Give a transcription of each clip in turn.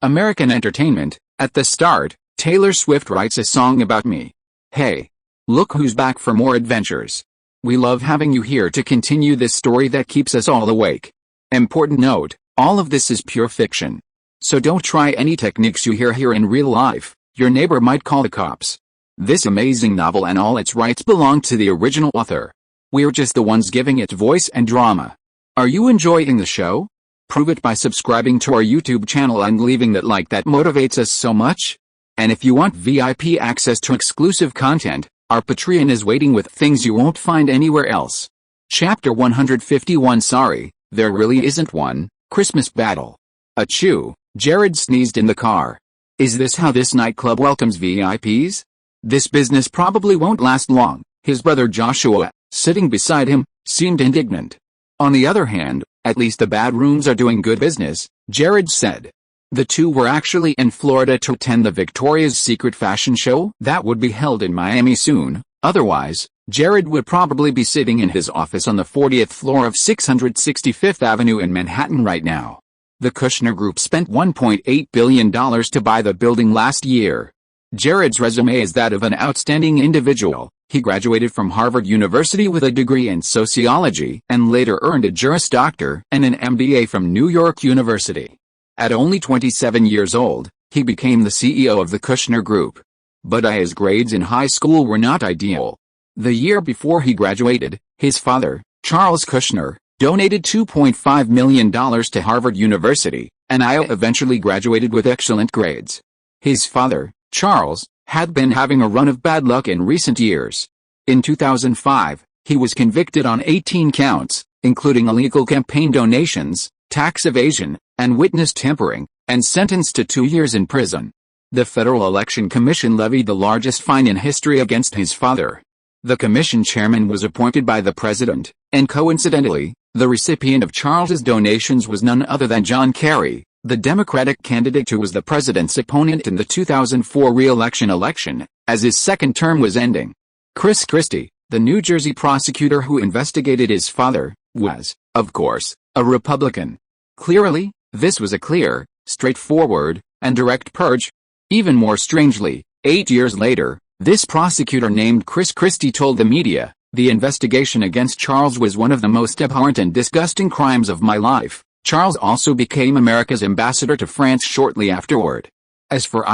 American entertainment. At the start, Taylor Swift writes a song about me. Hey. Look who's back for more adventures. We love having you here to continue this story that keeps us all awake. Important note, all of this is pure fiction. So don't try any techniques you hear here in real life, your neighbor might call the cops. This amazing novel and all its rights belong to the original author. We're just the ones giving it voice and drama. Are you enjoying the show? Prove it by subscribing to our YouTube channel and leaving that like that motivates us so much. And if you want VIP access to exclusive content, our Patreon is waiting with things you won't find anywhere else. Chapter 151. Sorry, there really isn't one. Christmas Battle. Achoo, Jared sneezed in the car. Is this how this nightclub welcomes VIPs? This business probably won't last long. His brother Joshua, sitting beside him, seemed indignant. On the other hand, at least the bad rooms are doing good business, Jared said. The two were actually in Florida to attend the Victoria's Secret fashion show that would be held in Miami soon. Otherwise, Jared would probably be sitting in his office on the 40th floor of 665th Avenue in Manhattan right now. The Kushner Group spent $1.8 billion to buy the building last year. Jared's resume is that of an outstanding individual. He graduated from Harvard University with a degree in sociology and later earned a Juris Doctor and an MBA from New York University. At only 27 years old, he became the CEO of the Kushner Group. But his grades in high school were not ideal. The year before he graduated, his father, Charles Kushner, donated $2.5 million to Harvard University, and eventually graduated with excellent grades. His father, Charles, had been having a run of bad luck in recent years. In 2005, he was convicted on 18 counts, including illegal campaign donations, tax evasion, and witness tampering, and sentenced to 2 years in prison. The Federal Election Commission levied the largest fine in history against his father. The commission chairman was appointed by the president, and coincidentally, the recipient of Charles's donations was none other than John Kerry, the Democratic candidate who was the president's opponent in the 2004 re-election, as his second term was ending. Chris Christie, the New Jersey prosecutor who investigated his father, was, of course, a Republican. Clearly, this was a clear, straightforward, and direct purge. Even more strangely, 8 years later, this prosecutor named Chris Christie told the media, "The investigation against Charles was one of the most abhorrent and disgusting crimes of my life." Charles also became America's ambassador to France shortly afterward. As for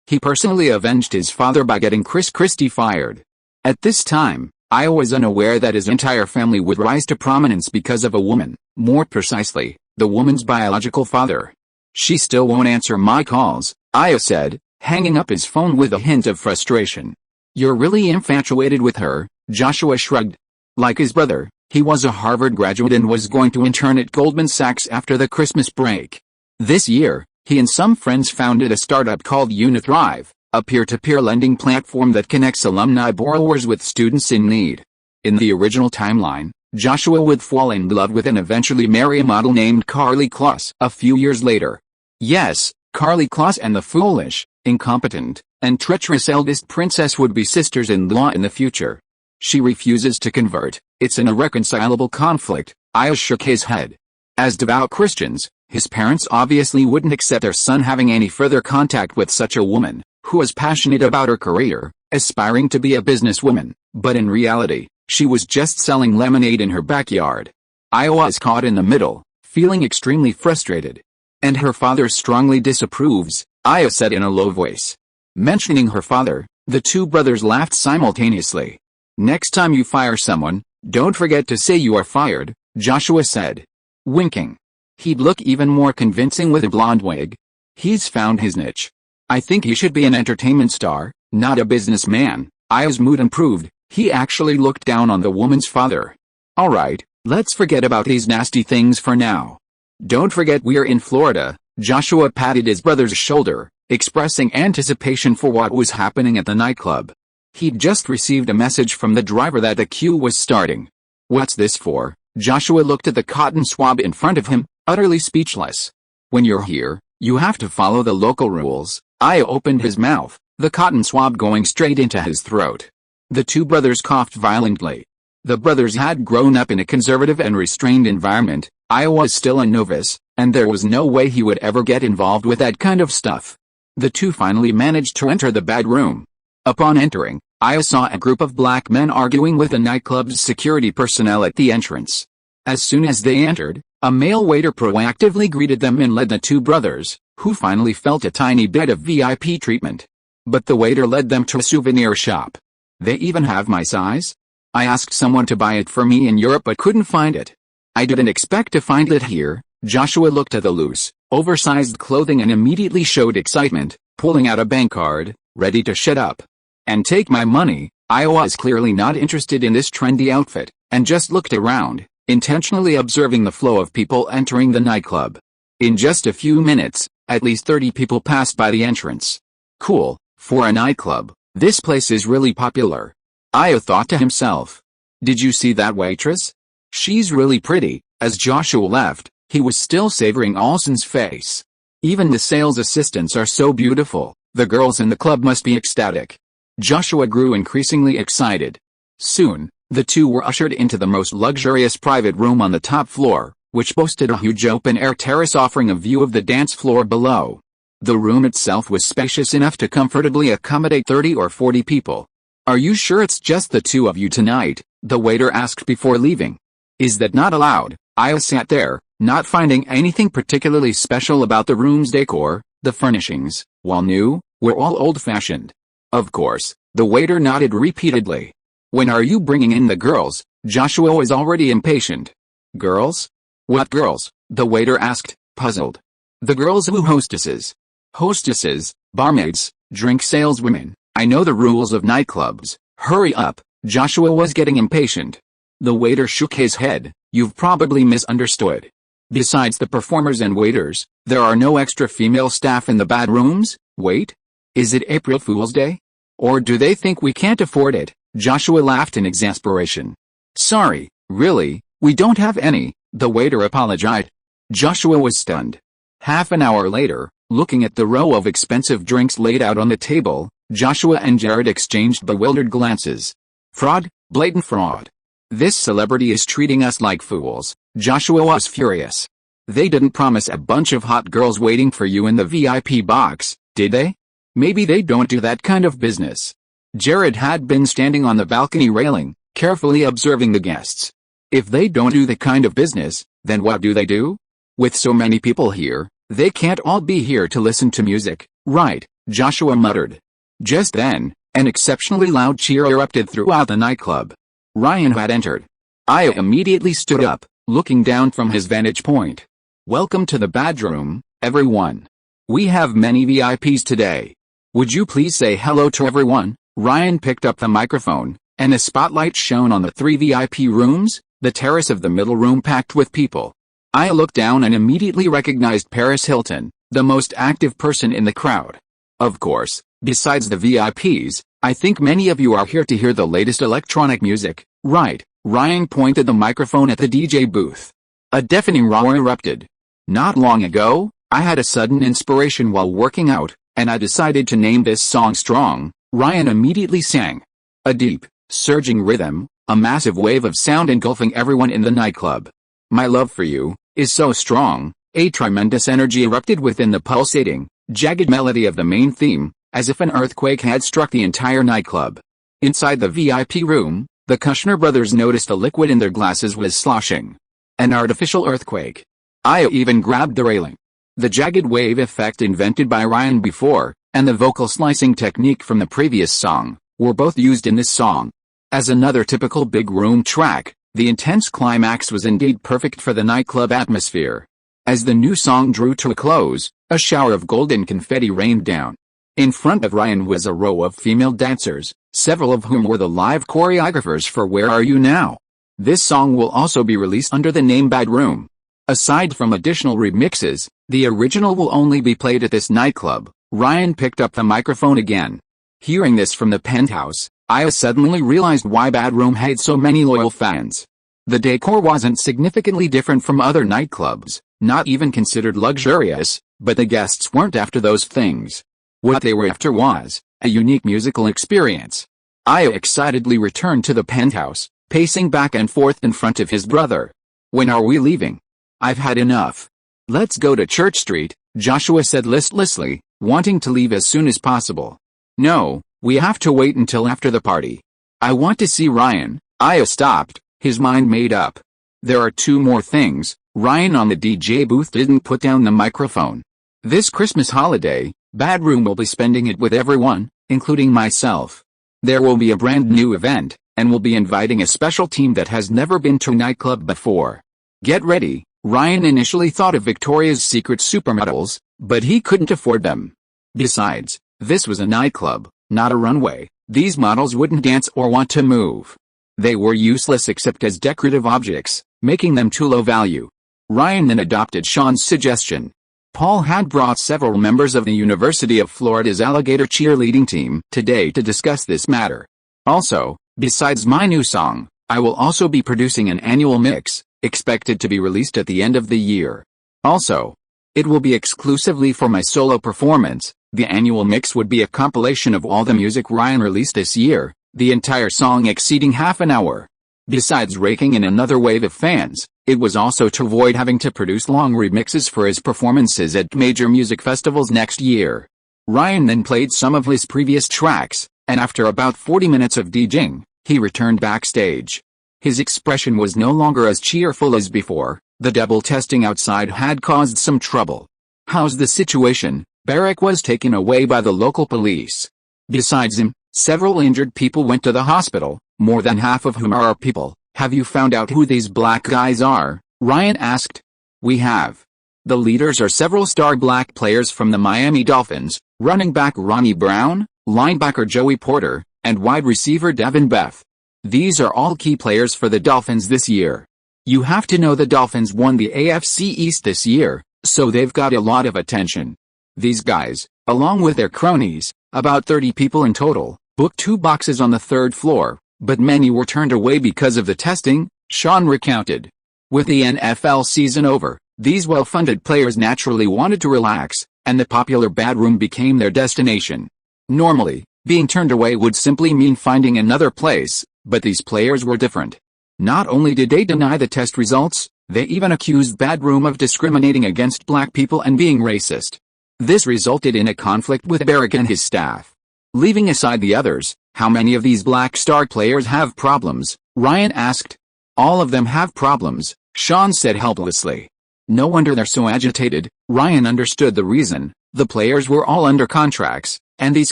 he personally avenged his father by getting Chris Christie fired. At this time, was unaware that his entire family would rise to prominence because of a woman, more precisely, the woman's biological father. "She still won't answer my calls," said, hanging up his phone with a hint of frustration. "You're really infatuated with her," Joshua shrugged. Like his brother, he was a Harvard graduate and was going to intern at Goldman Sachs after the Christmas break. This year, he and some friends founded a startup called UniThrive, a peer-to-peer lending platform that connects alumni borrowers with students in need. In the original timeline, Joshua would fall in love with and eventually marry a model named Karlie Kloss a few years later. Yes, Karlie Kloss and the foolish, incompetent, and treacherous eldest princess would be sisters-in-law in the future. She refuses to convert. It's an irreconcilable conflict. Shook his head. As devout Christians, his parents obviously wouldn't accept their son having any further contact with such a woman, who was passionate about her career, aspiring to be a businesswoman, but in reality, she was just selling lemonade in her backyard. Was caught in the middle, feeling extremely frustrated. "And her father strongly disapproves," said in a low voice. Mentioning her father, the two brothers laughed simultaneously. "Next time you fire someone, don't forget to say you are fired," Joshua said. Winking. "He'd look even more convincing with a blonde wig. He's found his niche. I think he should be an entertainment star, not a businessman." Aya's mood improved. He actually looked down on the woman's father. "All right, let's forget about these nasty things for now. Don't forget we're in Florida." Joshua patted his brother's shoulder, expressing anticipation for what was happening at the nightclub. He'd just received a message from the driver that the queue was starting. "What's this for?" Joshua looked at the cotton swab in front of him, utterly speechless. "When you're here, you have to follow the local rules." Aya opened his mouth, the cotton swab going straight into his throat. The two brothers coughed violently. The brothers had grown up in a conservative and restrained environment. Aya was still a novice, and there was no way he would ever get involved with that kind of stuff. The two finally managed to enter the bedroom. Upon entering, I saw a group of black men arguing with the nightclub's security personnel at the entrance. As soon as they entered, a male waiter proactively greeted them and led the two brothers, who finally felt a tiny bit of VIP treatment. But the waiter led them to a souvenir shop. They even have my size? I asked someone to buy it for me in Europe but couldn't find it. I didn't expect to find it here. Joshua looked at the loose, oversized clothing and immediately showed excitement, pulling out a bank card, ready to shut up and take my money. I was clearly not interested in this trendy outfit, and just looked around, intentionally observing the flow of people entering the nightclub. In just a few minutes, at least 30 people passed by the entrance. Cool, for a nightclub, this place is really popular. Aya thought to himself. Did you see that waitress? She's really pretty. As Joshua left, he was still savoring Alson's face. Even the sales assistants are so beautiful, the girls in the club must be ecstatic. Joshua grew increasingly excited. Soon, the two were ushered into the most luxurious private room on the top floor, which boasted a huge open-air terrace offering a view of the dance floor below. The room itself was spacious enough to comfortably accommodate 30 or 40 people. Are you sure it's just the two of you tonight? The waiter asked before leaving. Is that not allowed? I sat there, not finding anything particularly special about the room's decor. The furnishings, while new, were all old-fashioned. Of course, the waiter nodded repeatedly. When are you bringing in the girls? Joshua was already impatient. Girls? What girls? The waiter asked, puzzled. The girls who hostesses. Hostesses, barmaids, drink saleswomen. I know the rules of nightclubs. Hurry up. Joshua was getting impatient. The waiter shook his head. You've probably misunderstood. Besides the performers and waiters, there are no extra female staff in the bedrooms. Wait? Is it April Fool's Day? Or do they think we can't afford it? Joshua laughed in exasperation. Sorry, really, we don't have any, the waiter apologized. Joshua was stunned. Half an hour later, looking at the row of expensive drinks laid out on the table, Joshua and Jared exchanged bewildered glances. Fraud, blatant fraud. This celebrity is treating us like fools. Joshua was furious. They didn't promise a bunch of hot girls waiting for you in the VIP box, did they? Maybe they don't do that kind of business. Jared had been standing on the balcony railing, carefully observing the guests. If they don't do the kind of business, then what do they do? With so many people here, they can't all be here to listen to music, right? Joshua muttered. Just then, an exceptionally loud cheer erupted throughout the nightclub. Ryan had entered. Aya immediately stood up, looking down from his vantage point. Welcome to the bedroom, everyone. We have many VIPs today. Would you please say hello to everyone? Ryan picked up the microphone, and a spotlight shone on the 3 VIP rooms, the terrace of the middle room packed with people. I looked down and immediately recognized Paris Hilton, the most active person in the crowd. Of course, besides the VIPs, I think many of you are here to hear the latest electronic music, right? Ryan pointed the microphone at the DJ booth. A deafening roar erupted. Not long ago, I had a sudden inspiration while working out, and I decided to name this song Strong. Ryan immediately sang. A deep, surging rhythm, a massive wave of sound engulfing everyone in the nightclub. My love for you is so strong. A tremendous energy erupted within the pulsating, jagged melody of the main theme, as if an earthquake had struck the entire nightclub. Inside the VIP room, the Kushner brothers noticed the liquid in their glasses was sloshing. An artificial earthquake. Aya even grabbed the railing. The jagged wave effect invented by Ryan before, and the vocal slicing technique from the previous song, were both used in this song. As another typical big room track, the intense climax was indeed perfect for the nightclub atmosphere. As the new song drew to a close, a shower of golden confetti rained down. In front of Ryan was a row of female dancers, several of whom were the live choreographers for Where Are You Now? This song will also be released under the name Bedroom. Aside from additional remixes, the original will only be played at this nightclub. Ryan picked up the microphone again. Hearing this from the penthouse, I suddenly realized why Bedroom had so many loyal fans. The decor wasn't significantly different from other nightclubs, not even considered luxurious, but the guests weren't after those things. What they were after was a unique musical experience. I excitedly returned to the penthouse, pacing back and forth in front of his brother. When are we leaving? I've had enough. Let's go to Church Street, Joshua said listlessly, wanting to leave as soon as possible. No, we have to wait until after the party. I want to see Ryan. Io stopped, his mind made up. There are two more things. Ryan on the DJ booth didn't put down the microphone. This Christmas holiday, Bad Room will be spending it with everyone, including myself. There will be a brand new event, and we'll be inviting a special team that has never been to a nightclub before. Get ready. Ryan initially thought of Victoria's Secret supermodels, but he couldn't afford them. Besides, this was a nightclub, not a runway. These models wouldn't dance or want to move. They were useless except as decorative objects, making them too low value. Ryan then adopted Sean's suggestion. Paul had brought several members of the University of Florida's alligator cheerleading team today to discuss this matter. Also, besides my new song, I will also be producing an annual mix, expected to be released at the end of the year. Also, it will be exclusively for my solo performance. The annual mix would be a compilation of all the music Ryan released this year, the entire song exceeding half an hour. Besides raking in another wave of fans, it was also to avoid having to produce long remixes for his performances at major music festivals next year. Ryan then played some of his previous tracks, and after about 40 minutes of DJing, he returned backstage. His expression was no longer as cheerful as before. The double testing outside had caused some trouble. How's the situation? Barrick was taken away by the local police. Besides him, several injured people went to the hospital, more than half of whom are our people. Have you found out who these black guys are? Ryan asked. We have. The leaders are several star black players from the Miami Dolphins, running back Ronnie Brown, linebacker Joey Porter, and wide receiver Devin Beth. These are all key players for the Dolphins this year. You have to know the Dolphins won the AFC East this year, so they've got a lot of attention. These guys, along with their cronies, about 30 people in total, booked 2 boxes on the 3rd floor, but many were turned away because of the testing, Sean recounted. With the NFL season over, these well-funded players naturally wanted to relax, and the popular Bad Room became their destination. Normally, being turned away would simply mean finding another place, but these players were different. Not only did they deny the test results, they even accused Bad Room of discriminating against black people and being racist. This resulted in a conflict with Barrick and his staff. Leaving aside the others, how many of these black star players have problems? Ryan asked. All of them have problems, Sean said helplessly. No wonder they're so agitated. Ryan understood the reason. The players were all under contracts, and these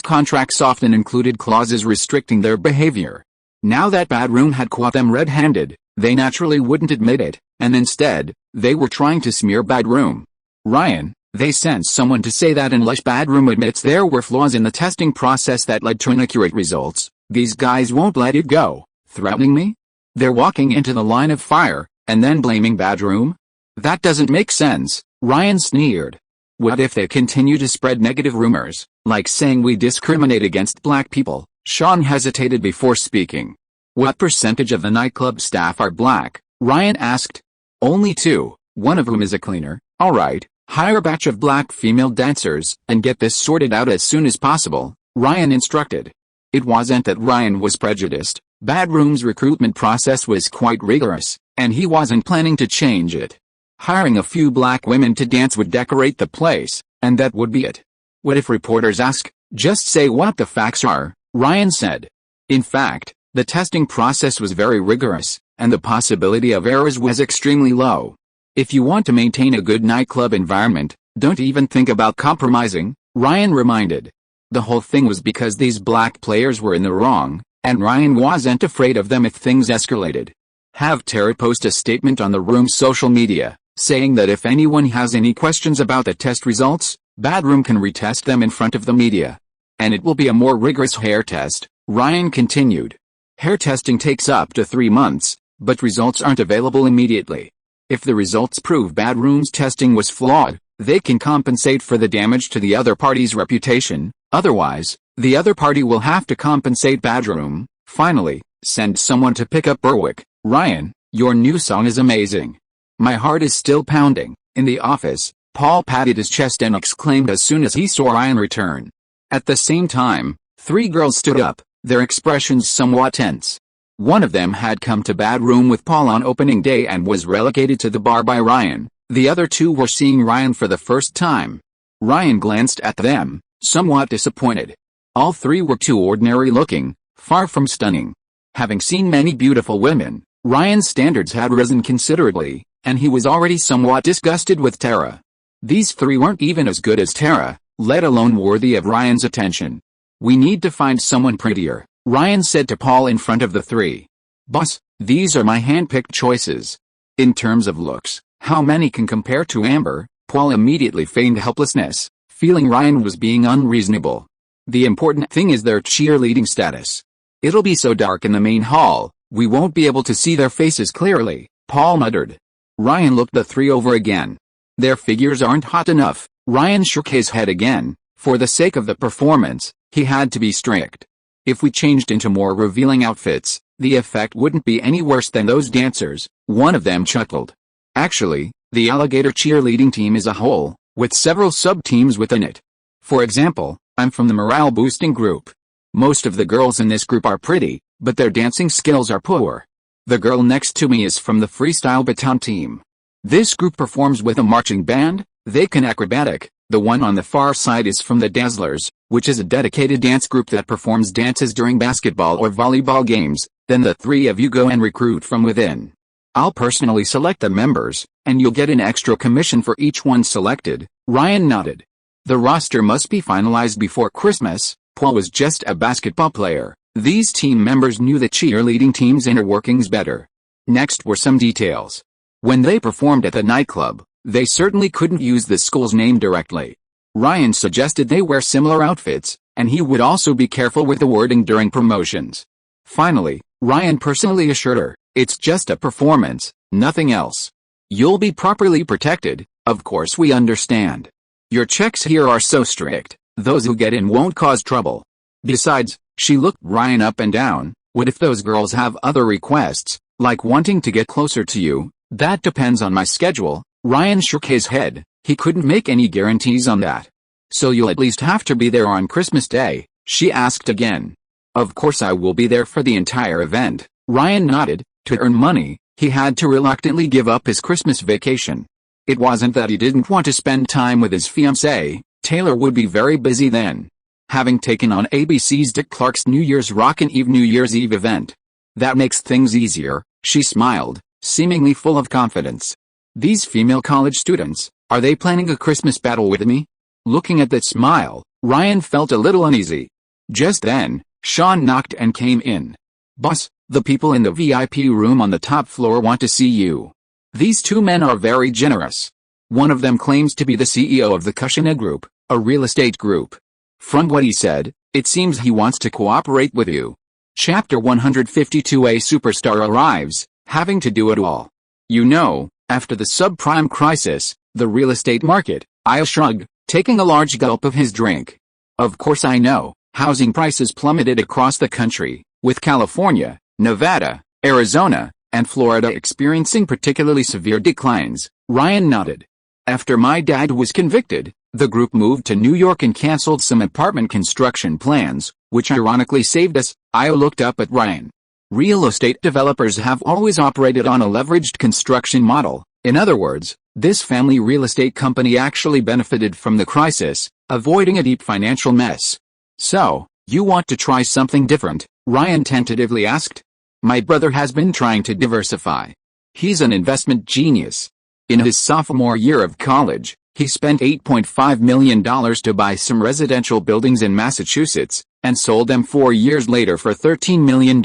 contracts often included clauses restricting their behavior. Now that Bad Room had caught them red-handed, they naturally wouldn't admit it, and instead, they were trying to smear Bad Room. Ryan, they sent someone to say that unless Bad Room admits there were flaws in the testing process that led to inaccurate results, these guys won't let it go. Threatening me? They're walking into the line of fire, and then blaming Bad Room? That doesn't make sense, Ryan sneered. What if they continue to spread negative rumors, like saying we discriminate against black people? Sean hesitated before speaking. What percentage of the nightclub staff are black? Ryan asked. Only 2, one of whom is a cleaner. All right, hire a batch of black female dancers and get this sorted out as soon as possible, Ryan instructed. It wasn't that Ryan was prejudiced. Bad Room's recruitment process was quite rigorous, and he wasn't planning to change it. Hiring a few black women to dance would decorate the place, and that would be it. What if reporters ask? Just say what the facts are, Ryan said. In fact, the testing process was very rigorous, and the possibility of errors was extremely low. If you want to maintain a good nightclub environment, don't even think about compromising, Ryan reminded. The whole thing was because these black players were in the wrong, and Ryan wasn't afraid of them if things escalated. Have Tara post a statement on the Room's social media, saying that if anyone has any questions about the test results, Bad Room can retest them in front of the media. And it will be a more rigorous hair test, Ryan continued. Hair testing takes up to 3 months, but results aren't available immediately. If the results prove Bad Room's testing was flawed, they can compensate for the damage to the other party's reputation. Otherwise, the other party will have to compensate Bad Room. Finally, send someone to pick up Berwick. Ryan, your new song is amazing. My heart is still pounding. In the office, Paul patted his chest and exclaimed as soon as he saw Ryan return. At the same time, 3 girls stood up, their expressions somewhat tense. One of them had come to Bad Room with Paul on opening day and was relegated to the bar by Ryan, The other two were seeing Ryan for the first time. Ryan glanced at them, somewhat disappointed. All three were too ordinary looking, far from stunning. Having seen many beautiful women, Ryan's standards had risen considerably, and he was already somewhat disgusted with Tara. These three weren't even as good as Tara, let alone worthy of Ryan's attention. "We need to find someone prettier," Ryan said to Paul in front of the three. "Boss, these are my hand-picked choices." "In terms of looks, how many can compare to Amber?" Paul immediately feigned helplessness, feeling Ryan was being unreasonable. "The important thing is their cheerleading status. It'll be so dark in the main hall, we won't be able to see their faces clearly," Paul muttered. Ryan looked the three over again. "Their figures aren't hot enough." Ryan shook his head again. For the sake of the performance, he had to be strict. "If we changed into more revealing outfits, the effect wouldn't be any worse than those dancers." One of them chuckled. "Actually, the alligator cheerleading team is a whole, with several sub-teams within it. For example, I'm from the morale-boosting group. Most of the girls in this group are pretty, but their dancing skills are poor. The girl next to me is from the freestyle baton team. This group performs with a marching band, they can acrobatic. The one on the far side is from the Dazzlers, which is a dedicated dance group that performs dances during basketball or volleyball games. Then the three of you go and recruit from within. I'll personally select the members, and you'll get an extra commission for each one selected." Ryan nodded. "The roster must be finalized before Christmas." Paul was just a basketball player. These team members knew the cheerleading team's inner workings better. Next were some details. When they performed at the nightclub, they certainly couldn't use the school's name directly. Ryan suggested they wear similar outfits, and he would also be careful with the wording during promotions. Finally, Ryan personally assured her, "It's just a performance, nothing else. You'll be properly protected, of course we understand. Your checks here are so strict, those who get in won't cause trouble. Besides," she looked Ryan up and down, "what if those girls have other requests, like wanting to get closer to you?" "That depends on my schedule." Ryan shook his head. He couldn't make any guarantees on that. "So you'll at least have to be there on Christmas Day?" she asked again. "Of course I will be there for the entire event." Ryan nodded. To earn money, he had to reluctantly give up his Christmas vacation. It wasn't that he didn't want to spend time with his fiancée. Taylor would be very busy then, having taken on ABC's Dick Clark's New Year's Rockin' Eve New Year's Eve event. "That makes things easier," she smiled, seemingly full of confidence. "These female college students, are they planning a Christmas battle with me?" Looking at that smile, Ryan felt a little uneasy. Just then, Sean knocked and came in. "Boss, the people in the VIP room on the top floor want to see you. These two men are very generous. One of them claims to be the CEO of the Kushina Group, a real estate group. From what he said, it seems he wants to cooperate with you." Chapter 152. A superstar arrives, having to do it all. "You know, after the subprime crisis, the real estate market," I shrugged, taking a large gulp of his drink. "Of course I know, housing prices plummeted across the country, with California, Nevada, Arizona, and Florida experiencing particularly severe declines." Ryan nodded. "After my dad was convicted, the group moved to New York and canceled some apartment construction plans, which ironically saved us." I looked up at Ryan. "Real estate developers have always operated on a leveraged construction model. In other words, this family real estate company actually benefited from the crisis, avoiding a deep financial mess." "So, you want to try something different?" Ryan tentatively asked. "My brother has been trying to diversify. He's an investment genius. In his sophomore year of college, he spent $8.5 million to buy some residential buildings in Massachusetts, and sold them 4 years later for $13 million.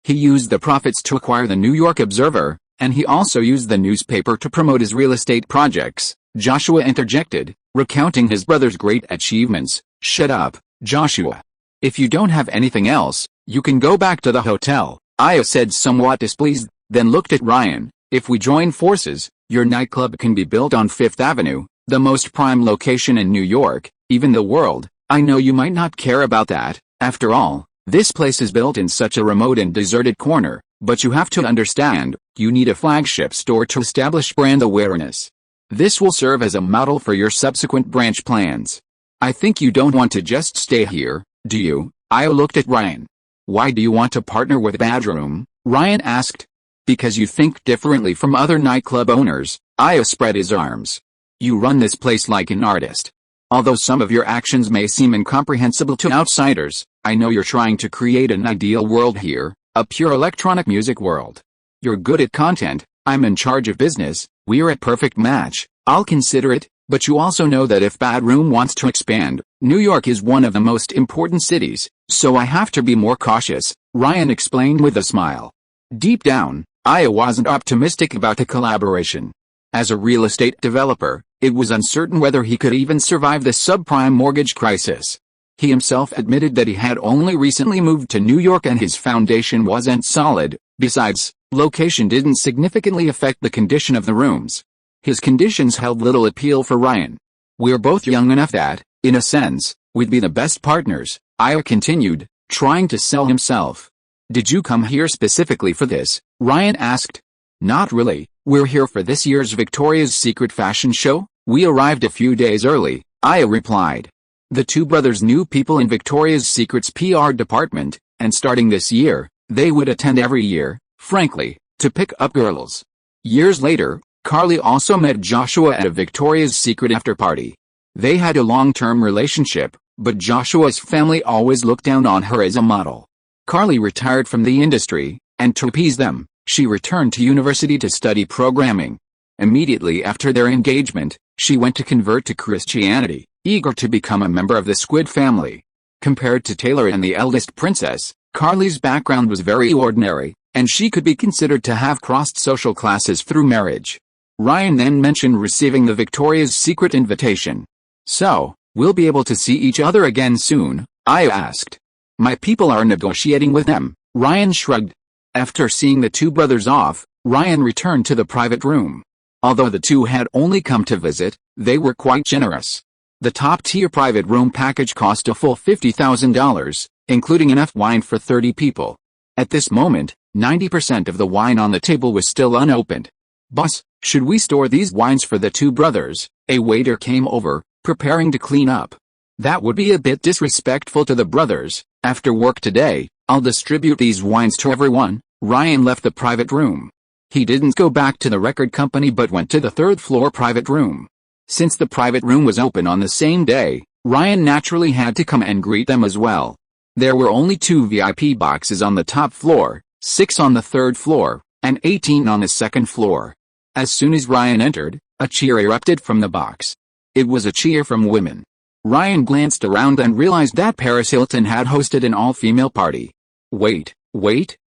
He used the profits to acquire the New York Observer, and he also used the newspaper to promote his real estate projects," Joshua interjected, recounting his brother's great achievements. "Shut up, Joshua. If you don't have anything else, you can go back to the hotel," I said, somewhat displeased, then looked at Ryan. "If we join forces, your nightclub can be built on Fifth Avenue, the most prime location in New York, even the world. I know you might not care about that. After all, this place is built in such a remote and deserted corner, but you have to understand, you need a flagship store to establish brand awareness. This will serve as a model for your subsequent branch plans. I think you don't want to just stay here, do you?" I looked at Ryan. "Why do you want to partner with Badroom?" Ryan asked. Because you think differently from other nightclub owners, Aya spread his arms. You run this place like an artist. Although some of your actions may seem incomprehensible to outsiders, I know you're trying to create an ideal world here, a pure electronic music world. You're good at content, I'm in charge of business, we're a perfect match, I'll consider it, but you also know that if Bad Room wants to expand, New York is one of the most important cities, so I have to be more cautious, Ryan explained with a smile. Deep down, Aya wasn't optimistic about the collaboration. As a real estate developer, it was uncertain whether he could even survive the subprime mortgage crisis. He himself admitted that he had only recently moved to New York and his foundation wasn't solid. Besides, location didn't significantly affect the condition of the rooms. His conditions held little appeal for Ryan. We're both young enough that, in a sense, we'd be the best partners, Aya continued, trying to sell himself. Did you come here specifically for this? Ryan asked. Not really, we're here for this year's Victoria's Secret fashion show. We arrived a few days early, Aya replied. The two brothers knew people in Victoria's Secret's PR department, and starting this year, they would attend every year, frankly, to pick up girls. Years later, Carly also met Joshua at a Victoria's Secret after-party. They had a long-term relationship, but Joshua's family always looked down on her as a model. Carly retired from the industry, and to appease them, she returned to university to study programming. Immediately after their engagement, she went to convert to Christianity, eager to become a member of the Squid family. Compared to Taylor and the eldest princess, Carly's background was very ordinary, and she could be considered to have crossed social classes through marriage. Ryan then mentioned receiving the Victoria's Secret invitation. So, we'll be able to see each other again soon? Aya asked. My people are negotiating with them, Ryan shrugged. After seeing the two brothers off, Ryan returned to the private room. Although the two had only come to visit, they were quite generous. The top-tier private room package cost a full $50,000, including enough wine for 30 people. At this moment, 90% of the wine on the table was still unopened. Boss, should we store these wines for the two brothers? A waiter came over, preparing to clean up. That would be a bit disrespectful to the brothers. After work today, I'll distribute these wines to everyone. Ryan left the private room. He didn't go back to the record company but went to the third-floor private room. Since the private room was open on the same day, Ryan naturally had to come and greet them as well. There were only 2 VIP boxes on the top floor, 6 on the third floor, and 18 on the second floor. As soon as Ryan entered, a cheer erupted from the box. It was a cheer from women. Ryan glanced around and realized that Paris Hilton had hosted an all-female party. Wait,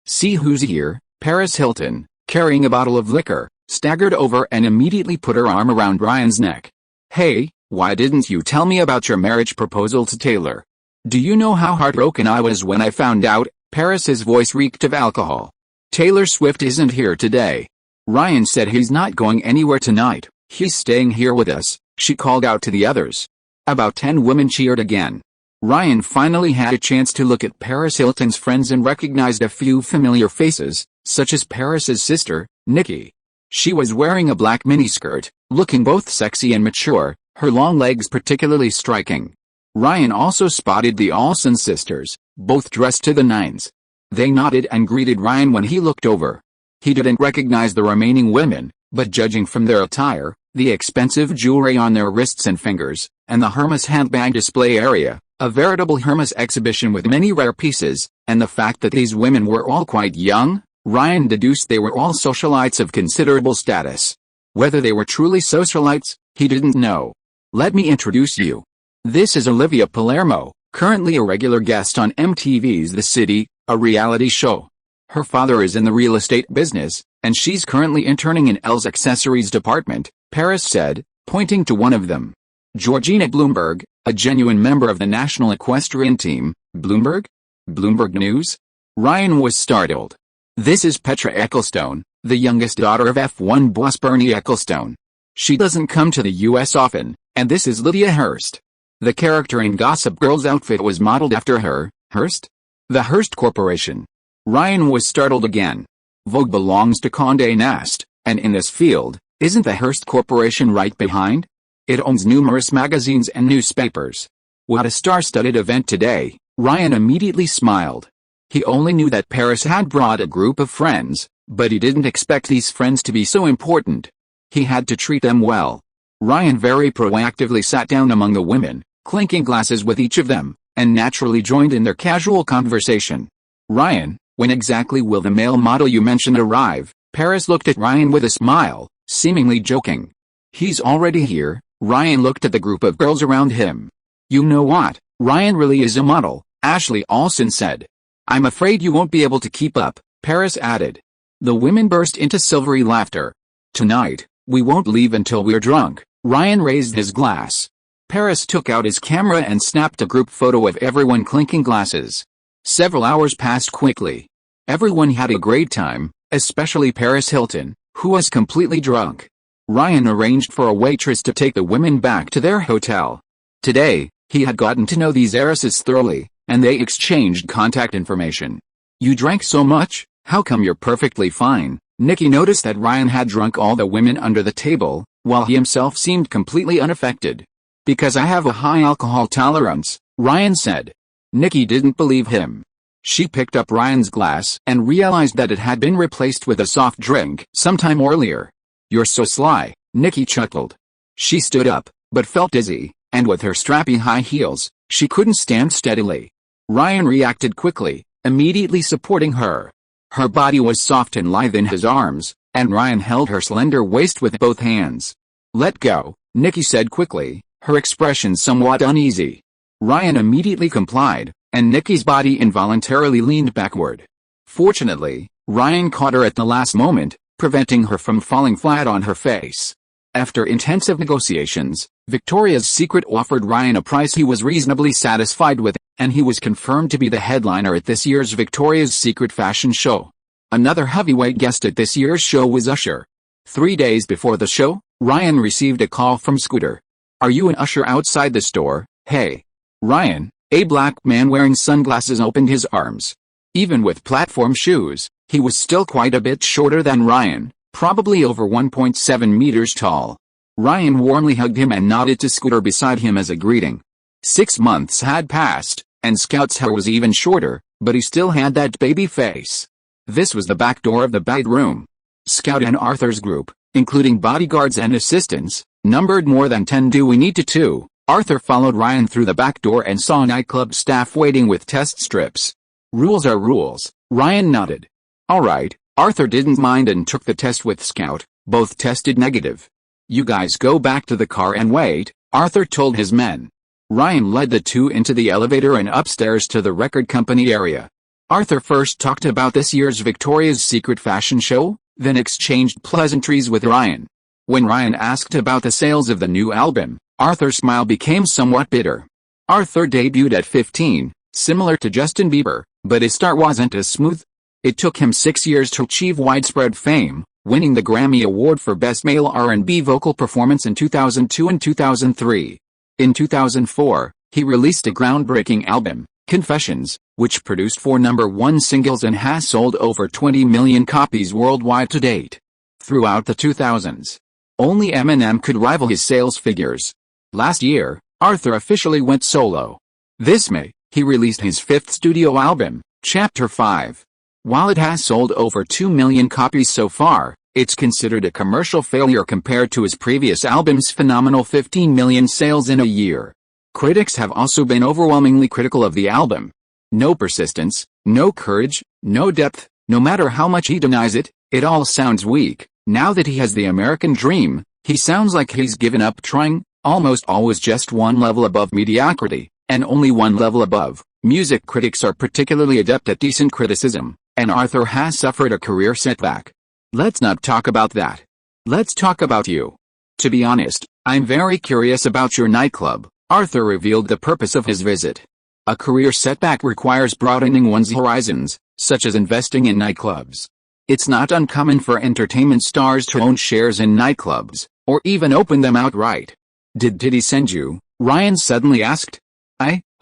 see who's here? Paris Hilton, carrying a bottle of liquor, staggered over and immediately put her arm around Ryan's neck. Hey, why didn't you tell me about your marriage proposal to Taylor? Do you know how heartbroken I was when I found out? Paris's voice reeked of alcohol. Taylor Swift isn't here today. Ryan said he's not going anywhere tonight, he's staying here with us, she called out to the others. About 10 women cheered again. Ryan finally had a chance to look at Paris Hilton's friends and recognized a few familiar faces, such as Paris's sister, Nikki. She was wearing a black miniskirt, looking both sexy and mature, her long legs particularly striking. Ryan also spotted the Olsen sisters, both dressed to the nines. They nodded and greeted Ryan when he looked over. He didn't recognize the remaining women, but judging from their attire, the expensive jewelry on their wrists and fingers, and the Hermes handbag display area, a veritable Hermes exhibition with many rare pieces, and the fact that these women were all quite young, Ryan deduced they were all socialites of considerable status. Whether they were truly socialites, he didn't know. Let me introduce you. This is Olivia Palermo, currently a regular guest on MTV's The City, a reality show. Her father is in the real estate business, and she's currently interning in Elle's accessories department, Paris said, pointing to one of them. Georgina Bloomberg, a genuine member of the National Equestrian Team. Bloomberg? Bloomberg News? Ryan was startled. This is Petra Ecclestone, the youngest daughter of F1 boss Bernie Ecclestone. She doesn't come to the US often, and this is Lydia Hearst. The character in Gossip Girl's outfit was modeled after her. Hearst? The Hearst Corporation. Ryan was startled again. Vogue belongs to Condé Nast, and in this field, isn't the Hearst Corporation right behind? It owns numerous magazines and newspapers. What a star-studded event today, Ryan immediately smiled. He only knew that Paris had brought a group of friends, But he didn't expect these friends to be so important. He had to treat them well. Ryan very proactively sat down among the women, clinking glasses with each of them, and naturally joined in their casual conversation. "Ryan, when exactly will the male model you mentioned arrive?" Paris looked at Ryan with a smile, seemingly joking. "He's already here." Ryan looked at the group of girls around him. "You know what, Ryan really is a model," Ashley Olsen said. "I'm afraid you won't be able to keep up," Paris added. The women burst into silvery laughter. "Tonight, we won't leave until we're drunk." Ryan raised his glass. Paris took out his camera and snapped a group photo of everyone clinking glasses. Several hours passed quickly. Everyone had a great time, especially Paris Hilton, who was completely drunk. Ryan arranged for a waitress to take the women back to their hotel. Today, he had gotten to know these heiresses thoroughly, and they exchanged contact information. "You drank so much, how come you're perfectly fine?" Nikki noticed that Ryan had drunk all the women under the table, while he himself seemed completely unaffected. "Because I have a high alcohol tolerance," Ryan said. Nikki didn't believe him. She picked up Ryan's glass and realized that it had been replaced with a soft drink sometime earlier. "You're so sly," Nikki chuckled. She stood up, but felt dizzy, and with her strappy high heels, she couldn't stand steadily. Ryan reacted quickly, immediately supporting her. Her body was soft and lithe in his arms, and Ryan held her slender waist with both hands. "Let go," Nikki said quickly, her expression somewhat uneasy. Ryan immediately complied, and Nikki's body involuntarily leaned backward. Fortunately, Ryan caught her at the last moment, preventing her from falling flat on her face. After intensive negotiations, Victoria's Secret offered Ryan a price he was reasonably satisfied with, and he was confirmed to be the headliner at this year's Victoria's Secret fashion show. Another heavyweight guest at this year's show was Usher. 3 days before the show, Ryan received a call from Scooter. "Are you an usher outside the store? Hey." Ryan, a black man wearing sunglasses, opened his arms. Even with platform shoes, he was still quite a bit shorter than Ryan, probably over 1.7 meters tall. Ryan warmly hugged him and nodded to Scooter beside him as a greeting. 6 months had passed, and Scout's hair was even shorter, but he still had that baby face. This was the back door of the bedroom. Scout and Arthur's group, including bodyguards and assistants, numbered more than 10. "Do we need to too?" Arthur followed Ryan through the back door and saw nightclub staff waiting with test strips. "Rules are rules," Ryan nodded. "All right." Arthur didn't mind and took the test with Scout. Both tested negative. "You guys go back to the car and wait," Arthur told his men. Ryan led the two into the elevator and upstairs to the record company area. Arthur first talked about this year's Victoria's Secret fashion show, then exchanged pleasantries with Ryan. When Ryan asked about the sales of the new album, Arthur's smile became somewhat bitter. Arthur debuted at 15, similar to Justin Bieber, but his start wasn't as smooth. It took him 6 years to achieve widespread fame, winning the Grammy Award for Best Male R&B Vocal Performance in 2002 and 2003. In 2004, he released a groundbreaking album, Confessions, which produced 4 #1 singles and has sold over 20 million copies worldwide to date. Throughout the 2000s, only Eminem could rival his sales figures. Last year, Arthur officially went solo. This May, he released his 5th studio album, Chapter 5. While it has sold over 2 million copies so far, it's considered a commercial failure compared to his previous album's phenomenal 15 million sales in a year. Critics have also been overwhelmingly critical of the album. No persistence, no courage, no depth. No matter how much he denies it, it all sounds weak. Now that he has the American dream, he sounds like he's given up trying. Almost always just one level above mediocrity, and only one level above. Music critics are particularly adept at decent criticism, and Arthur has suffered a career setback. Let's not talk about that. Let's talk about you. To be honest, I'm very curious about your nightclub. Arthur revealed the purpose of his visit. A career setback requires broadening one's horizons, such as investing in nightclubs. It's not uncommon for entertainment stars to own shares in nightclubs, or even open them outright. Did he send you?" Ryan suddenly asked.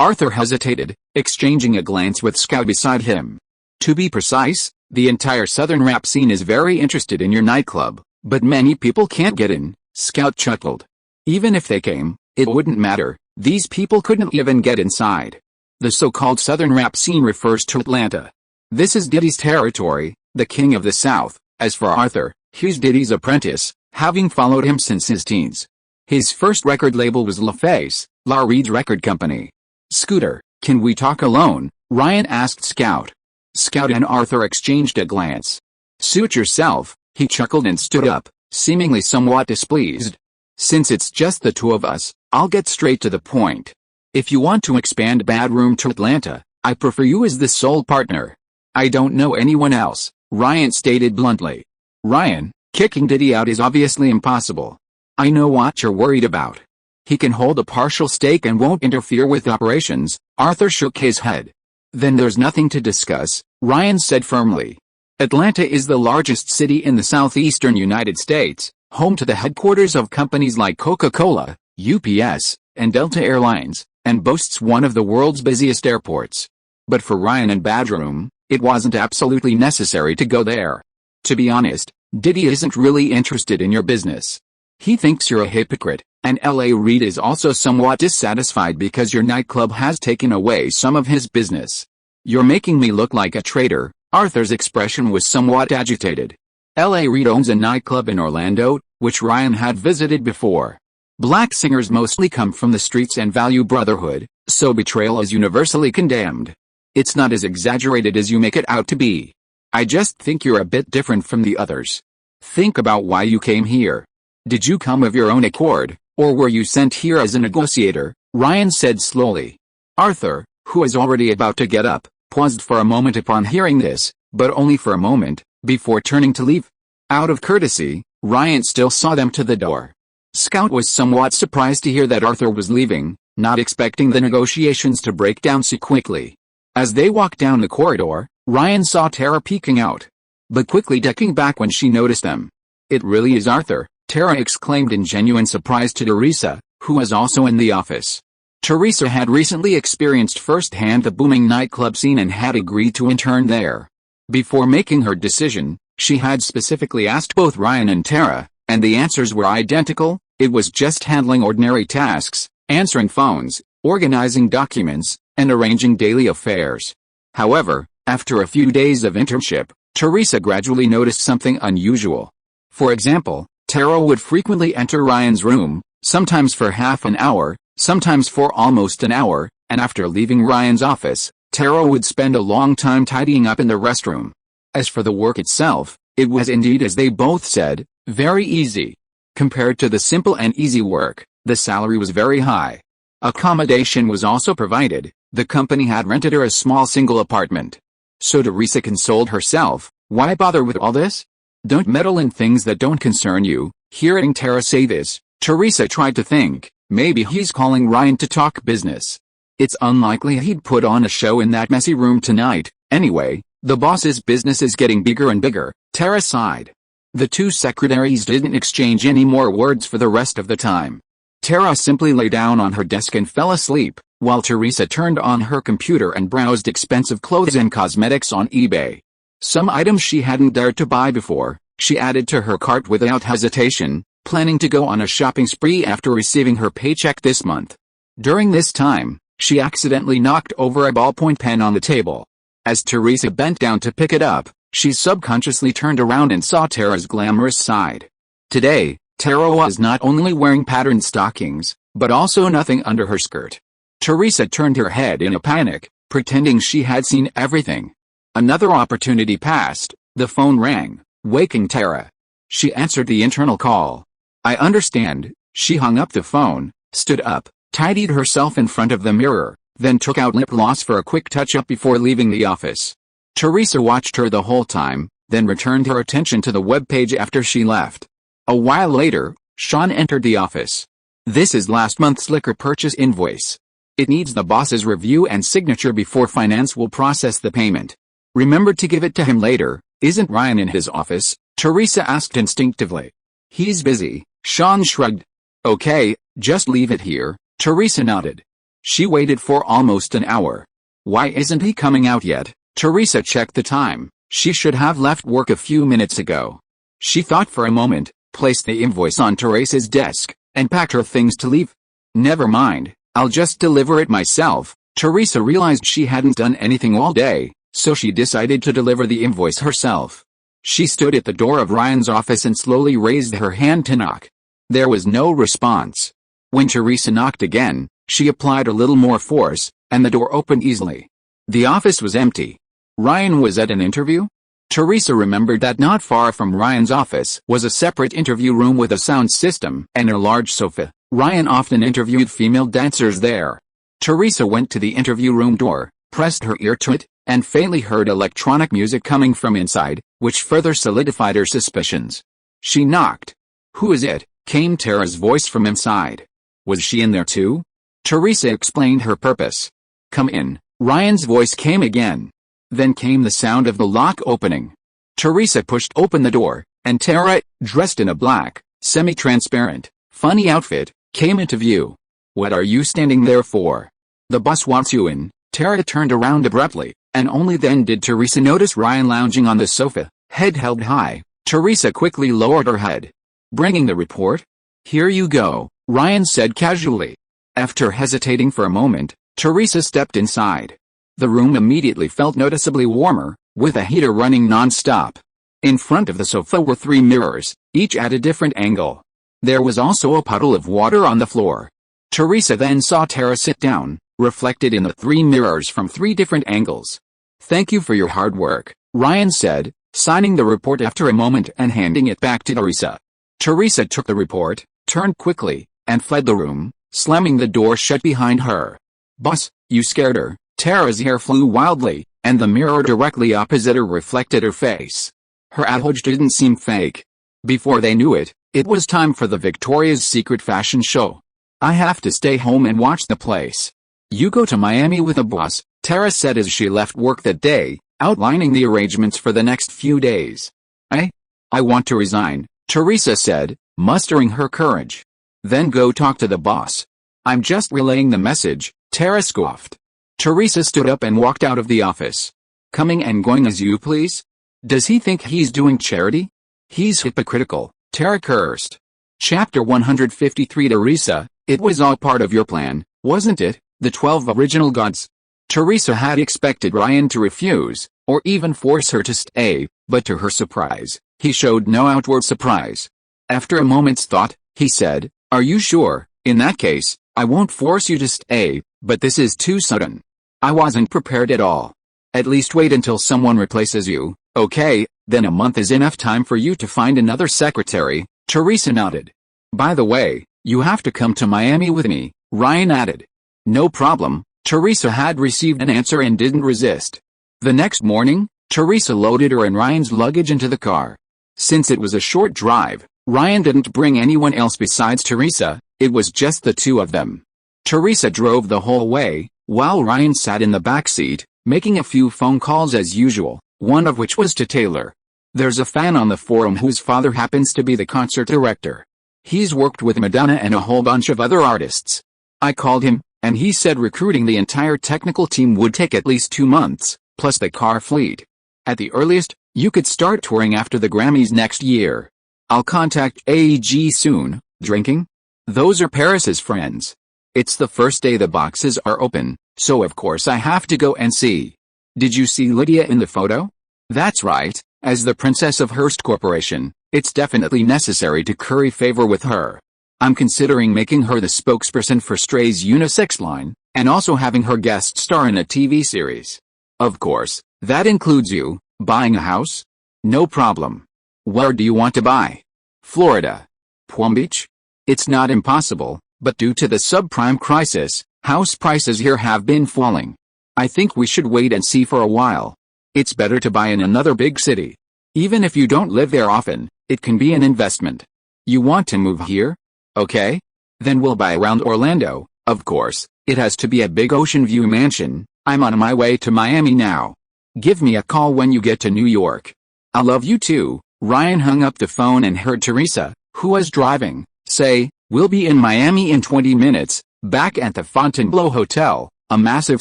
Arthur hesitated, exchanging a glance with Scout beside him. "To be precise, the entire southern rap scene is very interested in your nightclub, but many people can't get in," Scout chuckled. "Even if they came, it wouldn't matter. These people couldn't even get inside." The so-called southern rap scene refers to Atlanta. This is Diddy's territory, the king of the South. As for Arthur, he's Diddy's apprentice, having followed him since his teens. His first record label was LaFace, La Reed's record company. "Scooter, can we talk alone?" Ryan asked Scout. Scout and Arthur exchanged a glance. "Suit yourself," he chuckled and stood up, seemingly somewhat displeased. "Since it's just the two of us, I'll get straight to the point. If you want to expand Bad Room to Atlanta, I prefer you as the sole partner. I don't know anyone else," Ryan stated bluntly. "Ryan, kicking Diddy out is obviously impossible. I know what you're worried about. He can hold a partial stake and won't interfere with operations." Arthur shook his head. "Then there's nothing to discuss," Ryan said firmly. "Atlanta is the largest city in the southeastern United States, home to the headquarters of companies like Coca-Cola, UPS, and Delta Airlines, and boasts one of the world's busiest airports." But for Ryan and Bad Room, it wasn't absolutely necessary to go there. "To be honest, Diddy isn't really interested in your business. He thinks you're a hypocrite, and L.A. Reid is also somewhat dissatisfied because your nightclub has taken away some of his business. You're making me look like a traitor." Arthur's expression was somewhat agitated. L.A. Reid owns a nightclub in Orlando, which Ryan had visited before. Black singers mostly come from the streets and value brotherhood, so betrayal is universally condemned. "It's not as exaggerated as you make it out to be. I just think you're a bit different from the others. Think about why you came here. Did you come of your own accord, or were you sent here as a negotiator?" Ryan said slowly. Arthur, who was already about to get up, paused for a moment upon hearing this, but only for a moment, before turning to leave. Out of courtesy, Ryan still saw them to the door. Scout was somewhat surprised to hear that Arthur was leaving, not expecting the negotiations to break down so quickly. As they walked down the corridor, Ryan saw Tara peeking out, but quickly ducking back when she noticed them. "It really is Arthur," Tara exclaimed in genuine surprise to Teresa, who was also in the office. Teresa had recently experienced firsthand the booming nightclub scene and had agreed to intern there. Before making her decision, she had specifically asked both Ryan and Tara, and the answers were identical. It was just handling ordinary tasks, answering phones, organizing documents, and arranging daily affairs. However, after a few days of internship, Teresa gradually noticed something unusual. For example, Tara would frequently enter Ryan's room, sometimes for half an hour, sometimes for almost an hour, and after leaving Ryan's office, Tara would spend a long time tidying up in the restroom. As for the work itself, it was indeed, as they both said, very easy. Compared to the simple and easy work, the salary was very high. Accommodation was also provided. The company had rented her a small single apartment. So Teresa consoled herself, "Why bother with all this? Don't meddle in things that don't concern you." Hearing Tara say this, Teresa tried to think, maybe he's calling Ryan to talk business. It's unlikely he'd put on a show in that messy room tonight. Anyway, the boss's business is getting bigger and bigger. Tara sighed. The two secretaries didn't exchange any more words for the rest of the time. Tara simply lay down on her desk and fell asleep, while Teresa turned on her computer and browsed expensive clothes and cosmetics on eBay. Some items she hadn't dared to buy before, she added to her cart without hesitation, planning to go on a shopping spree after receiving her paycheck this month. During this time, she accidentally knocked over a ballpoint pen on the table. As Teresa bent down to pick it up, she subconsciously turned around and saw Tara's glamorous side. Today, Tara was not only wearing patterned stockings, but also nothing under her skirt. Teresa turned her head in a panic, pretending she had seen everything. Another opportunity passed. The phone rang, waking Tara. She answered the internal call. "I understand." She hung up the phone, stood up, tidied herself in front of the mirror, then took out lip gloss for a quick touch-up before leaving the office. Teresa watched her the whole time, then returned her attention to the webpage after she left. A while later, Sean entered the office. "This is last month's liquor purchase invoice. It needs the boss's review and signature before finance will process the payment. Remember to give it to him later." "Isn't Ryan in his office?" Teresa asked instinctively. "He's busy," Sean shrugged. "Okay, just leave it here." Teresa nodded. She waited for almost an hour. "Why isn't he coming out yet?" Teresa checked the time. She should have left work a few minutes ago. She thought for a moment, placed the invoice on Teresa's desk, and packed her things to leave. "Never mind, I'll just deliver it myself." Teresa realized she hadn't done anything all day, so she decided to deliver the invoice herself. She stood at the door of Ryan's office and slowly raised her hand to knock. There was no response. When Teresa knocked again, she applied a little more force, and the door opened easily. The office was empty. Ryan was at an interview? Teresa remembered that not far from Ryan's office was a separate interview room with a sound system and a large sofa. Ryan often interviewed female dancers there. Teresa went to the interview room door, pressed her ear to it, and faintly heard electronic music coming from inside, which further solidified her suspicions. She knocked. "Who is it?" came Tara's voice from inside. Was she in there too? Teresa explained her purpose. "Come in," Ryan's voice came again. Then came the sound of the lock opening. Teresa pushed open the door, and Tara, dressed in a black, semi-transparent, funny outfit, came into view. "What are you standing there for? The boss wants you in." Tara turned around abruptly, and only then did Teresa notice Ryan lounging on the sofa, head held high. Teresa quickly lowered her head. "Bringing the report?" "Here you go," Ryan said casually. After hesitating for a moment, Teresa stepped inside. The room immediately felt noticeably warmer, with a heater running non-stop. In front of the sofa were 3 mirrors, each at a different angle. There was also a puddle of water on the floor. Teresa then saw Tara sit down, reflected in the 3 mirrors from 3 different angles. "Thank you for your hard work," Ryan said, signing the report after a moment and handing it back to Teresa. Teresa took the report, turned quickly, and fled the room, slamming the door shut behind her. "Boss, you scared her." Tara's hair flew wildly, and the mirror directly opposite her reflected her face. Her outrage didn't seem fake. Before they knew it, it was time for the Victoria's Secret fashion show. "I have to stay home and watch the place. You go to Miami with the boss," Tara said as she left work that day, outlining the arrangements for the next few days. I want to resign," Teresa said, mustering her courage. "Then go talk to the boss." "I'm just relaying the message," Tara scoffed. Teresa stood up and walked out of the office. "Coming and going as you please? Does he think he's doing charity? He's hypocritical," Tara cursed. Chapter 153. Teresa, it was all part of your plan, wasn't it? The 12 original gods. Teresa had expected Ryan to refuse, or even force her to stay, but to her surprise, he showed no outward surprise. After a moment's thought, he said, "Are you sure? In that case, I won't force you to stay, but this is too sudden. I wasn't prepared at all. At least wait until someone replaces you, okay? Then a month is enough time for you to find another secretary." Teresa nodded. "By the way, you have to come to Miami with me," Ryan added. "No problem." Teresa had received an answer and didn't resist. The next morning, Teresa loaded her and Ryan's luggage into the car. Since it was a short drive, Ryan didn't bring anyone else besides Teresa, it was just the 2 of them. Teresa drove the whole way, while Ryan sat in the back seat, making a few phone calls as usual, one of which was to Taylor. There's a fan on the forum whose father happens to be the concert director. He's worked with Madonna and a whole bunch of other artists. I called him, and he said recruiting the entire technical team would take at least 2 months, plus the car fleet. At the earliest, you could start touring after the Grammys next year. I'll contact AEG soon. Drinking? Those are Paris's friends. It's the first day the boxes are open, so of course I have to go and see. Did you see Lydia in the photo? That's right, as the Princess of Hearst Corporation, it's definitely necessary to curry favor with her. I'm considering making her the spokesperson for Stray's unisex line, and also having her guest star in a TV series. Of course, that includes you. Buying a house? No problem. Where do you want to buy? Florida. Palm Beach? It's not impossible, but due to the subprime crisis, house prices here have been falling. I think we should wait and see for a while. It's better to buy in another big city. Even if you don't live there often, it can be an investment. You want to move here? Okay. Then we'll buy around Orlando. Of course, it has to be a big ocean view mansion. I'm on my way to Miami now. Give me a call when you get to New York. I love you too. Ryan hung up the phone and heard Teresa, who was driving, say, "We'll be in Miami in 20 minutes. Back at the Fontainebleau Hotel, a massive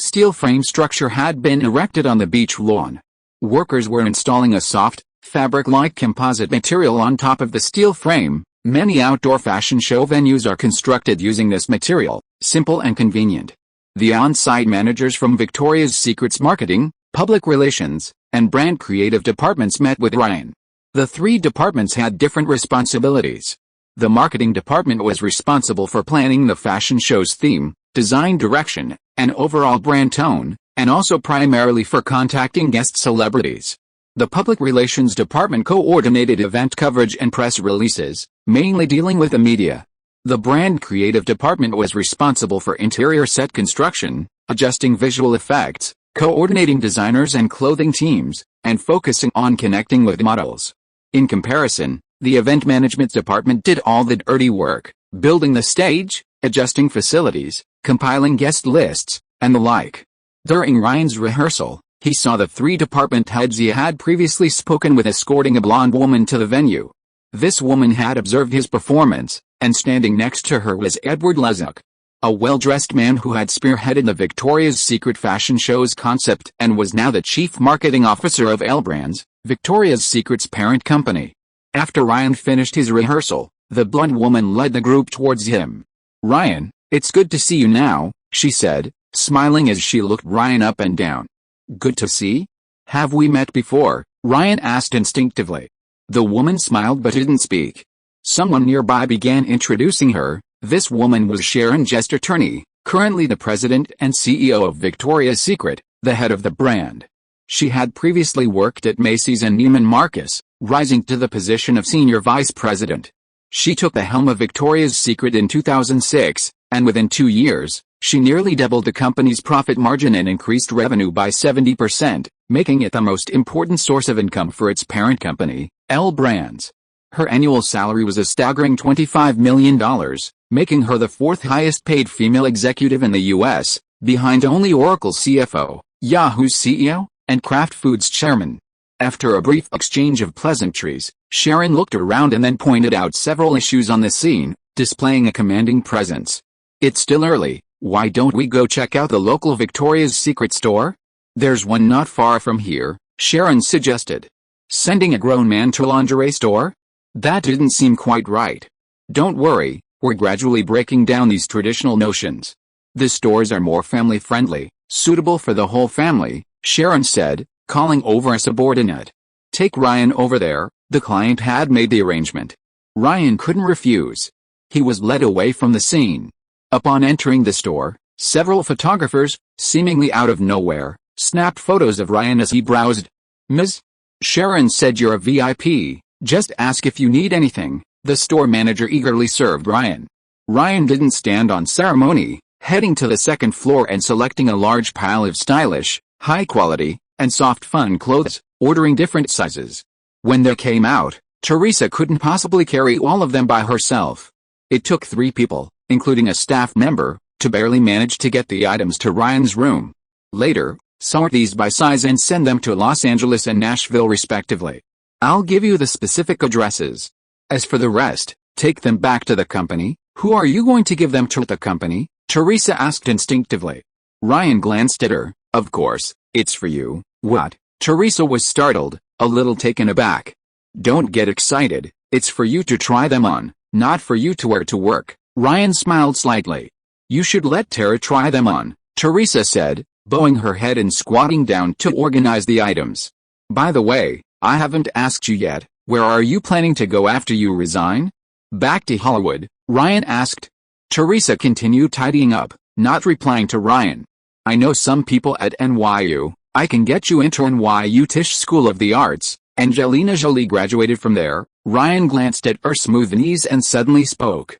steel frame structure had been erected on the beach lawn. Workers were installing a soft, fabric-like composite material on top of the steel frame. Many outdoor fashion show venues are constructed using this material, simple and convenient. The on-site managers from Victoria's Secret's marketing, public relations, and brand creative departments met with Ryan. The three departments had different responsibilities. The marketing department was responsible for planning the fashion show's theme, design direction, and overall brand tone, and also primarily for contacting guest celebrities. The public relations department coordinated event coverage and press releases, mainly dealing with the media. The brand creative department was responsible for interior set construction, adjusting visual effects, coordinating designers and clothing teams, and focusing on connecting with models. In comparison, the event management department did all the dirty work, building the stage, adjusting facilities, compiling guest lists, and the like. During Ryan's rehearsal, he saw the three department heads he had previously spoken with escorting a blonde woman to the venue. This woman had observed his performance, and standing next to her was Edward Lezuc, a well-dressed man who had spearheaded the Victoria's Secret fashion show's concept and was now the chief marketing officer of L Brands, Victoria's Secret's parent company. After Ryan finished his rehearsal, the blonde woman led the group towards him. "Ryan, it's good to see you now," she said, smiling as she looked Ryan up and down. "Good to see? Have we met before?" Ryan asked instinctively. The woman smiled but didn't speak. Someone nearby began introducing her. This woman was Sharon Jester Turney, currently the president and CEO of Victoria's Secret, the head of the brand. She had previously worked at Macy's and Neiman Marcus, rising to the position of senior vice president. She took the helm of Victoria's Secret in 2006, and within 2 years, she nearly doubled the company's profit margin and increased revenue by 70%, making it the most important source of income for its parent company, L Brands. Her annual salary was a staggering $25 million, making her the fourth highest paid female executive in the U.S., behind only Oracle's CFO, Yahoo's CEO, and Kraft Foods chairman. After a brief exchange of pleasantries, Sharon looked around and then pointed out several issues on the scene, displaying a commanding presence. "It's still early, why don't we go check out the local Victoria's Secret store? There's one not far from here," Sharon suggested. Sending a grown man to a lingerie store? That didn't seem quite right. "Don't worry, we're gradually breaking down these traditional notions. The stores are more family-friendly, suitable for the whole family," Sharon said, calling over a subordinate. "Take Ryan over there." The client had made the arrangement. Ryan couldn't refuse. He was led away from the scene. Upon entering the store, several photographers, seemingly out of nowhere, snapped photos of Ryan as he browsed. "Ms. Sharon said you're a VIP. Just ask if you need anything," the store manager eagerly served Ryan. Ryan didn't stand on ceremony, heading to the second floor and selecting a large pile of stylish, high-quality, and soft fun clothes, ordering different sizes. When they came out, Teresa couldn't possibly carry all of them by herself. It took 3 people, including a staff member, to barely manage to get the items to Ryan's room. Later, sort these by size and send them to Los Angeles and Nashville respectively. "I'll give you the specific addresses. As for the rest, take them back to the company." "Who are you going to give them to?" "The company?" Teresa asked instinctively. Ryan glanced at her. "Of course, it's for you." "What?" Teresa was startled, a little taken aback. "Don't get excited, it's for you to try them on, not for you to wear to work." Ryan smiled slightly. "You should let Tara try them on," Teresa said, bowing her head and squatting down to organize the items. "By the way, I haven't asked you yet, where are you planning to go after you resign?" "Back to Hollywood," Ryan asked. Teresa continued tidying up, not replying to Ryan. "I know some people at NYU. I can get you into NYU Tisch School of the Arts. Angelina Jolie graduated from there." Ryan glanced at her smooth knees and suddenly spoke.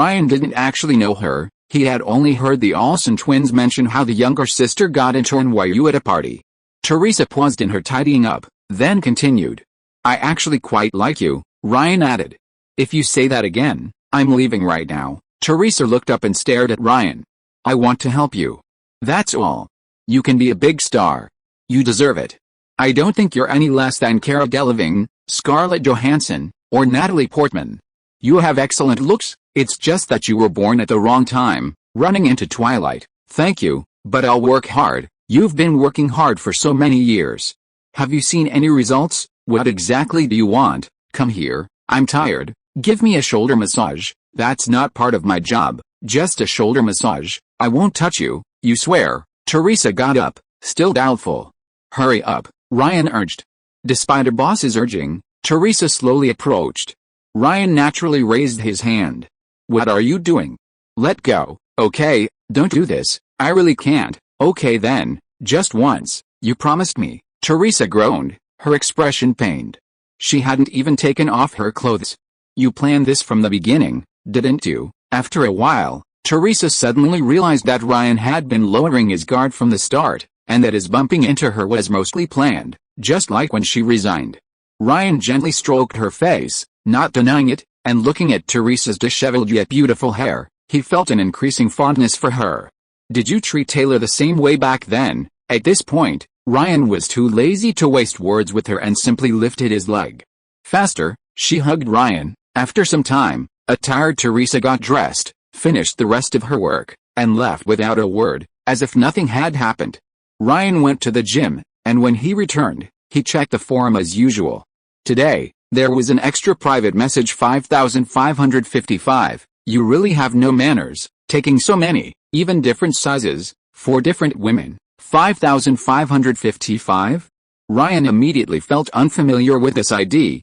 Ryan didn't actually know her. He had only heard the Olsen twins mention how the younger sister got into NYU at a party. Teresa paused in her tidying up, then continued. "I actually quite like you," Ryan added. "If you say that again, I'm leaving right now." Teresa looked up and stared at Ryan. "I want to help you. That's all. You can be a big star. You deserve it. I don't think you're any less than Cara Delevingne, Scarlett Johansson, or Natalie Portman. You have excellent looks, it's just that you were born at the wrong time, running into twilight." "Thank you, but I'll work hard." "You've been working hard for so many years. Have you seen any results?" "What exactly do you want?" "Come here, I'm tired. Give me a shoulder massage." "That's not part of my job, just a shoulder massage. I won't touch you, you swear." Teresa got up, still doubtful. Hurry up, Ryan urged. Despite her boss's urging, Teresa slowly approached. Ryan naturally raised his hand. What are you doing? Let go, okay, don't do this, I really can't. Okay then, just once, you promised me, Teresa groaned, her expression pained. She hadn't even taken off her clothes. You planned this from the beginning, didn't you? After a while, Teresa suddenly realized that Ryan had been lowering his guard from the start, and that his bumping into her was mostly planned, just like when she resigned. Ryan gently stroked her face, not denying it, and looking at Teresa's disheveled yet beautiful hair, he felt an increasing fondness for her. Did you treat Taylor the same way back then? At this point, Ryan was too lazy to waste words with her and simply lifted his leg. Faster, she hugged Ryan. After some time, a tired Teresa got dressed, finished the rest of her work, and left without a word, as if nothing had happened. Ryan went to the gym, and when he returned, he checked the forum as usual. Today, there was an extra private message 5555, you really have no manners, taking so many, even different sizes, for different women. 5555? Ryan immediately felt unfamiliar with this ID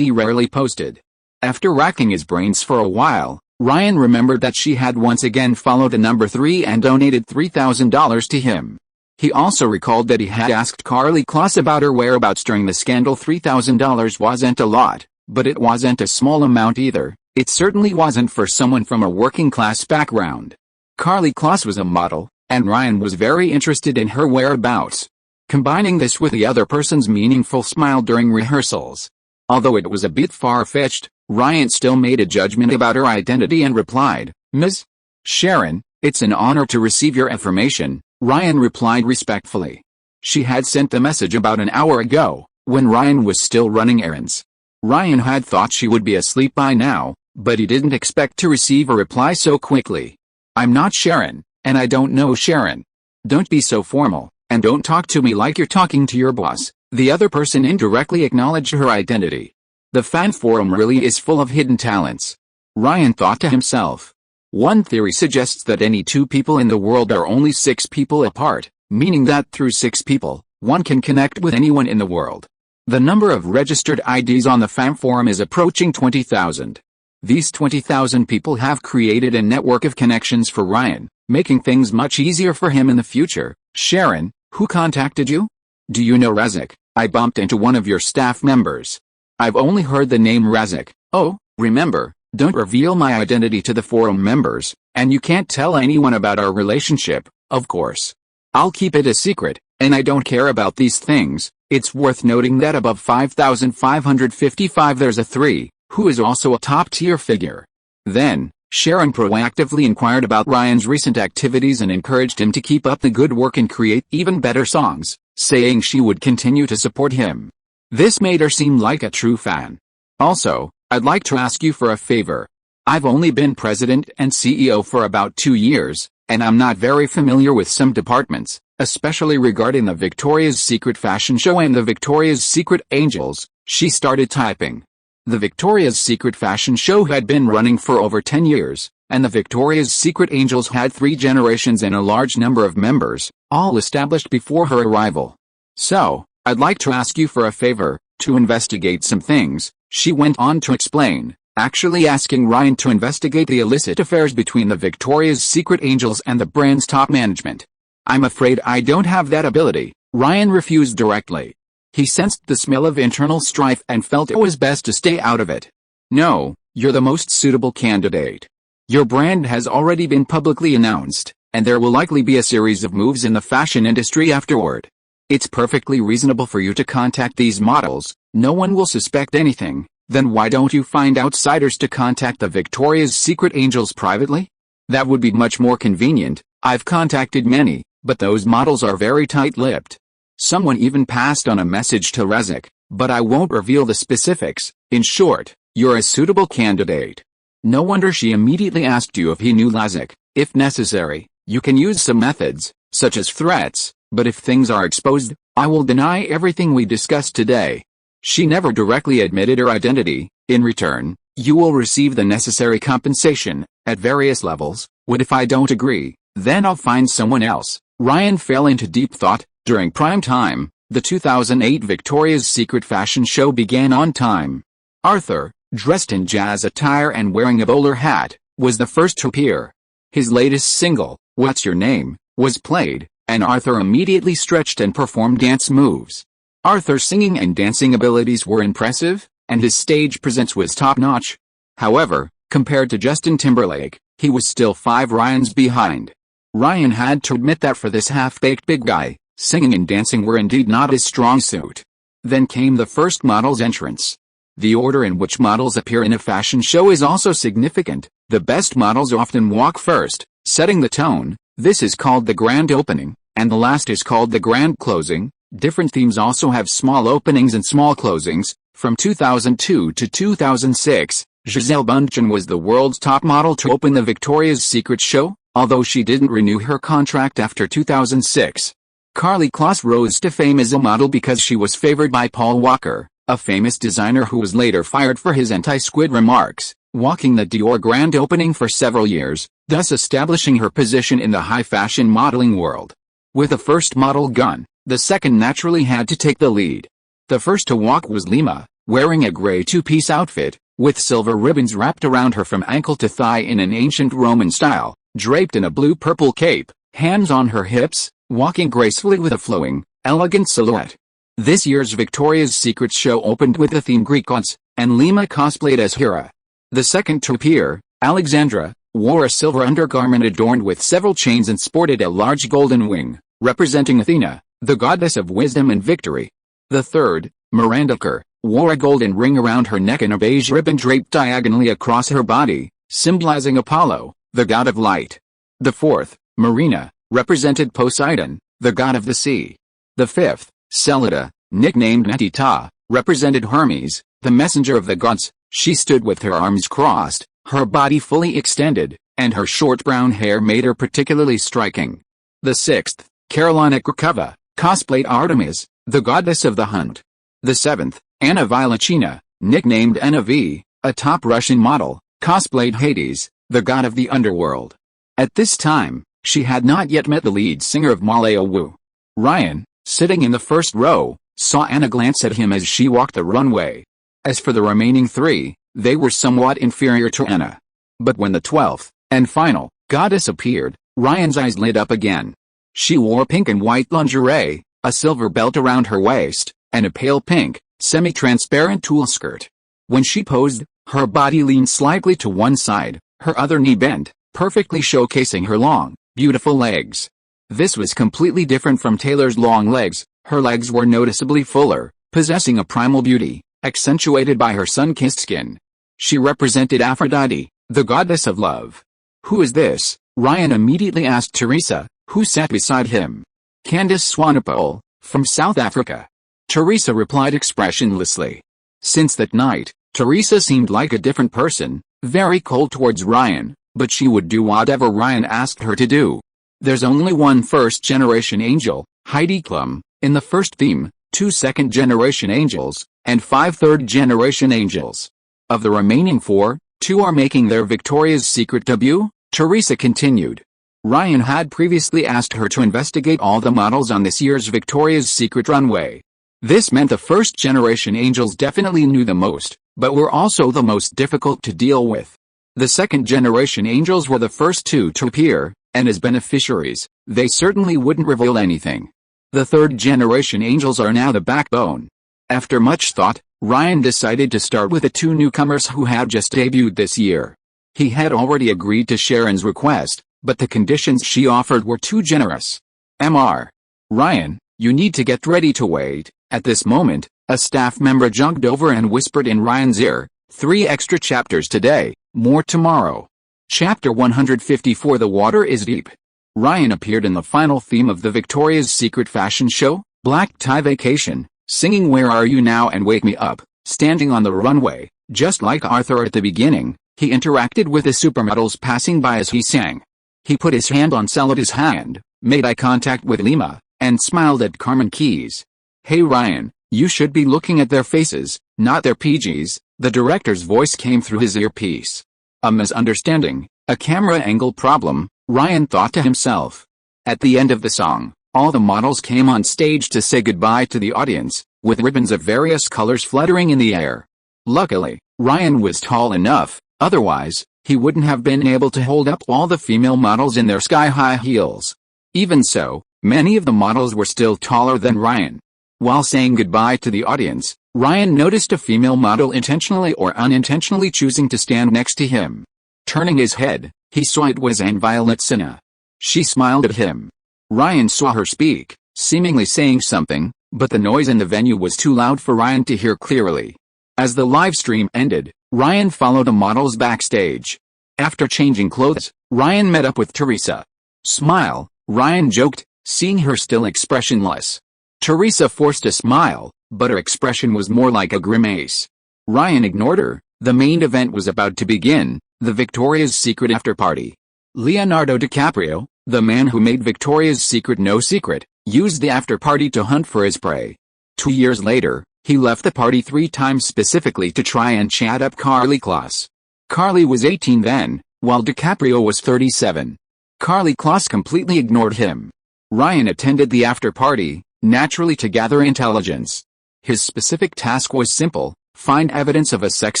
rarely posted. After racking his brains for a while, Ryan remembered that she had once again followed a number 3 and donated $3,000 to him. He also recalled that he had asked Karlie Kloss about her whereabouts during the scandal. $3,000 wasn't a lot, but it wasn't a small amount either. It certainly wasn't for someone from a working-class background. Karlie Kloss was a model, and Ryan was very interested in her whereabouts. Combining this with the other person's meaningful smile during rehearsals. Although it was a bit far-fetched, Ryan still made a judgment about her identity and replied, Ms. Sharon, it's an honor to receive your information, Ryan replied respectfully. She had sent the message about an hour ago, when Ryan was still running errands. Ryan had thought she would be asleep by now, but he didn't expect to receive a reply so quickly. I'm not Sharon, and I don't know Sharon. Don't be so formal, and don't talk to me like you're talking to your boss. The other person indirectly acknowledged her identity. The fan forum really is full of hidden talents. Ryan thought to himself. One theory suggests that any 2 people in the world are only 6 people apart, meaning that through 6 people, one can connect with anyone in the world. The number of registered IDs on the fan forum is approaching 20,000. These 20,000 people have created a network of connections for Ryan, making things much easier for him in the future. Sharon, who contacted you? Do you know Razak? I bumped into one of your staff members. I've only heard the name Razak. Oh, remember, don't reveal my identity to the forum members, and you can't tell anyone about our relationship, of course. I'll keep it a secret, and I don't care about these things. It's worth noting that above 5555 there's a 3, who is also a top-tier figure. Then, Sharon proactively inquired about Ryan's recent activities and encouraged him to keep up the good work and create even better songs, saying she would continue to support him. This made her seem like a true fan. Also, I'd like to ask you for a favor. I've only been president and CEO for about 2 years, and I'm not very familiar with some departments, especially regarding the Victoria's Secret fashion show and the Victoria's Secret Angels. She started typing. The Victoria's Secret fashion show had been running for over 10 years, and the Victoria's Secret Angels had 3 generations and a large number of members, all established before her arrival. So, I'd like to ask you for a favor, to investigate some things, she went on to explain, actually asking Ryan to investigate the illicit affairs between the Victoria's Secret Angels and the brand's top management. I'm afraid I don't have that ability, Ryan refused directly. He sensed the smell of internal strife and felt it was best to stay out of it. No, you're the most suitable candidate. Your brand has already been publicly announced, and there will likely be a series of moves in the fashion industry afterward. It's perfectly reasonable for you to contact these models, no one will suspect anything. Then why don't you find outsiders to contact the Victoria's Secret Angels privately? That would be much more convenient. I've contacted many, but those models are very tight-lipped. Someone even passed on a message to Razak, but I won't reveal the specifics. In short, you're a suitable candidate. No wonder she immediately asked you if he knew Razak. If necessary, you can use some methods, such as threats, but if things are exposed, I will deny everything we discussed today. She never directly admitted her identity. In return, you will receive the necessary compensation, at various levels. What if I don't agree? Then I'll find someone else. Ryan fell into deep thought, During prime time, the 2008 Victoria's Secret fashion show began on time. Arthur, dressed in jazz attire and wearing a bowler hat, was the first to appear. His latest single, What's Your Name, was played, and Arthur immediately stretched and performed dance moves. Arthur's singing and dancing abilities were impressive, and his stage presence was top-notch. However, compared to Justin Timberlake, he was still 5 Ryans behind. Ryan had to admit that for this half-baked big guy, singing and dancing were indeed not his strong suit. Then came the first model's entrance. The order in which models appear in a fashion show is also significant. The best models often walk first, setting the tone. This is called the grand opening, and the last is called the grand closing. Different themes also have small openings and small closings. From 2002 to 2006, Gisele Bündchen was the world's top model to open the Victoria's Secret show, although she didn't renew her contract after 2006. Karlie Kloss rose to fame as a model because she was favored by Paul Walker, a famous designer who was later fired for his anti-squid remarks, walking the Dior grand opening for several years, thus establishing her position in the high-fashion modeling world. With the first model gone, the second naturally had to take the lead. The first to walk was Lima, wearing a gray two-piece outfit, with silver ribbons wrapped around her from ankle to thigh in an ancient Roman style, draped in a blue-purple cape, hands on her hips, walking gracefully with a flowing, elegant silhouette. This year's Victoria's Secret show opened with the theme Greek gods, and Lima cosplayed as Hera. The second to appear, Alexandra, wore a silver undergarment adorned with several chains and sported a large golden wing, representing Athena, the goddess of wisdom and victory. The third, Miranda Kerr, wore a golden ring around her neck and a beige ribbon draped diagonally across her body, symbolizing Apollo, the god of light. The fourth, Marina, represented Poseidon, the god of the sea. The fifth, Celida, nicknamed Netita, represented Hermes, the messenger of the gods. She stood with her arms crossed, her body fully extended, and her short brown hair made her particularly striking. The sixth, Carolina Krukova, cosplayed Artemis, the goddess of the hunt. The seventh, Anna Vilachina, nicknamed Anna V, a top Russian model, cosplayed Hades, the god of the underworld. At this time, she had not yet met the lead singer of Malaya Wu. Ryan, sitting in the first row, saw Anna glance at him as she walked the runway. As for the remaining 3, they were somewhat inferior to Anna. But when the 12th, and final, goddess appeared, Ryan's eyes lit up again. She wore pink and white lingerie, a silver belt around her waist, and a pale pink, semi-transparent tulle skirt. When she posed, her body leaned slightly to one side, her other knee bent, perfectly showcasing her long, beautiful legs. This was completely different from Taylor's long legs. Her legs were noticeably fuller, possessing a primal beauty, accentuated by her sun-kissed skin. She represented Aphrodite, the goddess of love. "Who is this?" Ryan immediately asked Teresa, who sat beside him. "Candice Swanepoel, from South Africa." Teresa replied expressionlessly. Since that night, Teresa seemed like a different person, very cold towards Ryan, but she would do whatever Ryan asked her to do. There's only one first-generation angel, Heidi Klum, in the first theme, 2 second-generation angels, and 5 third-generation angels. Of the remaining 4, 2 are making their Victoria's Secret debut, Teresa continued. Ryan had previously asked her to investigate all the models on this year's Victoria's Secret runway. This meant the first-generation angels definitely knew the most, but were also the most difficult to deal with. The second-generation angels were the first 2 to appear, and as beneficiaries, they certainly wouldn't reveal anything. The third-generation angels are now the backbone. After much thought, Ryan decided to start with the 2 newcomers who had just debuted this year. He had already agreed to Sharon's request, but the conditions she offered were too generous. Mr. Ryan, you need to get ready to wait. At this moment, a staff member jogged over and whispered in Ryan's ear, 3 extra chapters today, more tomorrow. Chapter 154. The water is deep. Ryan appeared in the final theme of the Victoria's Secret fashion show, Black Tie Vacation, singing Where Are You Now and Wake Me Up. Standing on the runway, just like Arthur at the beginning, he interacted with the supermodels passing by as he sang. He put his hand on Celida's hand, made eye contact with Lima, and smiled at Carmen Keyes. "Hey Ryan, you should be looking at their faces, not their PGs," the director's voice came through his earpiece. A misunderstanding, a camera angle problem, Ryan thought to himself. At the end of the song, All the models came on stage to say goodbye to the audience, with ribbons of various colors fluttering in the air. Luckily, Ryan was tall enough, otherwise, he wouldn't have been able to hold up all the female models in their sky-high heels. Even so, many of the models were still taller than Ryan. While saying goodbye to the audience, Ryan noticed a female model intentionally or unintentionally choosing to stand next to him. Turning his head, he saw it was Anne Violet Sinha. She smiled at him. Ryan saw her speak, seemingly saying something, but the noise in the venue was too loud for Ryan to hear clearly. As the live stream ended, Ryan followed the models backstage. After changing clothes, Ryan met up with Teresa. "Smile," Ryan joked, seeing her still expressionless. Teresa forced a smile, but her expression was more like a grimace. Ryan ignored her. The main event was about to begin, the Victoria's Secret after party. Leonardo DiCaprio, the man who made Victoria's Secret no secret, used the after party to hunt for his prey. 2 years later, he left the party 3 times specifically to try and chat up Karlie Kloss. Karlie was 18 then, while DiCaprio was 37. Karlie Kloss completely ignored him. Ryan attended the after party, naturally to gather intelligence. His specific task was simple: find evidence of a sex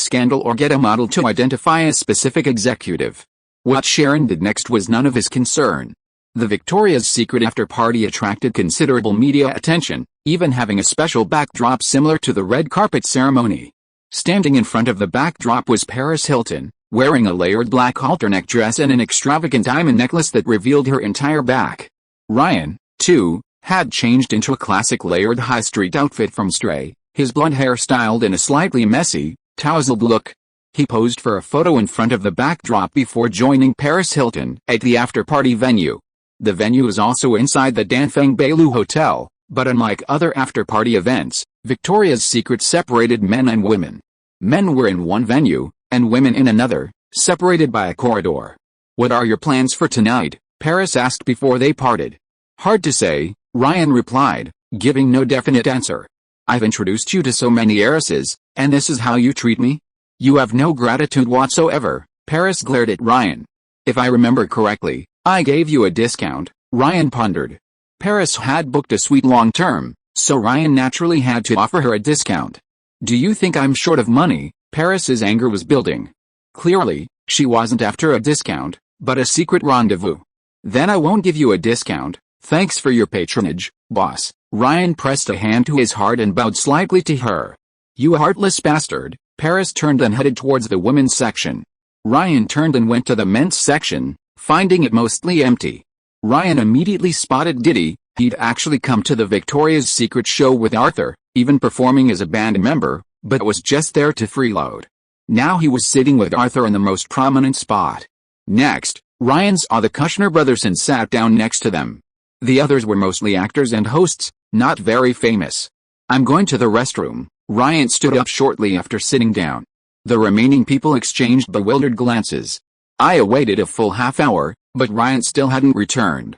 scandal or get a model to identify a specific executive. What Sharon did next was none of his concern. The Victoria's Secret after party attracted considerable media attention, even having a special backdrop similar to the red carpet ceremony. Standing in front of the backdrop was Paris Hilton, wearing a layered black halter-neck dress and an extravagant diamond necklace that revealed her entire back. Ryan, too, had changed into a classic layered high street outfit from Stray, his blonde hair styled in a slightly messy, tousled look. He posed for a photo in front of the backdrop before joining Paris Hilton at the after-party venue. The venue is also inside the Danfeng Bailu Hotel, but unlike other after-party events, Victoria's Secret separated men and women. Men were in one venue, and women in another, separated by a corridor. "What are your plans for tonight?" Paris asked before they parted. "Hard to say," Ryan replied, giving no definite answer. "I've introduced you to so many heiresses, and this is how you treat me? You have no gratitude whatsoever." Paris glared at Ryan. "If I remember correctly, I gave you a discount," Ryan pondered. Paris had booked a suite long-term, so Ryan naturally had to offer her a discount. "Do you think I'm short of money?" Paris's anger was building. Clearly, she wasn't after a discount, but a secret rendezvous. "Then I won't give you a discount. Thanks for your patronage, boss." Ryan pressed a hand to his heart and bowed slightly to her. "You heartless bastard." Paris turned and headed towards the women's section. Ryan turned and went to the men's section, finding it mostly empty. Ryan immediately spotted Diddy. He'd actually come to the Victoria's Secret show with Arthur, even performing as a band member, but was just there to freeload. Now he was sitting with Arthur in the most prominent spot. Next, Ryan saw the Kushner brothers and sat down next to them. The others were mostly actors and hosts, not very famous. "I'm going to the restroom." Ryan stood up shortly after sitting down. The remaining people exchanged bewildered glances. I waited a full half hour, but Ryan still hadn't returned.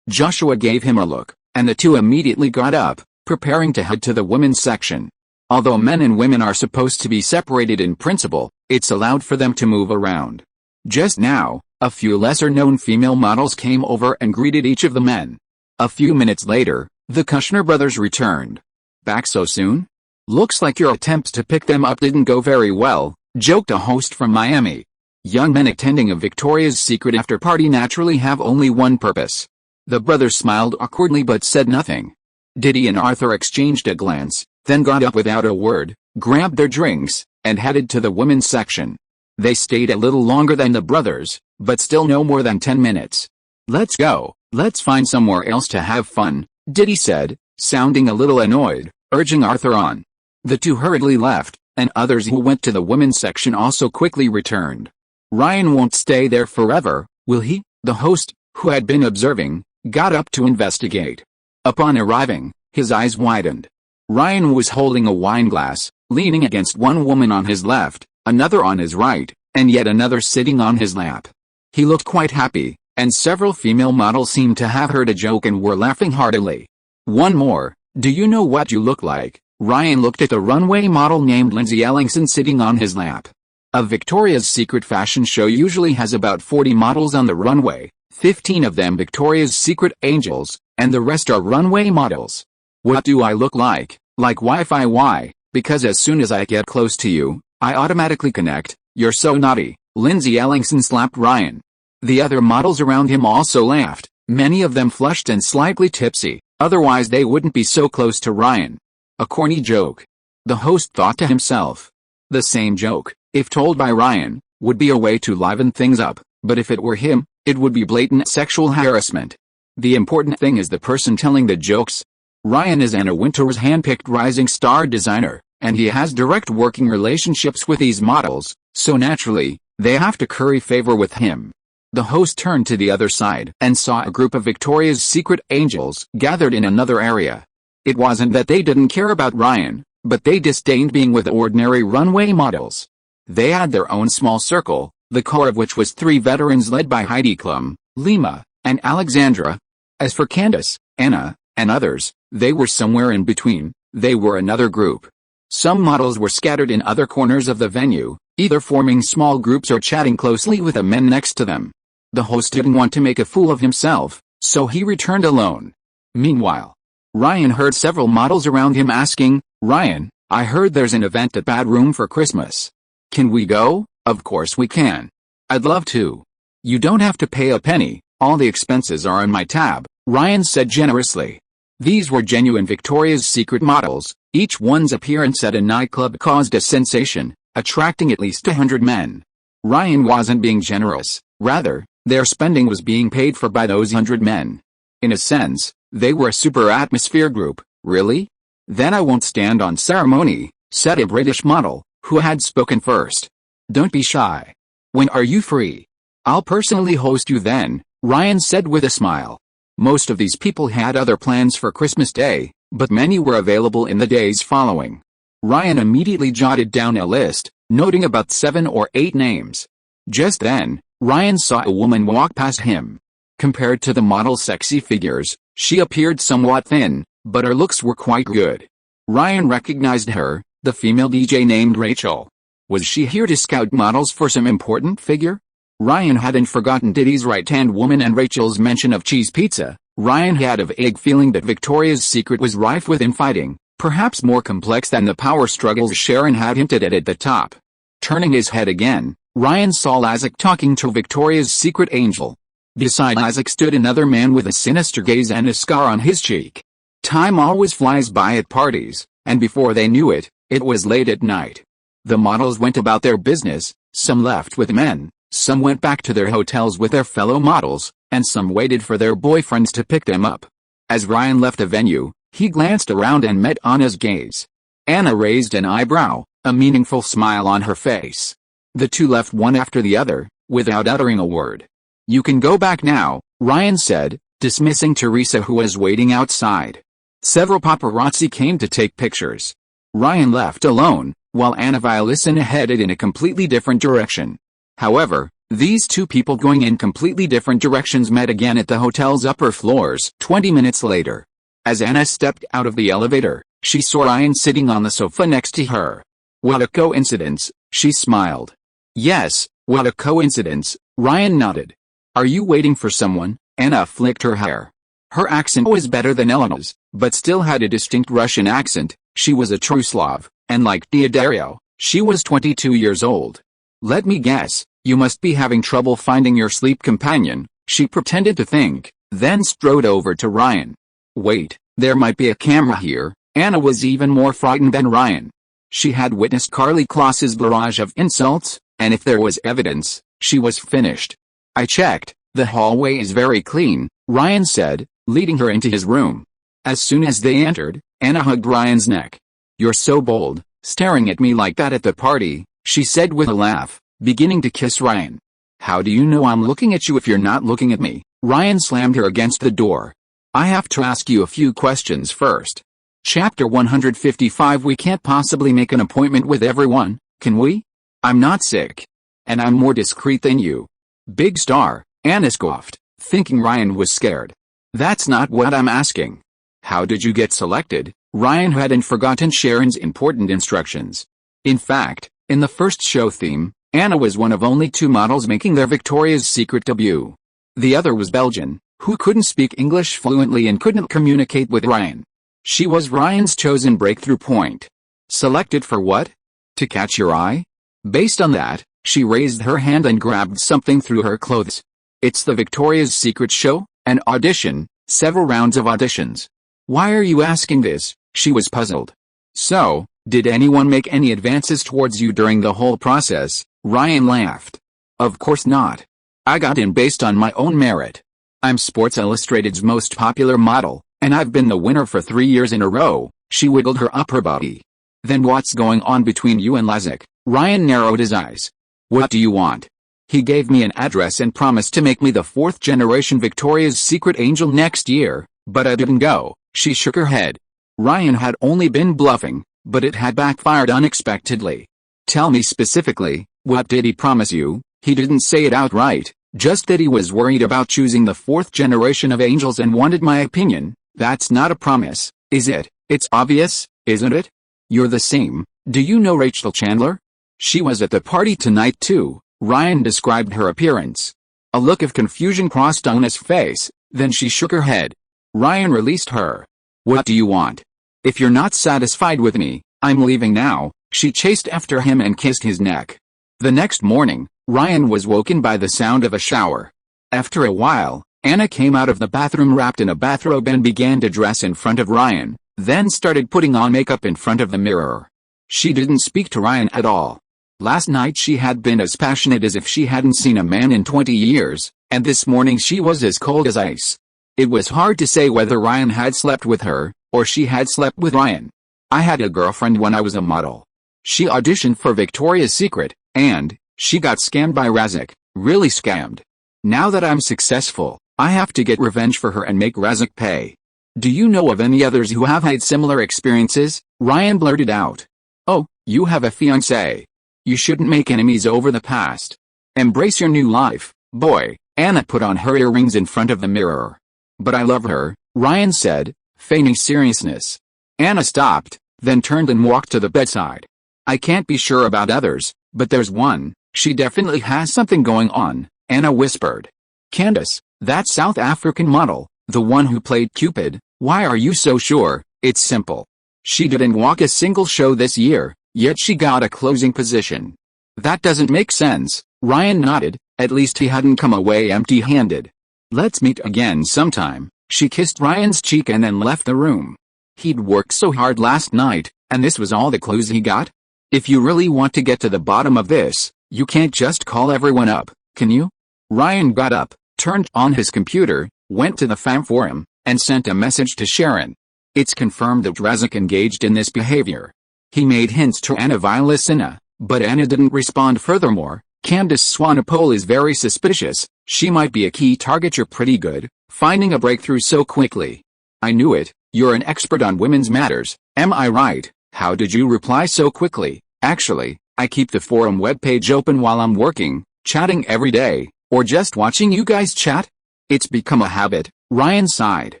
Joshua gave him a look, and the two immediately got up, preparing to head to the women's section. Although men and women are supposed to be separated in principle, it's allowed for them to move around. Just now, a few lesser-known female models came over and greeted each of the men. A few minutes later, the Kushner brothers returned. "Back so soon? Looks like your attempts to pick them up didn't go very well," joked a host from Miami. Young men attending a Victoria's Secret after-party naturally have only one purpose. The brothers smiled awkwardly but said nothing. Diddy and Arthur exchanged a glance, then got up without a word, grabbed their drinks, and headed to the women's section. They stayed a little longer than the brothers, but still no more than 10 minutes. "Let's go, let's find somewhere else to have fun," Diddy said, sounding a little annoyed, urging Arthur on. The two hurriedly left, and others who went to the women's section also quickly returned. "Ryan won't stay there forever, will he?" The host, who had been observing, got up to investigate. Upon arriving, his eyes widened. Ryan was holding a wine glass, leaning against one woman on his left, another on his right, and yet another sitting on his lap. He looked quite happy, and several female models seemed to have heard a joke and were laughing heartily. "One more, do you know what you look like?" Ryan looked at a runway model named Lindsay Ellingson sitting on his lap. A Victoria's Secret fashion show usually has about 40 models on the runway, 15 of them Victoria's Secret angels, and the rest are runway models. What do I look like? Like Wi-Fi? Why? Because as soon as I get close to you, I automatically connect. You're so naughty. Lindsay Ellingson slapped Ryan. The other models around him also laughed, many of them flushed and slightly tipsy, otherwise they wouldn't be so close to Ryan. A corny joke. The host thought to himself. The same joke, if told by Ryan, would be a way to liven things up, but if it were him, it would be blatant sexual harassment. The important thing is the person telling the jokes. Ryan is Anna Wintour's handpicked rising star designer, and he has direct working relationships with these models, so naturally, they have to curry favor with him. The host turned to the other side and saw a group of Victoria's Secret angels gathered in another area. It wasn't that they didn't care about Ryan, but they disdained being with ordinary runway models. They had their own small circle, the core of which was 3 veterans led by Heidi Klum, Lima, and Alexandra. As for Candace, Anna, and others, they were somewhere in between. They were another group. Some models were scattered in other corners of the venue, either forming small groups or chatting closely with the men next to them. The host didn't want to make a fool of himself, so he returned alone. Meanwhile, Ryan heard several models around him asking, "Ryan, I heard there's an event at Bad Room for Christmas. Can we go?" "Of course we can. I'd love to. You don't have to pay a penny, all the expenses are on my tab," Ryan said generously. These were genuine Victoria's Secret models. Each one's appearance at a nightclub caused a sensation, attracting at least 100 men. Ryan wasn't being generous, rather, their spending was being paid for by those 100 men. In a sense, they were a super atmosphere group. "Really? Then I won't stand on ceremony," said a British model, who had spoken first. "Don't be shy. When are you free?" "I'll personally host you then," Ryan said with a smile. Most of these people had other plans for Christmas Day, but many were available in the days following. Ryan immediately jotted down a list, noting about 7 or 8 names. Just then, Ryan saw a woman walk past him. Compared to the model's sexy figures, she appeared somewhat thin, but her looks were quite good. Ryan recognized her, the female DJ named Rachel. Was she here to scout models for some important figure? Ryan hadn't forgotten Diddy's right-hand woman and Rachel's mention of cheese pizza. Ryan had a vague feeling that Victoria's Secret was rife with infighting, perhaps more complex than the power struggles Sharon had hinted at the top. Turning his head again, Ryan saw Isaac talking to Victoria's Secret angel. Beside Isaac stood another man with a sinister gaze and a scar on his cheek. Time always flies by at parties, and before they knew it, it was late at night. The models went about their business, some left with men, some went back to their hotels with their fellow models, and some waited for their boyfriends to pick them up. As Ryan left the venue, he glanced around and met Anna's gaze. Anna raised an eyebrow, a meaningful smile on her face. The two left one after the other, without uttering a word. "You can go back now," Ryan said, dismissing Teresa who was waiting outside. Several paparazzi came to take pictures. Ryan left alone, while Anna Violissina headed in a completely different direction. However, these two people going in completely different directions met again at the hotel's upper floors 20 minutes later. As Anna stepped out of the elevator, she saw Ryan sitting on the sofa next to her. "What a coincidence," she smiled. "Yes, what a coincidence," Ryan nodded. "Are you waiting for someone?" Anna flicked her hair. Her accent was better than Elena's, but still had a distinct Russian accent. She was a true Slav, and like Diodario, she was 22 years old. "Let me guess, you must be having trouble finding your sleep companion," she pretended to think, then strode over to Ryan. "Wait, there might be a camera here." Anna was even more frightened than Ryan. She had witnessed Carly Kloss's barrage of insults, and if there was evidence, she was finished. "I checked, the hallway is very clean," Ryan said, leading her into his room. As soon as they entered, Anna hugged Ryan's neck. "You're so bold, staring at me like that at the party," she said with a laugh, beginning to kiss Ryan. "How do you know I'm looking at you if you're not looking at me?" Ryan slammed her against the door. "I have to ask you a few questions first." Chapter 155. We can't possibly make an appointment with everyone, can we? I'm not sick. And I'm more discreet than you. Big star, Anna scoffed, thinking Ryan was scared. "That's not what I'm asking. How did you get selected?" Ryan hadn't forgotten Sharon's important instructions. In fact, in the first show theme, Anna was one of only 2 models making their Victoria's Secret debut. The other was Belgian, who couldn't speak English fluently and couldn't communicate with Ryan. She was Ryan's chosen breakthrough point. Selected for what? To catch your eye? Based on that, she raised her hand and grabbed something through her clothes. It's the Victoria's Secret show, an audition, several rounds of auditions. Why are you asking this? She was puzzled. So, did anyone make any advances towards you during the whole process? Ryan laughed. Of course not. I got in based on my own merit. I'm Sports Illustrated's most popular model, and I've been the winner for 3 years in a row. She wiggled her upper body. Then what's going on between you and Lazik? Ryan narrowed his eyes. What do you want? He gave me an address and promised to make me the 4th generation Victoria's Secret angel next year, but I didn't go. She shook her head. Ryan had only been bluffing, but it had backfired unexpectedly. Tell me specifically, what did he promise you? He didn't say it outright, just that he was worried about choosing the 4th generation of angels and wanted my opinion. That's not a promise, is it? It's obvious, isn't it? You're the same. Do you know Rachel Chandler? She was at the party tonight too. Ryan described her appearance. A look of confusion crossed Anna's face, then she shook her head. Ryan released her. What do you want? If you're not satisfied with me, I'm leaving now. She chased after him and kissed his neck. The next morning, Ryan was woken by the sound of a shower. After a while, Anna came out of the bathroom wrapped in a bathrobe and began to dress in front of Ryan, then started putting on makeup in front of the mirror. She didn't speak to Ryan at all. Last night she had been as passionate as if she hadn't seen a man in 20 years, and this morning she was as cold as ice. It was hard to say whether Ryan had slept with her, or she had slept with Ryan. I had a girlfriend when I was a model. She auditioned for Victoria's Secret, and she got scammed by Razik, really scammed. Now that I'm successful, I have to get revenge for her and make Razik pay. Do you know of any others who have had similar experiences? Ryan blurted out. Oh, you have a fiancé. You shouldn't make enemies over the past. Embrace your new life, boy. Anna put on her earrings in front of the mirror. But I love her, Ryan said, feigning seriousness. Anna stopped, then turned and walked to the bedside. I can't be sure about others, but there's one. She definitely has something going on, Anna whispered. Candace, that South African model, the one who played Cupid, why are you so sure? It's simple. She didn't walk a single show this year, yet she got a closing position. That doesn't make sense. Ryan nodded, at least he hadn't come away empty-handed. Let's meet again sometime. She kissed Ryan's cheek and then left the room. He'd worked so hard last night, and this was all the clues he got? If you really want to get to the bottom of this, you can't just call everyone up, can you? Ryan got up, turned on his computer, went to the fam forum, and sent a message to Sharon. It's confirmed that Razik engaged in this behavior. He made hints to Anna Vilasina, but Anna didn't respond. Furthermore, Candace Swanepoel is very suspicious. She might be a key target. You're pretty good, finding a breakthrough so quickly. I knew it. You're an expert on women's matters, am I right? How did you reply so quickly? Actually, I keep the forum webpage open while I'm working, chatting every day, or just watching you guys chat. It's become a habit. Ryan sighed.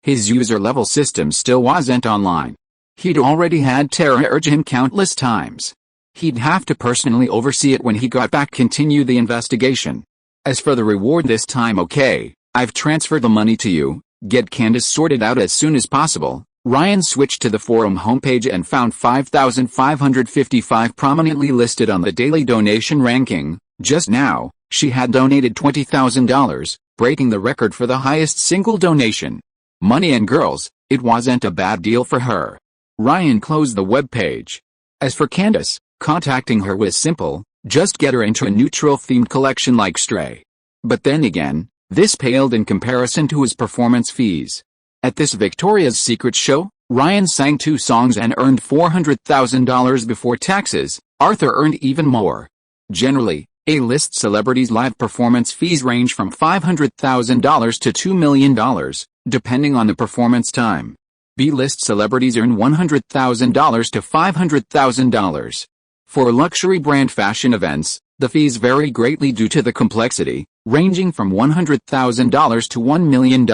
His user-level system still wasn't online. He'd already had Tara urge him countless times. He'd have to personally oversee it when he got back. Continue the investigation. As for the reward this time, okay, I've transferred the money to you. Get Candace sorted out as soon as possible. Ryan switched to the forum homepage and found 5,555 prominently listed on the daily donation ranking. Just now, she had donated $20,000, breaking the record for the highest single donation. Money and girls, it wasn't a bad deal for her. Ryan closed the webpage. As for Candace, contacting her was simple, just get her into a neutral-themed collection like Stray. But then again, this paled in comparison to his performance fees. At this Victoria's Secret show, Ryan sang 2 songs and earned $400,000 before taxes. Arthur earned even more. Generally, A-list celebrities' live performance fees range from $500,000 to $2 million, depending on the performance time. B-list celebrities earn $100,000 to $500,000. For luxury brand fashion events, the fees vary greatly due to the complexity, ranging from $100,000 to $1 million.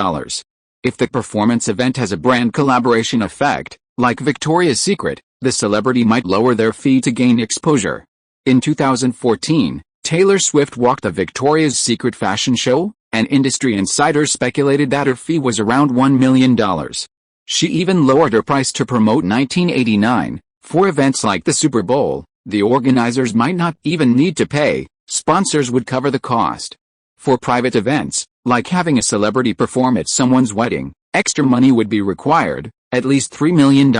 If the performance event has a brand collaboration effect, like Victoria's Secret, the celebrity might lower their fee to gain exposure. In 2014, Taylor Swift walked the Victoria's Secret fashion show, and industry insiders speculated that her fee was around $1 million. She even lowered her price to promote 1989. For events like the Super Bowl, the organizers might not even need to pay, sponsors would cover the cost. For private events, like having a celebrity perform at someone's wedding, extra money would be required, at least $3 million.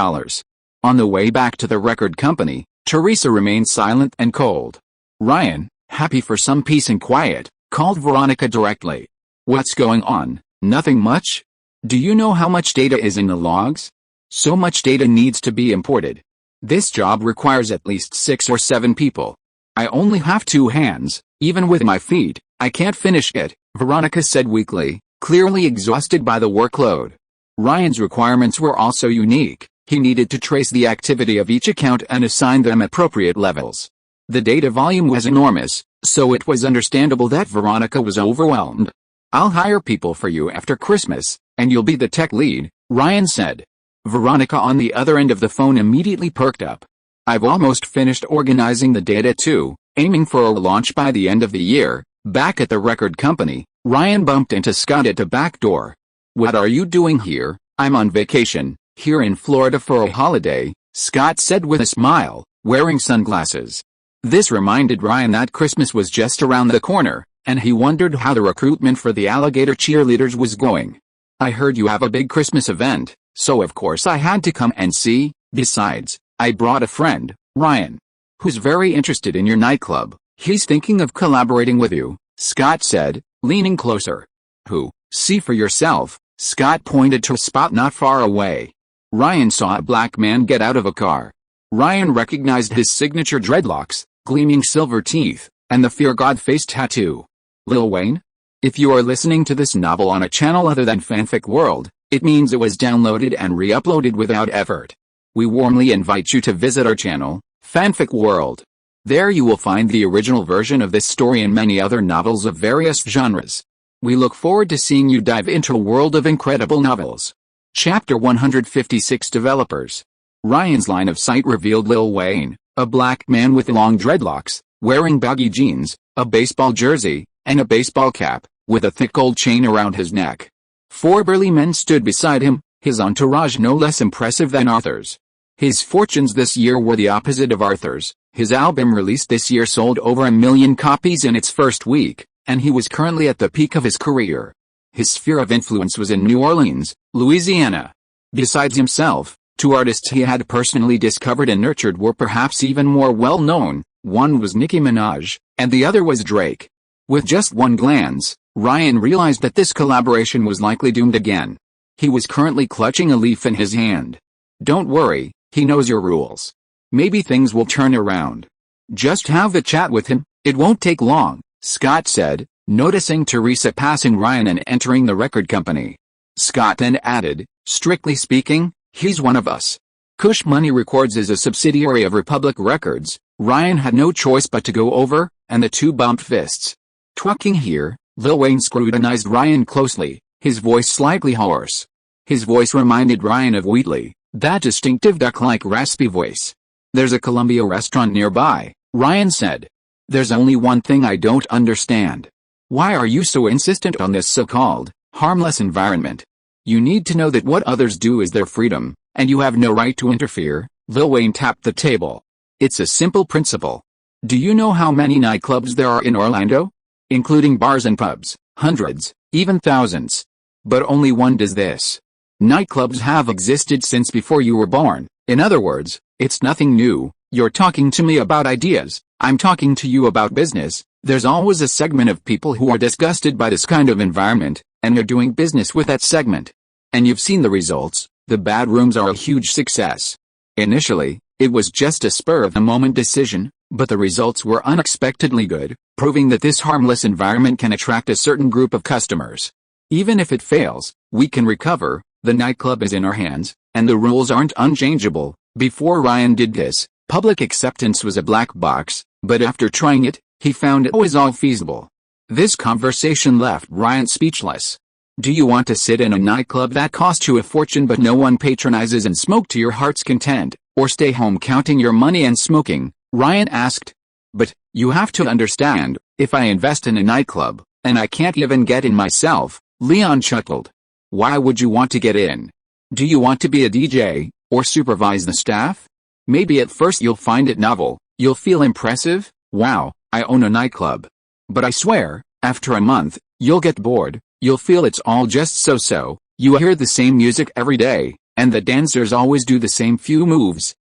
On the way back to the record company, Teresa remained silent and cold. Ryan, happy for some peace and quiet, called Veronica directly. "What's going on?" "Nothing much. Do you know how much data is in the logs? So much data needs to be imported. This job requires at least 6 or 7 people. I only have 2 hands, even with my feet, I can't finish it," Veronica said weakly, clearly exhausted by the workload. Ryan's requirements were also unique. He needed to trace the activity of each account and assign them appropriate levels. The data volume was enormous, so it was understandable that Veronica was overwhelmed. "I'll hire people for you after Christmas, and you'll be the tech lead," Ryan said. Veronica on the other end of the phone immediately perked up. "I've almost finished organizing the data too, aiming for a launch by the end of the year." Back at the record company, Ryan bumped into Scott at the back door. "What are you doing here?" "I'm on vacation, here in Florida for a holiday," Scott said with a smile, wearing sunglasses. This reminded Ryan that Christmas was just around the corner, and he wondered how the recruitment for the alligator cheerleaders was going. "I heard you have a big Christmas event, so of course I had to come and see. Besides, I brought a friend, Ryan, who's very interested in your nightclub. He's thinking of collaborating with you," Scott said, leaning closer. "Who?" "See for yourself," Scott pointed to a spot not far away. Ryan saw a black man get out of a car. Ryan recognized his signature dreadlocks, gleaming silver teeth, and the Fear God face tattoo. "Lil Wayne? If you are listening to this novel on a channel other than Fanfic World, it means it was downloaded and re-uploaded without effort. We warmly invite you to visit our channel, Fanfic World. There you will find the original version of this story and many other novels of various genres. We look forward to seeing you dive into a world of incredible novels." Chapter 156 Developers. Ryan's line of sight revealed Lil Wayne, a black man with long dreadlocks, wearing baggy jeans, a baseball jersey, and a baseball cap, with a thick gold chain around his neck. 4 burly men stood beside him, his entourage no less impressive than Arthur's. His fortunes this year were the opposite of Arthur's. His album released this year sold over 1 million copies in its first week, and he was currently at the peak of his career. His sphere of influence was in New Orleans, Louisiana. Besides himself, 2 artists he had personally discovered and nurtured were perhaps even more well-known. One was Nicki Minaj, and the other was Drake. With just one glance, Ryan realized that this collaboration was likely doomed again. He was currently clutching a leaf in his hand. "Don't worry, he knows your rules. Maybe things will turn around. Just have a chat with him, it won't take long," Scott said, noticing Teresa passing Ryan and entering the record company. Scott then added, "Strictly speaking, he's one of us. Kush Money Records is a subsidiary of Republic Records." Ryan had no choice but to go over, and the two bumped fists. "Talking here," Lil Wayne scrutinized Ryan closely, his voice slightly hoarse. His voice reminded Ryan of Wheatley, that distinctive duck-like raspy voice. "There's a Columbia restaurant nearby," Ryan said. "There's only one thing I don't understand. Why are you so insistent on this so-called harmless environment? You need to know that what others do is their freedom, and you have no right to interfere." Lil Wayne tapped the table. "It's a simple principle. Do you know how many nightclubs there are in Orlando? Including bars and pubs, hundreds, even thousands. But only one does this. Nightclubs have existed since before you were born. In other words, it's nothing new. You're talking to me about ideas, I'm talking to you about business. There's always a segment of people who are disgusted by this kind of environment, and they're doing business with that segment. And you've seen the results. The bad rooms are a huge success. Initially, it was just a spur-of-the-moment decision, but the results were unexpectedly good, proving that this harmless environment can attract a certain group of customers. Even if it fails, we can recover. The nightclub is in our hands, and the rules aren't unchangeable." Before Ryan did this, public acceptance was a black box, but after trying it, he found it was all feasible. This conversation left Ryan speechless. "Do you want to sit in a nightclub that costs you a fortune but no one patronizes and smoke to your heart's content, or stay home counting your money and smoking?" Ryan asked. "But, you have to understand, if I invest in a nightclub, And I can't even get in myself, Leon chuckled. Why would you want to get in? Do you want to be a DJ, or supervise the staff? Maybe at first you'll find it novel, you'll feel impressive, wow, I own a nightclub. But I swear, after a month, you'll get bored, you'll feel it's all just so-so, you hear the same music every day, and the dancers always do the same few moves.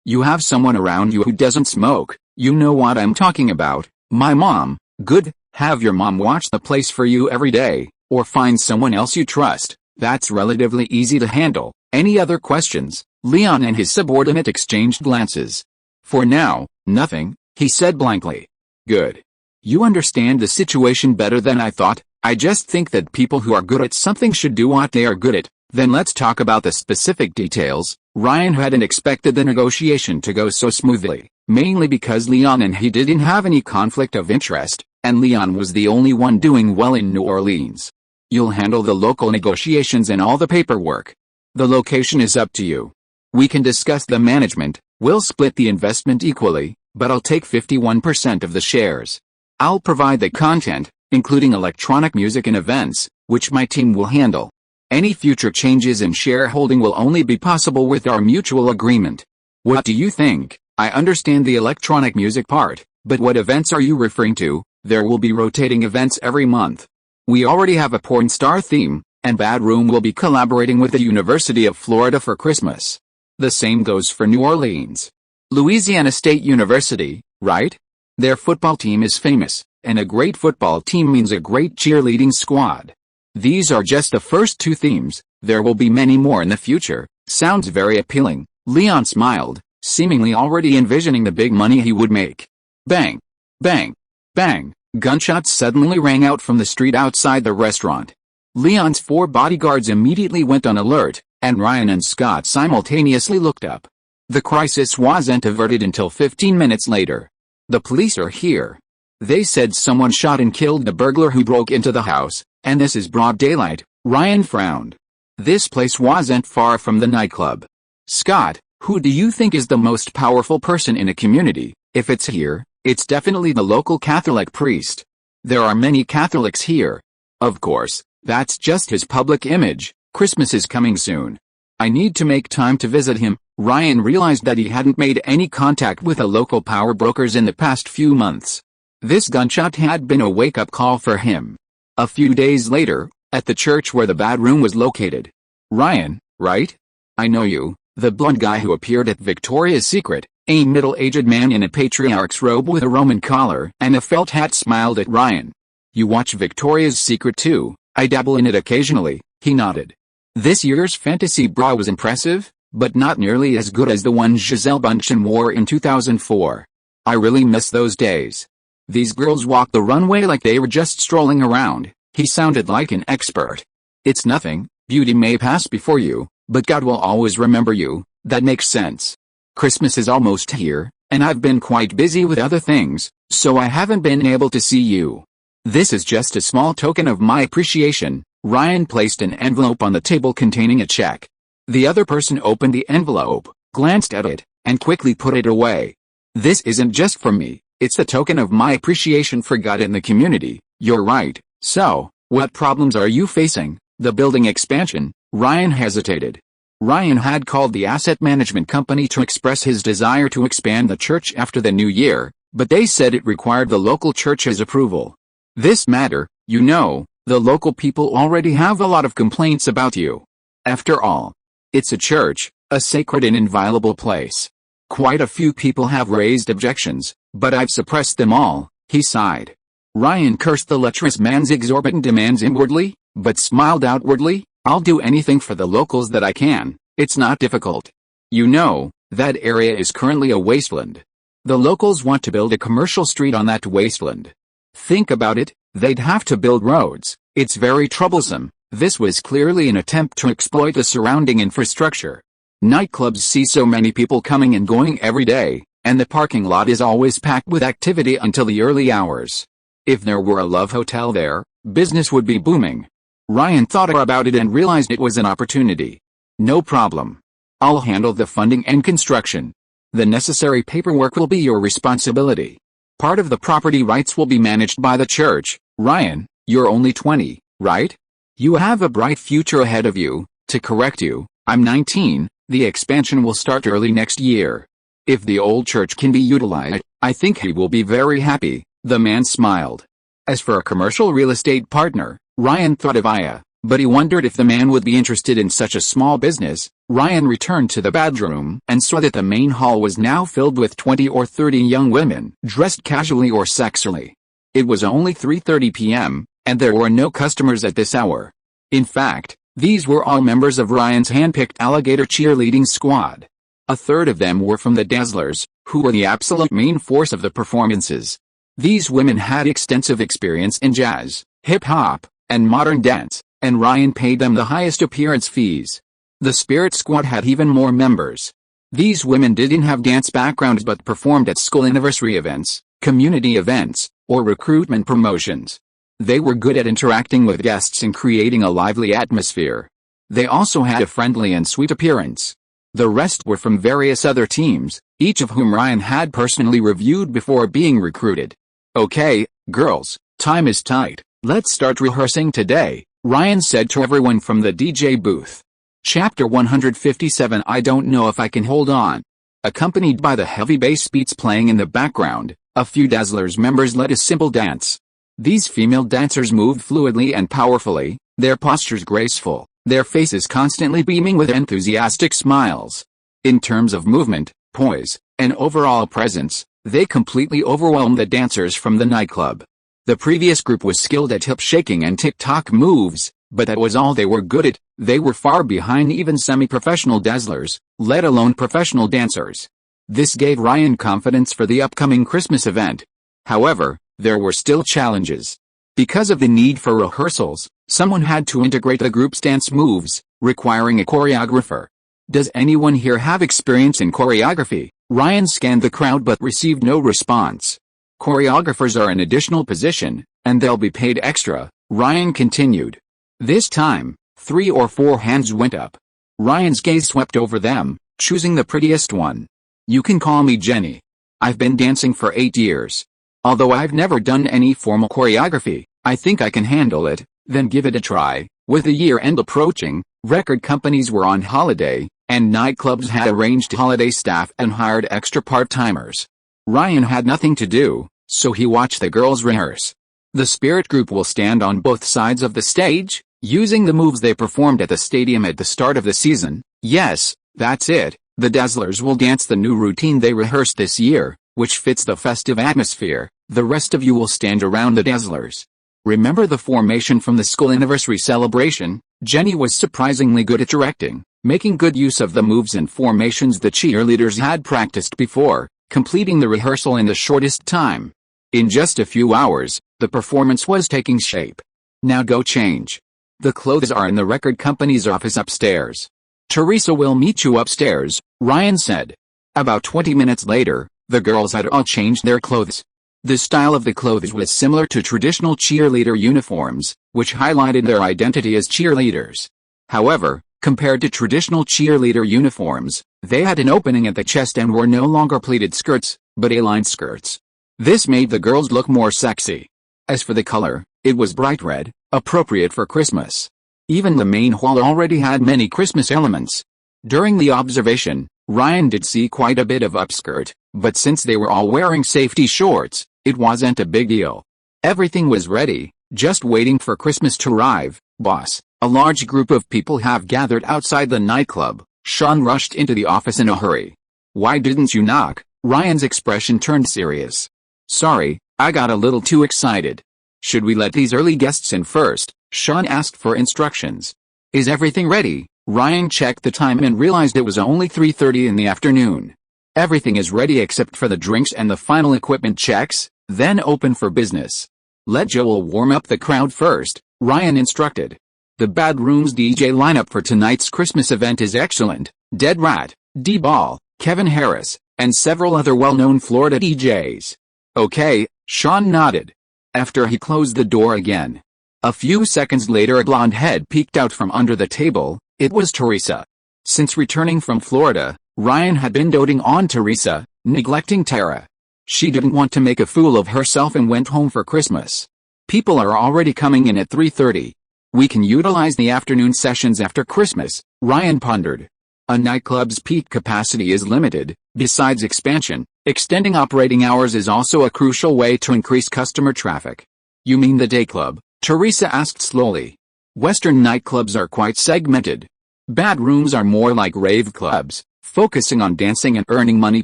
You have someone around you who doesn't smoke, you know what I'm talking about. My mom. Good, have your mom watch the place for you every day, or find someone else you trust. That's relatively easy to handle. Any other questions? Leon and his subordinate exchanged glances. For now, nothing, he said blankly. Good. You understand the situation better than I thought. I just think that people who are good at something should do what they are good at. Then let's talk about the specific details. Ryan hadn't expected the negotiation to go so smoothly, mainly because Leon and he didn't have any conflict of interest, and Leon was the only one doing well in New Orleans. You'll handle the local negotiations and all the paperwork. The location is up to you. We can discuss the management, we'll split the investment equally, but I'll take 51% of the shares. I'll provide the content, including electronic music and events, which my team will handle. Any future changes in shareholding will only be possible with our mutual agreement. What do you think? I understand the electronic music part, but what events are you referring to? There will be rotating events every month. We already have a porn star theme, and Bad Room will be collaborating with the University of Florida for Christmas. The same goes for New Orleans. Louisiana State University, right? Their football team is famous, and a great football team means a great cheerleading squad. These are just the first two themes, there will be many more in the future. Sounds very appealing. Leon smiled, seemingly already envisioning the big money he would make. Bang! Bang! Bang! Gunshots suddenly rang out from the street outside the restaurant. Leon's 4 bodyguards immediately went on alert, and Ryan and Scott simultaneously looked up. The crisis wasn't averted until 15 minutes later. The police are here. They said someone shot and killed the burglar who broke into the house, and this is broad daylight. Ryan frowned. This place wasn't far from the nightclub. Scott, who do you think is the most powerful person in a community? If it's here, it's definitely the local Catholic priest. There are many Catholics here. Of course, that's just his public image. Christmas is coming soon. I need to make time to visit him. Ryan realized that he hadn't made any contact with the local power brokers in the past few months. This gunshot had been a wake-up call for him. A few days later, at the church where the Bad Room was located. Ryan, right? I know you, the blonde guy who appeared at Victoria's Secret. A middle-aged man in a patriarch's robe with a Roman collar and a felt hat smiled at Ryan. You watch Victoria's Secret too? I dabble in it occasionally, he nodded. This year's fantasy bra was impressive, but not nearly as good as the one Gisele Bündchen wore in 2004. I really miss those days. These girls walked the runway like they were just strolling around. He sounded like an expert. It's nothing, beauty may pass before you, but God will always remember you. That makes sense. Christmas is almost here, and I've been quite busy with other things, so I haven't been able to see you. This is just a small token of my appreciation. Ryan placed an envelope on the table containing a check. The other person opened the envelope, glanced at it, and quickly put it away. This isn't just for me, it's a token of my appreciation for God and the community. You're right. So, what problems are you facing? The building expansion. Ryan hesitated. Ryan had called the asset management company to express his desire to expand the church after the new year, but they said it required the local church's approval. This matter, you know, the local people already have a lot of complaints about you. After all, it's a church, a sacred and inviolable place. Quite a few people have raised objections, but I've suppressed them all, he sighed. Ryan cursed the lecherous man's exorbitant demands inwardly, but smiled outwardly. I'll do anything for the locals that I can, it's not difficult. You know, that area is currently a wasteland. The locals want to build a commercial street on that wasteland. Think about it, they'd have to build roads, it's very troublesome. This was clearly an attempt to exploit the surrounding infrastructure. Nightclubs see so many people coming and going every day, and the parking lot is always packed with activity until the early hours. If there were a love hotel there, business would be booming. Ryan thought about it and realized it was an opportunity. No problem. I'll handle the funding and construction. The necessary paperwork will be your responsibility. Part of the property rights will be managed by the church. Ryan, You're only 20, right? You have a bright future ahead of you. To correct you, I'm 19, the expansion will start early next year. If the old church can be utilized, I think he will be very happy, the man smiled. As for a commercial real estate partner, Ryan thought of Aya, but he wondered if the man would be interested in such a small business. Ryan returned to the bedroom and saw that the main hall was now filled with 20 or 30 young women, dressed casually or sexily. It was only 3:30 p.m., and there were no customers at this hour. In fact, these were all members of Ryan's hand-picked alligator cheerleading squad. A third of them were from the Dazzlers, who were the absolute main force of the performances. These women had extensive experience in jazz, hip-hop, and modern dance, and Ryan paid them the highest appearance fees. The Spirit Squad had even more members. These women didn't have dance backgrounds but performed at school anniversary events, community events, or recruitment promotions. They were good at interacting with guests and creating a lively atmosphere. They also had a friendly and sweet appearance. The rest were from various other teams, each of whom Ryan had personally reviewed before being recruited. Okay, girls, time is tight, let's start rehearsing today, Ryan said to everyone from the DJ booth. Chapter 157. I don't know if I can hold on. Accompanied by the heavy bass beats playing in the background, a few Dazzlers members led a simple dance. These female dancers moved fluidly and powerfully, their postures graceful, their faces constantly beaming with enthusiastic smiles. In terms of movement, poise, and overall presence, they completely overwhelmed the dancers from the nightclub. The previous group was skilled at hip shaking and TikTok moves, but that was all they were good at. They were far behind even semi-professional Dazzlers, let alone professional dancers. This gave Ryan confidence for the upcoming Christmas event. However, there were still challenges. Because of the need for rehearsals, someone had to integrate the group's dance moves, requiring a choreographer. Does anyone here have experience in choreography? Ryan scanned the crowd but received no response. Choreographers are an additional position, and they'll be paid extra, Ryan continued. This time, 3 or 4 hands went up. Ryan's gaze swept over them, choosing the prettiest one. You can call me Jenny. I've been dancing for 8 years. Although I've never done any formal choreography, I think I can handle it, then give it a try. With the year-end approaching, record companies were on holiday, and nightclubs had arranged holiday staff and hired extra part-timers. Ryan had nothing to do, so he watched the girls rehearse. The Spirit group will stand on both sides of the stage, using the moves they performed at the stadium at the start of the season. Yes, that's it, the Dazzlers will dance the new routine they rehearsed this year, which fits the festive atmosphere. The rest of you will stand around the Dazzlers. Remember the formation from the school anniversary celebration? Jenny was surprisingly good at directing, making good use of the moves and formations the cheerleaders had practiced before, completing the rehearsal in the shortest time. In just a few hours, the performance was taking shape. Now go change. The clothes are in the record company's office upstairs. Teresa will meet you upstairs, Ryan said. About 20 minutes later, the girls had all changed their clothes. The style of the clothes was similar to traditional cheerleader uniforms, which highlighted their identity as cheerleaders. However, compared to traditional cheerleader uniforms, they had an opening at the chest and were no longer pleated skirts, but A-line skirts. This made the girls look more sexy. As for the color, it was bright red, appropriate for Christmas. Even the main hall already had many Christmas elements. During the observation, Ryan did see quite a bit of upskirt, but since they were all wearing safety shorts, it wasn't a big deal. Everything was ready, just waiting for Christmas to arrive. Boss, a large group of people have gathered outside the nightclub. Sean rushed into the office in a hurry. Why didn't you knock? Ryan's expression turned serious. Sorry, I got a little too excited. Should we let these early guests in first? Sean asked for instructions. Is everything ready? Ryan checked the time and realized it was only 3:30 in the afternoon. Everything is ready except for the drinks and the final equipment checks, then open for business. Let Joel warm up the crowd first, Ryan instructed. The Bad Room's DJ lineup for tonight's Christmas event is excellent. Dead Rat, D-Ball, Kevin Harris, and several other well-known Florida DJs. Okay, Sean nodded. After he closed the door again. A few seconds later a blonde head peeked out from under the table. It was Teresa. Since returning from Florida, Ryan had been doting on Teresa, neglecting Tara. She didn't want to make a fool of herself and went home for Christmas. People are already coming in at 3:30. We can utilize the afternoon sessions after Christmas, Ryan pondered. A nightclub's peak capacity is limited. Besides expansion, extending operating hours is also a crucial way to increase customer traffic. You mean the day club? Teresa asked slowly. Western nightclubs are quite segmented. Bad rooms are more like rave clubs, focusing on dancing and earning money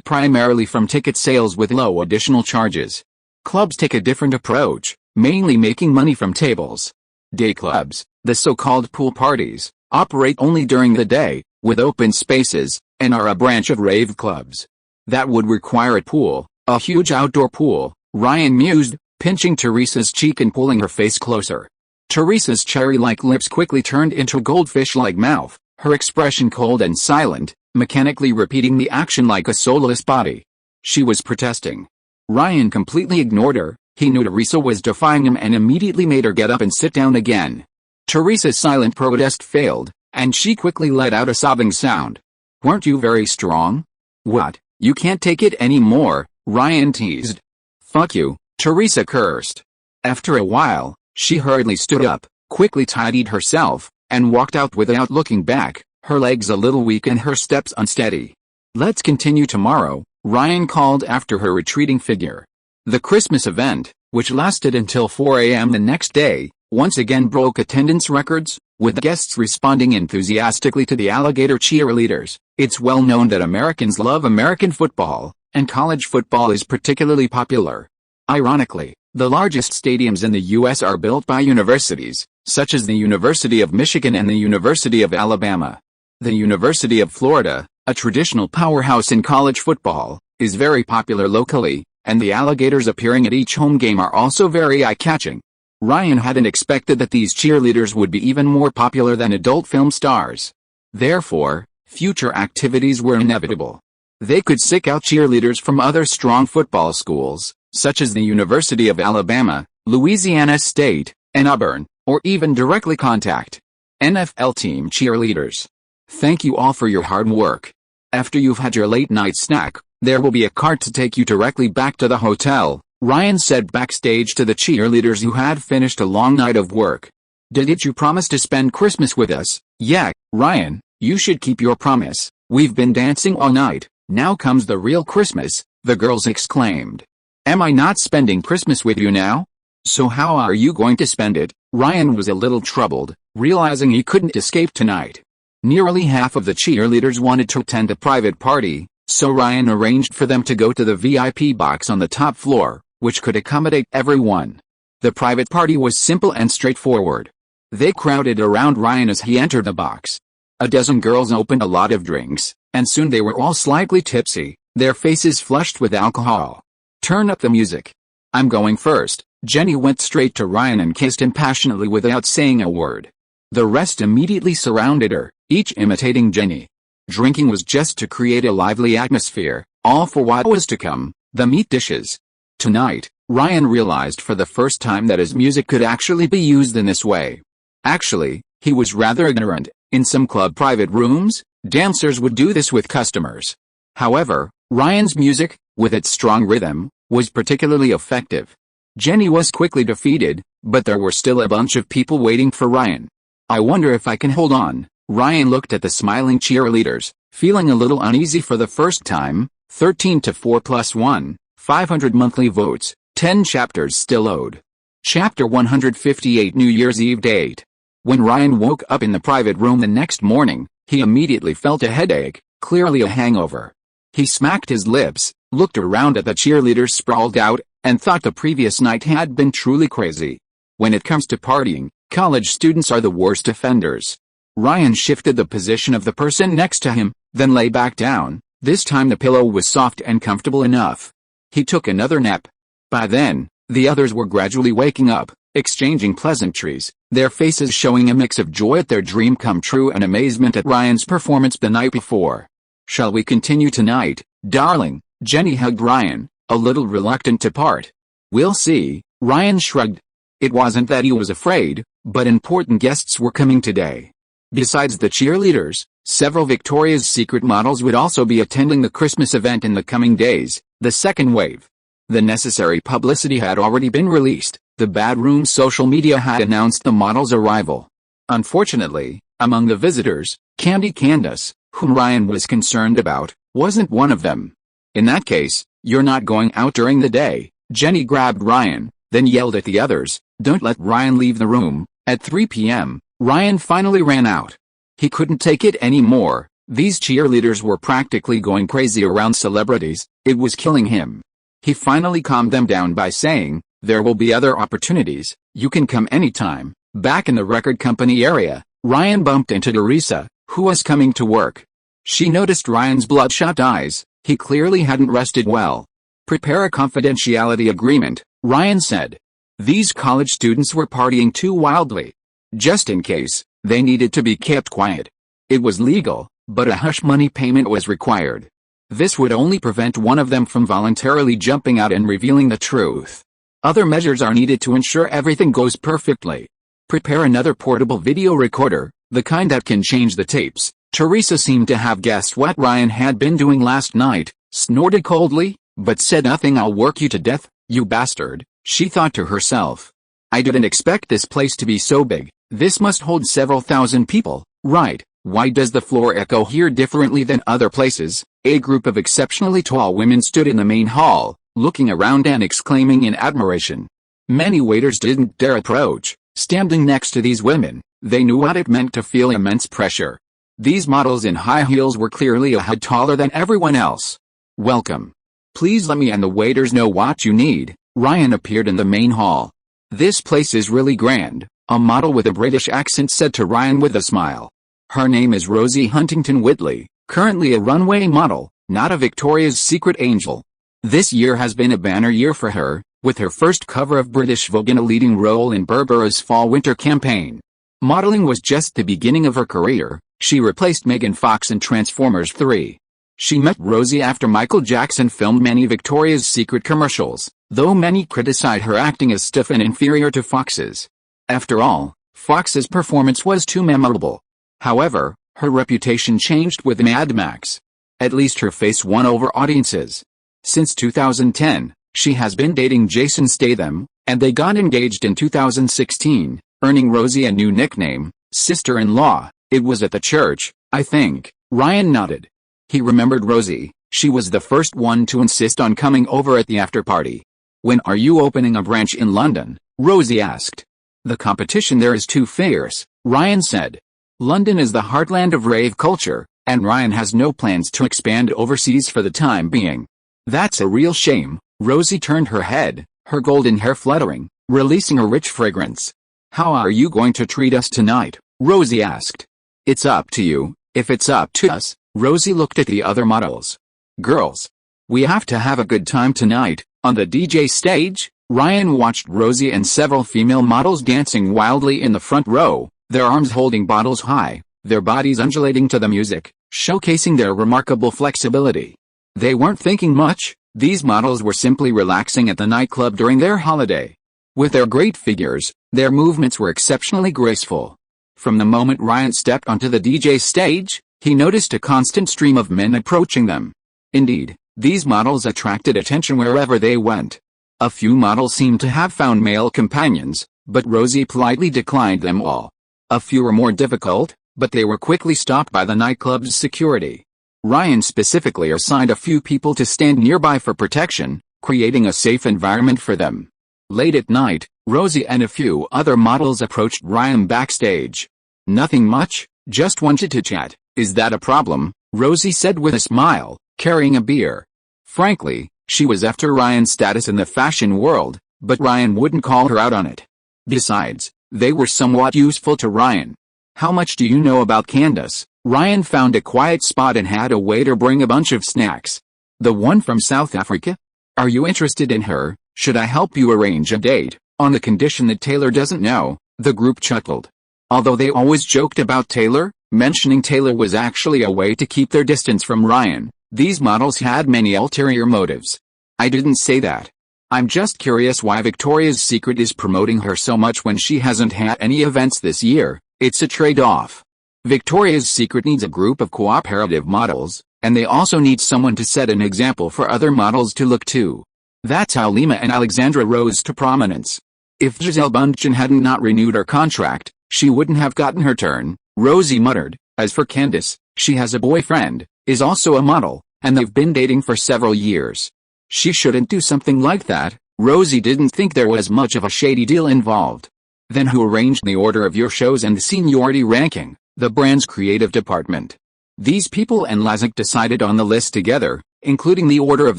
primarily from ticket sales with low additional charges. Clubs take a different approach, mainly making money from tables. Day clubs, the so-called pool parties, operate only during the day, with open spaces, and are a branch of rave clubs. That would require a pool, a huge outdoor pool, Ryan mused, pinching Teresa's cheek and pulling her face closer. Teresa's cherry-like lips quickly turned into a goldfish-like mouth, her expression cold and silent, mechanically repeating the action like a soulless body. She was protesting. Ryan completely ignored her. He knew Teresa was defying him and immediately made her get up and sit down again. Teresa's silent protest failed, and she quickly let out a sobbing sound. Weren't you very strong? What, you can't take it anymore, Ryan teased. Fuck you, Teresa cursed. After a while, she hurriedly stood up, quickly tidied herself, and walked out without looking back, her legs a little weak and her steps unsteady. Let's continue tomorrow, Ryan called after her retreating figure. The Christmas event, which lasted until 4 a.m. the next day, once again broke attendance records, with guests responding enthusiastically to the alligator cheerleaders. It's well known that Americans love American football, and college football is particularly popular. Ironically, the largest stadiums in the U.S. are built by universities, such as the University of Michigan and the University of Alabama. The University of Florida, a traditional powerhouse in college football, is very popular locally, and the alligators appearing at each home game are also very eye-catching. Ryan hadn't expected that these cheerleaders would be even more popular than adult film stars. Therefore, future activities were inevitable. They could seek out cheerleaders from other strong football schools, such as the University of Alabama, Louisiana State, and Auburn, or even directly contact NFL team cheerleaders. Thank you all for your hard work. After you've had your late-night snack, there will be a cart to take you directly back to the hotel, Ryan said backstage to the cheerleaders who had finished a long night of work. Did you promise to spend Christmas with us? Yeah, Ryan, you should keep your promise. We've been dancing all night, now comes the real Christmas, the girls exclaimed. Am I not spending Christmas with you now? So how are you going to spend it? Ryan was a little troubled, realizing he couldn't escape tonight. Nearly half of the cheerleaders wanted to attend a private party, so Ryan arranged for them to go to the VIP box on the top floor, which could accommodate everyone. The private party was simple and straightforward. They crowded around Ryan as he entered the box. A dozen girls opened a lot of drinks, and soon they were all slightly tipsy, their faces flushed with alcohol. Turn up the music. I'm going first. Jenny went straight to Ryan and kissed him passionately without saying a word. The rest immediately surrounded her, each imitating Jenny. Drinking was just to create a lively atmosphere, all for what was to come, the meat dishes. Tonight, Ryan realized for the first time that his music could actually be used in this way. Actually, he was rather ignorant. In some club private rooms, dancers would do this with customers. However, Ryan's music, with its strong rhythm, was particularly effective. Jenny was quickly defeated, but there were still a bunch of people waiting for Ryan. I wonder if I can hold on. Ryan looked at the smiling cheerleaders, feeling a little uneasy for the first time. 13 to 4 plus 1, 500 monthly votes, 10 chapters still owed. Chapter 158 New Year's Eve date. When Ryan woke up in the private room the next morning, he immediately felt a headache, clearly a hangover. He smacked his lips, looked around at the cheerleaders sprawled out, and thought the previous night had been truly crazy. When it comes to partying, college students are the worst offenders. Ryan shifted the position of the person next to him, then lay back down. This time the pillow was soft and comfortable enough. He took another nap. By then, the others were gradually waking up, exchanging pleasantries, their faces showing a mix of joy at their dream come true and amazement at Ryan's performance the night before. Shall we continue tonight, darling? Jenny hugged Ryan, a little reluctant to part. We'll see, Ryan shrugged. It wasn't that he was afraid, but important guests were coming today. Besides the cheerleaders, several Victoria's Secret models would also be attending the Christmas event in the coming days, the second wave. The necessary publicity had already been released. The Bad Room social media had announced the model's arrival. Unfortunately, among the visitors, Candace, whom Ryan was concerned about, wasn't one of them. In that case, you're not going out during the day. Jenny grabbed Ryan, then yelled at the others, "Don't let Ryan leave the room." At 3 p.m., Ryan finally ran out. He couldn't take it anymore. These cheerleaders were practically going crazy around celebrities. It was killing him. He finally calmed them down by saying, "There will be other opportunities. You can come anytime." Back in the record company area, Ryan bumped into Teresa, who was coming to work. She noticed Ryan's bloodshot eyes. He clearly hadn't rested well. "Prepare a confidentiality agreement," Ryan said. These college students were partying too wildly. Just in case, they needed to be kept quiet. It was legal, but a hush money payment was required. This would only prevent one of them from voluntarily jumping out and revealing the truth. Other measures are needed to ensure everything goes perfectly. Prepare another portable video recorder, the kind that can change the tapes. Teresa seemed to have guessed what Ryan had been doing last night, snorted coldly, but said nothing. "I'll work you to death, you bastard," she thought to herself. "I didn't expect this place to be so big. This must hold several thousand people, right? Why does the floor echo here differently than other places?" A group of exceptionally tall women stood in the main hall, looking around and exclaiming in admiration. Many waiters didn't dare approach. Standing next to these women, they knew what it meant to feel immense pressure. These models in high heels were clearly a head taller than everyone else. "Welcome. Please let me and the waiters know what you need." Ryan appeared in the main hall. "This place is really grand," a model with a British accent said to Ryan with a smile. Her name is Rosie Huntington Whitley, currently a runway model, not a Victoria's Secret angel. This year has been a banner year for her, with her first cover of British Vogue and a leading role in Burberry's fall-winter campaign. Modeling was just the beginning of her career. She replaced Megan Fox in Transformers 3. She met Rosie after Michael Jackson filmed many Victoria's Secret commercials, though many criticized her acting as stiff and inferior to Fox's. After all, Fox's performance was too memorable. However, her reputation changed with Mad Max. At least her face won over audiences. Since 2010, she has been dating Jason Statham, and they got engaged in 2016, earning Rosie a new nickname, Sister-in-Law. "It was at the church, I think." Ryan nodded. He remembered Rosie. She was the first one to insist on coming over at the after-party. "When are you opening a branch in London?" Rosie asked. "The competition there is too fierce," Ryan said. "London is the heartland of rave culture, and Ryan has no plans to expand overseas for the time being." "That's a real shame." Rosie turned her head, her golden hair fluttering, releasing a rich fragrance. "How are you going to treat us tonight?" Rosie asked. "It's up to you." "If it's up to us," Rosie looked at the other models. "Girls, we have to have a good time tonight." On the DJ stage, Ryan watched Rosie and several female models dancing wildly in the front row, their arms holding bottles high, their bodies undulating to the music, showcasing their remarkable flexibility. They weren't thinking much. These models were simply relaxing at the nightclub during their holiday. With their great figures, their movements were exceptionally graceful. From the moment Ryan stepped onto the DJ stage, he noticed a constant stream of men approaching them. Indeed, these models attracted attention wherever they went. A few models seemed to have found male companions, but Rosie politely declined them all. A few were more difficult, but they were quickly stopped by the nightclub's security. Ryan specifically assigned a few people to stand nearby for protection, creating a safe environment for them. Late at night, Rosie and a few other models approached Ryan backstage. "Nothing much, just wanted to chat." "Is that a problem?" Rosie said with a smile, carrying a beer. Frankly, she was after Ryan's status in the fashion world, but Ryan wouldn't call her out on it. Besides, they were somewhat useful to Ryan. "How much do you know about Candace?" Ryan found a quiet spot and had a waiter bring a bunch of snacks. "The one from South Africa? Are you interested in her? Should I help you arrange a date, on the condition that Taylor doesn't know?" The group chuckled. Although they always joked about Taylor, mentioning Taylor was actually a way to keep their distance from Ryan. These models had many ulterior motives. "I didn't say that. I'm just curious why Victoria's Secret is promoting her so much when she hasn't had any events this year. It's a trade-off. Victoria's Secret needs a group of cooperative models, and they also need someone to set an example for other models to look to. That's how Lima and Alexandra rose to prominence. If Giselle Bundchen hadn't not renewed her contract, she wouldn't have gotten her turn, Rosie muttered. As for Candace, she has a boyfriend, is also a model, and they've been dating for several years. She shouldn't do something like that. Rosie didn't think there was much of a shady deal involved. Then who arranged the order of your shows and the seniority ranking? The brand's creative department. These people and Lazik decided on the list together, including the order of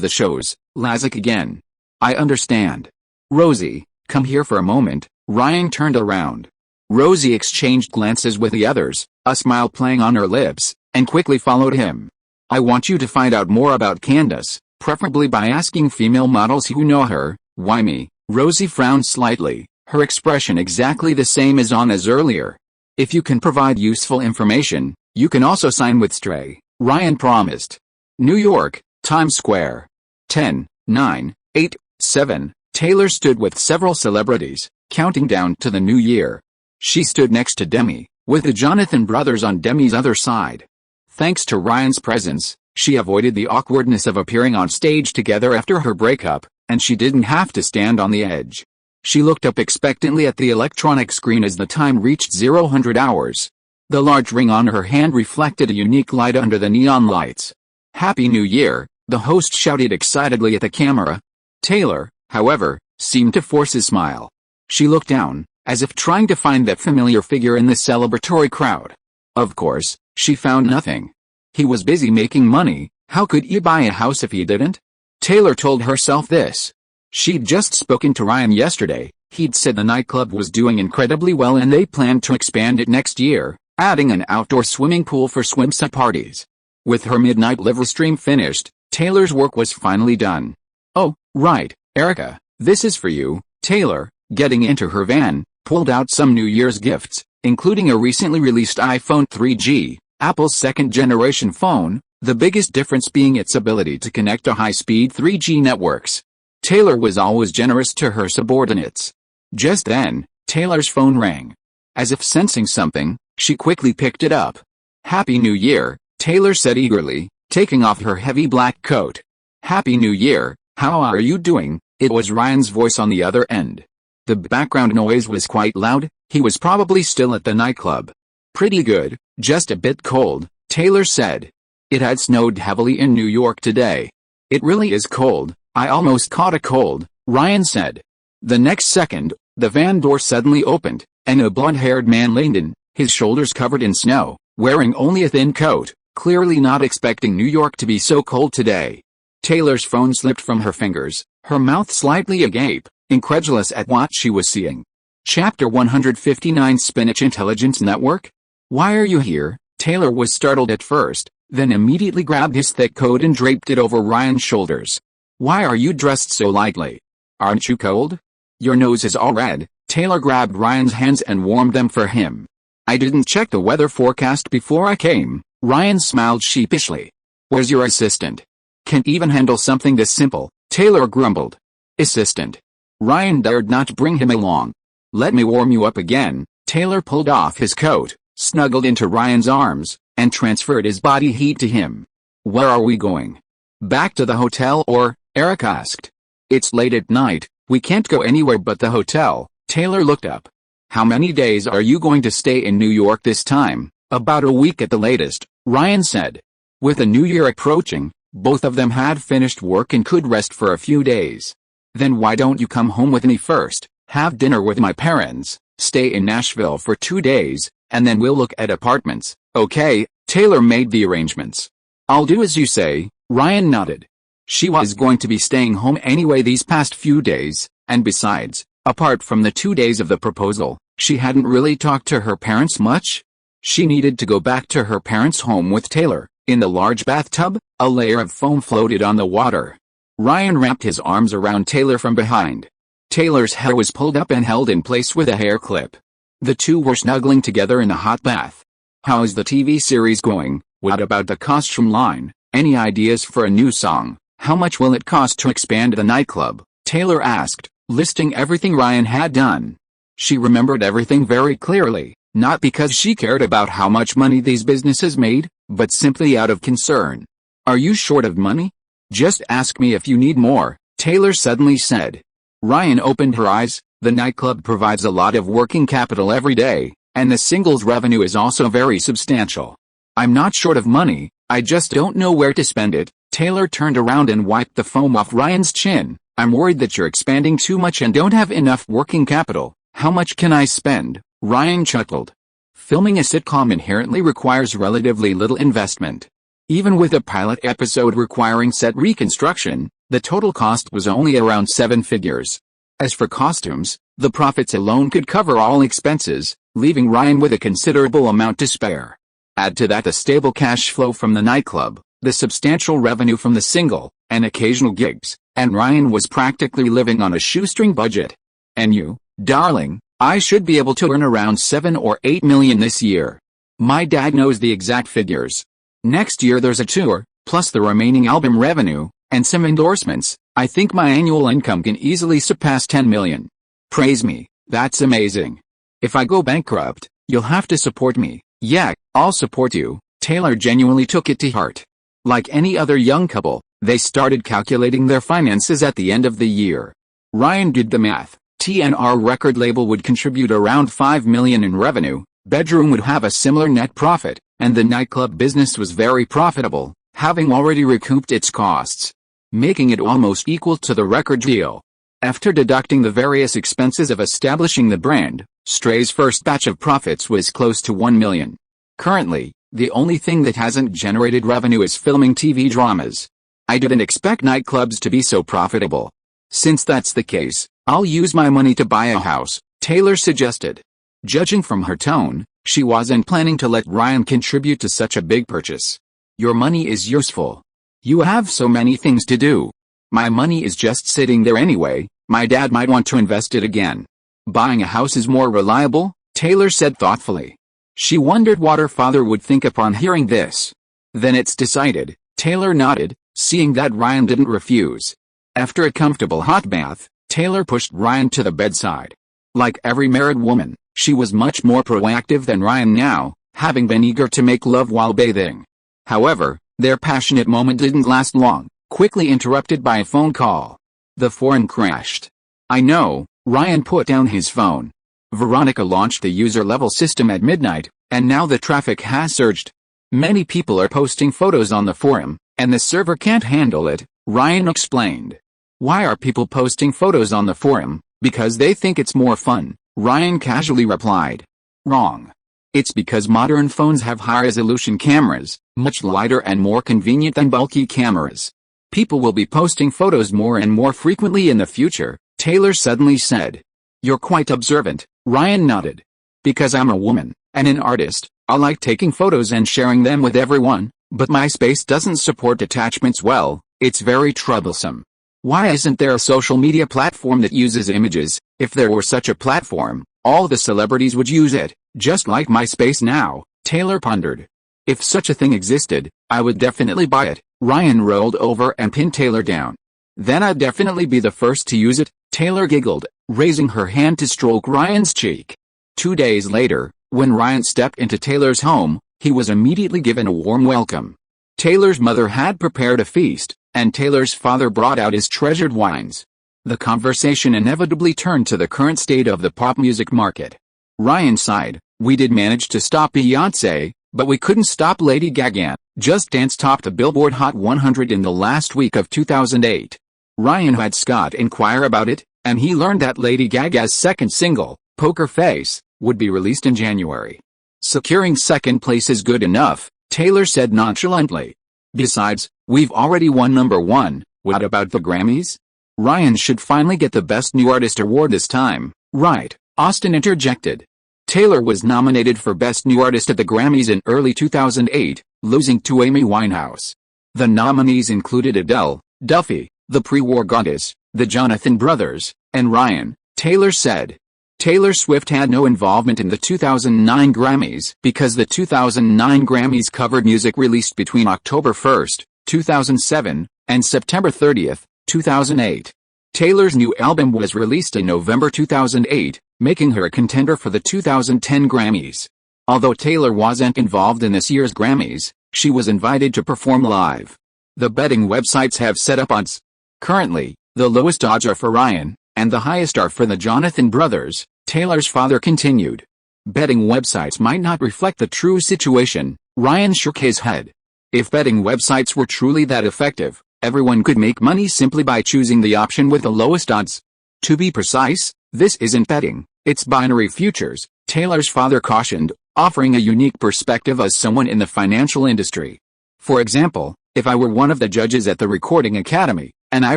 the shows. Lazik again. I understand. Rosie, come here for a moment. Ryan turned around. Rosie exchanged glances with the others, a smile playing on her lips, and quickly followed him. I want you to find out more about Candace, preferably by asking female models who know her. Why me? Rosie frowned slightly, her expression exactly the same as Anna's earlier. If you can provide useful information, you can also sign with Stray, Ryan promised. New York, Times Square. 10, 9, 8, 7. Taylor stood with several celebrities, counting down to the new year. She stood next to Demi, with the Jonathan brothers on Demi's other side. Thanks to Ryan's presence, she avoided the awkwardness of appearing on stage together after her breakup, and she didn't have to stand on the edge. She looked up expectantly at the electronic screen as the time reached 00 hours. The large ring on her hand reflected a unique light under the neon lights. Happy New Year, the host shouted excitedly at the camera. Taylor, however, seemed to force a smile. She looked down, as if trying to find that familiar figure in the celebratory crowd. Of course, she found nothing. He was busy making money. How could he buy a house if he didn't? Taylor told herself this. She'd just spoken to Ryan yesterday. He'd said the nightclub was doing incredibly well and they planned to expand it next year, adding an outdoor swimming pool for swimsuit parties. With her midnight live stream finished, Taylor's work was finally done. Oh, right, Erica, this is for you. Taylor, getting into her van, pulled out some New Year's gifts, including a recently released iPhone 3G, Apple's second-generation phone, the biggest difference being its ability to connect to high-speed 3G networks. Taylor was always generous to her subordinates. Just then, Taylor's phone rang. As if sensing something, she quickly picked it up. Happy New Year, Taylor said eagerly, taking off her heavy black coat. Happy New Year, how are you doing? It was Ryan's voice on the other end. The background noise was quite loud. He was probably still at the nightclub. Pretty good, just a bit cold, Taylor said. It had snowed heavily in New York today. It really is cold. I almost caught a cold, Ryan said. The next second, the van door suddenly opened, and a blonde-haired man leaned in, his shoulders covered in snow, wearing only a thin coat, clearly not expecting New York to be so cold today. Taylor's phone slipped from her fingers, her mouth slightly agape, incredulous at what she was seeing. Chapter 159 Spinach Intelligence Network? Why are you here? Taylor was startled at first, then immediately grabbed his thick coat and draped it over Ryan's shoulders. Why are you dressed so lightly? Aren't you cold? Your nose is all red. Taylor grabbed Ryan's hands and warmed them for him. I didn't check the weather forecast before I came. Ryan smiled sheepishly. Where's your assistant? Can't even handle something this simple, Taylor grumbled. Assistant. Ryan dared not bring him along. Let me warm you up again. Taylor pulled off his coat, snuggled into Ryan's arms, and transferred his body heat to him. Where are we going? Back to the hotel or? Eric asked. It's late at night, we can't go anywhere but the hotel. Taylor looked up. How many days are you going to stay in New York this time? About a week at the latest, Ryan said. With the new year approaching, both of them had finished work and could rest for a few days. Then why don't you come home with me first, have dinner with my parents, stay in Nashville for 2 days, and then we'll look at apartments, okay? Taylor made the arrangements. I'll do as you say, Ryan nodded. She was going to be staying home anyway these past few days, and besides, apart from the 2 days of the proposal, she hadn't really talked to her parents much. She needed to go back to her parents' home with Taylor. In the large bathtub, a layer of foam floated on the water. Ryan wrapped his arms around Taylor from behind. Taylor's hair was pulled up and held in place with a hair clip. The two were snuggling together in the hot bath. How's the TV series going? What about the costume line? Any ideas for a new song? How much will it cost to expand the nightclub? Taylor asked, listing everything Ryan had done. She remembered everything very clearly, not because she cared about how much money these businesses made, but simply out of concern. Are you short of money? Just ask me if you need more, Taylor suddenly said. Ryan opened her eyes, The nightclub provides a lot of working capital every day, and the single's revenue is also very substantial. I'm not short of money, I just don't know where to spend it. Taylor turned around and wiped the foam off Ryan's chin. I'm worried that you're expanding too much and don't have enough working capital. How much can I spend? Ryan chuckled. Filming a sitcom inherently requires relatively little investment. Even with a pilot episode requiring set reconstruction, the total cost was only around 7 figures. As for costumes, the profits alone could cover all expenses, leaving Ryan with a considerable amount to spare. Add to that the stable cash flow from the nightclub, the substantial revenue from the single, and occasional gigs, and Ryan was practically living on a shoestring budget. And you, darling, I should be able to earn around 7 or 8 million this year. My dad knows the exact figures. Next year there's a tour, plus the remaining album revenue, and some endorsements. I think my annual income can easily surpass 10 million. Praise me, that's amazing. If I go bankrupt, you'll have to support me. Yeah, I'll support you. Taylor genuinely took it to heart. Like any other young couple, they started calculating their finances at the end of the year. Ryan did the math. TNR record label would contribute around 5 million in revenue, Bedroom would have a similar net profit, and the nightclub business was very profitable, having already recouped its costs, making it almost equal to the record deal. After deducting the various expenses of establishing the brand, Stray's first batch of profits was close to 1 million. Currently, the only thing that hasn't generated revenue is filming TV dramas. I didn't expect nightclubs to be so profitable. Since that's the case, I'll use my money to buy a house, Taylor suggested. Judging from her tone, she wasn't planning to let Ryan contribute to such a big purchase. Your money is useful. You have so many things to do. My money is just sitting there anyway, my dad might want to invest it again. Buying a house is more reliable, Taylor said thoughtfully. She wondered what her father would think upon hearing this. Then it's decided, Taylor nodded, seeing that Ryan didn't refuse. After a comfortable hot bath, Taylor pushed Ryan to the bedside. Like every married woman, she was much more proactive than Ryan now, having been eager to make love while bathing. However, their passionate moment didn't last long, quickly interrupted by a phone call. The phone crashed. I know, Ryan put down his phone. Veronica launched the user-level system at midnight, and now the traffic has surged. Many people are posting photos on the forum, and the server can't handle it, Ryan explained. Why are people posting photos on the forum? Because they think it's more fun, Ryan casually replied. Wrong. It's because modern phones have high-resolution cameras, much lighter and more convenient than bulky cameras. People will be posting photos more and more frequently in the future, Taylor suddenly said. You're quite observant, Ryan nodded. Because I'm a woman, and an artist, I like taking photos and sharing them with everyone, but MySpace doesn't support attachments well, it's very troublesome. Why isn't there a social media platform that uses images? If there were such a platform, all the celebrities would use it, just like MySpace now, Taylor pondered. If such a thing existed, I would definitely buy it. Ryan rolled over and pinned Taylor down. Then I'd definitely be the first to use it, Taylor giggled, raising her hand to stroke Ryan's cheek. 2 days later, when Ryan stepped into Taylor's home, he was immediately given a warm welcome. Taylor's mother had prepared a feast, and Taylor's father brought out his treasured wines. The conversation inevitably turned to the current state of the pop music market. Ryan sighed, we did manage to stop Beyoncé, but we couldn't stop Lady Gaga. Just Dance topped the Billboard Hot 100 in the last week of 2008. Ryan had Scott inquire about it, and he learned that Lady Gaga's second single, Poker Face, would be released in January. Securing second place is good enough, Taylor said nonchalantly. Besides, we've already won number one, what about the Grammys? Ryan should finally get the Best New Artist award this time, right? Austin interjected. Taylor was nominated for Best New Artist at the Grammys in early 2008, losing to Amy Winehouse. The nominees included Adele, Duffy, the pre-war goddess, the Jonathan Brothers, and Ryan, Taylor said. Taylor Swift had no involvement in the 2009 Grammys because the 2009 Grammys covered music released between October 1, 2007, and September 30, 2008. Taylor's new album was released in November 2008, making her a contender for the 2010 Grammys. Although Taylor wasn't involved in this year's Grammys, she was invited to perform live. The betting websites have set up odds. Currently, the lowest odds are for Ryan, And the highest are for the Jonathan brothers, Taylor's father continued. Betting websites might not reflect the true situation, Ryan shook his head. If betting websites were truly that effective, everyone could make money simply by choosing the option with the lowest odds. To be precise, this isn't betting, it's binary futures, Taylor's father cautioned, offering a unique perspective as someone in the financial industry. For example, if I were one of the judges at the Recording Academy, and I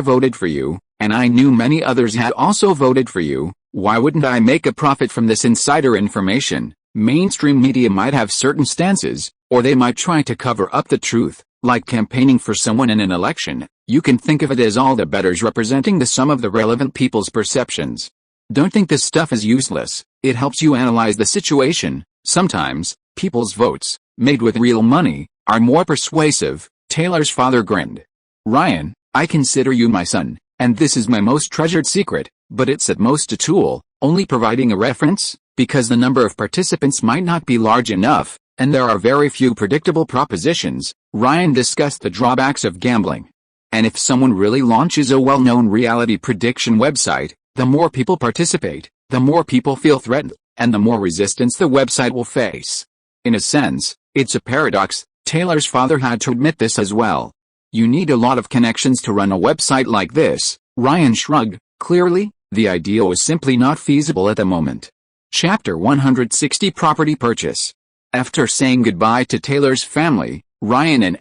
voted for you, and I knew many others had also voted for you, why wouldn't I make a profit from this insider information? Mainstream media might have certain stances, or they might try to cover up the truth, like campaigning for someone in an election. You can think of it as all the bettors representing the sum of the relevant people's perceptions. Don't think this stuff is useless, it helps you analyze the situation. Sometimes, people's votes, made with real money, are more persuasive, Taylor's father grinned. Ryan, I consider you my son, and this is my most treasured secret, but it's at most a tool, only providing a reference, because the number of participants might not be large enough, and there are very few predictable propositions. Ryan discussed the drawbacks of gambling. And if someone really launches a well-known reality prediction website, the more people participate, the more people feel threatened, and the more resistance the website will face. In a sense, it's a paradox. Taylor's father had to admit this as well. You need a lot of connections to run a website like this. Ryan shrugged. Clearly, the idea was simply not feasible at the moment. Chapter 160 Property Purchase. After saying goodbye to Taylor's family, Ryan and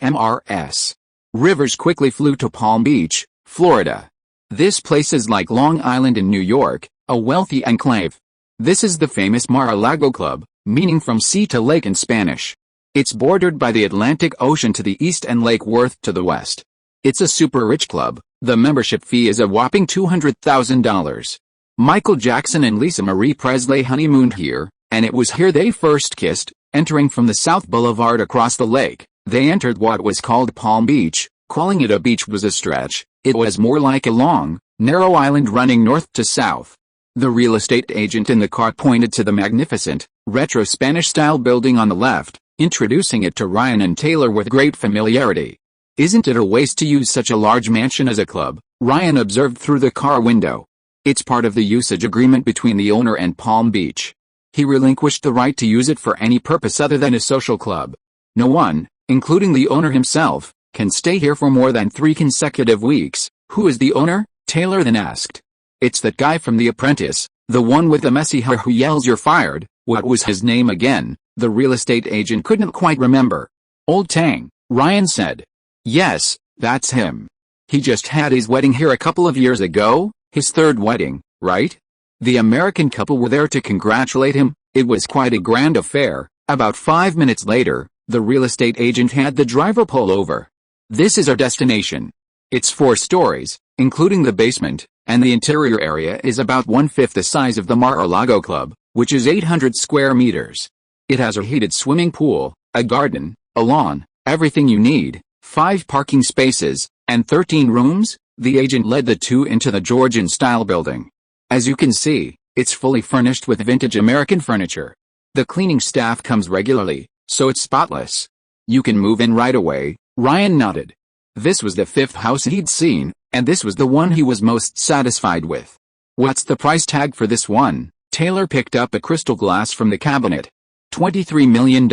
Ms. Rivers quickly flew to Palm Beach, Florida. This place is like Long Island in New York, a wealthy enclave. This is the famous Mar-a-Lago Club, meaning from sea to lake in Spanish. It's bordered by the Atlantic Ocean to the east and Lake Worth to the west. It's a super rich club. The membership fee is a whopping $200,000. Michael Jackson and Lisa Marie Presley honeymooned here, and it was here they first kissed. Entering from the South Boulevard across the lake, they entered what was called Palm Beach. Calling it a beach was a stretch. It was more like a long, narrow island running north to south. The real estate agent in the car pointed to the magnificent, retro Spanish-style building on the left, introducing it to Ryan and Taylor with great familiarity. Isn't it a waste to use such a large mansion as a club? Ryan observed through the car window. It's part of the usage agreement between the owner and Palm Beach. He relinquished the right to use it for any purpose other than a social club. No one, including the owner himself, can stay here for more than 3 consecutive weeks. Who is the owner? Taylor then asked. It's that guy from The Apprentice, the one with the messy hair who yells you're fired. What was his name again? The real estate agent couldn't quite remember. Old Tang, Ryan said. Yes, that's him. He just had his wedding here a couple of years ago, his 3rd wedding, right? The American couple were there to congratulate him. It was quite a grand affair. About 5 minutes later, the real estate agent had the driver pull over. This is our destination. It's 4 stories, including the basement, and the interior area is about 1/5 the size of the Mar-a-Lago Club, which is 800 square meters. It has a heated swimming pool, a garden, a lawn, everything you need, 5 parking spaces, and 13 rooms. The agent led the 2 into the Georgian-style building. As you can see, it's fully furnished with vintage American furniture. The cleaning staff comes regularly, so it's spotless. You can move in right away. Ryan nodded. This was the 5th house he'd seen, and this was the one he was most satisfied with. What's the price tag for this one? Taylor picked up a crystal glass from the cabinet. $23 million.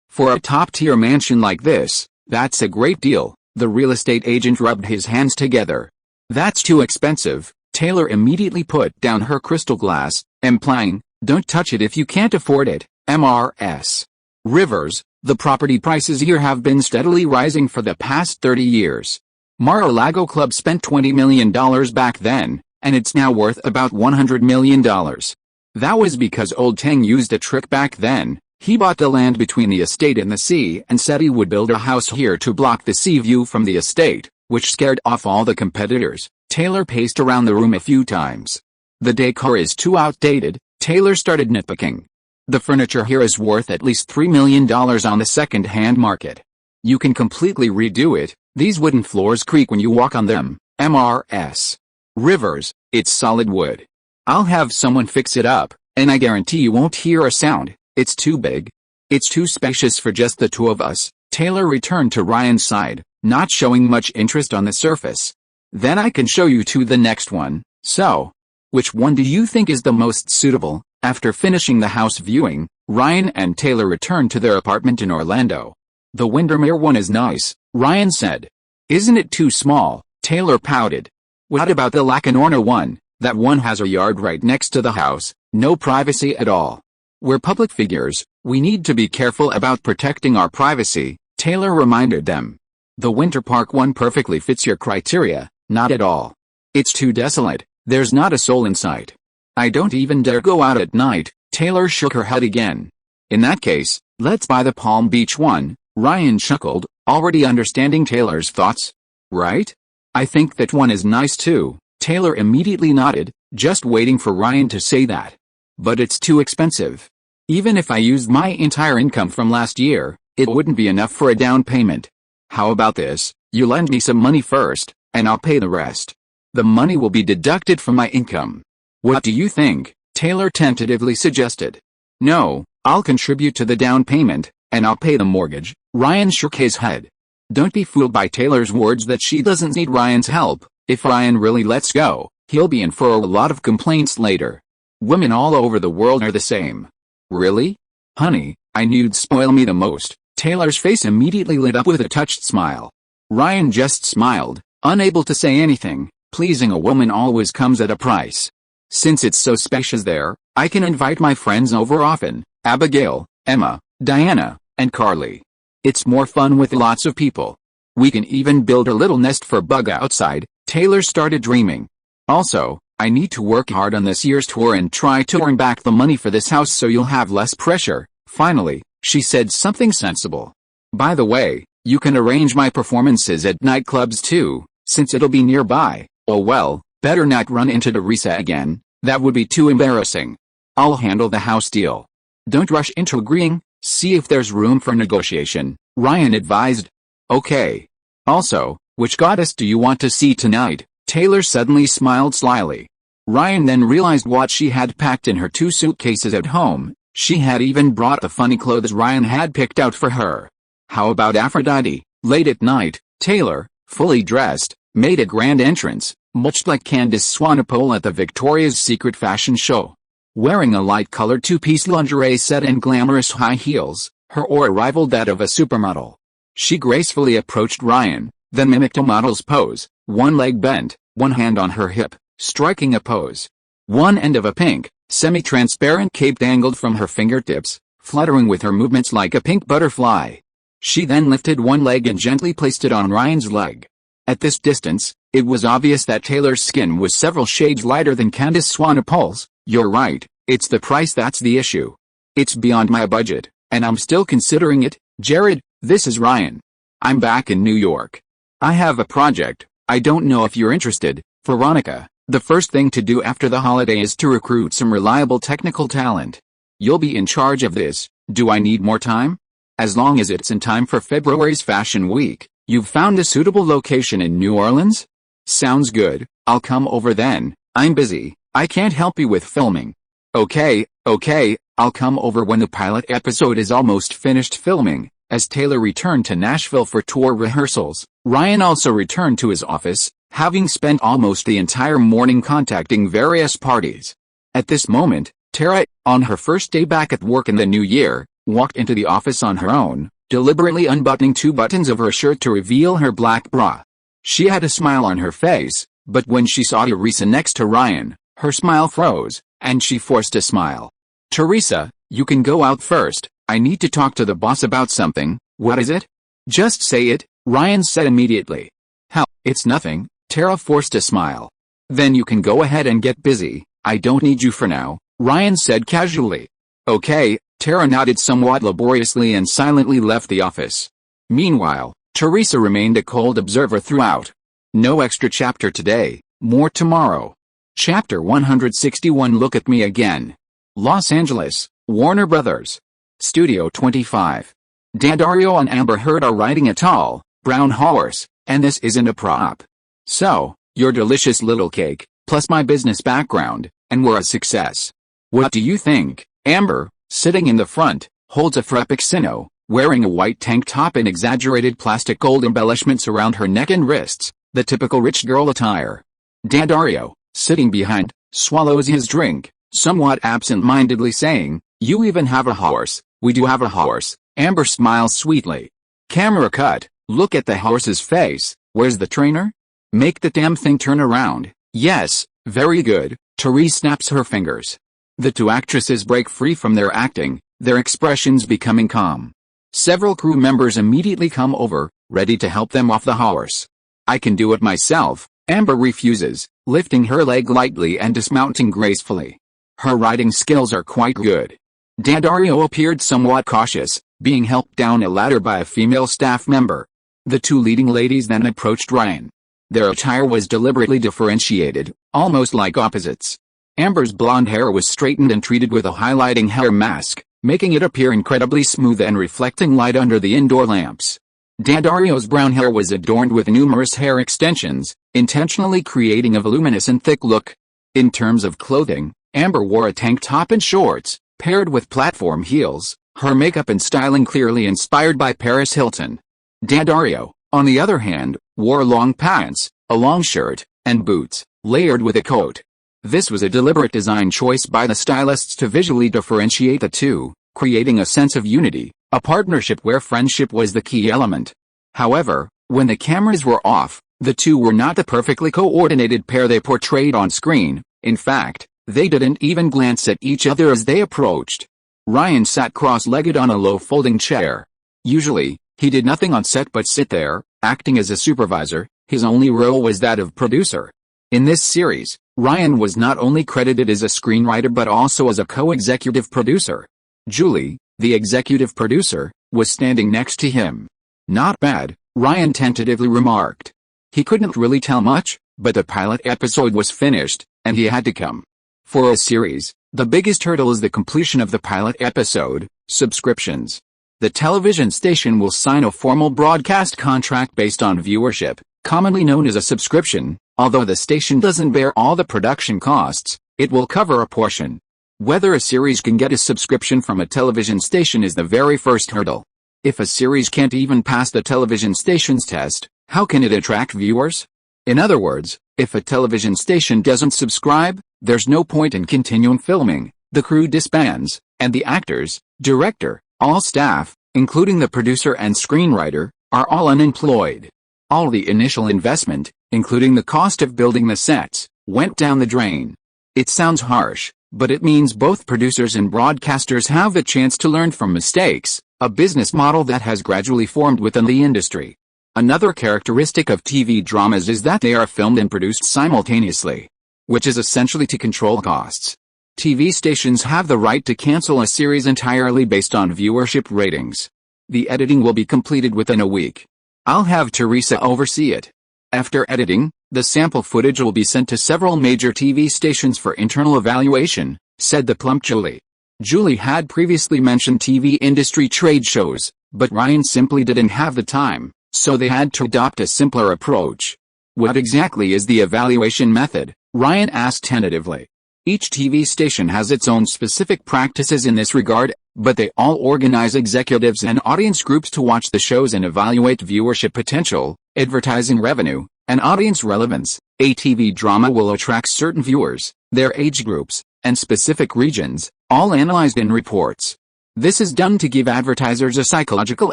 For a top-tier mansion like this, that's a great deal. The real estate agent rubbed his hands together. That's too expensive. Taylor immediately put down her crystal glass, implying, don't touch it if you can't afford it. Ms. Rivers, the property prices here have been steadily rising for the past 30 years. Mar-a-Lago Club spent $20 million back then, and it's now worth about $100 million. That was because Old Tang used a trick back then. He bought the land between the estate and the sea and said he would build a house here to block the sea view from the estate, which scared off all the competitors. Taylor paced around the room a few times. The decor is too outdated. Taylor started nitpicking. The furniture here is worth at least $3 million on the second-hand market. You can completely redo it. These wooden floors creak when you walk on them. Ms. Rivers, it's solid wood. I'll have someone fix it up, and I guarantee you won't hear a sound. It's too big. It's too spacious for just the 2 of us. Taylor returned to Ryan's side, not showing much interest on the surface. Then I can show you to the next one. So, which one do you think is the most suitable? After finishing the house viewing, Ryan and Taylor returned to their apartment in Orlando. The Windermere one is nice, Ryan said. Isn't it too small? Taylor pouted. What about the Lacanora one? That one has a yard right next to the house, no privacy at all. We're public figures, we need to be careful about protecting our privacy, Taylor reminded them. The Winter Park one perfectly fits your criteria, not at all. It's too desolate, there's not a soul in sight. I don't even dare go out at night, Taylor shook her head again. In that case, let's buy the Palm Beach one, Ryan chuckled, already understanding Taylor's thoughts. Right? I think that one is nice too, Taylor immediately nodded, just waiting for Ryan to say that. But it's too expensive. Even if I used my entire income from last year, it wouldn't be enough for a down payment. How about this, you lend me some money first, and I'll pay the rest. The money will be deducted from my income. What do you think? Taylor tentatively suggested. No, I'll contribute to the down payment, and I'll pay the mortgage, Ryan shook his head. Don't be fooled by Taylor's words that she doesn't need Ryan's help. If Ryan really lets go, he'll be in for a lot of complaints later. Women all over the world are the same. Really? Honey, I knew you'd spoil me the most. Taylor's face immediately lit up with a touched smile. Ryan just smiled, unable to say anything. Pleasing a woman always comes at a price. Since it's so spacious there, I can invite my friends over often, Abigail, Emma, Diana, and Carly. It's more fun with lots of people. We can even build a little nest for Bug outside, Taylor started dreaming. Also, I need to work hard on this year's tour and try to earn back the money for this house so you'll have less pressure. Finally, she said something sensible. By the way, you can arrange my performances at nightclubs too, since it'll be nearby. Oh well, better not run into Teresa again, that would be too embarrassing. I'll handle the house deal. Don't rush into agreeing, see if there's room for negotiation, Ryan advised. Okay. Also, which goddess do you want to see tonight? Taylor suddenly smiled slyly. Ryan then realized what she had packed in her 2 suitcases at home. She had even brought the funny clothes Ryan had picked out for her. How about Aphrodite? Late at night, Taylor, fully dressed, made a grand entrance, much like Candace Swanepoel at the Victoria's Secret fashion show. Wearing a light-colored 2-piece lingerie set and glamorous high heels, her aura rivaled that of a supermodel. She gracefully approached Ryan, then mimicked a model's pose, one leg bent, one hand on her hip, striking a pose. One end of a pink, semi-transparent cape dangled from her fingertips, fluttering with her movements like a pink butterfly. She then lifted one leg and gently placed it on Ryan's leg. At this distance, it was obvious that Taylor's skin was several shades lighter than Candace Swanepoel's. You're right, it's the price that's the issue. It's beyond my budget, and I'm still considering it. Jared, this is Ryan. I'm back in New York. I have a project, I don't know if you're interested. Veronica, the first thing to do after the holiday is to recruit some reliable technical talent. You'll be in charge of this. Do I need more time? As long as it's in time for February's Fashion Week. You've found a suitable location in New Orleans? Sounds good, I'll come over then. I'm busy, I can't help you with filming. Okay, I'll come over when the pilot episode is almost finished filming. As Taylor returned to Nashville for tour rehearsals, Ryan also returned to his office, having spent almost the entire morning contacting various parties. At this moment, Tara, on her first day back at work in the new year, walked into the office on her own, deliberately unbuttoning 2 buttons of her shirt to reveal her black bra. She had a smile on her face, but when she saw Teresa next to Ryan, her smile froze, and she forced a smile. Teresa, you can go out first, I need to talk to the boss about something. What is it? Just say it, Ryan said immediately. Hell, it's nothing, Tara forced a smile. Then you can go ahead and get busy, I don't need you for now, Ryan said casually. Okay, Tara nodded somewhat laboriously and silently left the office. Meanwhile, Teresa remained a cold observer throughout. No extra chapter today, more tomorrow. Chapter 161. Look at Me Again. Los Angeles, Warner Brothers. Studio 25. Daddario and Amber Heard are riding a tall, brown horse, and this isn't a prop. So, your delicious little cake, plus my business background, and we're a success. What do you think? Amber, sitting in the front, holds a frappuccino, wearing a white tank top and exaggerated plastic gold embellishments around her neck and wrists, the typical rich girl attire. Daddario, Sitting behind, swallows his drink, somewhat absent-mindedly saying, "You even have a horse." "We do have a horse." Amber smiles sweetly. Camera cut. Look at the horse's face. "Where's the trainer? Make the damn thing turn around." "Yes, very good." Therese snaps her fingers. The two actresses break free from their acting, their expressions becoming calm. Several crew members immediately come over, ready to help them off the horse. "I can do it myself," Amber refuses, lifting her leg lightly and dismounting gracefully. Her riding skills are quite good. Daddario appeared somewhat cautious, being helped down a ladder by a female staff member. The two leading ladies then approached Ryan. Their attire was deliberately differentiated, almost like opposites. Amber's blonde hair was straightened and treated with a highlighting hair mask, making it appear incredibly smooth and reflecting light under the indoor lamps. Daddario's brown hair was adorned with numerous hair extensions, intentionally creating a voluminous and thick look. In terms of clothing, Amber wore a tank top and shorts, paired with platform heels, her makeup and styling clearly inspired by Paris Hilton. Daddario, on the other hand, wore long pants, a long shirt, and boots, layered with a coat. This was a deliberate design choice by the stylists to visually differentiate the two, creating a sense of unity, a partnership where friendship was the key element. However, when the cameras were off, the two were not the perfectly coordinated pair they portrayed on screen. In fact, they didn't even glance at each other as they approached. Ryan sat cross-legged on a low folding chair. Usually, he did nothing on set but sit there, acting as a supervisor. His only role was that of producer. In this series, Ryan was not only credited as a screenwriter but also as a co-executive producer. Julie, the executive producer, was standing next to him. "Not bad," Ryan tentatively remarked. He couldn't really tell much, but the pilot episode was finished, and he had to come. For a series, the biggest hurdle is the completion of the pilot episode, subscriptions. The television station will sign a formal broadcast contract based on viewership, commonly known as a subscription. Although the station doesn't bear all the production costs, it will cover a portion. Whether a series can get a subscription from a television station is the very first hurdle. If a series can't even pass the television station's test, how can it attract viewers? In other words, if a television station doesn't subscribe, there's no point in continuing filming. The crew disbands, and the actors, director, all staff, including the producer and screenwriter, are all unemployed. All the initial investment, including the cost of building the sets, went down the drain. It sounds harsh, but it means both producers and broadcasters have a chance to learn from mistakes, a business model that has gradually formed within the industry. Another characteristic of TV dramas is that they are filmed and produced simultaneously, which is essentially to control costs. TV stations have the right to cancel a series entirely based on viewership ratings. The editing will be completed within a week. I'll have Teresa oversee it. After editing, the sample footage will be sent to several major TV stations for internal evaluation, said the plump Julie. Julie had previously mentioned TV industry trade shows, but Ryan simply didn't have the time, so they had to adopt a simpler approach. "What exactly is the evaluation method?" Ryan asked tentatively. Each TV station has its own specific practices in this regard, but they all organize executives and audience groups to watch the shows and evaluate viewership potential, advertising revenue, and audience relevance. A TV drama will attract certain viewers, their age groups, and specific regions, all analyzed in reports. This is done to give advertisers a psychological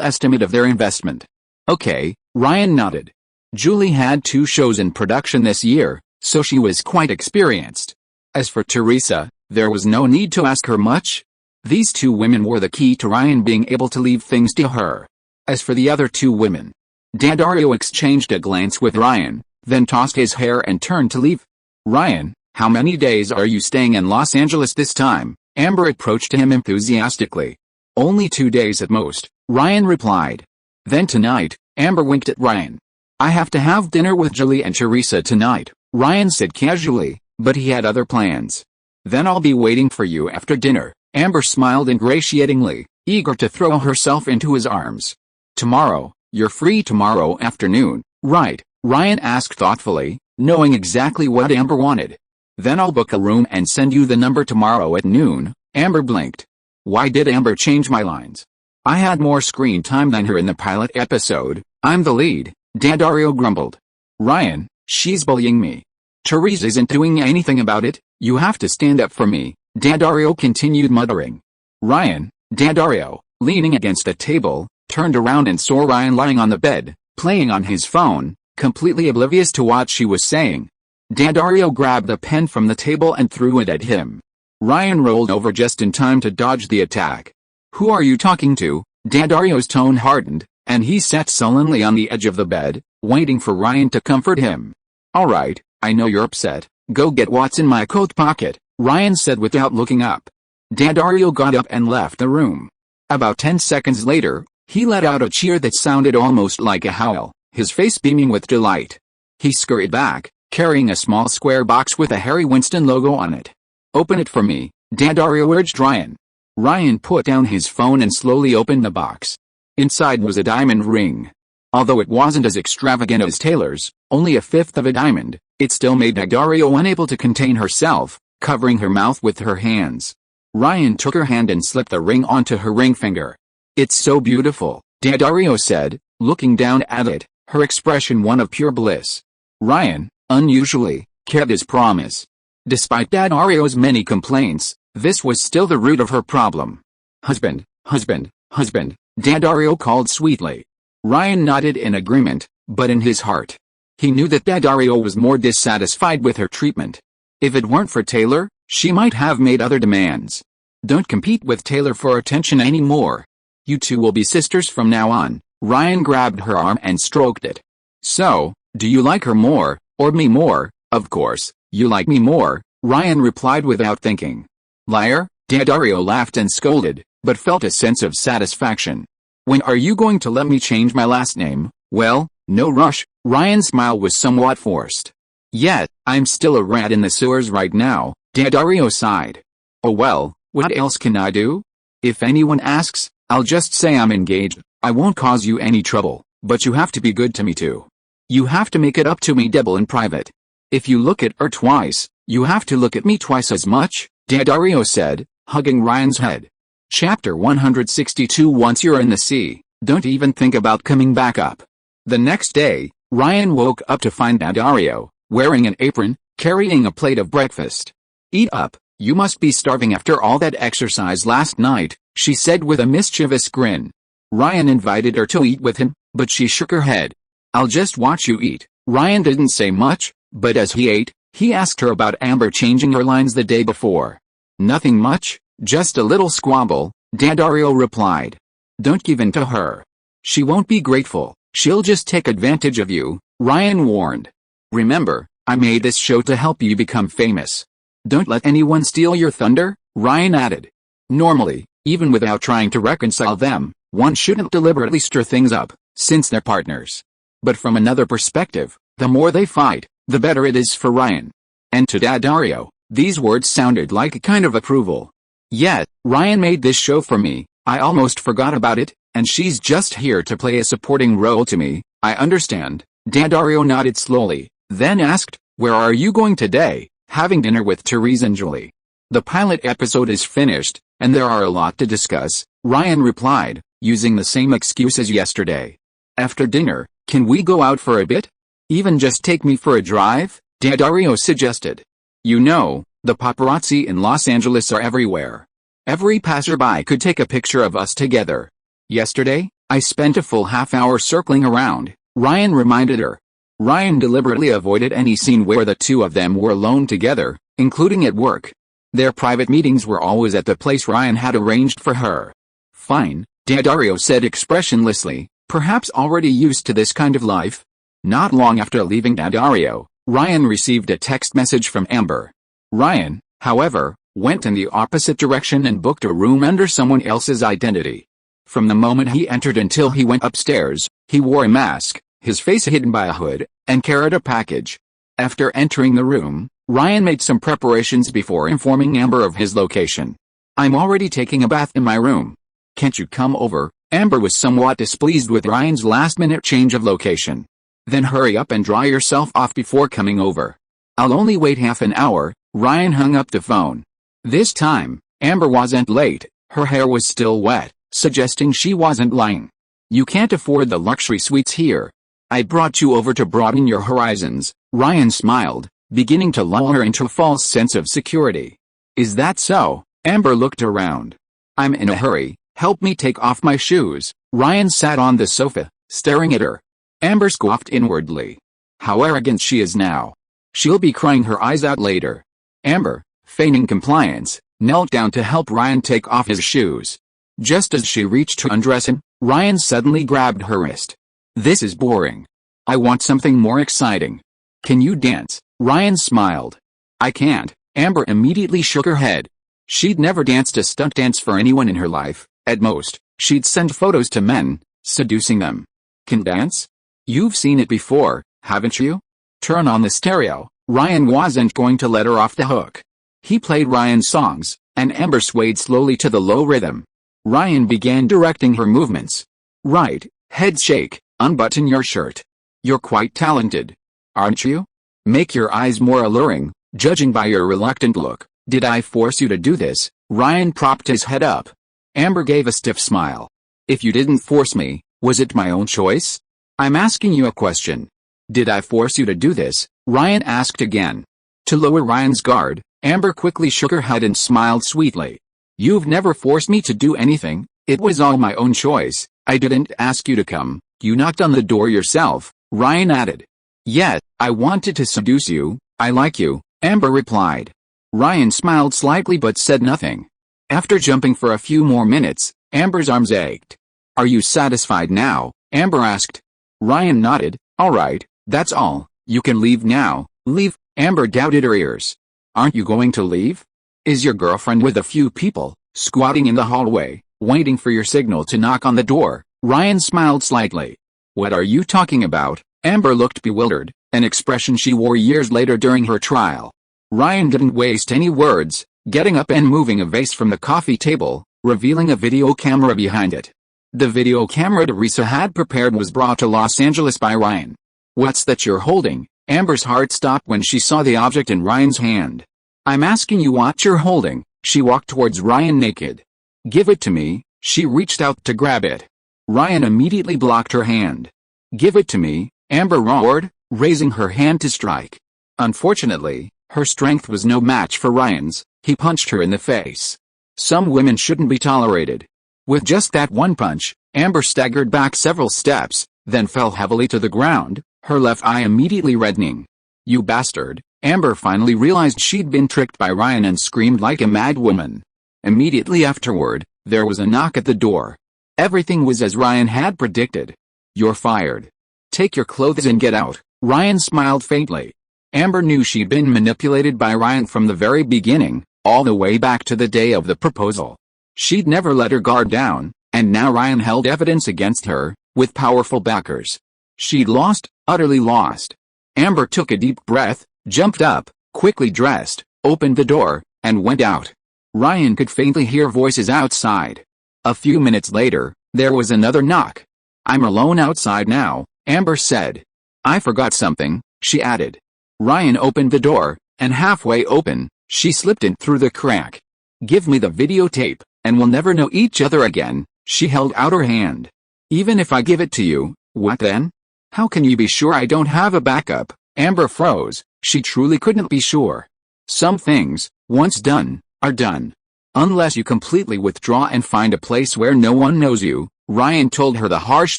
estimate of their investment. Okay, Ryan nodded. Julie had 2 shows in production this year, so she was quite experienced. As for Teresa, there was no need to ask her much. These 2 women were the key to Ryan being able to leave things to her. As for the other 2 women, Daddario exchanged a glance with Ryan, then tossed his hair and turned to leave. "Ryan, how many days are you staying in Los Angeles this time?" Amber approached him enthusiastically. "Only 2 days at most," Ryan replied. Then tonight, Amber winked at Ryan. "I have to have dinner with Julie and Teresa tonight," Ryan said casually, but he had other plans. "Then I'll be waiting for you after dinner." Amber smiled ingratiatingly, eager to throw herself into his arms. "Tomorrow, you're free tomorrow afternoon, right?" Ryan asked thoughtfully, knowing exactly what Amber wanted. "Then I'll book a room and send you the number tomorrow at noon." Amber blinked. Why did Amber change my lines? "I had more screen time than her in the pilot episode. I'm the lead," Daddario grumbled. "Ryan, she's bullying me." Therese isn't doing anything about it. You have to stand up for me, Daddario continued muttering. Ryan, Daddario, leaning against a table, turned around and saw Ryan lying on the bed, playing on his phone, completely oblivious to what she was saying. Daddario grabbed the pen from the table and threw it at him. Ryan rolled over just in time to dodge the attack. Who are you talking to? Daddario's tone hardened, and he sat sullenly on the edge of the bed, waiting for Ryan to comfort him. Alright, I know you're upset. Go get what's in my coat pocket, Ryan said without looking up. Daddario got up and left the room. About 10 seconds later, he let out a cheer that sounded almost like a howl, his face beaming with delight. He scurried back, carrying a small square box with a Harry Winston logo on it. Open it for me, Daddario urged Ryan. Ryan put down his phone and slowly opened the box. Inside was a diamond ring. Although it wasn't as extravagant as Taylor's, only a fifth of a diamond, it still made Daddario unable to contain herself, covering her mouth with her hands. Ryan took her hand and slipped the ring onto her ring finger. It's so beautiful, Daddario said, looking down at it, her expression one of pure bliss. Ryan, unusually, kept his promise. Despite Daddario's many complaints, this was still the root of her problem. Husband, husband, husband, Daddario called sweetly. Ryan nodded in agreement, but in his heart, he knew that Daddario was more dissatisfied with her treatment. If it weren't for Taylor, she might have made other demands. Don't compete with Taylor for attention anymore. You two will be sisters from now on. Ryan grabbed her arm and stroked it. So, do you like her more, or me more? Of course, you like me more, Ryan replied without thinking. Liar, Daddario laughed and scolded, but felt a sense of satisfaction. When are you going to let me change my last name? Well, no rush, Ryan's smile was somewhat forced. Yet, I'm still a rat in the sewers right now, Daddario sighed. Oh well, what else can I do? If anyone asks, I'll just say I'm engaged. I won't cause you any trouble, but you have to be good to me too. You have to make it up to me double in private. If you look at her twice, you have to look at me twice as much, Daddario said, hugging Ryan's head. Chapter 162 Once you're in the sea, don't even think about coming back up. The next day, Ryan woke up to find Daddario, wearing an apron, carrying a plate of breakfast. Eat up, you must be starving after all that exercise last night, she said with a mischievous grin. Ryan invited her to eat with him, but she shook her head. I'll just watch you eat. Ryan didn't say much, but as he ate, he asked her about Amber changing her lines the day before. Nothing much, just a little squabble, Daddario replied. Don't give in to her. She won't be grateful, she'll just take advantage of you, Ryan warned. Remember, I made this show to help you become famous. Don't let anyone steal your thunder, Ryan added. Normally, even without trying to reconcile them, one shouldn't deliberately stir things up, since they're partners. But from another perspective, the more they fight, the better it is for Ryan. And to Daddario, these words sounded like a kind of approval. Yet, Ryan made this show for me, I almost forgot about it, and she's just here to play a supporting role to me. I understand. Daddario nodded slowly, then asked, where are you going today? Having dinner with Therese and Julie. The pilot episode is finished, and there are a lot to discuss, Ryan replied, using the same excuse as yesterday. After dinner, can we go out for a bit? Even just take me for a drive? Daddario suggested. You know, the paparazzi in Los Angeles are everywhere. Every passerby could take a picture of us together. Yesterday, I spent a full half-hour circling around, Ryan reminded her. Ryan deliberately avoided any scene where the two of them were alone together, including at work. Their private meetings were always at the place Ryan had arranged for her. Fine, Daddario said expressionlessly, perhaps already used to this kind of life. Not long after leaving Daddario, Ryan received a text message from Amber. Ryan, however, went in the opposite direction and booked a room under someone else's identity. From the moment he entered until he went upstairs, he wore a mask, his face hidden by a hood, and carried a package. After entering the room, Ryan made some preparations before informing Amber of his location. I'm already taking a bath in my room. Can't you come over? Amber was somewhat displeased with Ryan's last-minute change of location. Then hurry up and dry yourself off before coming over. I'll only wait half an hour. Ryan hung up the phone. This time, Amber wasn't late, her hair was still wet, suggesting she wasn't lying. You can't afford the luxury suites here. I brought you over to broaden your horizons, Ryan smiled, beginning to lull her into a false sense of security. Is that so? Amber looked around. I'm in a hurry, help me take off my shoes. Ryan sat on the sofa, staring at her. Amber scoffed inwardly. How arrogant she is now. She'll be crying her eyes out later. Amber, feigning compliance, knelt down to help Ryan take off his shoes. Just as she reached to undress him, Ryan suddenly grabbed her wrist. This is boring. I want something more exciting. Can you dance? Ryan smiled. I can't. Amber immediately shook her head. She'd never danced a stunt dance for anyone in her life. At most, she'd send photos to men, seducing them. Can dance? You've seen it before, haven't you? Turn on the stereo. Ryan wasn't going to let her off the hook. He played Ryan's songs, and Amber swayed slowly to the low rhythm. Ryan began directing her movements. Right, head shake, unbutton your shirt. You're quite talented. Aren't you? Make your eyes more alluring, judging by your reluctant look. Did I force you to do this? Ryan propped his head up. Amber gave a stiff smile. If you didn't force me, was it my own choice? I'm asking you a question. Did I force you to do this? Ryan asked again. To lower Ryan's guard, Amber quickly shook her head and smiled sweetly. You've never forced me to do anything, it was all my own choice. I didn't ask you to come, you knocked on the door yourself, Ryan added. Yet, I wanted to seduce you, I like you, Amber replied. Ryan smiled slightly but said nothing. After jumping for a few more minutes, Amber's arms ached. Are you satisfied now? Amber asked. Ryan nodded. All right, that's all, you can leave now. Leave? Amber doubted her ears. Aren't you going to leave? Is your girlfriend with a few people, squatting in the hallway, waiting for your signal to knock on the door? Ryan smiled slightly. What are you talking about? Amber looked bewildered, an expression she wore years later during her trial. Ryan didn't waste any words, getting up and moving a vase from the coffee table, revealing a video camera behind it. The video camera Teresa had prepared was brought to Los Angeles by Ryan. What's that you're holding? Amber's heart stopped when she saw the object in Ryan's hand. I'm asking you what you're holding. She walked towards Ryan naked. Give it to me. She reached out to grab it. Ryan immediately blocked her hand. Give it to me, Amber roared, raising her hand to strike. Unfortunately, her strength was no match for Ryan's. He punched her in the face. Some women shouldn't be tolerated. With just that one punch, Amber staggered back several steps, then fell heavily to the ground, her left eye immediately reddening. You bastard! Amber finally realized she'd been tricked by Ryan and screamed like a mad woman. Immediately afterward, there was a knock at the door. Everything was as Ryan had predicted. You're fired. Take your clothes and get out. Ryan smiled faintly. Amber knew she'd been manipulated by Ryan from the very beginning, all the way back to the day of the proposal. She'd never let her guard down, and now Ryan held evidence against her, with powerful backers. She'd lost, utterly lost. Amber took a deep breath, jumped up, quickly dressed, opened the door, and went out. Ryan could faintly hear voices outside. A few minutes later, there was another knock. I'm alone outside now, Amber said. I forgot something, she added. Ryan opened the door, and halfway open, she slipped in through the crack. Give me the videotape, and we'll never know each other again. She held out her hand. Even if I give it to you, what then? How can you be sure I don't have a backup? Amber froze. She truly couldn't be sure. Some things, once done, are done. Unless you completely withdraw and find a place where no one knows you, Ryan told her the harsh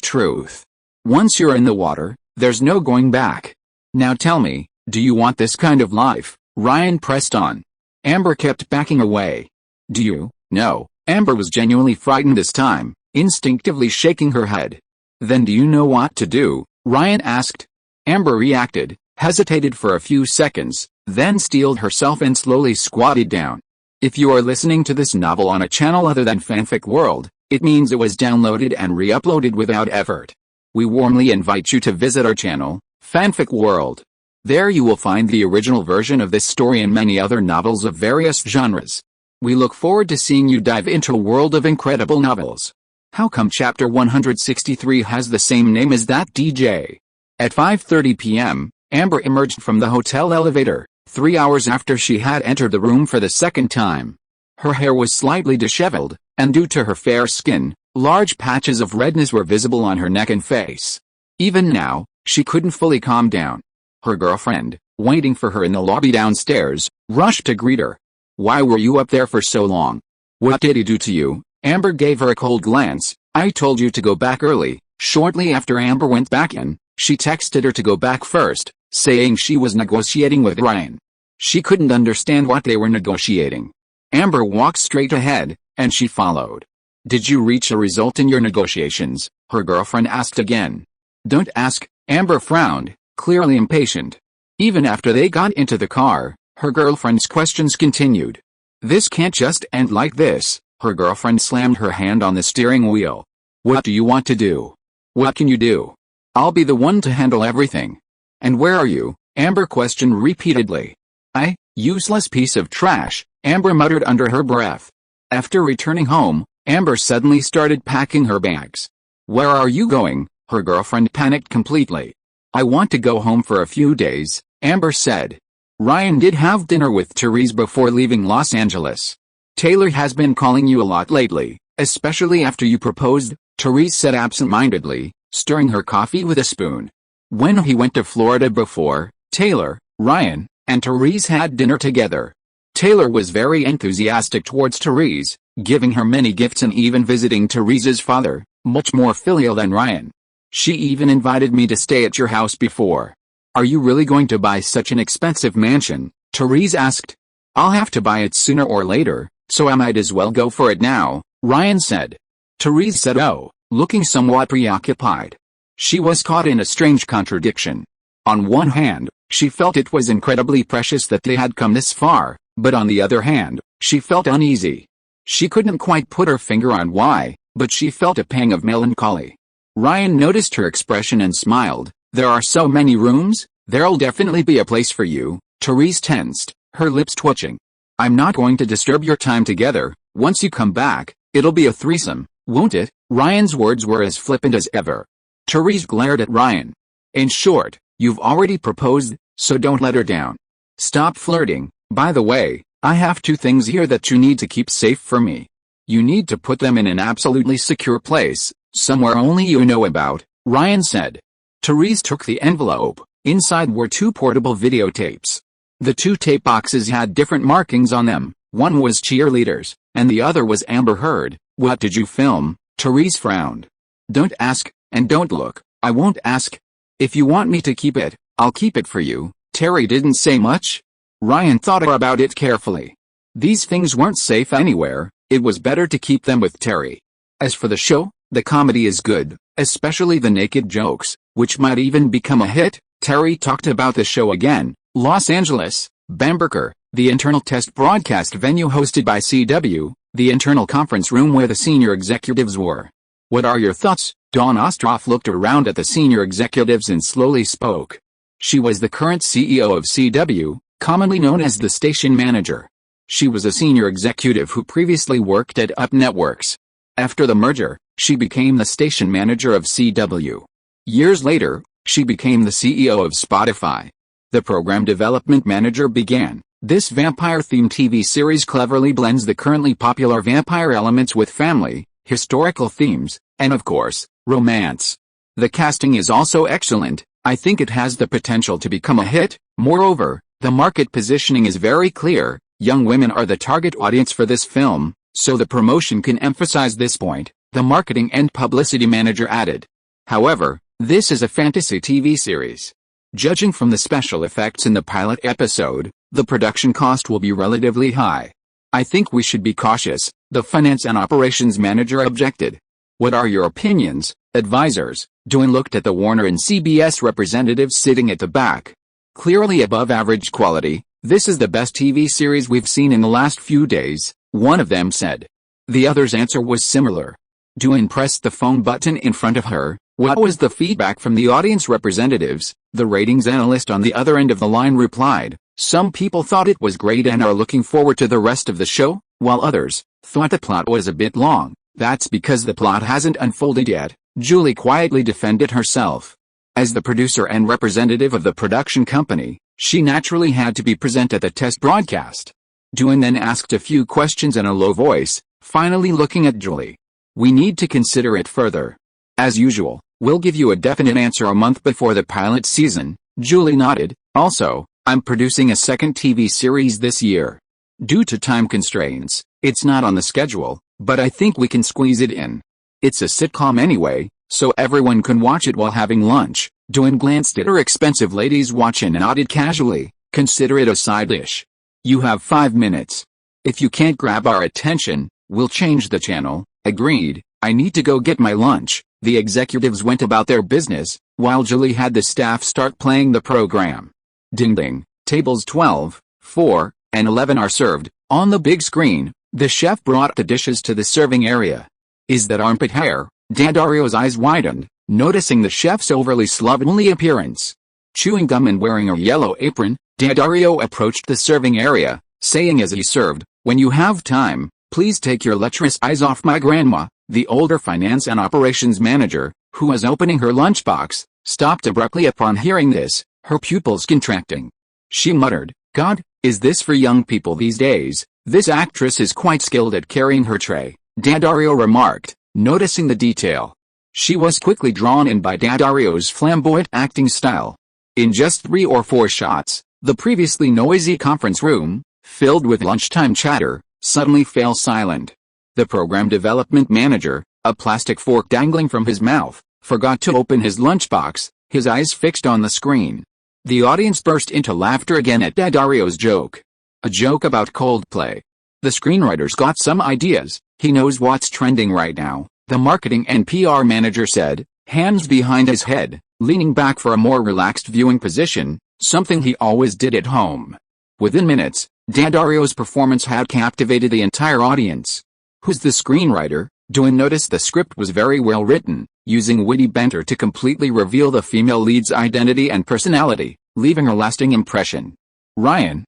truth. Once you're in the water, there's no going back. Now tell me, do you want this kind of life? Ryan pressed on. Amber kept backing away. Do you? No. Amber was genuinely frightened this time, instinctively shaking her head. Then do you know what to do? Ryan asked. Amber reacted, hesitated for a few seconds, then steeled herself and slowly squatted down. If you are listening to this novel on a channel other than Fanfic World, it means it was downloaded and re-uploaded without effort. We warmly invite you to visit our channel, Fanfic World. There you will find the original version of this story and many other novels of various genres. We look forward to seeing you dive into a world of incredible novels. How come chapter 163 has the same name as that DJ? At 5:30 p.m., Amber emerged from the hotel elevator, 3 hours after she had entered the room for the second time. Her hair was slightly disheveled, and due to her fair skin, large patches of redness were visible on her neck and face. Even now, she couldn't fully calm down. Her girlfriend, waiting for her in the lobby downstairs, rushed to greet her. "Why were you up there for so long? What did he do to you?" Amber gave her a cold glance. "I told you to go back early." Shortly after Amber went back in, she texted her to go back first, saying she was negotiating with Ryan. She couldn't understand what they were negotiating. Amber walked straight ahead, and she followed. "Did you reach a result in your negotiations?" her girlfriend asked again. "Don't ask," Amber frowned, clearly impatient. Even after they got into the car, her girlfriend's questions continued. "This can't just end like this." Her girlfriend slammed her hand on the steering wheel. "What do you want to do? What can you do? I'll be the one to handle everything." "And where are you?" Amber questioned repeatedly. "I, useless piece of trash," Amber muttered under her breath. After returning home, Amber suddenly started packing her bags. "Where are you going?" Her girlfriend panicked completely. "I want to go home for a few days," Amber said. "Ryan did have dinner with Therese before leaving Los Angeles. Taylor has been calling you a lot lately, especially after you proposed," Therese said absent-mindedly, stirring her coffee with a spoon. When he went to Florida before, Taylor, Ryan, and Therese had dinner together. Taylor was very enthusiastic towards Therese, giving her many gifts and even visiting Therese's father, much more filial than Ryan. "She even invited me to stay at your house before." "Are you really going to buy such an expensive mansion?" Therese asked. "I'll have to buy it sooner or later, so I might as well go for it now," Ryan said. Therese said oh, looking somewhat preoccupied. She was caught in a strange contradiction. On one hand, she felt it was incredibly precious that they had come this far, but on the other hand, she felt uneasy. She couldn't quite put her finger on why, but she felt a pang of melancholy. Ryan noticed her expression and smiled. "There are so many rooms, there'll definitely be a place for you." Therese tensed, her lips twitching. "I'm not going to disturb your time together. Once you come back, it'll be a threesome, won't it?" Ryan's words were as flippant as ever. Therese glared at Ryan. "In short, you've already proposed, so don't let her down. Stop flirting. By the way, I have 2 things here that you need to keep safe for me. You need to put them in an absolutely secure place, somewhere only you know about," Ryan said. Therese took the envelope. Inside were 2 portable videotapes. The 2 tape boxes had different markings on them. One was cheerleaders, and the other was Amber Heard. "What did you film?" Therese frowned. "Don't ask, and don't look." "I won't ask. If you want me to keep it, I'll keep it for you." Terry didn't say much. Ryan thought about it carefully. These things weren't safe anywhere. It was better to keep them with Terry. As for the show, the comedy is good, especially the naked jokes, which might even become a hit. Terry talked about the show again. Los Angeles, Bamberger, the internal test broadcast venue hosted by CW, the internal conference room where the senior executives were. "What are your thoughts?" Dawn Ostroff looked around at the senior executives and slowly spoke. She was the current CEO of CW, commonly known as the station manager. She was a senior executive who previously worked at Up Networks. After the merger, she became the station manager of CW. Years later, she became the CEO of Spotify. The program development manager began. This vampire-themed TV series cleverly blends the currently popular vampire elements with family, historical themes, and of course, romance. The casting is also excellent. I think it has the potential to become a hit. Moreover, the market positioning is very clear. Young women are the target audience for this film, so the promotion can emphasize this point, the marketing and publicity manager added. However, this is a fantasy TV series. Judging from the special effects in the pilot episode, the production cost will be relatively high. I think we should be cautious, the finance and operations manager objected. What are your opinions, advisors? Duane looked at the Warner and CBS representatives sitting at the back. Clearly above average quality, this is the best TV series we've seen in the last few days, one of them said. The other's answer was similar. Duane pressed the phone button in front of her. What was the feedback from the audience representatives? The ratings analyst on the other end of the line replied. Some people thought it was great and are looking forward to the rest of the show, while others thought the plot was a bit long. That's because the plot hasn't unfolded yet, Julie quietly defended herself. As the producer and representative of the production company, she naturally had to be present at the test broadcast. Duane then asked a few questions in a low voice, finally looking at Julie. We need to consider it further. As usual, we'll give you a definite answer a month before the pilot season. Julie nodded. Also, I'm producing a second TV series this year. Due to time constraints, it's not on the schedule, but I think we can squeeze it in. It's a sitcom anyway, so everyone can watch it while having lunch. Doan glanced at her expensive lady's watch and nodded casually. Consider it a side dish. You have 5 minutes. If you can't grab our attention, we'll change the channel. Agreed. I need to go get my lunch. The executives went about their business, while Julie had the staff start playing the program. Ding ding. Tables 12, 4, and 11 are served. On the big screen, the chef brought the dishes to the serving area. Is that armpit hair? Daddario's eyes widened, noticing the chef's overly slovenly appearance. Chewing gum and wearing a yellow apron, Daddario approached the serving area, saying as he served, "When you have time, please take your lecherous eyes off my grandma." The older finance and operations manager, who was opening her lunchbox, stopped abruptly upon hearing this, her pupils contracting. She muttered, "God, is this for young people these days? This actress is quite skilled at carrying her tray," Daddario remarked, noticing the detail. She was quickly drawn in by Daddario's flamboyant acting style. In just 3 or 4 shots, the previously noisy conference room, filled with lunchtime chatter, suddenly fell silent. The program development manager, a plastic fork dangling from his mouth, forgot to open his lunchbox, his eyes fixed on the screen. The audience burst into laughter again at Daddario's joke. A joke about Coldplay. The screenwriter's got some ideas, he knows what's trending right now, the marketing and PR manager said, hands behind his head, leaning back for a more relaxed viewing position, something he always did at home. Within minutes, Daddario's performance had captivated the entire audience. Who's the screenwriter? Doan noticed the script was very well written, using witty banter to completely reveal the female lead's identity and personality, leaving a lasting impression. Ryan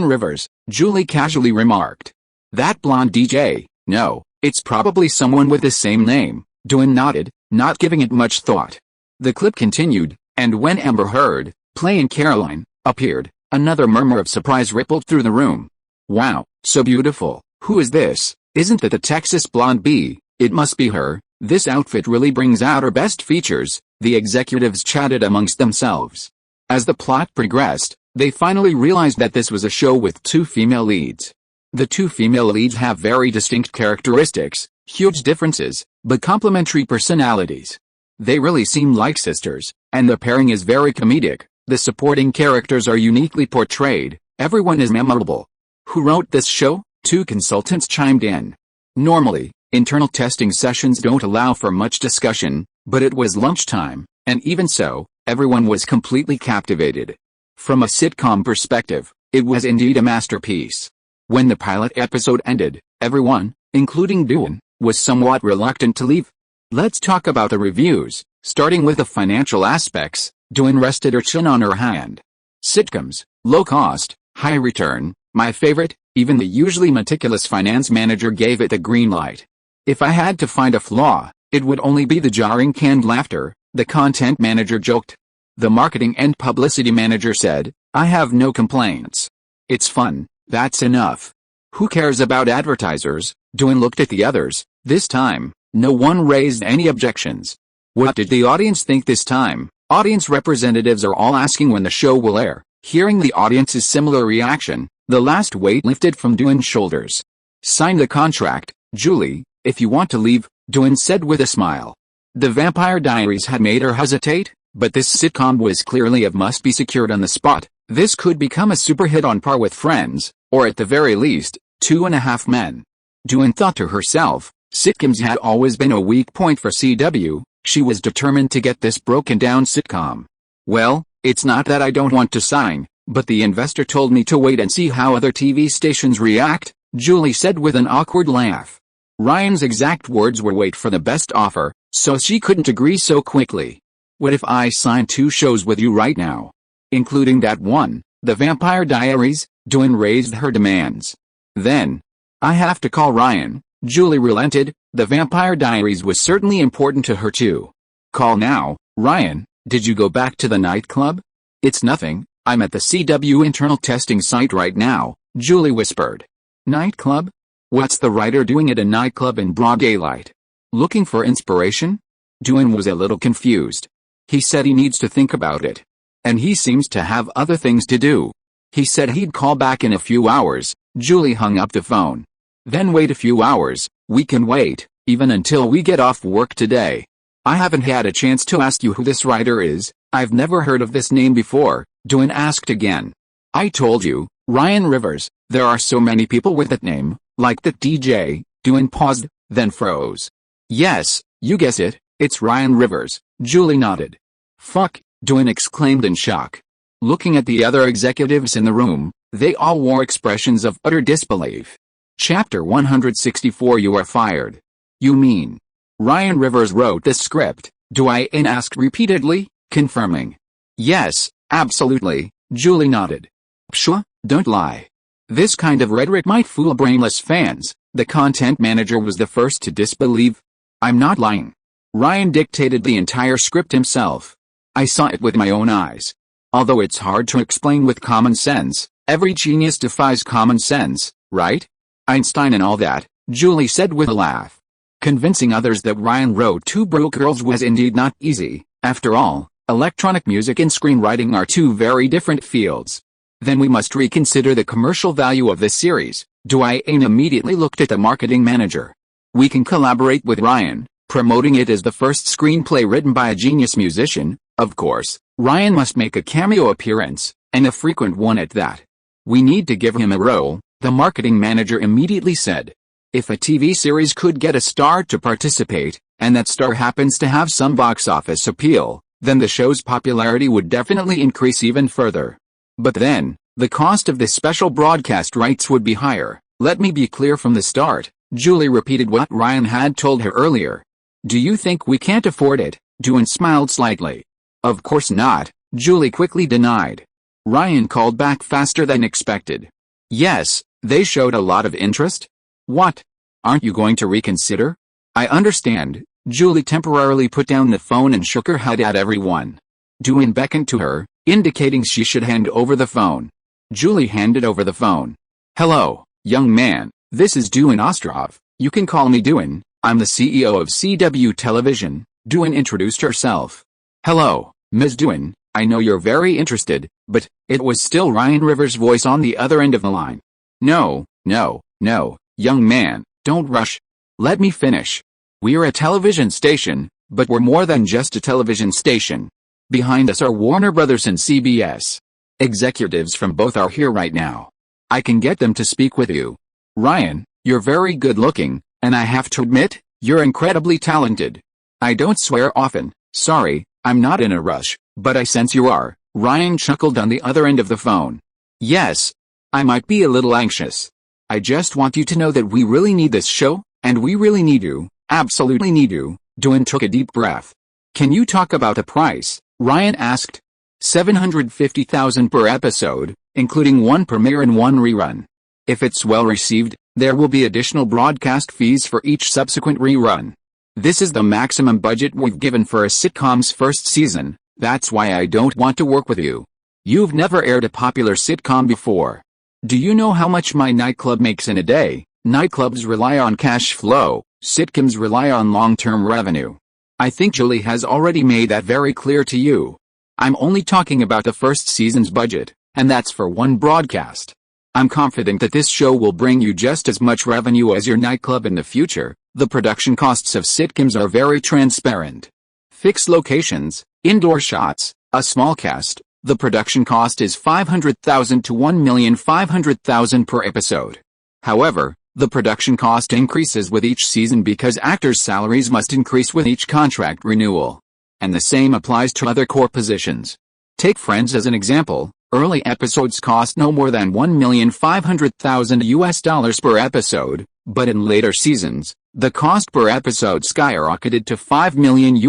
Rivers, Julie casually remarked. That blonde DJ? No, it's probably someone with the same name. Doan nodded, not giving it much thought. The clip continued, and when Amber Heard, playing Caroline, appeared, another murmur of surprise rippled through the room. Wow, so beautiful. Who is this? Isn't that the Texas blonde bee? It must be her. This outfit really brings out her best features, the executives chatted amongst themselves. As the plot progressed, they finally realized that this was a show with 2 female leads. The 2 female leads have very distinct characteristics, huge differences, but complementary personalities. They really seem like sisters, and the pairing is very comedic. The supporting characters are uniquely portrayed, everyone is memorable. Who wrote this show? 2 consultants chimed in. Normally, internal testing sessions don't allow for much discussion, but it was lunchtime, and even so, everyone was completely captivated. From a sitcom perspective, it was indeed a masterpiece. When the pilot episode ended, everyone, including Doan, was somewhat reluctant to leave. Let's talk about the reviews, starting with the financial aspects. Doan rested her chin on her hand. Sitcoms, low cost, high return, my favorite. Even the usually meticulous finance manager gave it the green light. If I had to find a flaw, it would only be the jarring canned laughter, the content manager joked. The marketing and publicity manager said, I have no complaints. It's fun, that's enough. Who cares about advertisers? Doan looked at the others. This time, no one raised any objections. What did the audience think this time? Audience representatives are all asking when the show will air. Hearing the audience's similar reaction, the last weight lifted from Doan's shoulders. Sign the contract, Julie, if you want to leave, Doan said with a smile. The Vampire Diaries had made her hesitate, but this sitcom was clearly a must-be secured on the spot. This could become a super hit on par with Friends, or at the very least, 2.5 Men. Doan thought to herself, sitcoms had always been a weak point for CW, she was determined to get this broken-down sitcom. Well, it's not that I don't want to sign, but the investor told me to wait and see how other TV stations react, Julie said with an awkward laugh. Ryan's exact words were wait for the best offer, so she couldn't agree so quickly. What if I signed 2 shows with you right now? Including that one, The Vampire Diaries? Doan raised her demands. Then, I have to call Ryan, Julie relented. The Vampire Diaries was certainly important to her too. Call now, Ryan, did you go back to the nightclub? It's nothing. I'm at the CW internal testing site right now, Julie whispered. Nightclub? What's the writer doing at a nightclub in broad daylight? Looking for inspiration? Doan was a little confused. He said he needs to think about it. And he seems to have other things to do. He said he'd call back in a few hours. Julie hung up the phone. Then wait a few hours. We can wait, even until we get off work today. I haven't had a chance to ask you who this writer is. I've never heard of this name before, Duane asked again. I told you, Ryan Rivers. There are so many people with that name, like the DJ. Duane paused, then froze. Yes, you guessed it, it's Ryan Rivers, Julie nodded. Fuck, Duane exclaimed in shock. Looking at the other executives in the room, they all wore expressions of utter disbelief. Chapter 164 You are fired. You mean? Ryan Rivers wrote this script, Duane asked repeatedly, confirming. Yes, absolutely, Julie nodded. Pshwa, don't lie. This kind of rhetoric might fool brainless fans. The content manager was the first to disbelieve. I'm not lying. Ryan dictated the entire script himself. I saw it with my own eyes. Although it's hard to explain with common sense, every genius defies common sense, right? Einstein and all that, Julie said with a laugh. Convincing others that Ryan wrote Two Broke Girls was indeed not easy. After all, electronic music and screenwriting are two very different fields. Then we must reconsider the commercial value of this series. Duane immediately looked at the marketing manager. We can collaborate with Ryan, promoting it as the first screenplay written by a genius musician. Of course, Ryan must make a cameo appearance, and a frequent one at that. We need to give him a role, the marketing manager immediately said. If a TV series could get a star to participate, and that star happens to have some box office appeal, then the show's popularity would definitely increase even further. But then, the cost of the special broadcast rights would be higher. Let me be clear from the start, Julie repeated what Ryan had told her earlier. Do you think we can't afford it? Duane smiled slightly. Of course not, Julie quickly denied. Ryan called back faster than expected. Yes, they showed a lot of interest. What? Aren't you going to reconsider? I understand. Julie temporarily put down the phone and shook her head at everyone. Duane beckoned to her, indicating she should hand over the phone. Julie handed over the phone. Hello, young man, this is Duane Ostrov. You can call me Duane. I'm the CEO of CW Television. Duane introduced herself. Hello, Ms. Duane, I know you're very interested, but it was still Ryan Rivers' voice on the other end of the line. No, young man, don't rush. Let me finish. We're a television station, but we're more than just a television station. Behind us are Warner Brothers and CBS. Executives from both are here right now. I can get them to speak with you. Ryan, you're very good looking, and I have to admit, you're incredibly talented. I don't swear often, sorry, I'm not in a rush, but I sense you are. Ryan chuckled on the other end of the phone. Yes, I might be a little anxious. I just want you to know that we really need this show, and we really need you, absolutely need you. Duane took a deep breath. Can you talk about the price? Ryan asked. $750,000 per episode, including one premiere and one rerun. If it's well received, there will be additional broadcast fees for each subsequent rerun. This is the maximum budget we've given for a sitcom's first season. That's why I don't want to work with you. You've never aired a popular sitcom before. Do you know how much my nightclub makes in a day? Nightclubs rely on cash flow, sitcoms rely on long-term revenue. I think Julie has already made that very clear to you. I'm only talking about the first season's budget, and that's for one broadcast. I'm confident that this show will bring you just as much revenue as your nightclub in the future. The production costs of sitcoms are very transparent. Fixed locations, indoor shots, a small cast. The production cost is $500,000 to $1,500,000 per episode. However, the production cost increases with each season because actors' salaries must increase with each contract renewal. And the same applies to other core positions. Take Friends as an example. Early episodes cost no more than $1,500,000 per episode, but in later seasons, the cost per episode skyrocketed to $5 million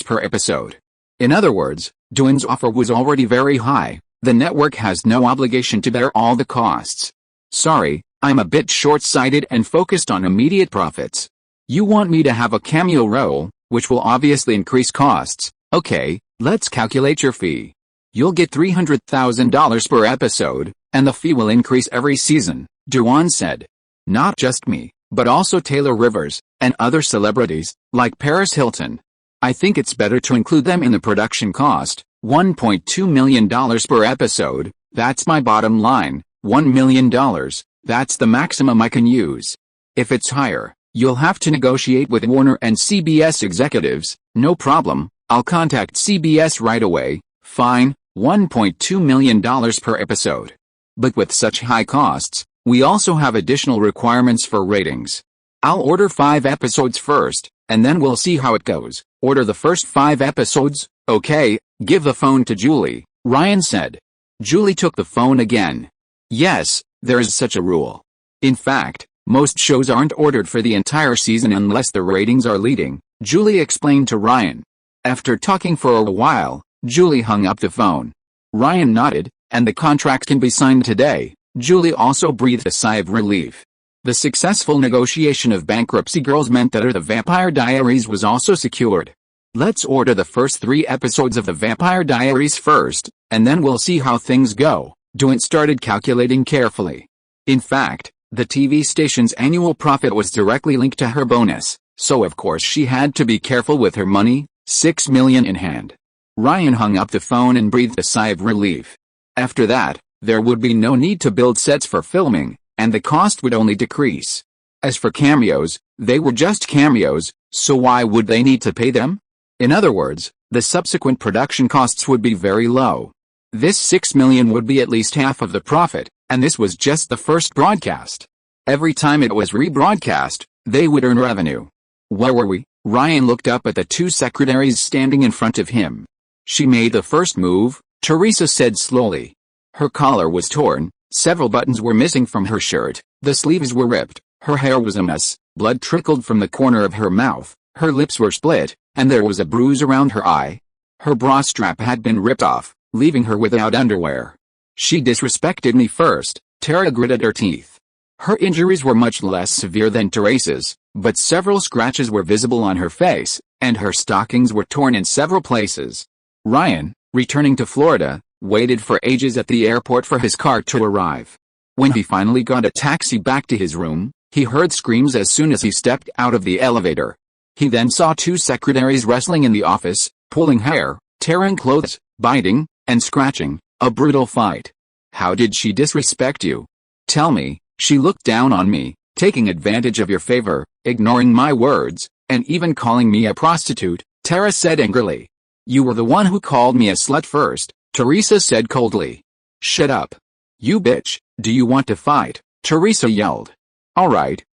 per episode. In other words, Duane's offer was already very high. The network has no obligation to bear all the costs. Sorry, I'm a bit short-sighted and focused on immediate profits. You want me to have a cameo role, which will obviously increase costs. Okay, let's calculate your fee. You'll get $300,000 per episode, and the fee will increase every season, Duane said. Not just me, but also Taylor Rivers, and other celebrities, like Paris Hilton. I think it's better to include them in the production cost, $1.2 million per episode, That's my bottom line, $1 million, that's the maximum I can use. If it's higher, you'll have to negotiate with Warner and CBS executives. No problem, I'll contact CBS right away. Fine, $1.2 million per episode. But with such high costs, we also have additional requirements for ratings. I'll order 5 episodes first, and then we'll see how it goes. Order the first 5 episodes, okay? Give the phone to Julie, Ryan said. Julie took the phone again. Yes, there is such a rule. In fact, most shows aren't ordered for the entire season unless the ratings are leading, Julie explained to Ryan. After talking for a while, Julie hung up the phone. Ryan nodded, and the contract can be signed today. Julie also breathed a sigh of relief. The successful negotiation of Bankruptcy Girls meant that The Vampire Diaries was also secured. Let's order the first 3 episodes of The Vampire Diaries first, and then we'll see how things go. Dwight started calculating carefully. In fact, the TV station's annual profit was directly linked to her bonus, so of course she had to be careful with her money, $6 million in hand. Ryan hung up the phone and breathed a sigh of relief. After that, there would be no need to build sets for filming, and the cost would only decrease. As for cameos, they were just cameos, so why would they need to pay them? In other words, the subsequent production costs would be very low. This $6 million would be at least half of the profit, and this was just the first broadcast. Every time it was rebroadcast, they would earn revenue. Where were we? Ryan looked up at the 2 secretaries standing in front of him. She made the first move, Teresa said slowly. Her collar was torn, several buttons were missing from her shirt, the sleeves were ripped, her hair was a mess, blood trickled from the corner of her mouth, her lips were split, and there was a bruise around her eye. Her bra strap had been ripped off, leaving her without underwear. She disrespected me first, Tara gritted her teeth. Her injuries were much less severe than Teresa's, but several scratches were visible on her face, and her stockings were torn in several places. Ryan, returning to Florida, waited for ages at the airport for his car to arrive. When he finally got a taxi back to his room, he heard screams as soon as he stepped out of the elevator. He then saw 2 secretaries wrestling in the office, pulling hair, tearing clothes, biting, and scratching, a brutal fight. How did she disrespect you? Tell me. She looked down on me, taking advantage of your favor, ignoring my words, and even calling me a prostitute, Tara said angrily. You were the one who called me a slut first, Teresa said coldly. Shut up. You bitch, do you want to fight? Teresa yelled. Alright,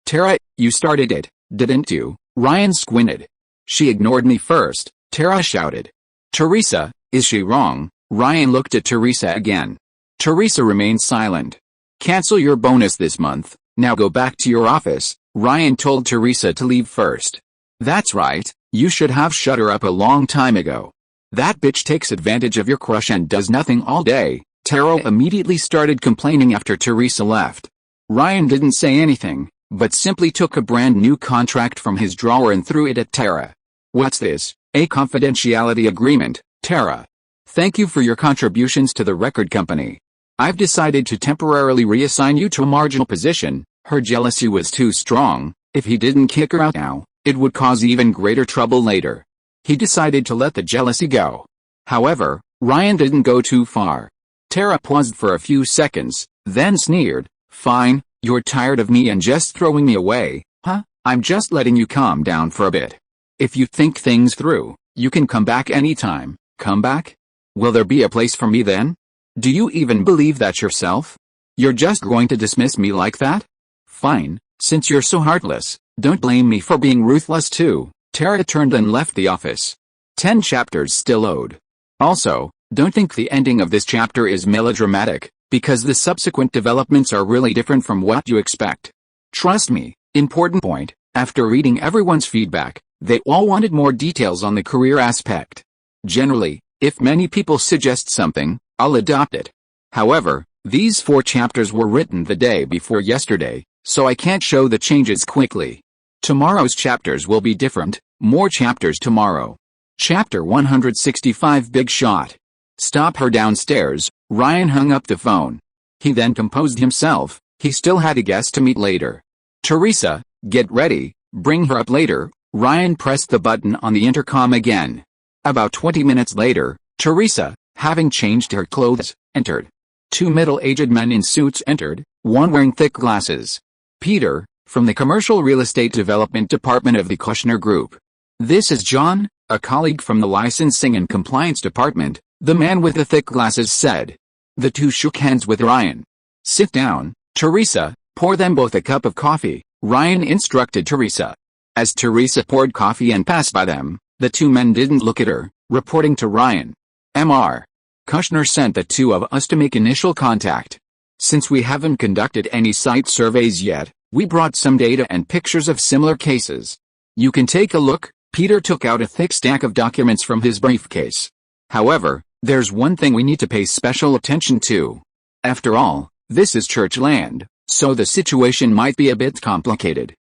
Tara, you started it, didn't you? Ryan squinted. She ignored me first, Tara shouted. Teresa, is she wrong? Ryan looked at Teresa again. Teresa remained silent. Cancel your bonus this month, now go back to your office, Ryan told Teresa to leave first. That's right, you should have shut her up a long time ago. That bitch takes advantage of your crush and does nothing all day. Tara immediately started complaining after Teresa left. Ryan didn't say anything, but simply took a brand new contract from his drawer and threw it at Tara. What's this? A confidentiality agreement, Tara. Thank you for your contributions to the record company. I've decided to temporarily reassign you to a marginal position. Her jealousy was too strong. If he didn't kick her out now, it would cause even greater trouble later. He decided to let the jealousy go. However, Ryan didn't go too far. Tara paused for a few seconds, then sneered. Fine, you're tired of me and just throwing me away, huh? I'm just letting you calm down for a bit. If you think things through, you can come back anytime. Come back? Will there be a place for me then? Do you even believe that yourself? You're just going to dismiss me like that? Fine, since you're so heartless, don't blame me for being ruthless too. Tara turned and left the office. 10 chapters still owed. Also, don't think the ending of this chapter is melodramatic, because the subsequent developments are really different from what you expect. Trust me, important point, after reading everyone's feedback, they all wanted more details on the career aspect. Generally, if many people suggest something, I'll adopt it. However, these 4 chapters were written the day before yesterday, so I can't show the changes quickly. Tomorrow's chapters will be different, more chapters tomorrow. Chapter 165 Big Shot. Stop her downstairs, Ryan hung up the phone. He then composed himself, he still had a guest to meet later. Teresa, get ready, bring her up later. Ryan pressed the button on the intercom again. About 20 minutes later, Teresa, having changed her clothes, entered. Two middle-aged men in suits entered, one wearing thick glasses. Peter, from the Commercial Real Estate Development Department of the Kushner Group. This is John, a colleague from the Licensing and Compliance Department, the man with the thick glasses said. The two shook hands with Ryan. Sit down, Teresa, pour them both a cup of coffee, Ryan instructed Teresa. As Teresa poured coffee and passed by them, the two men didn't look at her, reporting to Ryan. Mr. Kushner sent the two of us to make initial contact. Since we haven't conducted any site surveys yet, we brought some data and pictures of similar cases. You can take a look. Peter took out a thick stack of documents from his briefcase. However, there's one thing we need to pay special attention to. After all, this is church land, so the situation might be a bit complicated.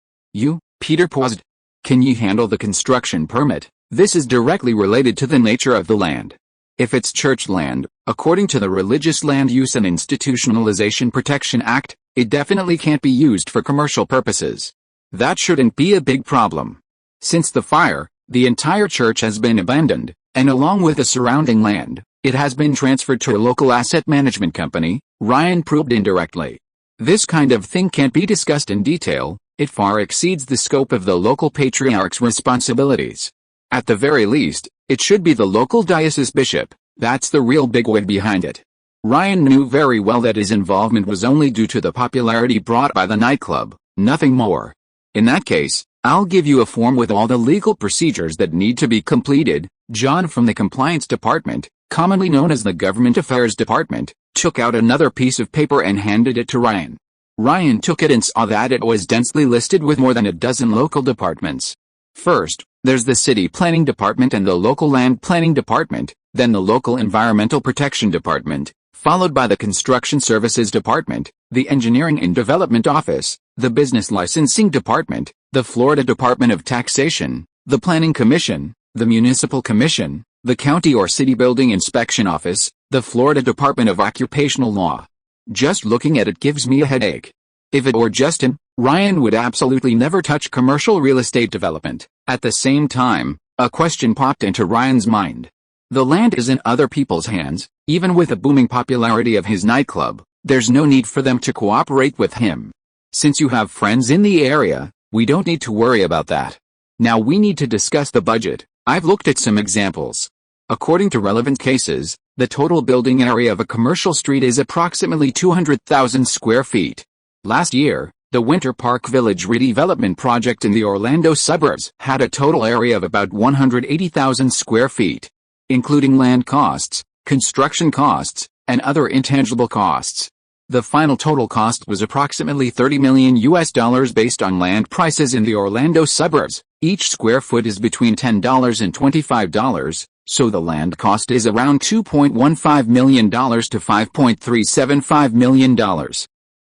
Peter paused. Can you handle the construction permit? This is directly related to the nature of the land. If it's church land, according to the Religious Land Use and Institutionalization Protection Act, it definitely can't be used for commercial purposes. That shouldn't be a big problem. Since the fire, the entire church has been abandoned, and along with the surrounding land, it has been transferred to a local asset management company, Ryan probed indirectly. This kind of thing can't be discussed in detail, it far exceeds the scope of the local patriarch's responsibilities. At the very least, it should be the local diocese bishop, that's the real bigwig behind it. Ryan knew very well that his involvement was only due to the popularity brought by the nightclub, nothing more. In that case, I'll give you a form with all the legal procedures that need to be completed. John from the Compliance Department, commonly known as the Government Affairs Department, took out another piece of paper and handed it to Ryan. Ryan took it and saw that it was densely listed with more than a dozen local departments. First, there's the City Planning Department and the Local Land Planning Department, then the Local Environmental Protection Department, followed by the Construction Services Department, the Engineering and Development Office, the Business Licensing Department, the Florida Department of Taxation, the Planning Commission, the Municipal Commission, the County or City Building Inspection Office, the Florida Department of Occupational Law. Just looking at it gives me a headache. If it were just him, Ryan would absolutely never touch commercial real estate development. At the same time, a question popped into Ryan's mind. The land is in other people's hands, even with the booming popularity of his nightclub, there's no need for them to cooperate with him. Since you have friends in the area, we don't need to worry about that. Now we need to discuss the budget. I've looked at some examples. According to relevant cases, the total building area of a commercial street is approximately 200,000 square feet. Last year, the Winter Park Village redevelopment project in the Orlando suburbs had a total area of about 180,000 square feet, including land costs, construction costs, and other intangible costs. The final total cost was approximately $30 million based on land prices in the Orlando suburbs. Each square foot is between $10 and $25, so the land cost is around $2.15 million to $5.375 million.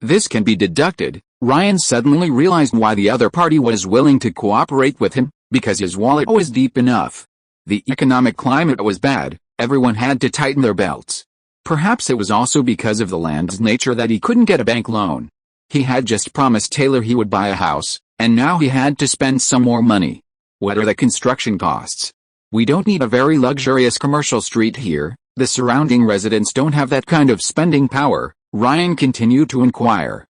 This can be deducted. Ryan suddenly realized why the other party was willing to cooperate with him, because his wallet was deep enough. The economic climate was bad, everyone had to tighten their belts. Perhaps it was also because of the land's nature that he couldn't get a bank loan. He had just promised Taylor he would buy a house, and now he had to spend some more money. What are the construction costs? We don't need a very luxurious commercial street here, the surrounding residents don't have that kind of spending power, Ryan continued to inquire.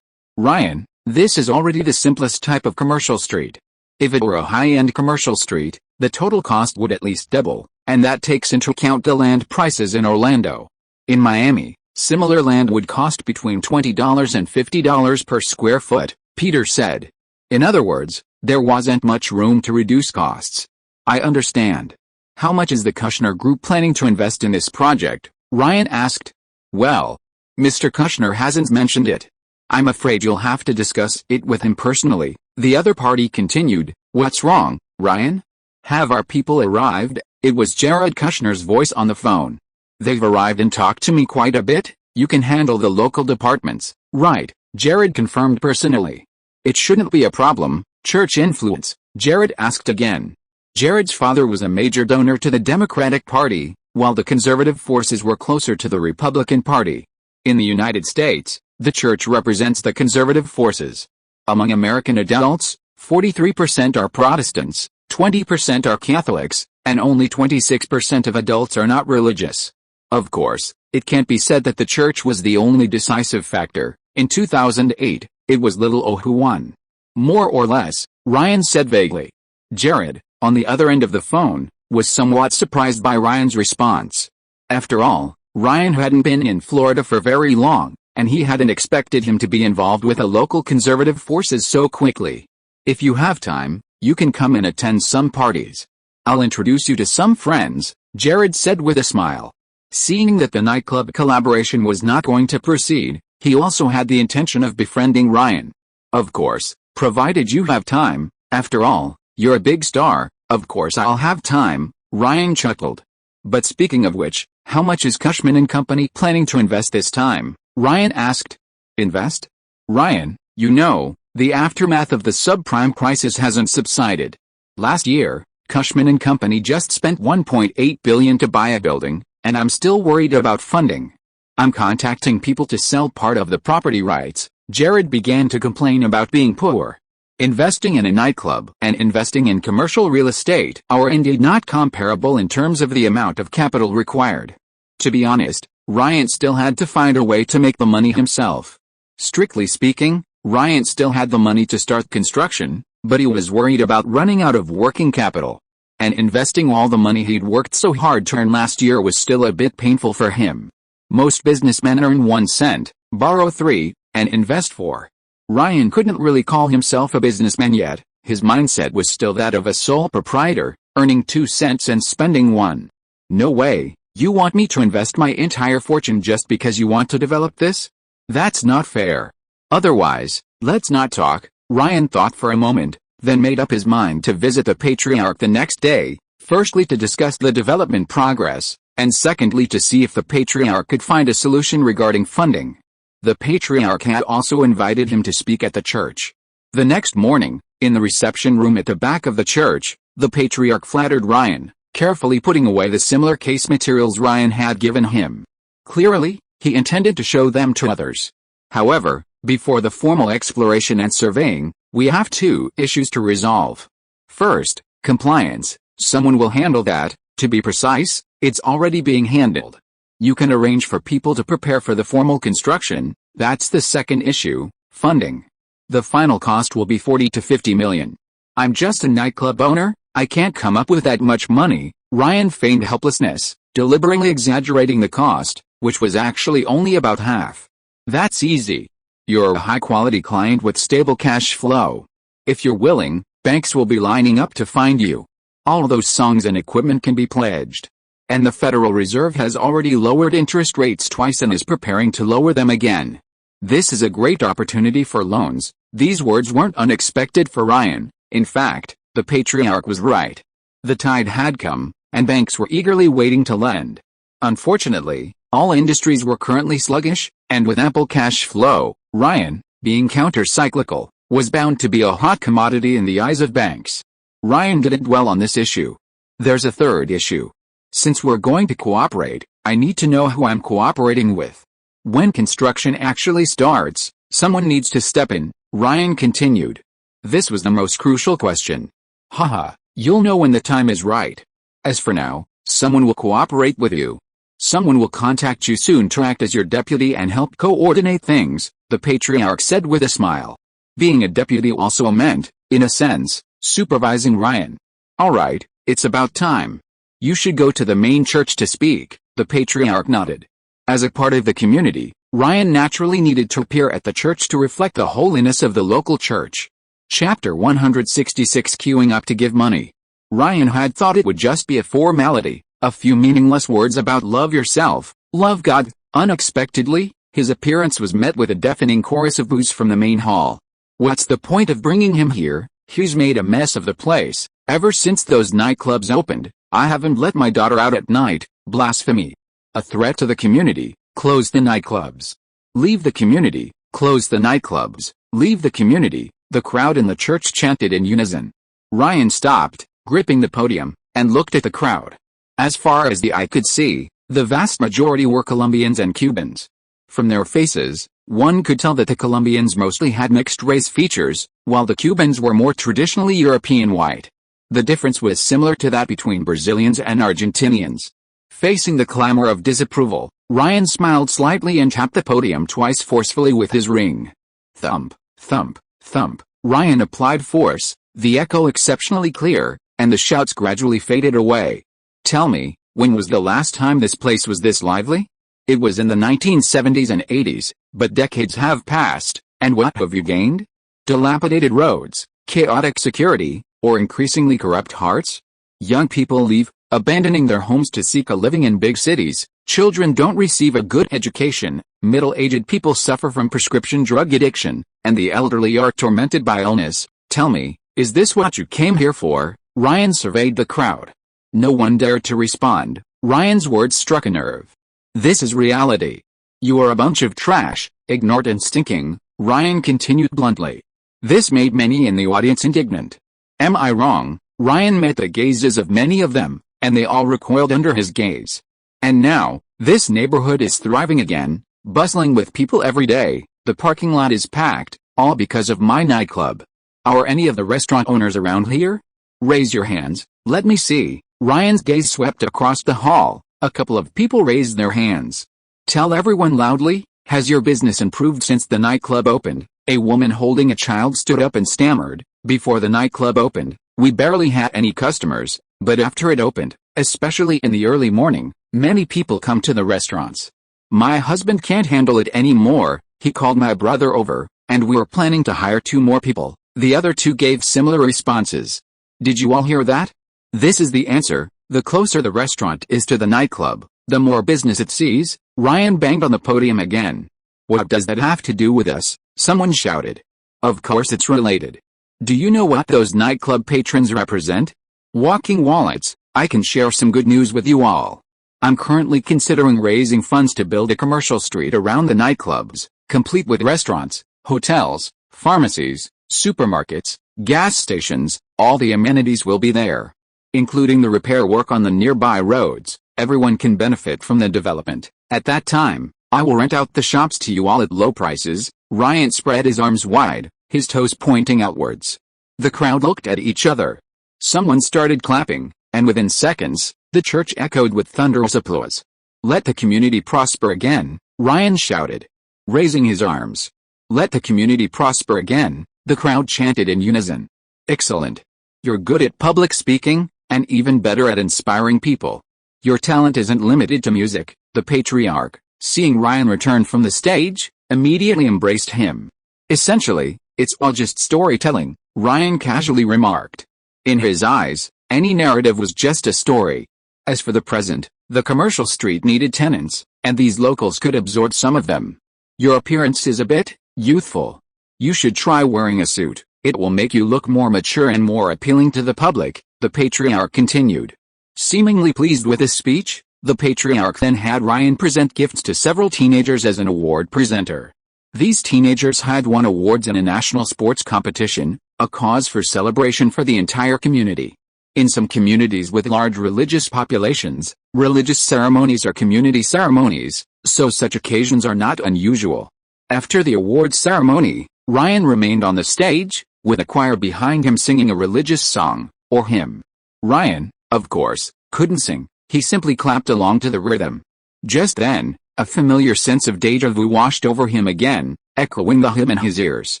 Ryan, this is already the simplest type of commercial street. If it were a high-end commercial street, the total cost would at least double, and that takes into account the land prices in Orlando. In Miami, similar land would cost between $20 and $50 per square foot, Peter said. In other words, there wasn't much room to reduce costs. I understand. How much is the Kushner Group planning to invest in this project? Ryan asked. Well, Mr. Kushner hasn't mentioned it. I'm afraid you'll have to discuss it with him personally, the other party continued. What's wrong, Ryan? Have our people arrived? It was Jared Kushner's voice on the phone. They've arrived and talked to me quite a bit. You can handle the local departments, right? Jared confirmed personally. It shouldn't be a problem. Church influence, Jared asked again. Jared's father was a major donor to the Democratic Party, while the conservative forces were closer to the Republican Party. In the United States, the church represents the conservative forces. Among American adults, 43% are Protestants, 20% are Catholics, and only 26% of adults are not religious. Of course, it can't be said that the church was the only decisive factor. In 2008, it was little O who won. More or less, Ryan said vaguely. Jared, on the other end of the phone, was somewhat surprised by Ryan's response. After all, Ryan hadn't been in Florida for very long, and he hadn't expected him to be involved with the local conservative forces so quickly. If you have time, you can come and attend some parties. I'll introduce you to some friends, Jared said with a smile. Seeing that the nightclub collaboration was not going to proceed, he also had the intention of befriending Ryan. Of course, provided you have time, after all, you're a big star. Of course I'll have time, Ryan chuckled. But speaking of which, how much is Cushman & Company planning to invest this time? Ryan asked. Invest? Ryan, you know, the aftermath of the subprime crisis hasn't subsided. Last year, Cushman & Company just spent $1.8 billion to buy a building, and I'm still worried about funding. I'm contacting people to sell part of the property rights. Jared began to complain about being poor. Investing in a nightclub and investing in commercial real estate are indeed not comparable in terms of the amount of capital required. To be honest, Ryan still had to find a way to make the money himself. Strictly speaking, Ryan still had the money to start construction, but he was worried about running out of working capital. And investing all the money he'd worked so hard to earn last year was still a bit painful for him. Most businessmen earn 1 cent, borrow 3, and invest 4. Ryan couldn't really call himself a businessman yet. His mindset was still that of a sole proprietor, earning 2 cents and spending 1. No way, you want me to invest my entire fortune just because you want to develop this? That's not fair. Otherwise, let's not talk. Ryan thought for a moment, then made up his mind to visit the patriarch the next day, firstly to discuss the development progress, and secondly to see if the patriarch could find a solution regarding funding. The patriarch had also invited him to speak at the church. The next morning, in the reception room at the back of the church, the patriarch flattered Ryan, carefully putting away the similar case materials Ryan had given him. Clearly, he intended to show them to others. However, before the formal exploration and surveying, we have 2 issues to resolve. First, compliance. Someone will handle that. To be precise, it's already being handled. You can arrange for people to prepare for the formal construction. That's the second issue, funding. The final cost will be $40 to $50 million. I'm just a nightclub owner, I can't come up with that much money. Ryan feigned helplessness, deliberately exaggerating the cost, which was actually only about half. That's easy. You're a high-quality client with stable cash flow. If you're willing, banks will be lining up to find you. All those songs and equipment can be pledged. And the Federal Reserve has already lowered interest rates twice and is preparing to lower them again. This is a great opportunity for loans. These words weren't unexpected for Ryan. In fact, the patriarch was right. The tide had come, and banks were eagerly waiting to lend. Unfortunately, all industries were currently sluggish, and with ample cash flow, Ryan, being counter-cyclical, was bound to be a hot commodity in the eyes of banks. Ryan didn't dwell on this issue. There's a third issue. Since we're going to cooperate, I need to know who I'm cooperating with. When construction actually starts, someone needs to step in, Ryan continued. This was the most crucial question. Haha, you'll know when the time is right. As for now, someone will cooperate with you. Someone will contact you soon to act as your deputy and help coordinate things, the patriarch said with a smile. Being a deputy also meant, in a sense, supervising Ryan. Alright, it's about time. You should go to the main church to speak, the patriarch nodded. As a part of the community, Ryan naturally needed to appear at the church to reflect the holiness of the local church. Chapter 166 Queuing up to give money. Ryan had thought it would just be a formality, a few meaningless words about love yourself, love God. Unexpectedly, his appearance was met with a deafening chorus of boos from the main hall. What's the point of bringing him here? He's made a mess of the place. Ever since those nightclubs opened, I haven't let my daughter out at night. Blasphemy. A threat to the community. Close the nightclubs. Leave the community. Close the nightclubs. Leave the community. The crowd in the church chanted in unison. Ryan stopped, gripping the podium, and looked at the crowd. As far as the eye could see, the vast majority were Colombians and Cubans. From their faces, one could tell that the Colombians mostly had mixed race features, while the Cubans were more traditionally European white. The difference was similar to that between Brazilians and Argentinians. Facing the clamor of disapproval, Ryan smiled slightly and tapped the podium twice forcefully with his ring. Thump, thump, thump. Ryan applied force, the echo exceptionally clear, and the shouts gradually faded away. Tell me, when was the last time this place was this lively? It was in the 1970s and 80s, but decades have passed, and what have you gained? Dilapidated roads, chaotic security, or increasingly corrupt hearts? Young people leave, abandoning their homes to seek a living in big cities. Children don't receive a good education, middle-aged people suffer from prescription drug addiction, and the elderly are tormented by illness. Tell me, is this what you came here for? Ryan surveyed the crowd. No one dared to respond. Ryan's words struck a nerve. This is reality. You are a bunch of trash, ignored and stinking, Ryan continued bluntly. This made many in the audience indignant. Am I wrong? Ryan met the gazes of many of them, and they all recoiled under his gaze. And now, this neighborhood is thriving again, bustling with people every day. The parking lot is packed, all because of my nightclub. Are any of the restaurant owners around here? Raise your hands, let me see. Ryan's gaze swept across the hall. A couple of people raised their hands. Tell everyone loudly, has your business improved since the nightclub opened? A woman holding a child stood up and stammered. Before the nightclub opened, we barely had any customers, but after it opened, especially in the early morning, many people come to the restaurants. My husband can't handle it anymore. He called my brother over, and we were planning to hire 2 more people. The other 2 gave similar responses. Did you all hear that? This is the answer. The closer the restaurant is to the nightclub, the more business it sees. Ryan banged on the podium again. What does that have to do with us? Someone shouted. Of course it's related. Do you know what those nightclub patrons represent? Walking wallets. I can share some good news with you all. I'm currently considering raising funds to build a commercial street around the nightclubs, complete with restaurants, hotels, pharmacies, supermarkets, gas stations. All the amenities will be there, including the repair work on the nearby roads. Everyone can benefit from the development. At that time, I will rent out the shops to you all at low prices. Ryan spread his arms wide, his toes pointing outwards. The crowd looked at each other. Someone started clapping, and within seconds, the church echoed with thunderous applause. Let the community prosper again, Ryan shouted, raising his arms. Let the community prosper again, the crowd chanted in unison. Excellent. You're good at public speaking, and even better at inspiring people. Your talent isn't limited to music. The patriarch, seeing Ryan return from the stage, immediately embraced him. Essentially, it's all just storytelling, Ryan casually remarked. In his eyes, any narrative was just a story. As for the present, the commercial street needed tenants, and these locals could absorb some of them. Your appearance is a bit youthful. You should try wearing a suit. It will make you look more mature and more appealing to the public, the patriarch continued. Seemingly pleased with his speech, the patriarch then had Ryan present gifts to several teenagers as an award presenter. These teenagers had won awards in a national sports competition, a cause for celebration for the entire community. In some communities with large religious populations, religious ceremonies are community ceremonies, so such occasions are not unusual. After the awards ceremony, Ryan remained on the stage, with a choir behind him singing a religious song, or hymn. Ryan, of course, couldn't sing, he simply clapped along to the rhythm. Just then, a familiar sense of déjà vu washed over him again, echoing the hymn in his ears.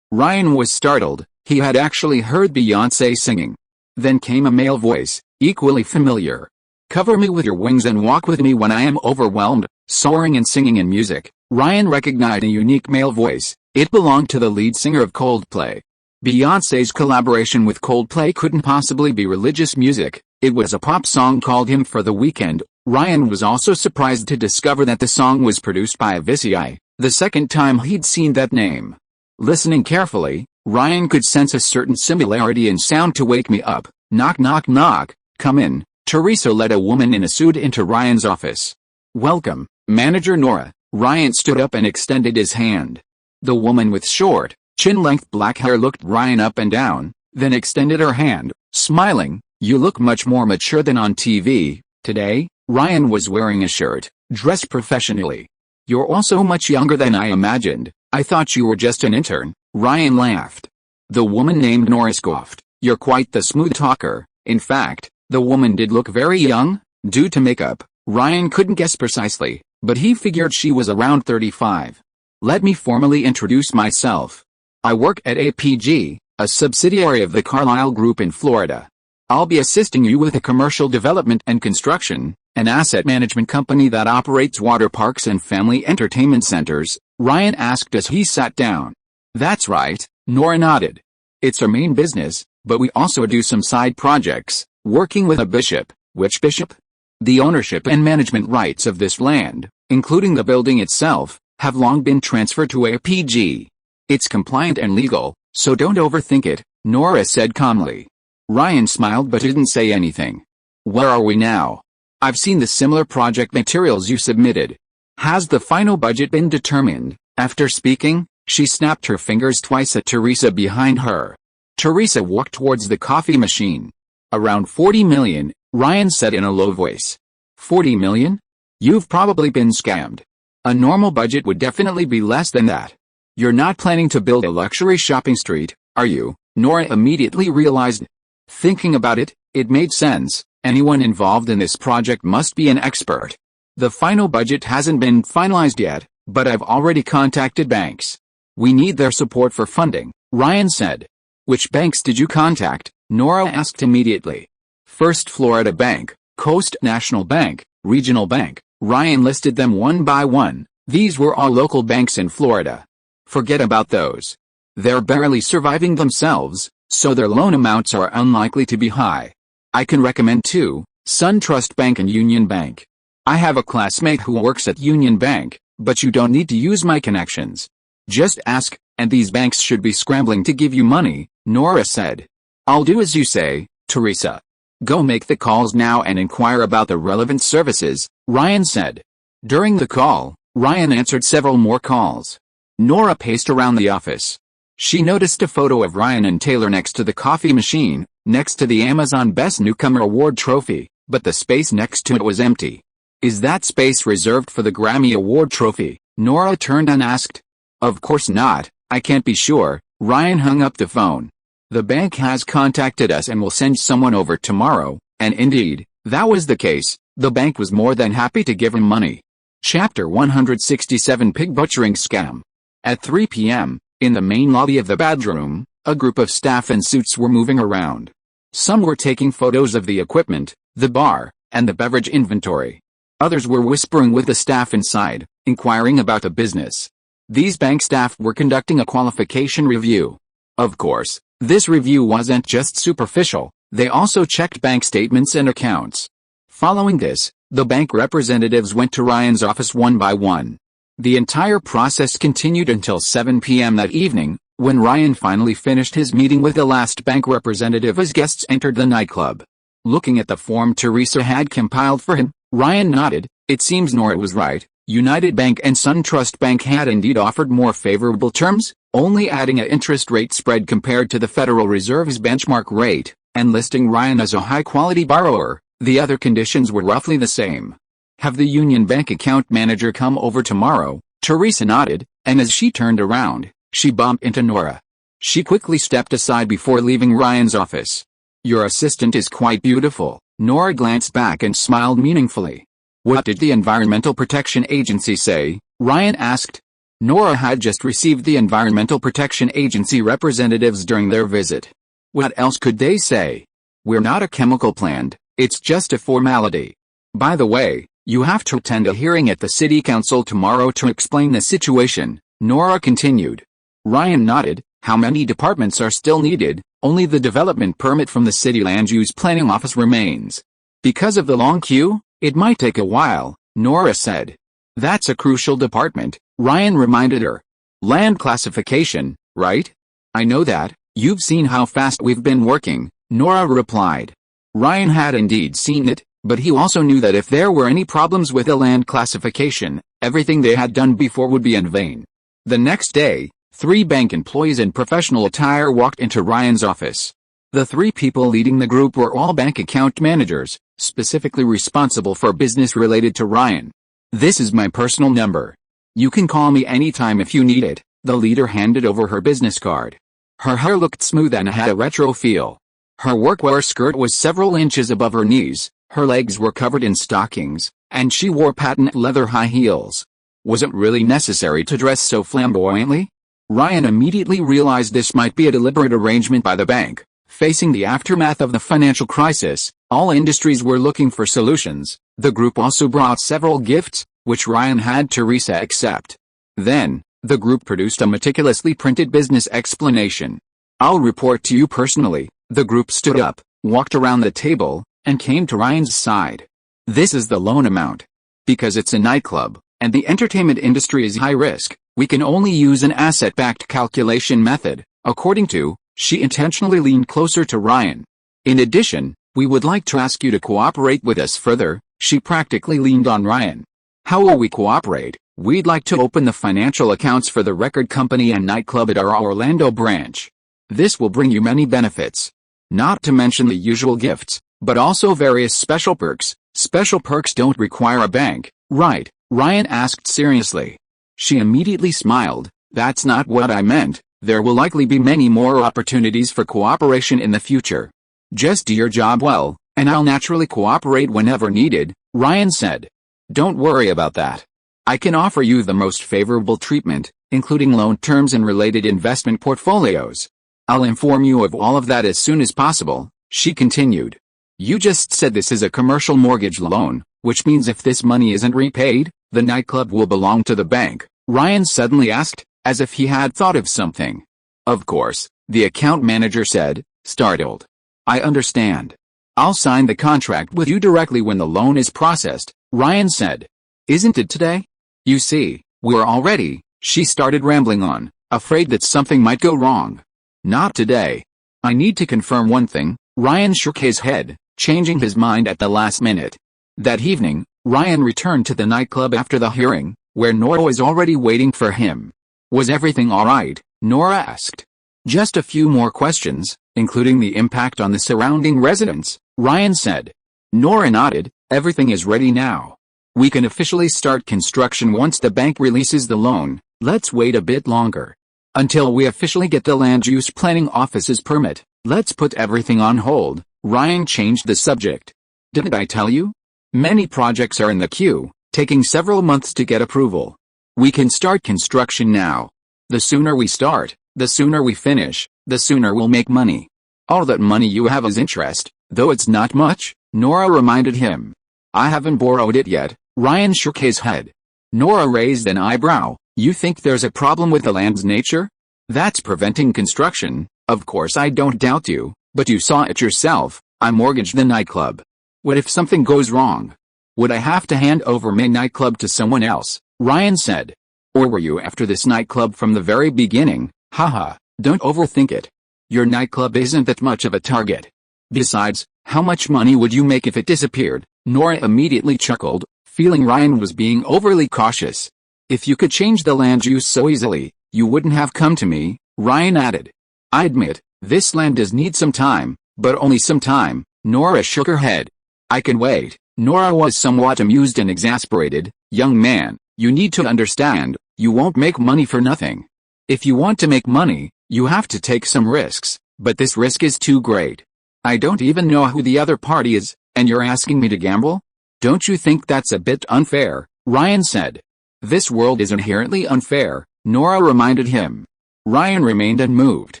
Ryan was startled, he had actually heard Beyoncé singing. Then came a male voice, equally familiar. Cover me with your wings and walk with me when I am overwhelmed. Soaring and singing in music, Ryan recognized a unique male voice. It belonged to the lead singer of Coldplay. Beyoncé's collaboration with Coldplay couldn't possibly be religious music, it was a pop song called Hymn for the Weekend. Ryan was also surprised to discover that the song was produced by Avicii, the second time he'd seen that name. Listening carefully, Ryan could sense a certain similarity in sound to Wake Me Up. Knock knock knock, come in. Teresa led a woman in a suit into Ryan's office. Welcome, Manager Nora. Ryan stood up and extended his hand. The woman with short, chin-length black hair looked Ryan up and down, then extended her hand, smiling. You look much more mature than on TV. Today, Ryan was wearing a shirt, dressed professionally. You're also much younger than I imagined. I thought you were just an intern. Ryan laughed. The woman named Nora scoffed. You're quite the smooth talker. In fact, the woman did look very young. Due to makeup, Ryan couldn't guess precisely, but he figured she was around 35. Let me formally introduce myself. I work at APG, a subsidiary of the Carlyle Group in Florida. I'll be assisting you with a commercial development and construction, an asset management company that operates water parks and family entertainment centers, Ryan asked as he sat down. That's right, Nora nodded. It's our main business, but we also do some side projects, working with a bishop. Which bishop? The ownership and management rights of this land, including the building itself, have long been transferred to APG. It's compliant and legal, so don't overthink it, Nora said calmly. Ryan smiled but didn't say anything. Where are we now? I've seen the similar project materials you submitted. Has the final budget been determined? After speaking, she snapped her fingers twice at Teresa behind her. Teresa walked towards the coffee machine. Around 40 million, Ryan said in a low voice. 40 million? You've probably been scammed. A normal budget would definitely be less than that. You're not planning to build a luxury shopping street, are you? Nora immediately realized. Thinking about it, it made sense. Anyone involved in this project must be an expert. The final budget hasn't been finalized yet, but I've already contacted banks. We need their support for funding, Ryan said. Which banks did you contact? Nora asked immediately. First Florida Bank, Coast National Bank, Regional Bank. Ryan listed them one by one. These were all local banks in Florida. Forget about those. They're barely surviving themselves, so their loan amounts are unlikely to be high. I can recommend two, SunTrust Bank and Union Bank. I have a classmate who works at Union Bank, but you don't need to use my connections. Just ask, and these banks should be scrambling to give you money, Nora said. I'll do as you say, Teresa. Go make the calls now and inquire about the relevant services, Ryan said. During the call, Ryan answered several more calls. Nora paced around the office. She noticed a photo of Ryan and Taylor next to the coffee machine, next to the Amazon Best Newcomer Award trophy, but the space next to it was empty. Is that space reserved for the Grammy Award trophy? Nora turned and asked. Of course not, I can't be sure. Ryan hung up the phone. The bank has contacted us and will send someone over tomorrow, and indeed, that was the case. The bank was more than happy to give him money. Chapter 167 Pig Butchering Scam. At 3 p.m., in the main lobby of the bedroom, a group of staff in suits were moving around. Some were taking photos of the equipment, the bar, and the beverage inventory. Others were whispering with the staff inside, inquiring about the business. These bank staff were conducting a qualification review. Of course, this review wasn't just superficial, they also checked bank statements and accounts. Following this, the bank representatives went to Ryan's office one by one. The entire process continued until 7 p.m. that evening, when Ryan finally finished his meeting with the last bank representative as guests entered the nightclub. Looking at the form Teresa had compiled for him, Ryan nodded. It seems Nora was right. United Bank and SunTrust Bank had indeed offered more favorable terms, only adding an interest rate spread compared to the Federal Reserve's benchmark rate, and listing Ryan as a high-quality borrower. The other conditions were roughly the same. Have the Union Bank account manager come over tomorrow? Teresa nodded, and as she turned around, she bumped into Nora. She quickly stepped aside before leaving Ryan's office. Your assistant is quite beautiful. Nora glanced back and smiled meaningfully. What did the Environmental Protection Agency say? Ryan asked. Nora had just received the Environmental Protection Agency representatives during their visit. What else could they say? We're not a chemical plant, it's just a formality. By the way, you have to attend a hearing at the City Council tomorrow to explain the situation, Nora continued. Ryan nodded. How many departments are still needed? Only the development permit from the City Land Use Planning Office remains. Because of the long queue, it might take a while, Nora said. That's a crucial department, Ryan reminded her. Land classification, right? I know that. You've seen how fast we've been working, Nora replied. Ryan had indeed seen it, but he also knew that if there were any problems with the land classification, everything they had done before would be in vain. The next day, 3 bank employees in professional attire walked into Ryan's office. The 3 people leading the group were all bank account managers, specifically responsible for business related to Ryan. This is my personal number. You can call me anytime if you need it, the leader handed over her business card. Her hair looked smooth and had a retro feel. Her workwear skirt was several inches above her knees, her legs were covered in stockings, and she wore patent leather high heels. Was it really necessary to dress so flamboyantly? Ryan immediately realized this might be a deliberate arrangement by the bank. Facing the aftermath of the financial crisis, all industries were looking for solutions. The group also brought several gifts, which Ryan had Teresa accept. Then, the group produced a meticulously printed business explanation. "I'll report to you personally." The group stood up, walked around the table, and came to Ryan's side. "This is the loan amount. Because it's a nightclub, and the entertainment industry is high risk, we can only use an asset-backed calculation method, according to." She intentionally leaned closer to Ryan. "In addition, we would like to ask you to cooperate with us further." She practically leaned on Ryan. "How will we cooperate?" "We'd like to open the financial accounts for the record company and nightclub at our Orlando branch. This will bring you many benefits. Not to mention the usual gifts, but also various special perks." "Special perks don't require a bank, right?" Ryan asked seriously. She immediately smiled. "That's not what I meant. There will likely be many more opportunities for cooperation in the future. Just do your job well, and I'll naturally cooperate whenever needed," Ryan said. "Don't worry about that. I can offer you the most favorable treatment, including loan terms and related investment portfolios. I'll inform you of all of that as soon as possible," she continued. "You just said this is a commercial mortgage loan, which means if this money isn't repaid, the nightclub will belong to the bank?" Ryan suddenly asked, as if he had thought of something. "Of course," the account manager said, startled. "I understand. I'll sign the contract with you directly when the loan is processed," Ryan said. "Isn't it today?" "You see, we're already," she started rambling on, afraid that something might go wrong. "Not today. I need to confirm one thing." Ryan shook his head, changing his mind at the last minute. That evening, Ryan returned to the nightclub after the hearing, where Nora was already waiting for him. "Was everything all right?" Nora asked. "Just a few more questions, including the impact on the surrounding residents," Ryan said. Nora nodded. "Everything is ready now. We can officially start construction once the bank releases the loan. Let's wait a bit longer. Until we officially get the land use planning office's permit, let's put everything on hold." Ryan changed the subject. "Didn't I tell you? Many projects are in the queue, taking several months to get approval. We can start construction now. The sooner we start, the sooner we finish, the sooner we'll make money. All that money you have is interest, though it's not much," Nora reminded him. "I haven't borrowed it yet." Ryan shook his head. Nora raised an eyebrow. "You think there's a problem with the land's nature? That's preventing construction?" "Of course I don't doubt you, but you saw it yourself. I mortgaged the nightclub. What if something goes wrong? Would I have to hand over my nightclub to someone else?" Ryan said. "Or were you after this nightclub from the very beginning?" "Haha, don't overthink it. Your nightclub isn't that much of a target. Besides, how much money would you make if it disappeared?" Nora immediately chuckled, feeling Ryan was being overly cautious. "If you could change the land use so easily, you wouldn't have come to me," Ryan added. "I admit, this land does need some time, but only some time." Nora shook her head. "I can wait." Nora was somewhat amused and exasperated. "Young man, you need to understand, you won't make money for nothing. If you want to make money, you have to take some risks, but this risk is too great. I don't even know who the other party is, and you're asking me to gamble? Don't you think that's a bit unfair?" Ryan said. "This world is inherently unfair," Nora reminded him. Ryan remained unmoved.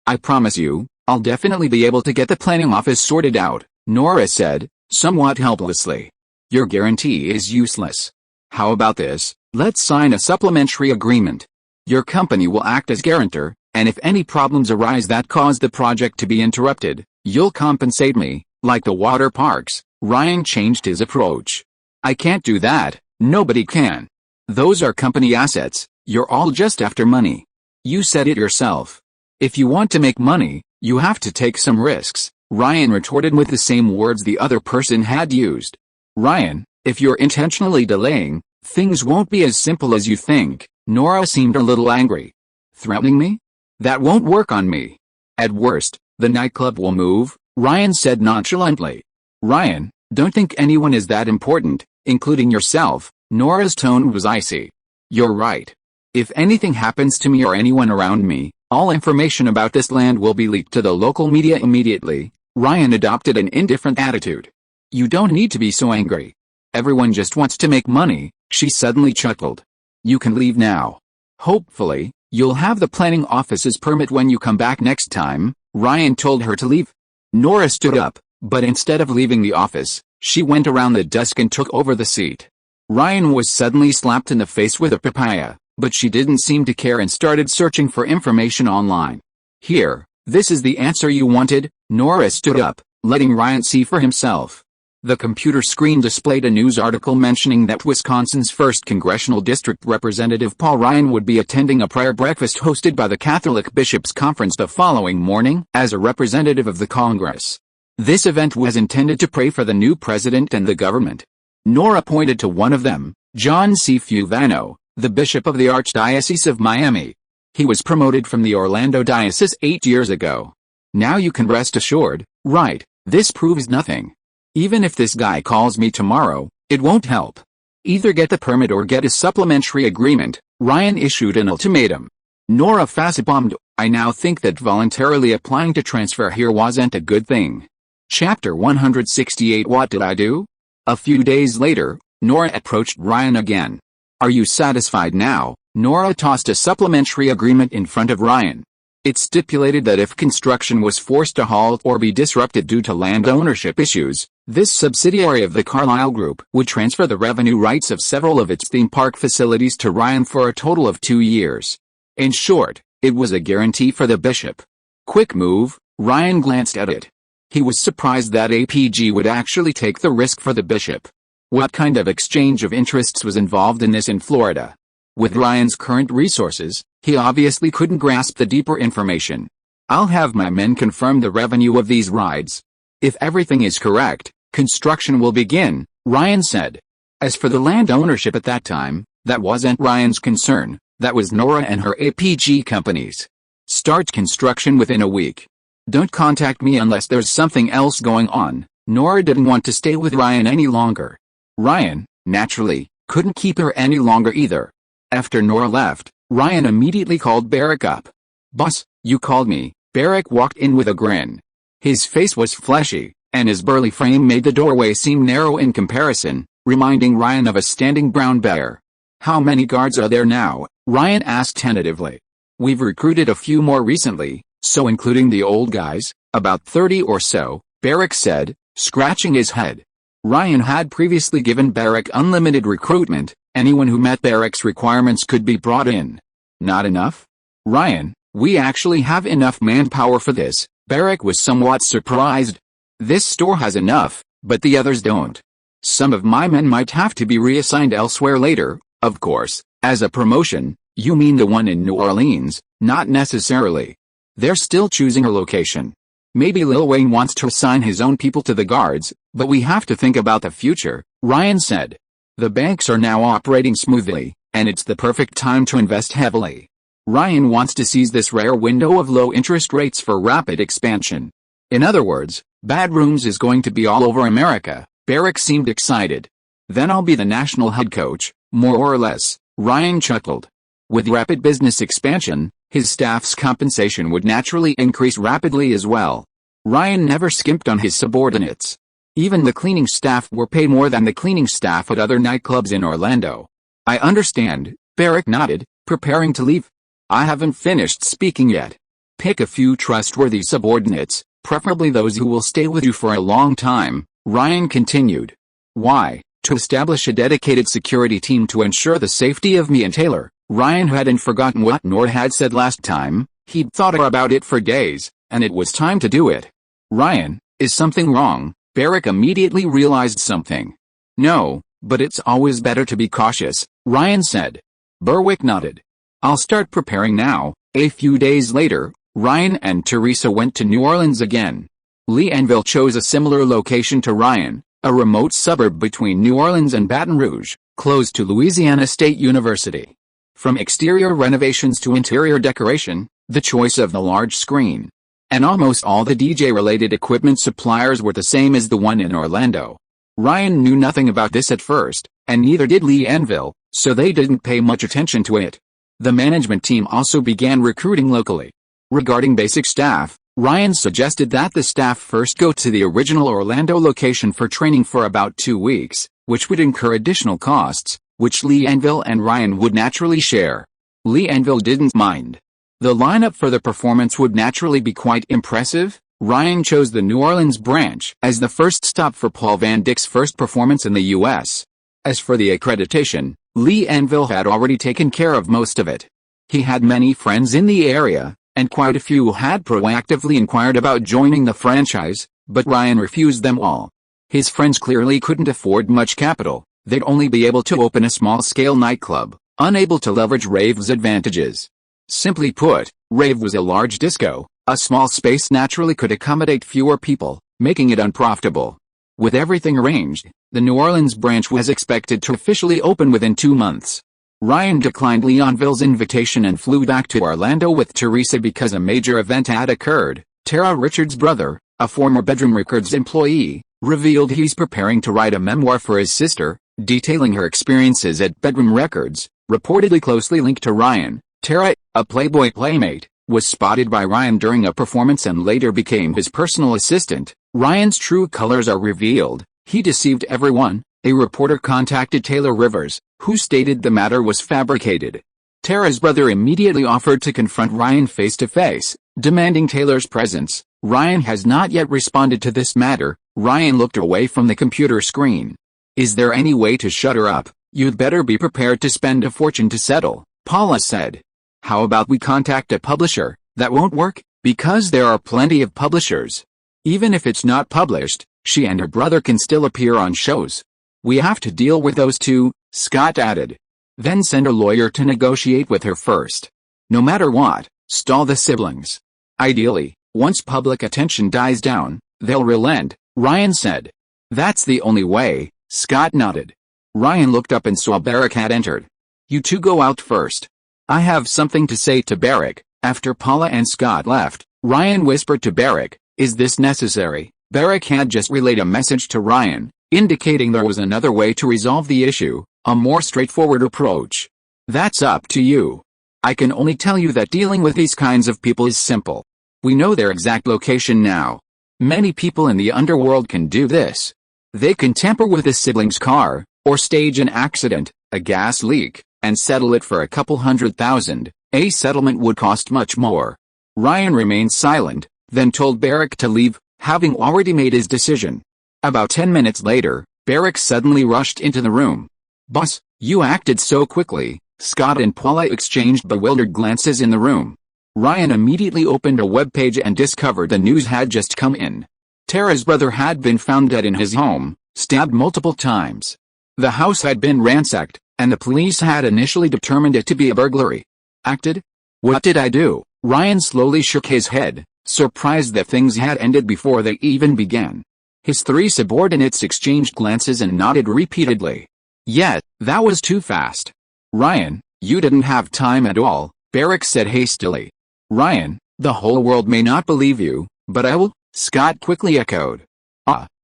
"I promise you, I'll definitely be able to get the planning office sorted out," Nora said, somewhat helplessly. "Your guarantee is useless. How about this? Let's sign a supplementary agreement. Your company will act as guarantor, and if any problems arise that cause the project to be interrupted, you'll compensate me, like the water parks." Ryan changed his approach. "I can't do that. Nobody can. Those are company assets. You're all just after money. You said it yourself. If you want to make money, you have to take some risks," Ryan retorted with the same words the other person had used. "Ryan, if you're intentionally delaying, things won't be as simple as you think." Nora seemed a little angry. "Threatening me? That won't work on me. At worst, the nightclub will move," Ryan said nonchalantly. "Ryan, don't think anyone is that important, including yourself." Nora's tone was icy. "You're right. If anything happens to me or anyone around me, all information about this land will be leaked to the local media immediately." Ryan adopted an indifferent attitude. You don't need to be so angry. Everyone just wants to make money, she suddenly chuckled. You can leave now. Hopefully, you'll have the planning office's permit when you come back next time. Ryan told her to leave. Nora stood up, but instead of leaving the office, she went around the desk and took over the seat. Ryan was suddenly slapped in the face with a papaya, but she didn't seem to care and started searching for information online. Here, this is the answer you wanted. Nora stood up, letting Ryan see for himself. The computer screen displayed a news article mentioning that Wisconsin's 1st Congressional District Representative Paul Ryan would be attending a prayer breakfast hosted by the Catholic Bishops' Conference the following morning as a representative of the Congress. This event was intended to pray for the new president and the government. Nora pointed to one of them, John C. Fuvano, the bishop of the Archdiocese of Miami. He was promoted from the Orlando diocese 8 years ago. Now you can rest assured, right, this proves nothing. Even if this guy calls me tomorrow, it won't help. Either get the permit or get a supplementary agreement. Ryan issued an ultimatum. Nora facepalmed. I now think that voluntarily applying to transfer here wasn't a good thing. Chapter 168. What did I do? A few days later, Nora approached Ryan again. Are you satisfied now? Nora tossed a supplementary agreement in front of Ryan. It stipulated that if construction was forced to halt or be disrupted due to land ownership issues, this subsidiary of the Carlyle Group would transfer the revenue rights of several of its theme park facilities to Ryan for a total of 2 years. In short, it was a guarantee for the bishop. Quick move. Ryan glanced at it. He was surprised that APG would actually take the risk for the bishop. What kind of exchange of interests was involved in this in Florida? With Ryan's current resources, he obviously couldn't grasp the deeper information. I'll have my men confirm the revenue of these rides. If everything is correct, construction will begin, Ryan said. As for the land ownership at that time, that wasn't Ryan's concern, that was Nora and her APG companies. Start construction within a week. Don't contact me unless there's something else going on. Nora didn't want to stay with Ryan any longer. Ryan, naturally, couldn't keep her any longer either. After Nora left, Ryan immediately called Barrick up. Boss, you called me. Barrick walked in with a grin. His face was fleshy, and his burly frame made the doorway seem narrow in comparison, reminding Ryan of a standing brown bear. How many guards are there now? Ryan asked tentatively. We've recruited a few more recently, so including the old guys, about 30 or so, Barrick said, scratching his head. Ryan had previously given Barrick unlimited recruitment. Anyone who met Barrick's requirements could be brought in. Not enough? Ryan, we actually have enough manpower for this. Barrick was somewhat surprised. This store has enough, but the others don't. Some of my men might have to be reassigned elsewhere later, of course. As a promotion, you mean the one in New Orleans? Not necessarily. They're still choosing a location. Maybe Lil Wayne wants to assign his own people to the guards, but we have to think about the future, Ryan said. The banks are now operating smoothly, and it's the perfect time to invest heavily. Ryan wants to seize this rare window of low interest rates for rapid expansion. In other words, Bad Rooms is going to be all over America. Barrick seemed excited. Then I'll be the national head coach, more or less, Ryan chuckled. With rapid business expansion, his staff's compensation would naturally increase rapidly as well. Ryan never skimped on his subordinates. Even the cleaning staff were paid more than the cleaning staff at other nightclubs in Orlando. I understand, Barrick nodded, preparing to leave. I haven't finished speaking yet. Pick a few trustworthy subordinates, preferably those who will stay with you for a long time, Ryan continued. Why? To establish a dedicated security team to ensure the safety of me and Taylor. Ryan hadn't forgotten what Nora had said last time. He'd thought about it for days, and it was time to do it. Ryan, is something wrong? Barrick immediately realized something. No, but it's always better to be cautious, Ryan said. Berwick nodded. I'll start preparing now. A few days later, Ryan and Teresa went to New Orleans again. Leanville chose a similar location to Ryan, a remote suburb between New Orleans and Baton Rouge, close to Louisiana State University. From exterior renovations to interior decoration, the choice of the large screen, and almost all the DJ-related equipment suppliers were the same as the one in Orlando. Ryan knew nothing about this at first, and neither did Leanville, so they didn't pay much attention to it. The management team also began recruiting locally. Regarding basic staff, Ryan suggested that the staff first go to the original Orlando location for training for about 2 weeks, which would incur additional costs, which Lee Anvil and Ryan would naturally share. Lee Anvil didn't mind. The lineup for the performance would naturally be quite impressive. Ryan chose the New Orleans branch as the first stop for Paul Van Dyck's first performance in the U.S. As for the accreditation, Lee Anvil had already taken care of most of it. He had many friends in the area, and quite a few had proactively inquired about joining the franchise, but Ryan refused them all. His friends clearly couldn't afford much capital. They'd only be able to open a small-scale nightclub, unable to leverage Rave's advantages. Simply put, Rave was a large disco. A small space naturally could accommodate fewer people, making it unprofitable. With everything arranged, the New Orleans branch was expected to officially open within 2 months. Ryan declined Lee Anvil's invitation and flew back to Orlando with Teresa because a major event had occurred. Tara Richards' brother, a former Bedroom Records employee, revealed he's preparing to write a memoir for his sister, detailing her experiences at Bedroom Records, reportedly closely linked to Ryan. Tara, a Playboy playmate, was spotted by Ryan during a performance and later became his personal assistant. Ryan's true colors are revealed. He deceived everyone. A reporter contacted Taylor Rivers, who stated the matter was fabricated. Tara's brother immediately offered to confront Ryan face-to-face, demanding Taylor's presence. Ryan has not yet responded to this matter. Ryan looked away from the computer screen. Is there any way to shut her up? You'd better be prepared to spend a fortune to settle, Paula said. How about we contact a publisher? That won't work, because there are plenty of publishers. Even if it's not published, she and her brother can still appear on shows. We have to deal with those two, Scott added. Then send a lawyer to negotiate with her first. No matter what, stall the siblings. Ideally, once public attention dies down, they'll relent, Ryan said. That's the only way, Scott nodded. Ryan looked up and saw Barrick had entered. You two go out first. I have something to say to Barrick. After Paula and Scott left, Ryan whispered to Barrick, is this necessary? Barrick had just relayed a message to Ryan, indicating there was another way to resolve the issue, a more straightforward approach. That's up to you. I can only tell you that dealing with these kinds of people is simple. We know their exact location now. Many people in the underworld can do this. They can tamper with a sibling's car, or stage an accident, a gas leak, and settle it for a couple $100,000. A settlement would cost much more. Ryan remained silent, then told Barrick to leave, having already made his decision. About 10 minutes later, Barrick suddenly rushed into the room. Boss, you acted so quickly. Scott and Paula exchanged bewildered glances in the room. Ryan immediately opened a web page and discovered the news had just come in. Tara's brother had been found dead in his home, stabbed multiple times. The house had been ransacked, and the police had initially determined it to be a burglary. Acted? What did I do? Ryan slowly shook his head, surprised that things had ended before they even began. His three subordinates exchanged glances and nodded repeatedly. Yet, that was too fast. Ryan, you didn't have time at all, Barrick said hastily. Ryan, the whole world may not believe you, but I will, Scott quickly echoed.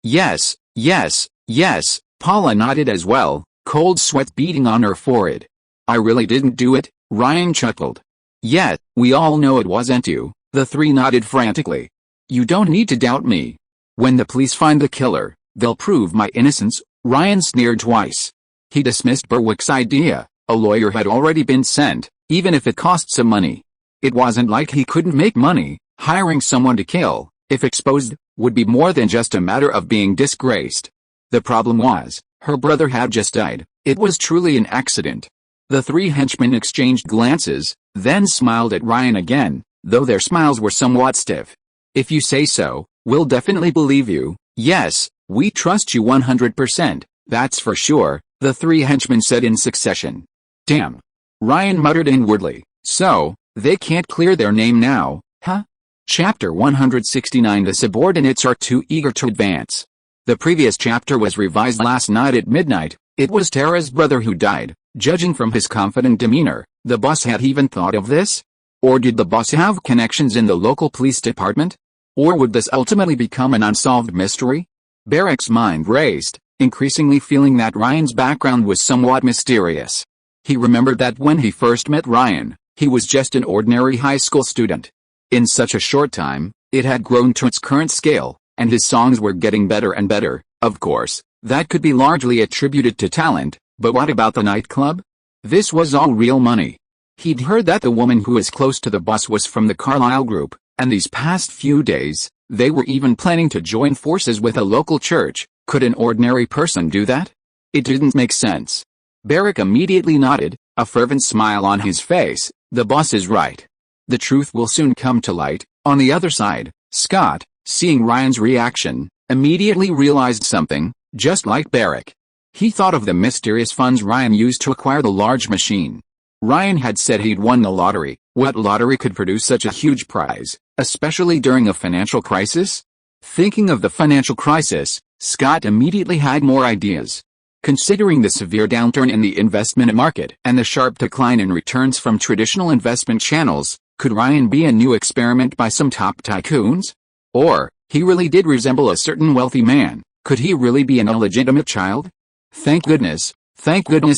Yes, yes, yes, Paula nodded as well, cold sweat beading on her forehead. I really didn't do it, Ryan chuckled. Yet, we all know it wasn't you, the three nodded frantically. You don't need to doubt me. When the police find the killer, they'll prove my innocence, Ryan sneered twice. He dismissed Berwick's idea. A lawyer had already been sent, even if it cost some money. It wasn't like he couldn't make money. Hiring someone to kill, if exposed, would be more than just a matter of being disgraced. The problem was, her brother had just died. It was truly an accident. The three henchmen exchanged glances, then smiled at Ryan again, though their smiles were somewhat stiff. If you say so, we'll definitely believe you. Yes, we trust you 100%, that's for sure, the three henchmen said in succession. Damn. Ryan muttered inwardly. So, they can't clear their name now, huh? Chapter 169. The subordinates are too eager to advance. The previous chapter was revised last night at midnight. It was Tara's brother who died. Judging from his confident demeanor, the boss had even thought of this? Or did the boss have connections in the local police department? Or would this ultimately become an unsolved mystery? Barrick's mind raced, increasingly feeling that Ryan's background was somewhat mysterious. He remembered that when he first met Ryan, he was just an ordinary high school student. In such a short time, It had grown to its current scale, and his songs were getting better and better. Of course, that could be largely attributed to talent, but what about the nightclub? This was all real money. He'd heard that the woman who was close to the boss was from the Carlyle Group, and these past few days, they were even planning to join forces with a local church. Could an ordinary person do that? It didn't make sense. Barrick immediately nodded, a fervent smile on his face. The boss is right. The truth will soon come to light. On the other side, Scott, seeing Ryan's reaction, immediately realized something. Just like Barrick, he thought of the mysterious funds Ryan used to acquire the large machine. Ryan had said he'd won the lottery. What lottery could produce such a huge prize, especially during a financial crisis? Thinking of the financial crisis, Scott immediately had more ideas. Considering the severe downturn in the investment market and the sharp decline in returns from traditional investment channels, could Ryan be a new experiment by some top tycoons? Or, he really did resemble a certain wealthy man. Could he really be an illegitimate child? Thank goodness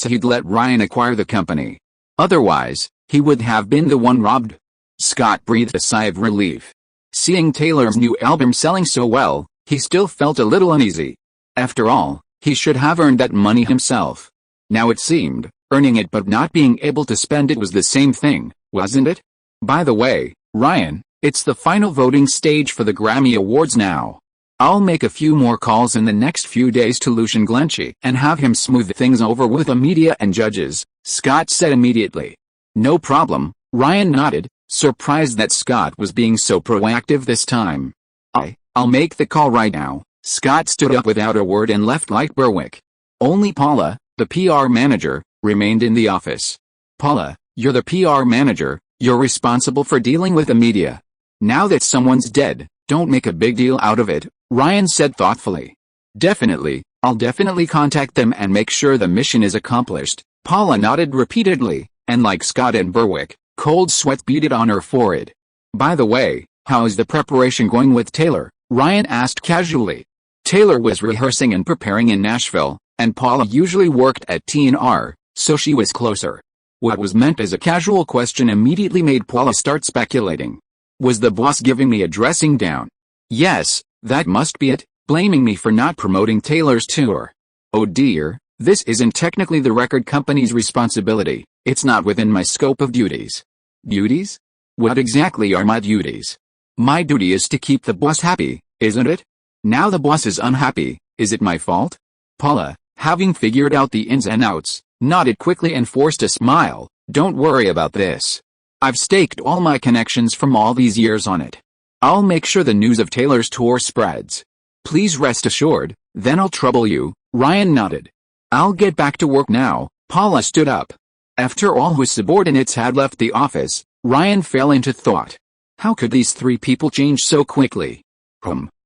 he'd let Ryan acquire the company. Otherwise, he would have been the one robbed. Scott breathed a sigh of relief. Seeing Taylor's new album selling so well, he still felt a little uneasy. After all, he should have earned that money himself. Now it seemed, earning it but not being able to spend it was the same thing, wasn't it? By the way, Ryan, it's the final voting stage for the Grammy Awards now. I'll make a few more calls in the next few days to Lucian Glenchie and have him smooth things over with the media and judges, Scott said immediately. No problem, Ryan nodded, surprised that Scott was being so proactive this time. I'll make the call right now. Scott stood up without a word and left like Berwick. Only Paula, the PR manager, remained in the office. Paula, you're the PR manager, you're responsible for dealing with the media. Now that someone's dead, don't make a big deal out of it, Ryan said thoughtfully. Definitely, I'll definitely contact them and make sure the mission is accomplished. Paula nodded repeatedly, and like Scott and Berwick, cold sweat beaded on her forehead. By the way, how is the preparation going with Taylor? Ryan asked casually. Taylor was rehearsing and preparing in Nashville, and Paula usually worked at T&R, so she was closer. What was meant as a casual question immediately made Paula start speculating. Was the boss giving me a dressing down? Yes, that must be it, blaming me for not promoting Taylor's tour. Oh dear, this isn't technically the record company's responsibility, it's not within my scope of duties. Duties? What exactly are my duties? My duty is to keep the boss happy, isn't it? Now the boss is unhappy, is it my fault? Paula, having figured out the ins and outs, nodded quickly and forced a smile. Don't worry about this. I've staked all my connections from all these years on it. I'll make sure the news of Taylor's tour spreads. Please rest assured, then I'll trouble you, Ryan nodded. I'll get back to work now. Paula stood up. After all his subordinates had left the office, Ryan fell into thought. How could these three people change so quickly?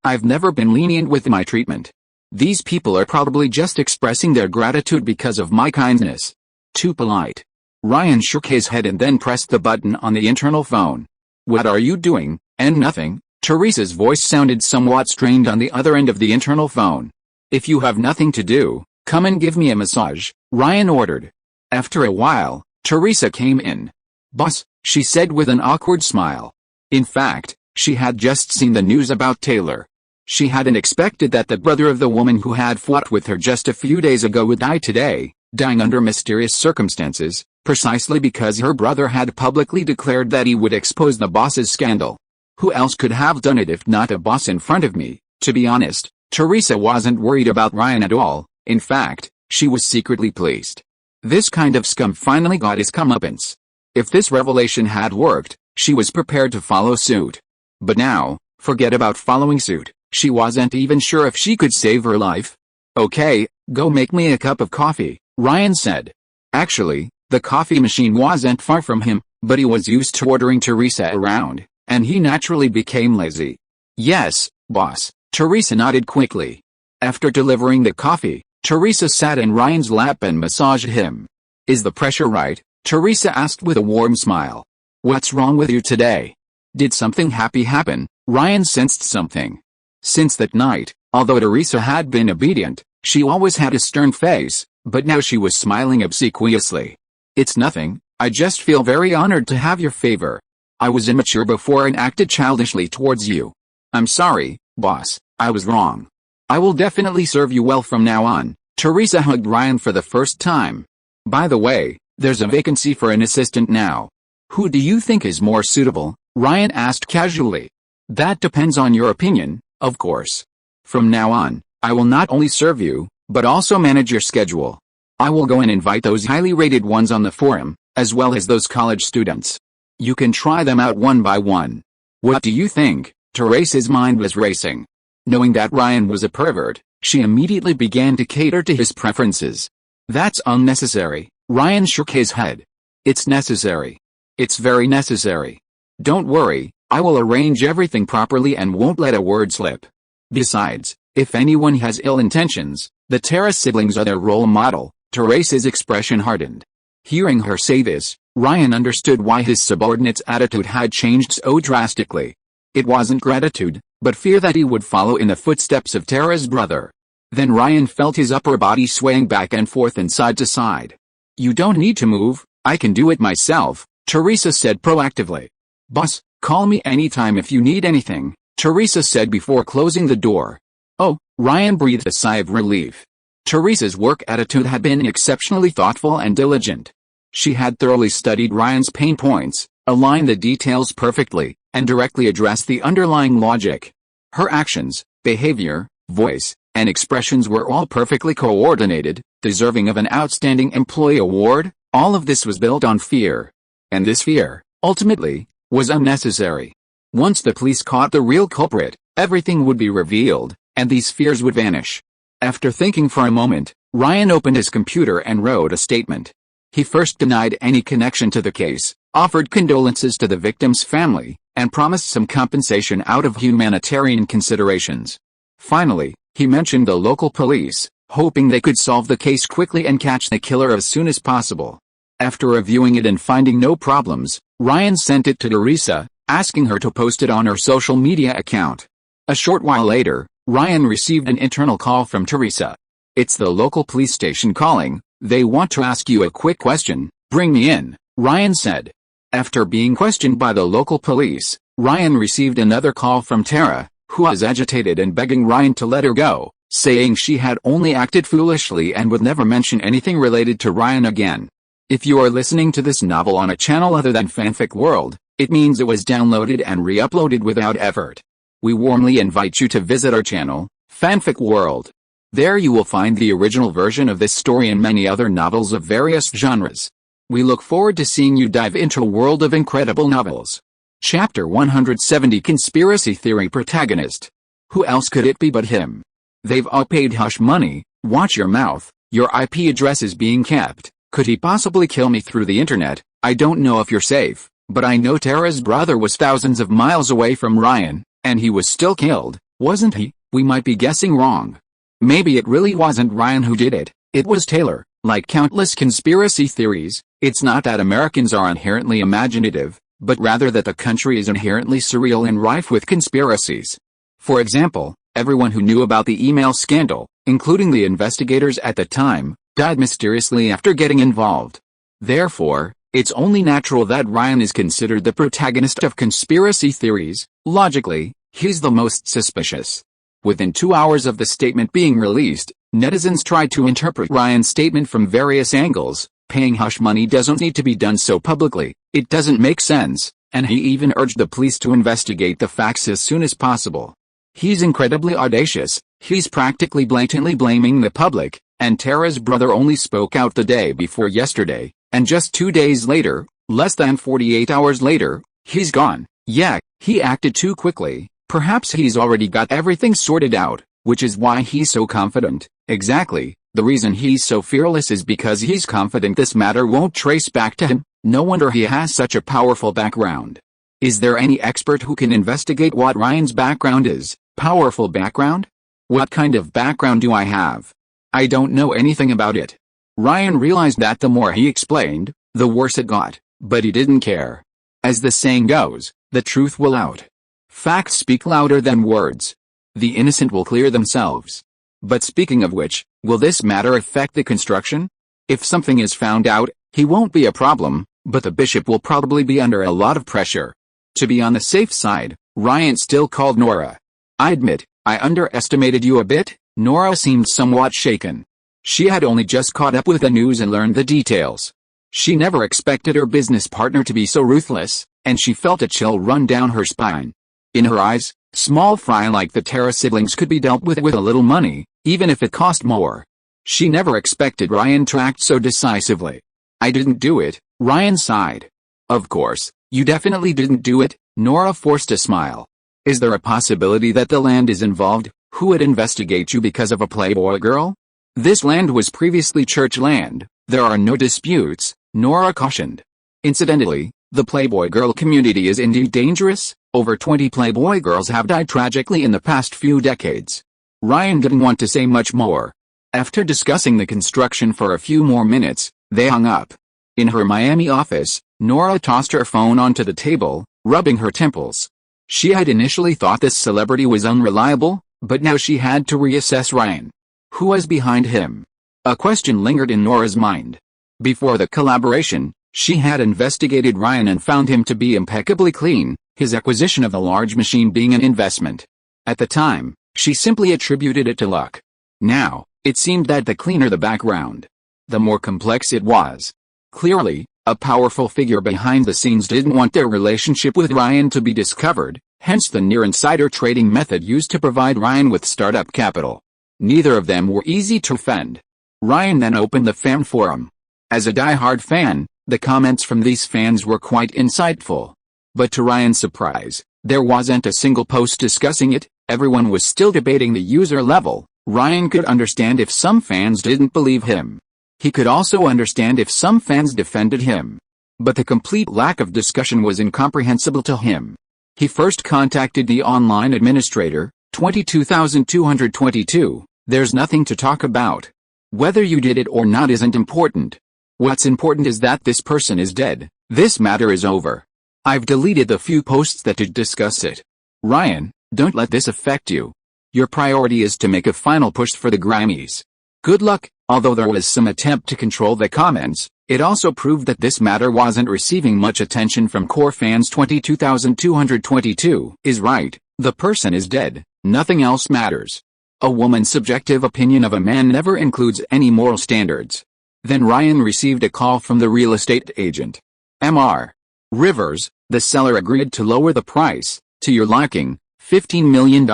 I've never been lenient with my treatment. These people are probably just expressing their gratitude because of my kindness. Too polite. Ryan shook his head and then pressed the button on the internal phone. What are you doing? And nothing. Teresa's voice sounded somewhat strained on the other end of the internal phone. If you have nothing to do, come and give me a massage, Ryan ordered. After a while, Teresa came in. Boss, she said with an awkward smile. In fact, she had just seen the news about Taylor. She hadn't expected that the brother of the woman who had fought with her just a few days ago would die today, dying under mysterious circumstances, precisely because her brother had publicly declared that he would expose the boss's scandal. Who else could have done it if not a boss in front of me? To be honest, Teresa wasn't worried about Ryan at all. In fact, she was secretly pleased. This kind of scum finally got his comeuppance. If this revelation had worked, she was prepared to follow suit. But now, forget about following suit. She wasn't even sure if she could save her life. Okay, go make me a cup of coffee, Ryan said. Actually, the coffee machine wasn't far from him, but he was used to ordering Teresa around, and he naturally became lazy. Yes, boss, Teresa nodded quickly. After delivering the coffee, Teresa sat in Ryan's lap and massaged him. Is the pressure right? Teresa asked with a warm smile. What's wrong with you today? Did something happy happen? Ryan sensed something. Since that night, although Teresa had been obedient, she always had a stern face, but now she was smiling obsequiously. It's nothing, I just feel very honored to have your favor. I was immature before and acted childishly towards you. I'm sorry, boss, I was wrong. I will definitely serve you well from now on. Teresa hugged Ryan for the first time. By the way, there's a vacancy for an assistant now. Who do you think is more suitable? Ryan asked casually. That depends on your opinion, of course. From now on, I will not only serve you, but also manage your schedule. I will go and invite those highly rated ones on the forum, as well as those college students. You can try them out one by one. What do you think? Teresa's mind was racing. Knowing that Ryan was a pervert, she immediately began to cater to his preferences. That's unnecessary. Ryan shook his head. It's necessary. It's very necessary. Don't worry, I will arrange everything properly and won't let a word slip. Besides, if anyone has ill intentions, the Terra siblings are their role model. Teresa's expression hardened. Hearing her say this, Ryan understood why his subordinate's attitude had changed so drastically. It wasn't gratitude, but fear that he would follow in the footsteps of Terra's brother. Then Ryan felt his upper body swaying back and forth and side to side. You don't need to move, I can do it myself, Teresa said proactively. Boss, call me anytime if you need anything, Teresa said before closing the door. Oh, Ryan breathed a sigh of relief. Teresa's work attitude had been exceptionally thoughtful and diligent. She had thoroughly studied Ryan's pain points, aligned the details perfectly, and directly addressed the underlying logic. Her actions, behavior, voice, and expressions were all perfectly coordinated, deserving of an Outstanding Employee Award. All of this was built on fear. And this fear, ultimately, was unnecessary. Once the police caught the real culprit, everything would be revealed, and these fears would vanish. After thinking for a moment, Ryan opened his computer and wrote a statement. He first denied any connection to the case, offered condolences to the victim's family, and promised some compensation out of humanitarian considerations. Finally, he mentioned the local police, hoping they could solve the case quickly and catch the killer as soon as possible. After reviewing it and finding no problems, Ryan sent it to Teresa, asking her to post it on her social media account. A short while later, Ryan received an internal call from Teresa. It's the local police station calling. They want to ask you a quick question. Bring me in, Ryan said. After being questioned by the local police, Ryan received another call from Tara, who was agitated and begging Ryan to let her go, saying she had only acted foolishly and would never mention anything related to Ryan again. If you are listening to this novel on a channel other than Fanfic World, it means it was downloaded and re-uploaded without effort. We warmly invite you to visit our channel, Fanfic World. There you will find the original version of this story and many other novels of various genres. We look forward to seeing you dive into a world of incredible novels. Chapter 170 Conspiracy Theory Protagonist. Who else could it be but him? They've all paid hush money. Watch your mouth. Your IP address is being kept. Could he possibly kill me through the internet? I don't know if you're safe, but I know Tara's brother was thousands of miles away from Ryan, and he was still killed, wasn't he? We might be guessing wrong. Maybe it really wasn't Ryan who did it, it was Taylor. Like countless conspiracy theories, it's not that Americans are inherently imaginative, but rather that the country is inherently surreal and rife with conspiracies. For example, everyone who knew about the email scandal, including the investigators at the time, died mysteriously after getting involved. Therefore, it's only natural that Ryan is considered the protagonist of conspiracy theories. Logically, he's the most suspicious. Within 2 hours of the statement being released, netizens tried to interpret Ryan's statement from various angles. Paying hush money doesn't need to be done so publicly, it doesn't make sense, and he even urged the police to investigate the facts as soon as possible. He's incredibly audacious, he's practically blatantly blaming the public, and Tara's brother only spoke out the day before yesterday, and just 2 days later, less than 48 hours later, he's gone. Yeah, he acted too quickly. Perhaps he's already got everything sorted out, which is why he's so confident. Exactly, the reason he's so fearless is because he's confident this matter won't trace back to him. No wonder he has such a powerful background. Is there any expert who can investigate what Ryan's background is? Powerful background? What kind of background do I have? I don't know anything about it. Ryan realized that the more he explained, the worse it got, but he didn't care. As the saying goes, the truth will out. Facts speak louder than words. The innocent will clear themselves. But speaking of which, will this matter affect the construction? If something is found out, he won't be a problem, but the bishop will probably be under a lot of pressure. To be on the safe side, Ryan still called Nora, I admit, I underestimated you a bit." Nora seemed somewhat shaken. She had only just caught up with the news and learned the details. She never expected her business partner to be so ruthless, and she felt a chill run down her spine. In her eyes, small fry like the Terra siblings could be dealt with a little money, even if it cost more. She never expected Ryan to act so decisively. "I didn't do it," Ryan sighed. "Of course, you definitely didn't do it," Nora forced a smile. "Is there a possibility that the land is involved? Who would investigate you because of a Playboy girl? This land was previously church land, there are no disputes," Nora cautioned. "Incidentally, the Playboy girl community is indeed dangerous. Over 20 Playboy girls have died tragically in the past few decades." Ryan didn't want to say much more. After discussing the construction for a few more minutes, they hung up. In her Miami office, Nora tossed her phone onto the table, rubbing her temples. She had initially thought this celebrity was unreliable, but now she had to reassess Ryan. Who was behind him? A question lingered in Nora's mind. Before the collaboration, she had investigated Ryan and found him to be impeccably clean, his acquisition of the large machine being an investment. At the time, she simply attributed it to luck. Now, it seemed that the cleaner the background, the more complex it was. Clearly, a powerful figure behind the scenes didn't want their relationship with Ryan to be discovered, hence the near-insider trading method used to provide Ryan with startup capital. Neither of them were easy to offend. Ryan then opened the fan forum. As a die-hard fan, the comments from these fans were quite insightful. But to Ryan's surprise, there wasn't a single post discussing it. Everyone was still debating the user level. Ryan could understand if some fans didn't believe him. He could also understand if some fans defended him. But the complete lack of discussion was incomprehensible to him. He first contacted the online administrator, 22,222. "There's nothing to talk about. Whether you did it or not isn't important. What's important is that this person is dead. This matter is over. I've deleted the few posts that did discuss it. Ryan, don't let this affect you. Your priority is to make a final push for the Grammys. Good luck." Although there was some attempt to control the comments, it also proved that this matter wasn't receiving much attention from core fans. 22,222 is right. The person is dead. Nothing else matters. A woman's subjective opinion of a man never includes any moral standards. Then Ryan received a call from the real estate agent. Mr. Rivers, the seller agreed to lower the price, to your liking, $15 million,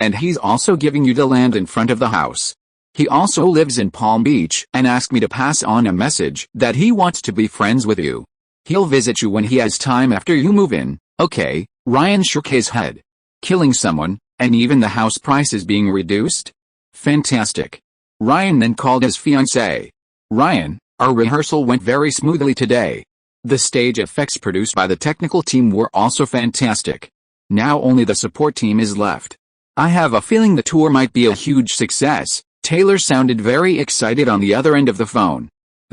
and he's also giving you the land in front of the house. He also lives in Palm Beach and asked me to pass on a message that he wants to be friends with you. He'll visit you when he has time after you move in." "Okay," Ryan shook his head. "Killing someone, and even the house price is being reduced? Fantastic." Ryan then called his fiancée. "Ryan, our rehearsal went very smoothly today. The stage effects produced by the technical team were also fantastic. Now only the support team is left. I have a feeling the tour might be a huge success." Taylor sounded very excited on the other end of the phone.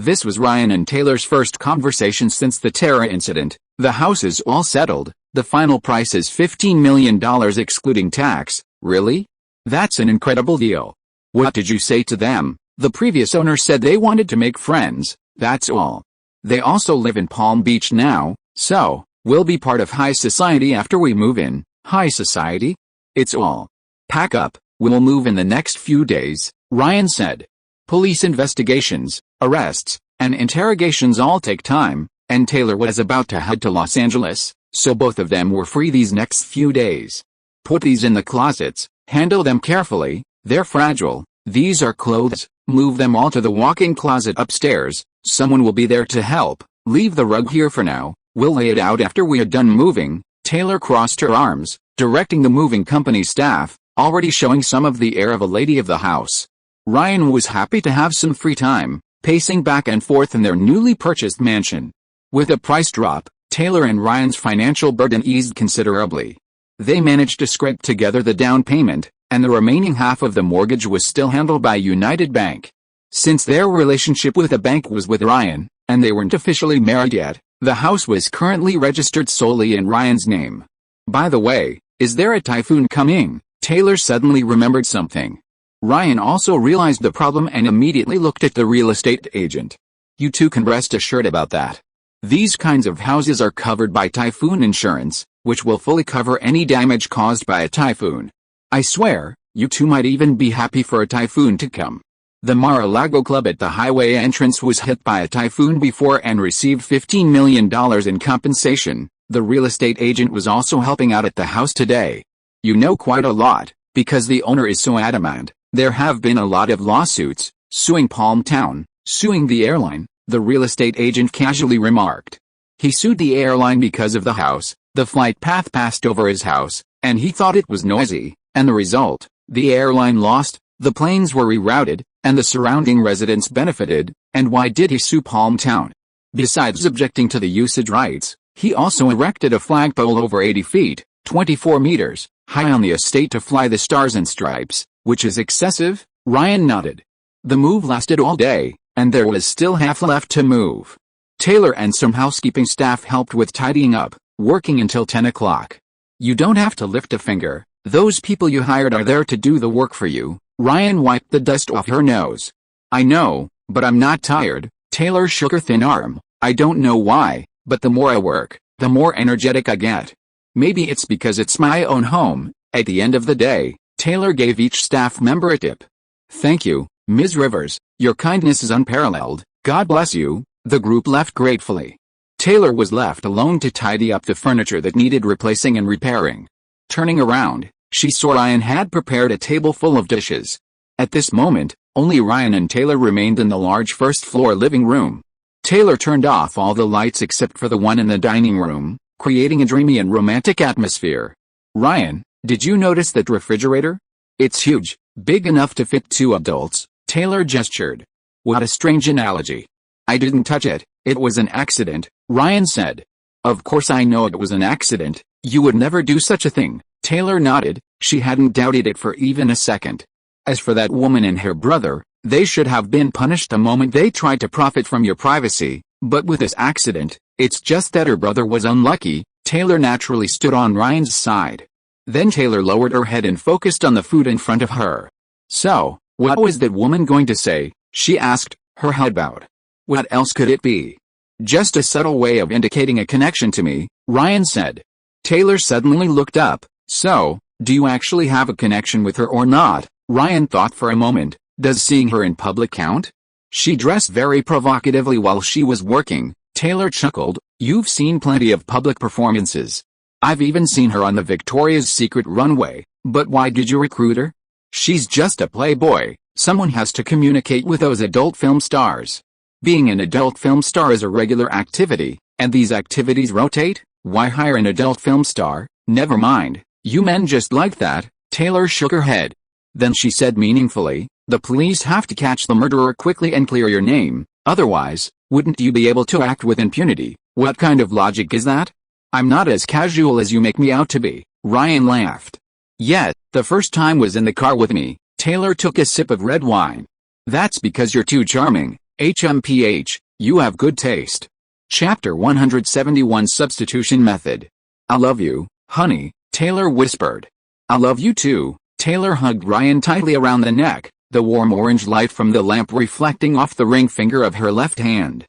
This was Ryan and Taylor's first conversation since the Terra incident. "The house is all settled. The final price is $15 million excluding tax." "Really? That's an incredible deal. What did you say to them?" "The previous owner said they wanted to make friends, that's all. They also live in Palm Beach now, so we'll be part of high society after we move in." "High society? It's all. Pack up, we'll move in the next few days," Ryan said. Police investigations, arrests, and interrogations all take time, and Taylor was about to head to Los Angeles, so both of them were free these next few days. "Put these in the closets, handle them carefully, they're fragile. These are clothes, move them all to the walk-in closet upstairs, someone will be there to help. Leave the rug here for now, we'll lay it out after we are done moving." Taylor crossed her arms, directing the moving company staff, already showing some of the air of a lady of the house. Ryan was happy to have some free time, pacing back and forth in their newly purchased mansion. With a price drop, Taylor and Ryan's financial burden eased considerably. They managed to scrape together the down payment, and the remaining half of the mortgage was still handled by United Bank. Since their relationship with the bank was with Ryan, and they weren't officially married yet, the house was currently registered solely in Ryan's name. "By the way, is there a typhoon coming?" Taylor suddenly remembered something. Ryan also realized the problem and immediately looked at the real estate agent. "You two can rest assured about that. These kinds of houses are covered by typhoon insurance, which will fully cover any damage caused by a typhoon." I swear, you two might even be happy for a typhoon to come. The Mar-a-Lago club at the highway entrance was hit by a typhoon before and received $15 million in compensation. The real estate agent was also helping out at the house today. You know quite a lot, because the owner is so adamant. There have been a lot of lawsuits, suing Palm Town, suing the airline, the real estate agent casually remarked. He sued the airline because of the house, the flight path passed over his house, and he thought it was noisy, and the result, the airline lost, the planes were rerouted, and the surrounding residents benefited. And why did he sue Palm Town? Besides objecting to the usage rights, he also erected a flagpole over 80 feet, 24 meters, high on the estate to fly the stars and stripes, which is excessive, Ryan nodded. The move lasted all day, and there was still half left to move. Taylor and some housekeeping staff helped with tidying up, working until 10 o'clock. You don't have to lift a finger, those people you hired are there to do the work for you. Ryan wiped the dust off her nose. I know, but I'm not tired. Taylor shook her thin arm. I don't know why, but the more I work, the more energetic I get. Maybe it's because it's my own home. At the end of the day, Taylor gave each staff member a tip. Thank you, Ms. Rivers, your kindness is unparalleled, God bless you. The group left gratefully. Taylor was left alone to tidy up the furniture that needed replacing and repairing. Turning around, she saw Ryan had prepared a table full of dishes. At this moment, only Ryan and Taylor remained in the large first-floor living room. Taylor turned off all the lights except for the one in the dining room, creating a dreamy and romantic atmosphere. Ryan, did you notice that refrigerator? It's huge, big enough to fit 2 adults, Taylor gestured. What a strange analogy. I didn't touch it, it was an accident, Ryan said. Of course I know it was an accident, you would never do such a thing. Taylor nodded, she hadn't doubted it for even a second. As for that woman and her brother, they should have been punished the moment they tried to profit from your privacy, but with this accident, it's just that her brother was unlucky. Taylor naturally stood on Ryan's side. Then Taylor lowered her head and focused on the food in front of her. So, what was that woman going to say? She asked, her head bowed. What else could it be? Just a subtle way of indicating a connection to me, Ryan said. Taylor suddenly looked up. So, do you actually have a connection with her or not? Ryan thought for a moment. Does seeing her in public count? She dressed very provocatively while she was working. Taylor chuckled. You've seen plenty of public performances. I've even seen her on the Victoria's Secret runway. But why did you recruit her? She's just a playboy. Someone has to communicate with those adult film stars. Being an adult film star is a regular activity, and these activities rotate. Why hire an adult film star? Never mind. You men just like that. Taylor shook her head. Then she said meaningfully, the police have to catch the murderer quickly and clear your name, otherwise, wouldn't you be able to act with impunity? What kind of logic is that? I'm not as casual as you make me out to be, Ryan laughed. Yet, the first time was in the car with me. Taylor took a sip of red wine. That's because you're too charming, HMPH, you have good taste. Chapter 171 Substitution Method. I love you, honey, Taylor whispered. I love you too. Taylor hugged Ryan tightly around the neck, the warm orange light from the lamp reflecting off the ring finger of her left hand.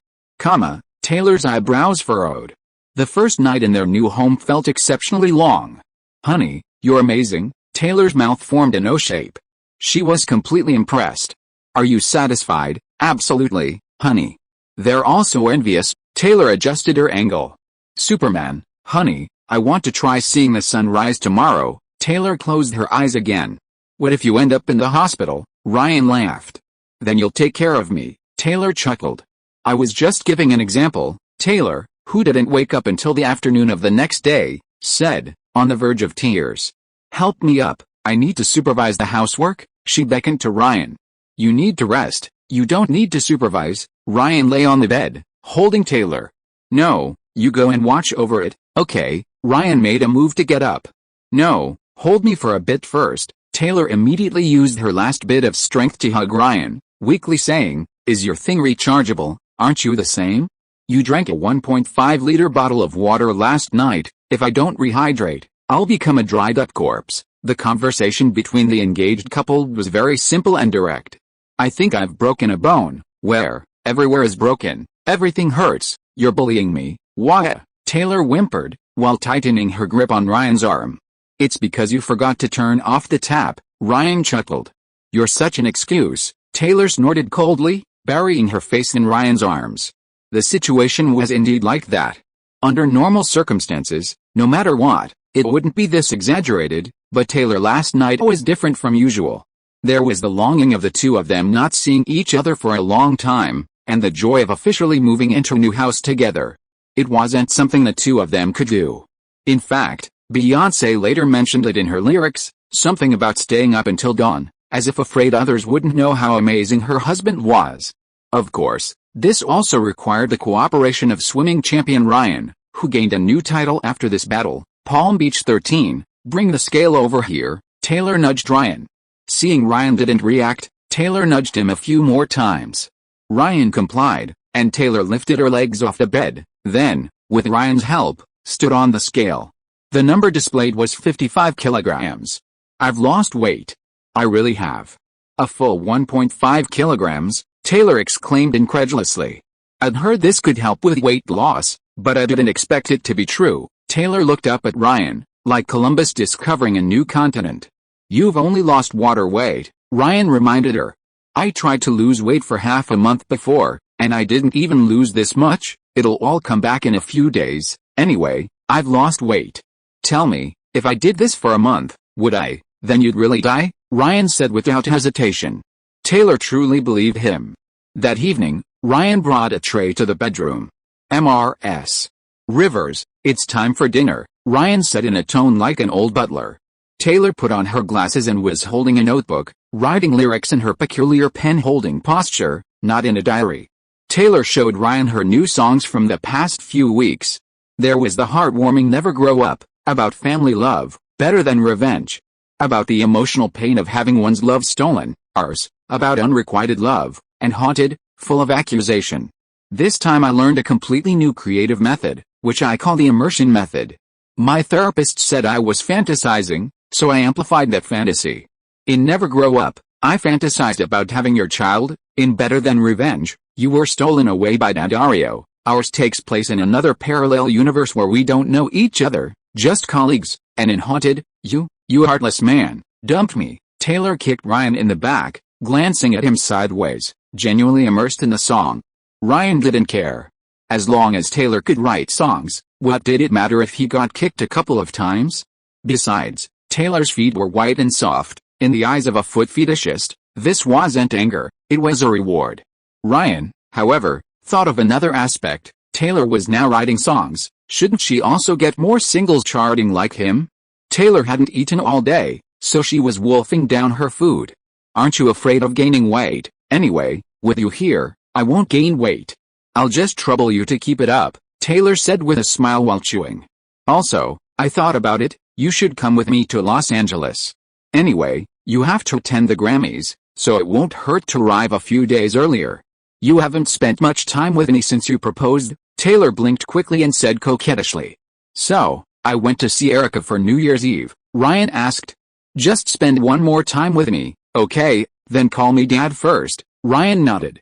Taylor's eyebrows furrowed. The first night in their new home felt exceptionally long. Honey, you're amazing. Taylor's mouth formed an O shape. She was completely impressed. Are you satisfied? Absolutely, honey. They're also envious. Taylor adjusted her angle. Superman, honey, I want to try seeing the sun rise tomorrow. Taylor closed her eyes again. What if you end up in the hospital? Ryan laughed. Then you'll take care of me. Taylor chuckled. I was just giving an example. Taylor, who didn't wake up until the afternoon of the next day, said, on the verge of tears. Help me up, I need to supervise the housework. She beckoned to Ryan. You need to rest. You don't need to supervise. Ryan lay on the bed, holding Taylor. No, you go and watch over it, okay? Ryan made a move to get up. No, hold me for a bit first. Taylor immediately used her last bit of strength to hug Ryan, weakly saying, is your thing rechargeable? Aren't you the same? You drank a 1.5-liter bottle of water last night. If I don't rehydrate, I'll become a dried-up corpse. The conversation between the engaged couple was very simple and direct. I think I've broken a bone. Where? Everywhere is broken. Everything hurts. You're bullying me. Why? Taylor whimpered, while tightening her grip on Ryan's arm. It's because you forgot to turn off the tap, Ryan chuckled. You're such an excuse, Taylor snorted coldly, burying her face in Ryan's arms. The situation was indeed like that. Under normal circumstances, no matter what, it wouldn't be this exaggerated, but Taylor last night was different from usual. There was the longing of the two of them not seeing each other for a long time, and the joy of officially moving into a new house together. It wasn't something the two of them could do. In fact, Beyoncé later mentioned it in her lyrics, something about staying up until dawn, as if afraid others wouldn't know how amazing her husband was. Of course, this also required the cooperation of swimming champion Ryan, who gained a new title after this battle. Palm Beach 13, bring the scale over here, Taylor nudged Ryan. Seeing Ryan didn't react, Taylor nudged him a few more times. Ryan complied, and Taylor lifted her legs off the bed, then, with Ryan's help, stood on the scale. The number displayed was 55 kilograms. I've lost weight. I really have. A full 1.5 kilograms, Taylor exclaimed incredulously. I'd heard this could help with weight loss, but I didn't expect it to be true. Taylor looked up at Ryan, like Columbus discovering a new continent. You've only lost water weight, Ryan reminded her. I tried to lose weight for half a month before, and I didn't even lose this much. It'll all come back in a few days. Anyway, I've lost weight. Tell me, if I did this for a month, would I? Then you'd really die? Ryan said without hesitation. Taylor truly believed him. That evening, Ryan brought a tray to the bedroom. Mrs. Rivers, it's time for dinner, Ryan said in a tone like an old butler. Taylor put on her glasses and was holding a notebook, writing lyrics in her peculiar pen-holding posture, not in a diary. Taylor showed Ryan her new songs from the past few weeks. There was the heartwarming Never Grow Up, about family love, Better Than Revenge. About the emotional pain of having one's love stolen, Ours, about unrequited love, and Haunted, full of accusation. This time I learned a completely new creative method, which I call the immersion method. My therapist said I was fantasizing, so I amplified that fantasy. In Never Grow Up, I fantasized about having your child. In Better Than Revenge, you were stolen away by Daddario. Ours takes place in another parallel universe where we don't know each other, just colleagues. And in Haunted, you heartless man, dumped me. Taylor kicked Ryan in the back, glancing at him sideways, genuinely immersed in the song. Ryan didn't care. As long as Taylor could write songs, what did it matter if he got kicked a couple of times? Besides, Taylor's feet were white and soft. In the eyes of a foot fetishist, this wasn't anger, it was a reward. Ryan, however, thought of another aspect. Taylor was now writing songs, shouldn't she also get more singles charting like him? Taylor hadn't eaten all day, so she was wolfing down her food. Aren't you afraid of gaining weight? Anyway, with you here, I won't gain weight. I'll just trouble you to keep it up, Taylor said with a smile while chewing. Also, I thought about it, you should come with me to Los Angeles. Anyway, you have to attend the Grammys, so it won't hurt to arrive a few days earlier. You haven't spent much time with me since you proposed, Taylor blinked quickly and said coquettishly. So, I went to see Erica for New Year's Eve, Ryan asked. Just spend one more time with me, okay, then call me Dad first, Ryan nodded.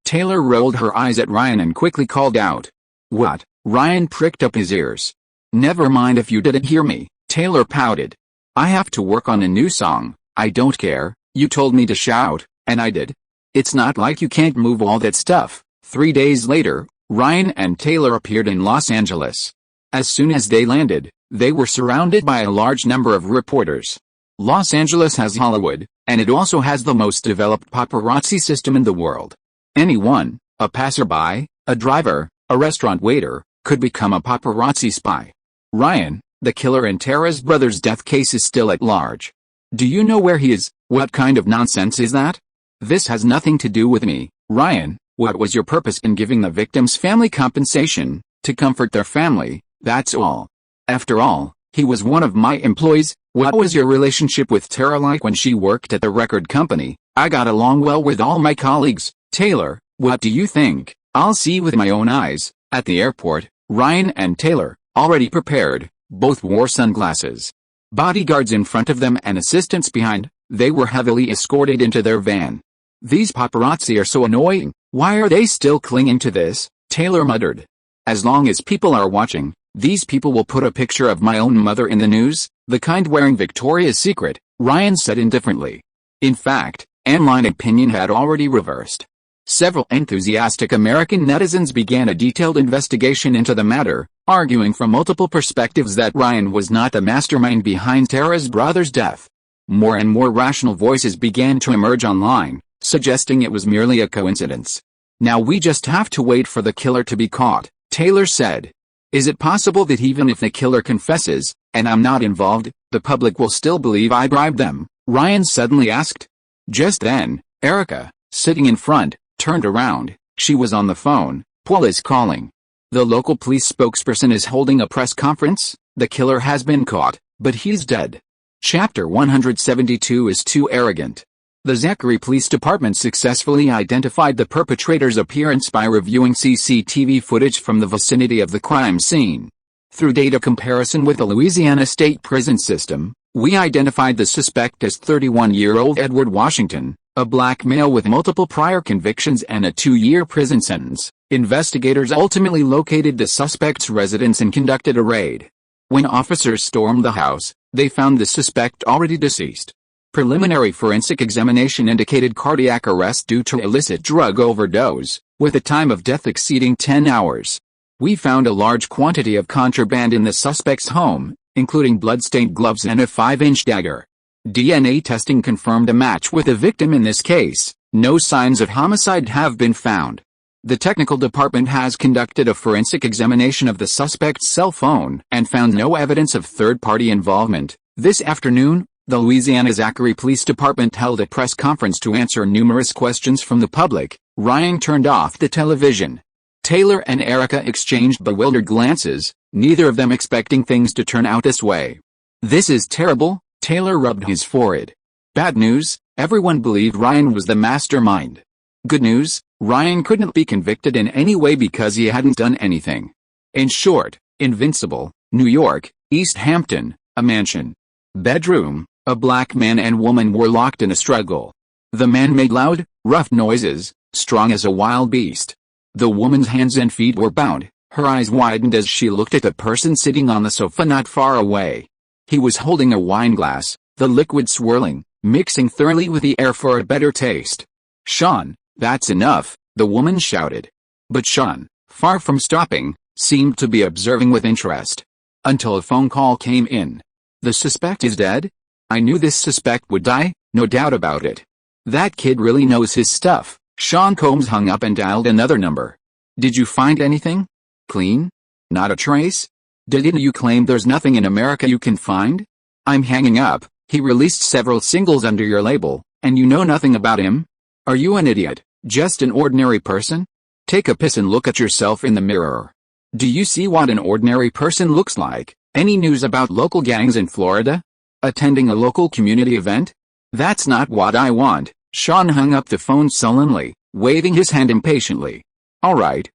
Taylor rolled her eyes at Ryan and quickly called out. What? Ryan pricked up his ears. Never mind if you didn't hear me, Taylor pouted. I have to work on a new song. I don't care, you told me to shout, and I did. It's not like you can't move all that stuff. 3 days later, Ryan and Taylor appeared in Los Angeles. As soon as they landed, they were surrounded by a large number of reporters. Los Angeles has Hollywood, and it also has the most developed paparazzi system in the world. Anyone, a passerby, a driver, a restaurant waiter, could become a paparazzi spy. Ryan, the killer in Tara's brother's death case, is still at large. Do you know where he is? What kind of nonsense is that? This has nothing to do with me, Ryan. What was your purpose in giving the victim's family compensation? To comfort their family, that's all. After all, he was one of my employees. What was your relationship with Tara like when she worked at the record company? I got along well with all my colleagues. Taylor, what do you think? I'll see with my own eyes. At the airport, Ryan and Taylor, already prepared, both wore sunglasses. Bodyguards in front of them and assistants behind, they were heavily escorted into their van. These paparazzi are so annoying. Why are they still clinging to this? Taylor muttered. As long as people are watching, These people will put a picture of my own mother in the news, the kind wearing Victoria's Secret, Ryan said indifferently. In fact, online opinion had already reversed. Several enthusiastic American netizens began a detailed investigation into the matter, arguing from multiple perspectives that Ryan was not the mastermind behind Tara's brother's death. More and more rational voices began to emerge online, suggesting it was merely a coincidence. Now we just have to wait for the killer to be caught, Taylor said. Is it possible that even if the killer confesses, and I'm not involved, the public will still believe I bribed them? Ryan suddenly asked. Just then, Erica, sitting in front, turned around. She was on the phone. Paul is calling. The local police spokesperson is holding a press conference. The killer has been caught, but he's dead. Chapter 172 is too arrogant. The Zachary Police Department successfully identified the perpetrator's appearance by reviewing CCTV footage from the vicinity of the crime scene. Through data comparison with the Louisiana State Prison System, we identified the suspect as 31-year-old Edward Washington, a black male with multiple prior convictions and a 2-year prison sentence. Investigators ultimately located the suspect's residence and conducted a raid. When officers stormed the house, they found the suspect already deceased. Preliminary forensic examination indicated cardiac arrest due to illicit drug overdose, with a time of death exceeding 10 hours. We found a large quantity of contraband in the suspect's home, including blood-stained gloves and a 5-inch dagger. DNA testing confirmed a match with the victim in this case. No signs of homicide have been found. The technical department has conducted a forensic examination of the suspect's cell phone and found no evidence of third-party involvement. This afternoon, the Louisiana Zachary Police Department held a press conference to answer numerous questions from the public. Ryan turned off the television. Taylor and Erica exchanged bewildered glances, neither of them expecting things to turn out this way. This is terrible, Taylor rubbed his forehead. Bad news, everyone believed Ryan was the mastermind. Good news, Ryan couldn't be convicted in any way because he hadn't done anything. In short, Invincible, New York, East Hampton, a mansion. Bedroom, a black man and woman were locked in a struggle. The man made loud, rough noises, strong as a wild beast. The woman's hands and feet were bound, her eyes widened as she looked at the person sitting on the sofa not far away. He was holding a wine glass, the liquid swirling, mixing thoroughly with the air for a better taste. Sean, that's enough, the woman shouted. But Sean, far from stopping, seemed to be observing with interest. Until a phone call came in. The suspect is dead? I knew this suspect would die, no doubt about it. That kid really knows his stuff. Sean Combs hung up and dialed another number. Did you find anything? Clean? Not a trace? Didn't you claim there's nothing in America you can find? I'm hanging up. He released several singles under your label, and you know nothing about him? Are you an idiot? Just an ordinary person? Take a piss and look at yourself in the mirror. Do you see what an ordinary person looks like? Any news about local gangs in Florida? Attending a local community event? That's not what I want. Sean hung up the phone sullenly, waving his hand impatiently. All right,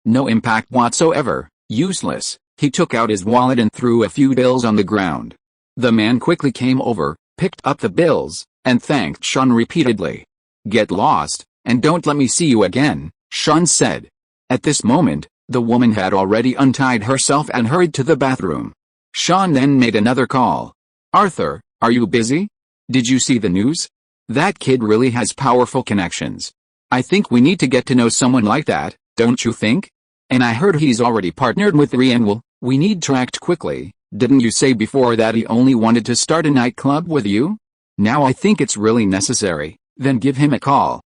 no impact whatsoever, useless. He took out his wallet and threw a few bills on the ground. The man quickly came over, picked up the bills, and thanked Sean repeatedly. Get lost, and don't let me see you again, Sean said. At this moment, the woman had already untied herself and hurried to the bathroom. Sean then made another call. Arthur, are you busy? Did you see the news? That kid really has powerful connections. I think we need to get to know someone like that, don't you think? And I heard he's already partnered with Ryan. We need to act quickly. Didn't you say before that he only wanted to start a nightclub with you? Now I think it's really necessary. Then give him a call.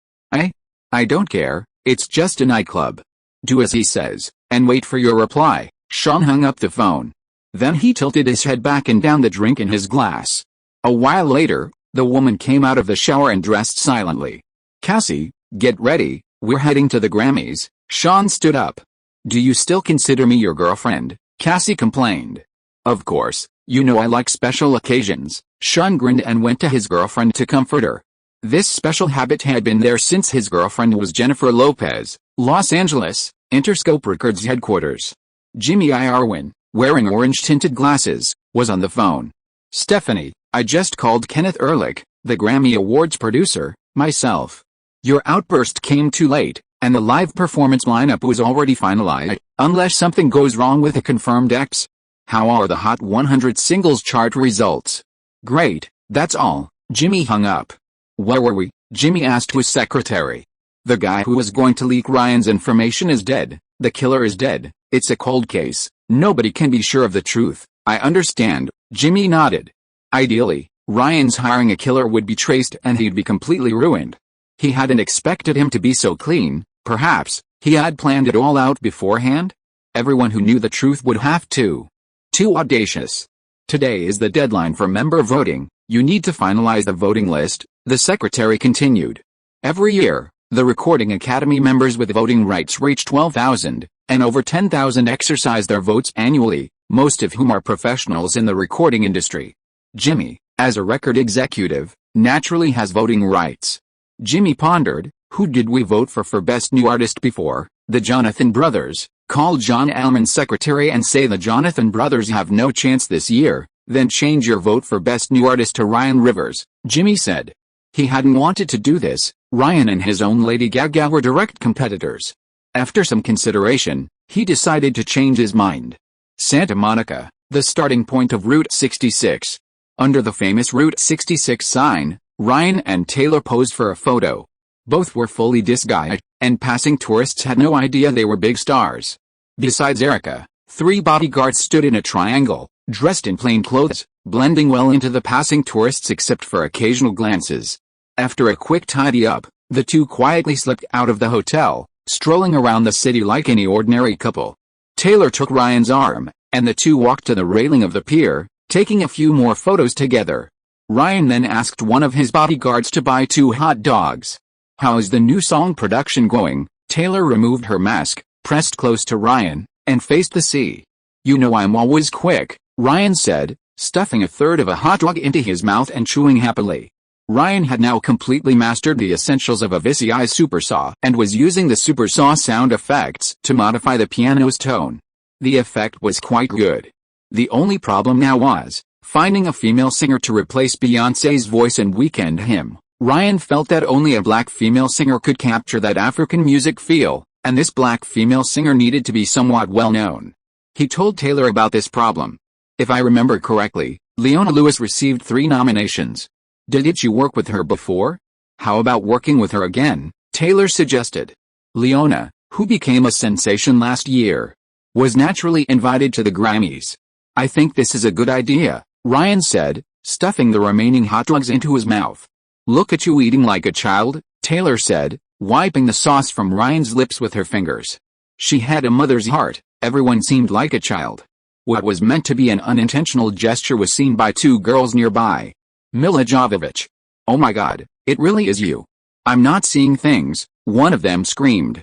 I don't care, it's just a nightclub. Do as he says, and wait for your reply. Sean hung up the phone. Then he tilted his head back and down the drink in his glass. A while later, the woman came out of the shower and dressed silently. Cassie, get ready, we're heading to the Grammys. Sean stood up. Do you still consider me your girlfriend? Cassie complained. Of course, you know I like special occasions. Sean grinned and went to his girlfriend to comfort her. This special habit had been there since his girlfriend was Jennifer Lopez, Los Angeles, Interscope Records headquarters. Jimmy Irwin, wearing orange-tinted glasses, was on the phone. Stephanie, I just called Kenneth Ehrlich, the Grammy Awards producer, myself. Your outburst came too late. and the live performance lineup was already finalized, unless something goes wrong with a confirmed X. How are the Hot 100 singles chart results? Great, that's all. Jimmy hung up. Where were we? Jimmy asked his secretary. The guy who was going to leak Ryan's information is dead. The killer is dead. It's a cold case. Nobody can be sure of the truth. I understand. Jimmy nodded. Ideally, Ryan's hiring a killer would be traced and he'd be completely ruined. He hadn't expected him to be so clean. Perhaps he had planned it all out beforehand? Everyone who knew the truth would have to. Too audacious. Today is the deadline for member voting. You need to finalize the voting list, the secretary continued. Every year, the Recording Academy members with voting rights reach 12,000, and over 10,000 exercise their votes annually, most of whom are professionals in the recording industry. Jimmy, as a record executive, naturally has voting rights. Jimmy pondered, who did we vote for Best New Artist before? The Jonathan Brothers. Call John Allman's secretary and say the Jonathan Brothers have no chance this year, then change your vote for Best New Artist to Ryan Rivers, Jimmy said. He hadn't wanted to do this. Ryan and his own Lady Gaga were direct competitors. After some consideration, he decided to change his mind. Santa Monica, the starting point of Route 66. Under the famous Route 66 sign, Ryan and Taylor posed for a photo. Both were fully disguised, and passing tourists had no idea they were big stars. Besides Erica, 3 bodyguards stood in a triangle, dressed in plain clothes, blending well into the passing tourists except for occasional glances. After a quick tidy-up, the two quietly slipped out of the hotel, strolling around the city like any ordinary couple. Taylor took Ryan's arm, and the two walked to the railing of the pier, taking a few more photos together. Ryan then asked one of his bodyguards to buy 2 hot dogs. How is the new song production going? Taylor removed her mask, pressed close to Ryan, and faced the sea. You know I'm always quick, Ryan said, stuffing a third of a hot dog into his mouth and chewing happily. Ryan had now completely mastered the essentials of a VCI supersaw and was using the supersaw sound effects to modify the piano's tone. The effect was quite good. The only problem now was finding a female singer to replace Beyoncé's voice and Weekend hymn. Ryan felt that only a black female singer could capture that African music feel, and this black female singer needed to be somewhat well known. He told Taylor about this problem. If I remember correctly, Leona Lewis received 3 nominations. Didn't you work with her before? How about working with her again? Taylor suggested. Leona, who became a sensation last year, was naturally invited to the Grammys. I think this is a good idea, Ryan said, stuffing the remaining hot dogs into his mouth. Look at you eating like a child, Taylor said, wiping the sauce from Ryan's lips with her fingers. She had a mother's heart. Everyone seemed like a child. What was meant to be an unintentional gesture was seen by 2 girls nearby. Mila Jovovich. Oh my God, it really is you. I'm not seeing things, one of them screamed.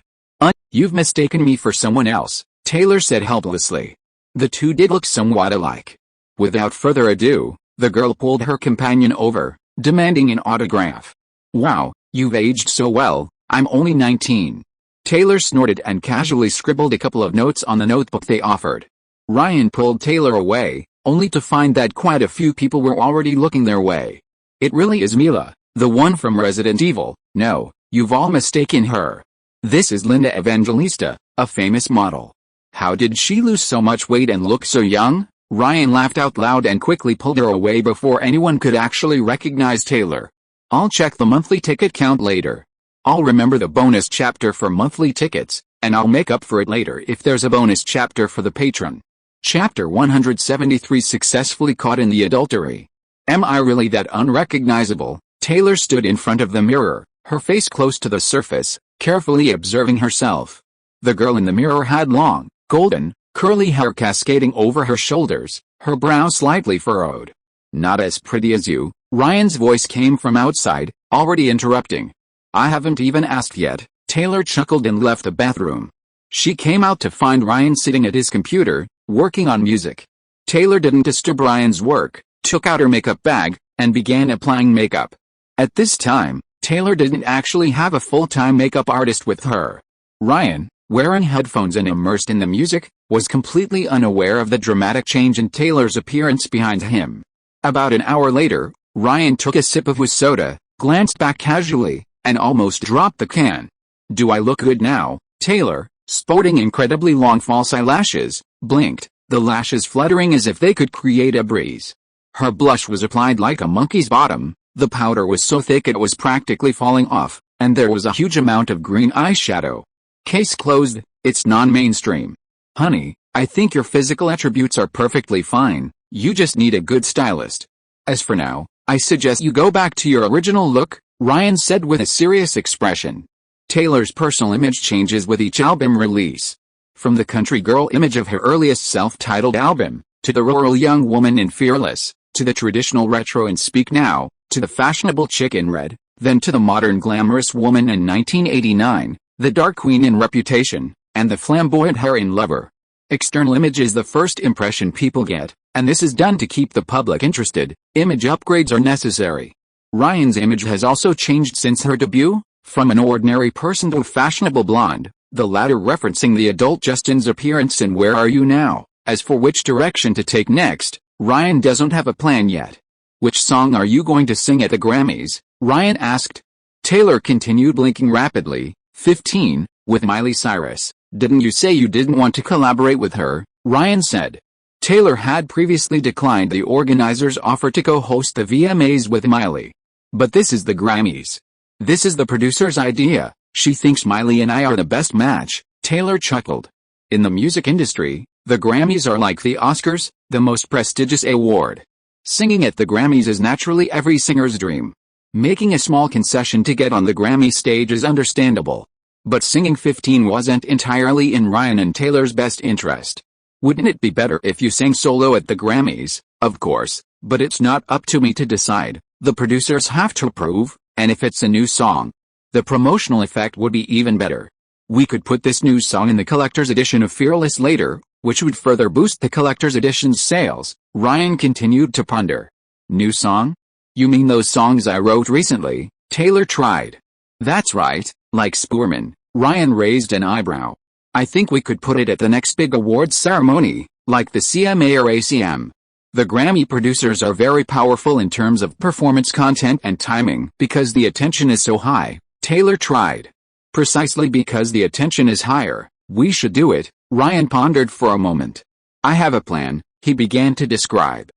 You've mistaken me for someone else, Taylor said helplessly. The two did look somewhat alike. Without further ado, the girl pulled her companion over, demanding an autograph. Wow, you've aged so well, I'm only 19. Taylor snorted and casually scribbled a couple of notes on the notebook they offered. Ryan pulled Taylor away, only to find that quite a few people were already looking their way. It really is Mila, the one from Resident Evil. No, you've all mistaken her. This is Linda Evangelista, a famous model. How did she lose so much weight and look so young? Ryan laughed out loud and quickly pulled her away before anyone could actually recognize Taylor. I'll check the monthly ticket count later. I'll remember the bonus chapter for monthly tickets, and I'll make up for it later if there's a bonus chapter for the patron. Chapter 173 Successfully Caught in the Adultery. Am I really that unrecognizable? Taylor stood in front of the mirror, her face close to the surface, carefully observing herself. The girl in the mirror had long, golden, curly hair cascading over her shoulders, her brow slightly furrowed. Not as pretty as you, Ryan's voice came from outside, already interrupting. I haven't even asked yet, Taylor chuckled and left the bathroom. She came out to find Ryan sitting at his computer, working on music. Taylor didn't disturb Ryan's work, took out her makeup bag, and began applying makeup. At this time, Taylor didn't actually have a full-time makeup artist with her. Ryan, wearing headphones and immersed in the music, was completely unaware of the dramatic change in Taylor's appearance behind him. About an hour later, Ryan took a sip of his soda, glanced back casually, and almost dropped the can. "Do I look good now?" Taylor, sporting incredibly long false eyelashes, blinked, the lashes fluttering as if they could create a breeze. Her blush was applied like a monkey's bottom, the powder was so thick it was practically falling off, and there was a huge amount of green eyeshadow. Case closed, it's non-mainstream. "Honey, I think your physical attributes are perfectly fine, you just need a good stylist. As for now, I suggest you go back to your original look," Ryan said with a serious expression. Taylor's personal image changes with each album release. From the country girl image of her earliest self-titled album, to the rural young woman in Fearless, to the traditional retro in Speak Now, to the fashionable chick in Red, then to the modern glamorous woman in 1989, the dark queen in Reputation, and the flamboyant hair in Lover. External image is the first impression people get, and this is done to keep the public interested. Image upgrades are necessary. Ryan's image has also changed since her debut, from an ordinary person to a fashionable blonde, the latter referencing the adult Justin's appearance in Where Are You Now. As for which direction to take next, Ryan doesn't have a plan yet. "Which song are you going to sing at the Grammys?" Ryan asked. Taylor continued blinking rapidly. 15, with Miley Cyrus. "Didn't you say you didn't want to collaborate with her?" Ryan said. Taylor had previously declined the organizers' offer to co-host the VMAs with Miley. "But this is the Grammys. This is the producer's idea. She thinks Miley and I are the best match," Taylor chuckled. In the music industry, the Grammys are like the Oscars, the most prestigious award. Singing at the Grammys is naturally every singer's dream. Making a small concession to get on the Grammy stage is understandable. But singing 15 wasn't entirely in Ryan and Taylor's best interest. "Wouldn't it be better if you sang solo at the Grammys?" "Of course, but it's not up to me to decide. The producers have to approve, and if it's a new song, the promotional effect would be even better. We could put this new song in the collector's edition of Fearless later, which would further boost the collector's edition's sales." Ryan continued to ponder. "New song? You mean those songs I wrote recently?" Taylor tried. "That's right, like Spoorman." Ryan raised an eyebrow. "I think we could put it at the next big awards ceremony, like the CMA or ACM. The Grammy producers are very powerful in terms of performance content and timing because the attention is so high." Taylor tried. "Precisely because the attention is higher, we should do it." Ryan pondered for a moment. "I have a plan," he began to describe.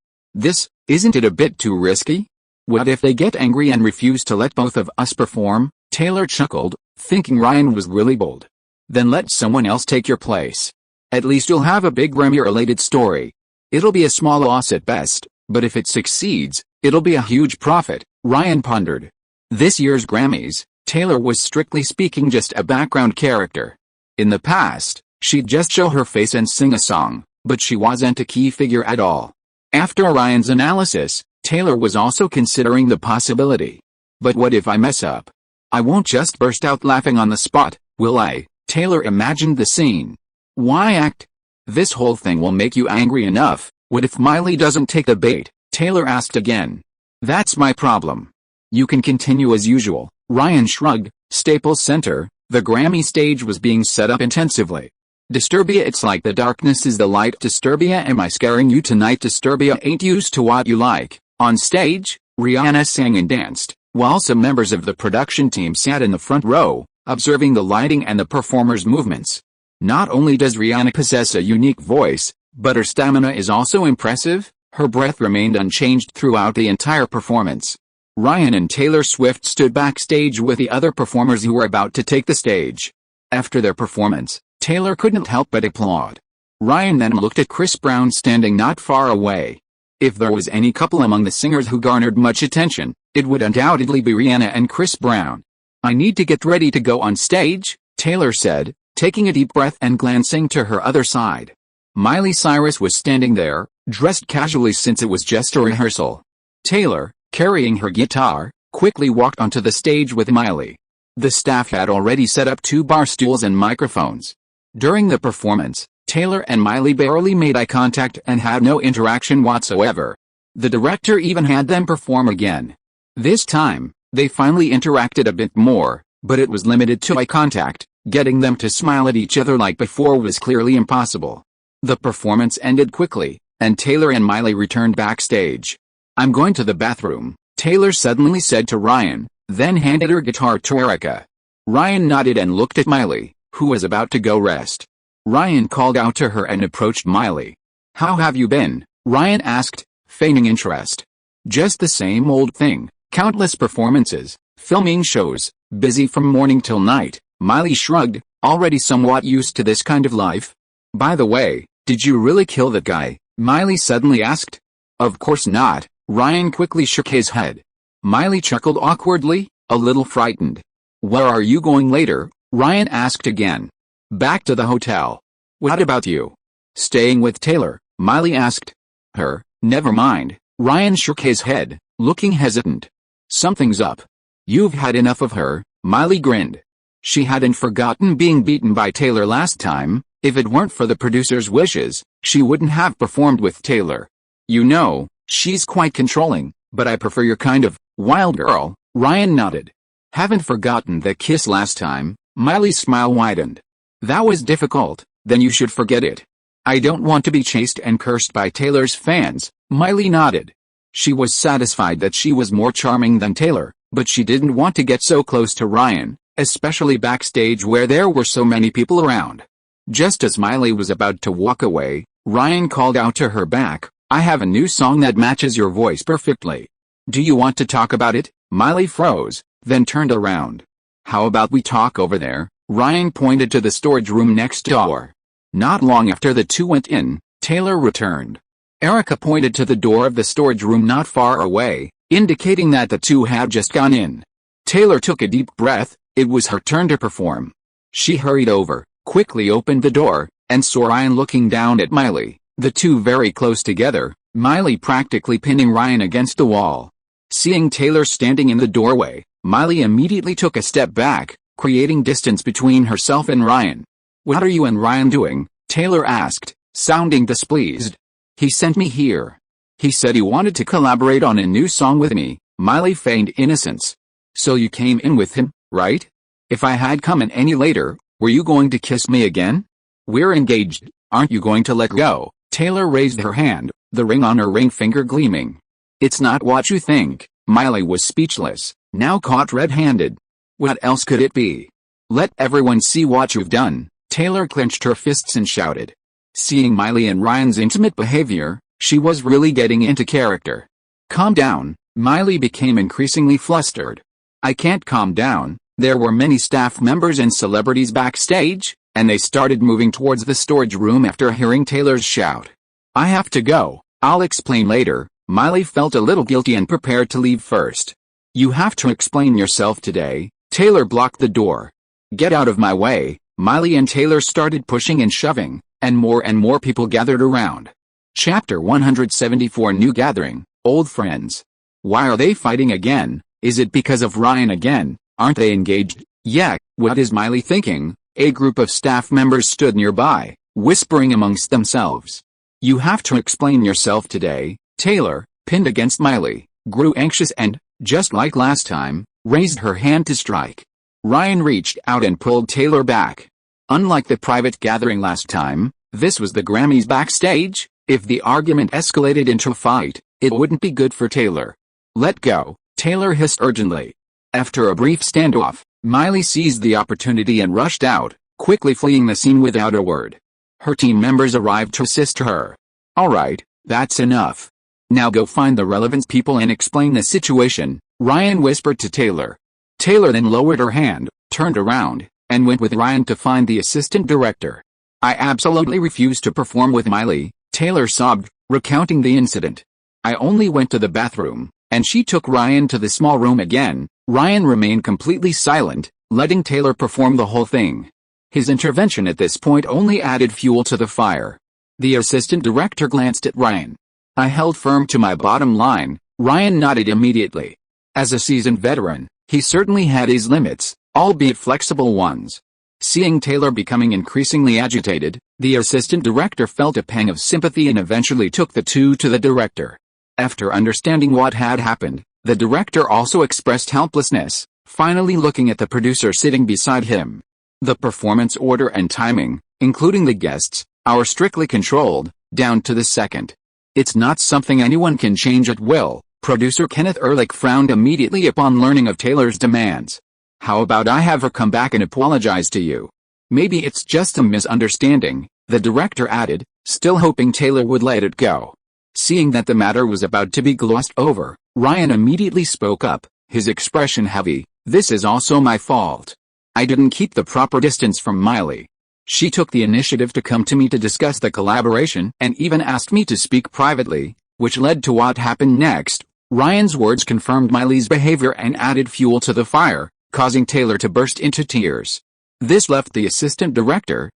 Isn't it a bit too risky? What if they get angry and refuse to let both of us perform?" Taylor chuckled, thinking Ryan was really bold. "Then let someone else take your place. At least you'll have a big Grammy-related story. It'll be a small loss at best, but if it succeeds, it'll be a huge profit." Ryan pondered. This year's Grammys, Taylor was strictly speaking just a background character. In the past, she'd just show her face and sing a song, but she wasn't a key figure at all. After Ryan's analysis, Taylor was also considering the possibility. "But what if I mess up? I won't just burst out laughing on the spot, will I?" Taylor imagined the scene. "Why act? This whole thing will make you angry enough. What if Miley doesn't take the bait?" Taylor asked again. "That's my problem. You can continue as usual." Ryan shrugged. Staples Center, the Grammy stage was being set up intensively. "Disturbia, it's like the darkness is the light. Disturbia, am I scaring you tonight? Disturbia ain't used to what you like." On stage, Rihanna sang and danced, while some members of the production team sat in the front row, observing the lighting and the performers' movements. Not only does Rihanna possess a unique voice, but her stamina is also impressive. Her breath remained unchanged throughout the entire performance. Ryan and Taylor Swift stood backstage with the other performers who were about to take the stage. After their performance, Taylor couldn't help but applaud. Ryan then looked at Chris Brown standing not far away. If there was any couple among the singers who garnered much attention, it would undoubtedly be Rihanna and Chris Brown. "I need to get ready to go on stage," Taylor said, taking a deep breath and glancing to her other side. Miley Cyrus was standing there, dressed casually since it was just a rehearsal. Taylor, carrying her guitar, quickly walked onto the stage with Miley. The staff had already set up 2 bar stools and microphones. During the performance, Taylor and Miley barely made eye contact and had no interaction whatsoever. The director even had them perform again. This time, they finally interacted a bit more, but it was limited to eye contact. Getting them to smile at each other like before was clearly impossible. The performance ended quickly, and Taylor and Miley returned backstage. "I'm going to the bathroom," Taylor suddenly said to Ryan, then handed her guitar to Erica. Ryan nodded and looked at Miley, who was about to go rest. Ryan called out to her and approached Miley. "How have you been?" Ryan asked, feigning interest. "Just the same old thing, countless performances, filming shows, busy from morning till night," Miley shrugged, already somewhat used to this kind of life. "By the way, did you really kill that guy?" Miley suddenly asked. "Of course not," Ryan quickly shook his head. Miley chuckled awkwardly, a little frightened. "Where are you going later?" Ryan asked again. "Back to the hotel." "What about you?" "Staying with Taylor," Miley asked. "Her? Never mind." Ryan shook his head, looking hesitant. "Something's up." "You've had enough of her," Miley grinned. She hadn't forgotten being beaten by Taylor last time. If it weren't for the producer's wishes, she wouldn't have performed with Taylor. "You know, she's quite controlling, but I prefer your kind of wild girl," Ryan nodded. "Haven't forgotten the kiss last time," Miley's smile widened. "That was difficult, then you should forget it." "I don't want to be chased and cursed by Taylor's fans," Miley nodded. She was satisfied that she was more charming than Taylor, but she didn't want to get so close to Ryan, especially backstage where there were so many people around. Just as Miley was about to walk away, Ryan called out to her back, "I have a new song that matches your voice perfectly. Do you want to talk about it?" Miley froze, then turned around. "How about we talk over there?" Ryan pointed to the storage room next door. Not long after the two went in, Taylor returned. Erica pointed to the door of the storage room not far away, indicating that the two had just gone in. Taylor took a deep breath. It was her turn to perform. She hurried over, quickly opened the door, and saw Ryan looking down at Miley, the two very close together, Miley practically pinning Ryan against the wall. Seeing Taylor standing in the doorway, Miley immediately took a step back, creating distance between herself and Ryan. "What are you and Ryan doing?" Taylor asked, sounding displeased. "He sent me here. He said he wanted to collaborate on a new song with me," Miley feigned innocence. "So you came in with him, right? If I had come in any later, were you going to kiss me again? We're engaged, aren't you going to let go?" Taylor raised her hand, the ring on her ring finger gleaming. "It's not what you think." Miley was speechless, now caught red-handed. "What else could it be? Let everyone see what you've done." Taylor clenched her fists and shouted. Seeing Miley and Ryan's intimate behavior, she was really getting into character. "Calm down." Miley became increasingly flustered. "I can't calm down." There were many staff members and celebrities backstage, and they started moving towards the storage room after hearing Taylor's shout. "I have to go. I'll explain later." Miley felt a little guilty and prepared to leave first. "You have to explain yourself today." Taylor blocked the door. "Get out of my way." Miley and Taylor started pushing and shoving, and more people gathered around. Chapter 174 New Gathering, Old Friends. Why are they fighting again? Is it because of Ryan again? Aren't they engaged? Yeah, what is Miley thinking? A group of staff members stood nearby, whispering amongst themselves. "You have to explain yourself today." Taylor, pinned against Miley, grew anxious and, just like last time, raised her hand to strike. Ryan reached out and pulled Taylor back. Unlike the private gathering last time, this was the Grammys backstage. If the argument escalated into a fight, it wouldn't be good for Taylor. "Let go," Taylor hissed urgently. After a brief standoff, Miley seized the opportunity and rushed out, quickly fleeing the scene without a word. Her team members arrived to assist her. "All right, that's enough. Now go find the relevant people and explain the situation," Ryan whispered to Taylor. Taylor then lowered her hand, turned around, and went with Ryan to find the assistant director. "I absolutely refuse to perform with Miley," Taylor sobbed, recounting the incident. "I only went to the bathroom, and she took Ryan to the small room again." Ryan remained completely silent, letting Taylor perform the whole thing. His intervention at this point only added fuel to the fire. The assistant director glanced at Ryan. "I held firm to my bottom line." Ryan nodded immediately. As a seasoned veteran, he certainly had his limits, albeit flexible ones. Seeing Taylor becoming increasingly agitated, the assistant director felt a pang of sympathy and eventually took the two to the director. After understanding what had happened, the director also expressed helplessness, finally looking at the producer sitting beside him. "The performance order and timing, including the guests, are strictly controlled, down to the second. It's not something anyone can change at will." Producer Kenneth Ehrlich frowned immediately upon learning of Taylor's demands. How about I have her come back and apologize to you? Maybe it's just a misunderstanding, the director added, still hoping Taylor would let it go. Seeing that the matter was about to be glossed over, Ryan immediately spoke up, his expression heavy. This is also my fault. I didn't keep the proper distance from Miley. She took the initiative to come to me to discuss the collaboration and even asked me to speak privately, which led to what happened next. Ryan's words confirmed Miley's behavior and added fuel to the fire, causing Taylor to burst into tears. This left the assistant director,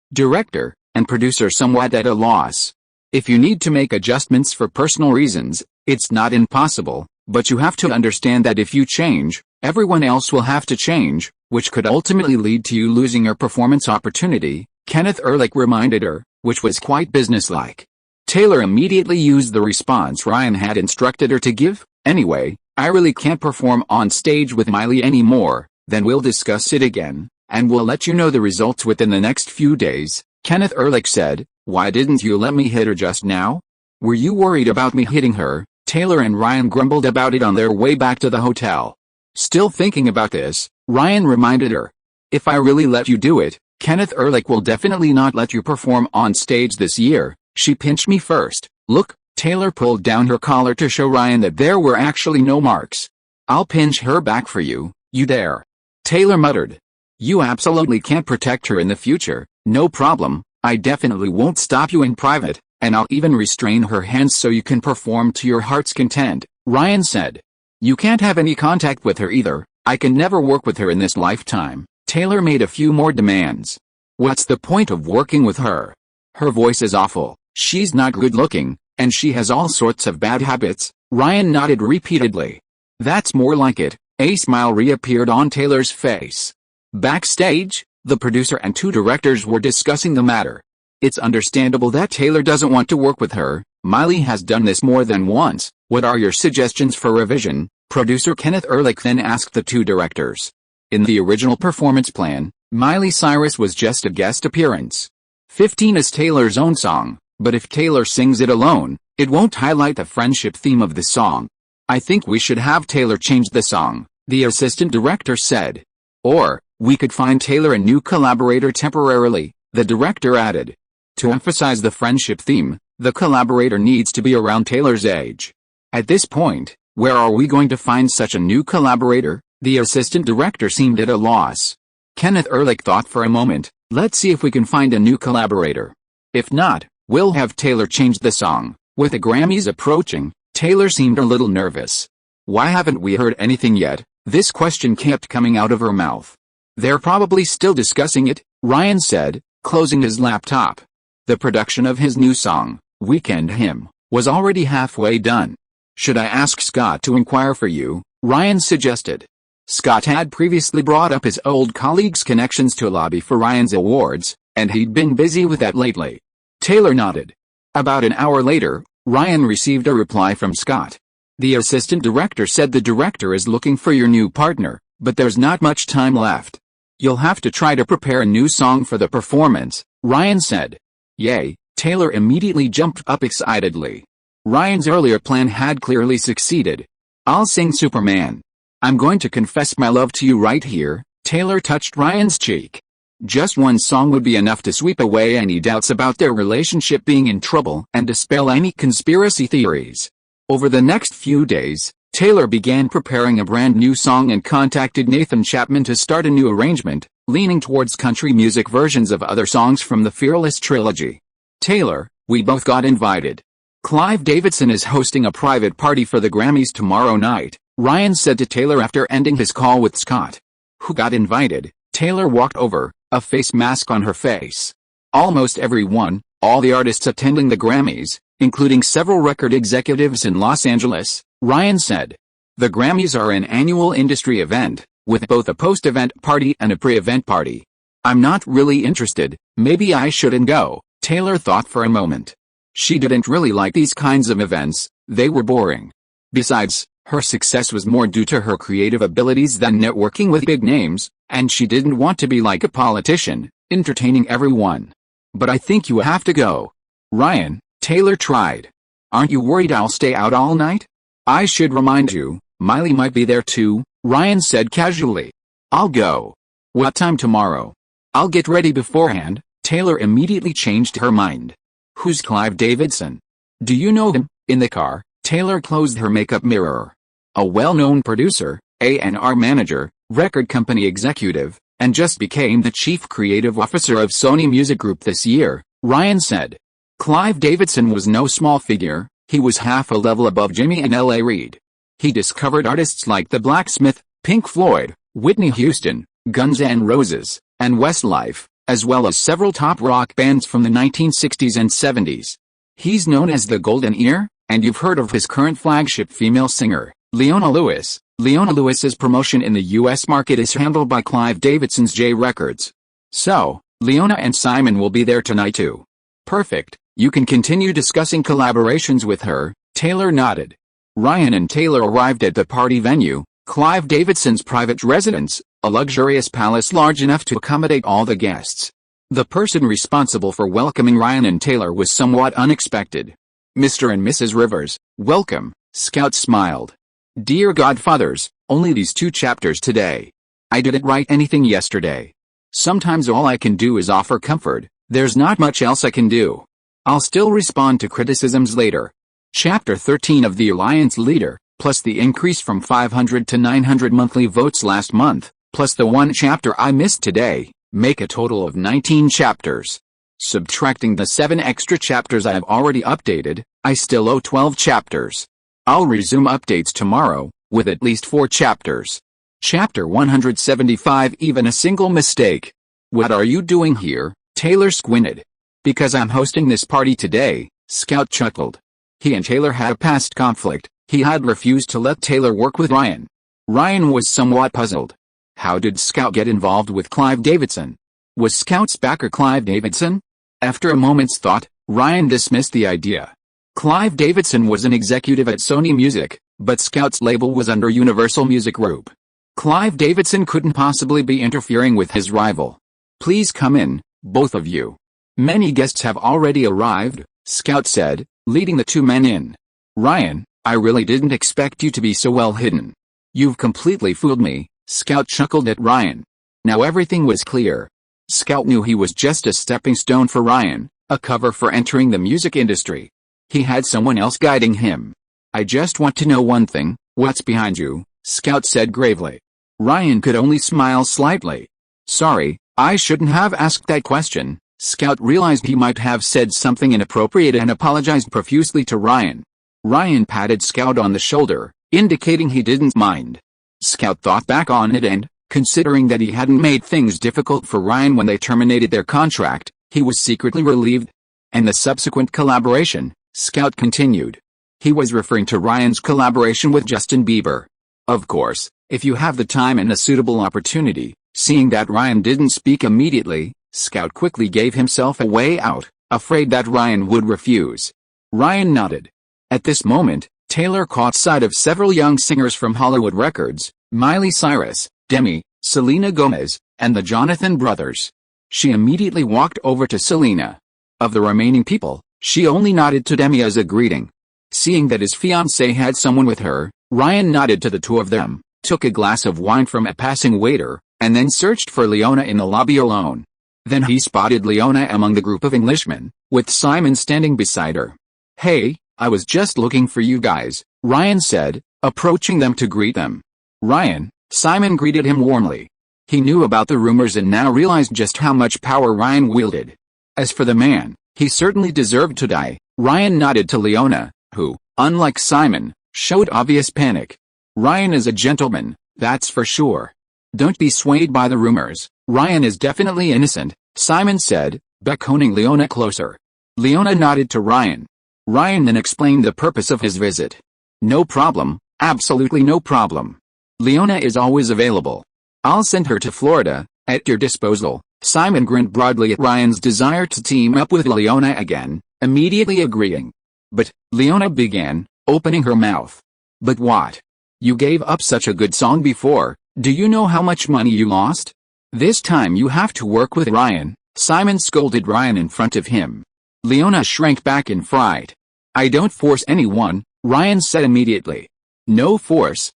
and producer somewhat at a loss. If you need to make adjustments for personal reasons, it's not impossible, but you have to understand that if you change, everyone else will have to change, which could ultimately lead to you losing your performance opportunity, Kenneth Ehrlich reminded her, which was quite businesslike. Taylor immediately used the response Ryan had instructed her to give. Anyway, I really can't perform on stage with Miley anymore, then we'll discuss it again, and we'll let you know the results within the next few days, Kenneth Ehrlich said. Why didn't you let me hit her just now? Were you worried about me hitting her? Taylor and Ryan grumbled about it on their way back to the hotel. Still thinking about this, Ryan reminded her. If I really let you do it, Kenneth Ehrlich will definitely not let you perform on stage this year. She pinched me first. Look, Taylor pulled down her collar to show Ryan that there were actually no marks. I'll pinch her back for you, you dare. Taylor muttered. You absolutely can't protect her in the future. No problem, I definitely won't stop you in private, and I'll even restrain her hands so you can perform to your heart's content, Ryan said. You can't have any contact with her either. I can never work with her in this lifetime. Taylor made a few more demands. What's the point of working with her? Her voice is awful, she's not good looking, and she has all sorts of bad habits. Ryan nodded repeatedly. That's more like it. A smile reappeared on Taylor's face. Backstage, the producer and two directors were discussing the matter. It's understandable that Taylor doesn't want to work with her. Miley has done this more than once. What are your suggestions for revision? Producer Kenneth Ehrlich then asked the two directors. In the original performance plan, Miley Cyrus was just a guest appearance. 15 is Taylor's own song, but if Taylor sings it alone, it won't highlight the friendship theme of the song. I think we should have Taylor change the song, the assistant director said. Or, we could find Taylor a new collaborator temporarily, the director added. To emphasize the friendship theme, the collaborator needs to be around Taylor's age. At this point, where are we going to find such a new collaborator? The assistant director seemed at a loss. Kenneth Ehrlich thought for a moment. Let's see if we can find a new collaborator. If not, we'll have Taylor change the song. With the Grammys approaching, Taylor seemed a little nervous. Why haven't we heard anything yet? This question kept coming out of her mouth. They're probably still discussing it, Ryan said, closing his laptop. The production of his new song, Weekend Hymn, was already halfway done. Should I ask Scott to inquire for you? Ryan suggested. Scott had previously brought up his old colleague's connections to lobby for Ryan's awards, and he'd been busy with that lately. Taylor nodded. About an hour later, Ryan received a reply from Scott. The assistant director said the director is looking for your new partner, but there's not much time left. You'll have to try to prepare a new song for the performance, Ryan said. Yay, Taylor immediately jumped up excitedly. Ryan's earlier plan had clearly succeeded. I'll sing Superman. I'm going to confess my love to you right here. Taylor touched Ryan's cheek. Just one song would be enough to sweep away any doubts about their relationship being in trouble and dispel any conspiracy theories. Over the next few days, Taylor began preparing a brand new song and contacted Nathan Chapman to start a new arrangement, leaning towards country music versions of other songs from the Fearless trilogy. Taylor, we both got invited. Clive Davidson is hosting a private party for the Grammys tomorrow night, Ryan said to Taylor after ending his call with Scott. Who got invited? Taylor walked over, a face mask on her face. Almost everyone, all the artists attending the Grammys, including several record executives in Los Angeles, Ryan said. The Grammys are an annual industry event, with both a post-event party and a pre-event party. I'm not really interested, maybe I shouldn't go, Taylor thought for a moment. She didn't really like these kinds of events, they were boring. Besides, her success was more due to her creative abilities than networking with big names, and she didn't want to be like a politician, entertaining everyone. But I think you have to go. Ryan, Taylor tried. Aren't you worried I'll stay out all night? I should remind you, Miley might be there too, Ryan said casually. I'll go. What time tomorrow? I'll get ready beforehand. Taylor immediately changed her mind. Who's Clive Davidson? Do you know him? In the car, Taylor closed her makeup mirror. A well-known producer, A&R manager, record company executive, and just became the chief creative officer of Sony Music Group this year, Ryan said. Clive Davidson was no small figure. He was half a level above Jimmy and L.A. Reid. He discovered artists like The Blacksmith, Pink Floyd, Whitney Houston, Guns N' Roses, and Westlife, as well as several top rock bands from the 1960s and 70s. He's known as the Golden Ear, and you've heard of his current flagship female singer, Leona Lewis. Leona Lewis's promotion in the U.S. market is handled by Clive Davidson's J Records. So, Leona and Simon will be there tonight too. Perfect, you can continue discussing collaborations with her, Taylor nodded. Ryan and Taylor arrived at the party venue, Clive Davidson's private residence, a luxurious palace large enough to accommodate all the guests. The person responsible for welcoming Ryan and Taylor was somewhat unexpected. Mr. and Mrs. Rivers, welcome, Scout smiled. Dear Godfathers, only these 2 chapters today. I didn't write anything yesterday. Sometimes all I can do is offer comfort, there's not much else I can do. I'll still respond to criticisms later. Chapter 13 of The Alliance Leader, plus the increase from 500 to 900 monthly votes last month, plus the 1 chapter I missed today, make a total of 19 chapters. Subtracting the 7 extra chapters I have already updated, I still owe 12 chapters. I'll resume updates tomorrow, with at least 4 chapters. Chapter 175 Even a single mistake. What are you doing here? Taylor squinted. Because I'm hosting this party today, Scout chuckled. He and Taylor had a past conflict. He had refused to let Taylor work with Ryan. Ryan was somewhat puzzled. How did Scout get involved with Clive Davidson? Was Scout's backer Clive Davidson? After a moment's thought, Ryan dismissed the idea. Clive Davidson was an executive at Sony Music, but Scout's label was under Universal Music Group. Clive Davidson couldn't possibly be interfering with his rival. Please come in, both of you. Many guests have already arrived, Scout said, leading the 2 men in. Ryan, I really didn't expect you to be so well hidden. You've completely fooled me, Scout chuckled at Ryan. Now everything was clear. Scout knew he was just a stepping stone for Ryan, a cover for entering the music industry. He had someone else guiding him. I just want to know one thing, what's behind you? Scout said gravely. Ryan could only smile slightly. Sorry, I shouldn't have asked that question. Scout realized he might have said something inappropriate and apologized profusely to Ryan. Ryan patted Scout on the shoulder, indicating he didn't mind. Scout thought back on it and, considering that he hadn't made things difficult for Ryan when they terminated their contract, he was secretly relieved. And the subsequent collaboration, Scout continued. He was referring to Ryan's collaboration with Justin Bieber. Of course, if you have the time and a suitable opportunity, seeing that Ryan didn't speak immediately, Scout quickly gave himself a way out, afraid that Ryan would refuse. Ryan nodded. At this moment, Taylor caught sight of several young singers from Hollywood Records, Miley Cyrus, Demi, Selena Gomez, and the Jonathan brothers. She immediately walked over to Selena. Of the remaining people, she only nodded to Demi as a greeting. Seeing that his fiancée had someone with her, Ryan nodded to the 2 of them, took a glass of wine from a passing waiter, and then searched for Leona in the lobby alone. Then he spotted Leona among the group of Englishmen, with Simon standing beside her. Hey, I was just looking for you guys, Ryan said, approaching them to greet them. Ryan, Simon greeted him warmly. He knew about the rumors and now realized just how much power Ryan wielded. As for the man, he certainly deserved to die. Ryan nodded to Leona, who, unlike Simon, showed obvious panic. Ryan is a gentleman, that's for sure. Don't be swayed by the rumors. Ryan is definitely innocent, Simon said, beckoning Leona closer. Leona nodded to Ryan. Ryan then explained the purpose of his visit. No problem, absolutely no problem. Leona is always available. I'll send her to Florida, at your disposal. Simon grinned broadly at Ryan's desire to team up with Leona again, immediately agreeing. But, Leona began, opening her mouth. But what? You gave up such a good song before, do you know how much money you lost? This time you have to work with Ryan, Simon scolded Ryan in front of him. Leona shrank back in fright. I don't force anyone, Ryan said immediately. No force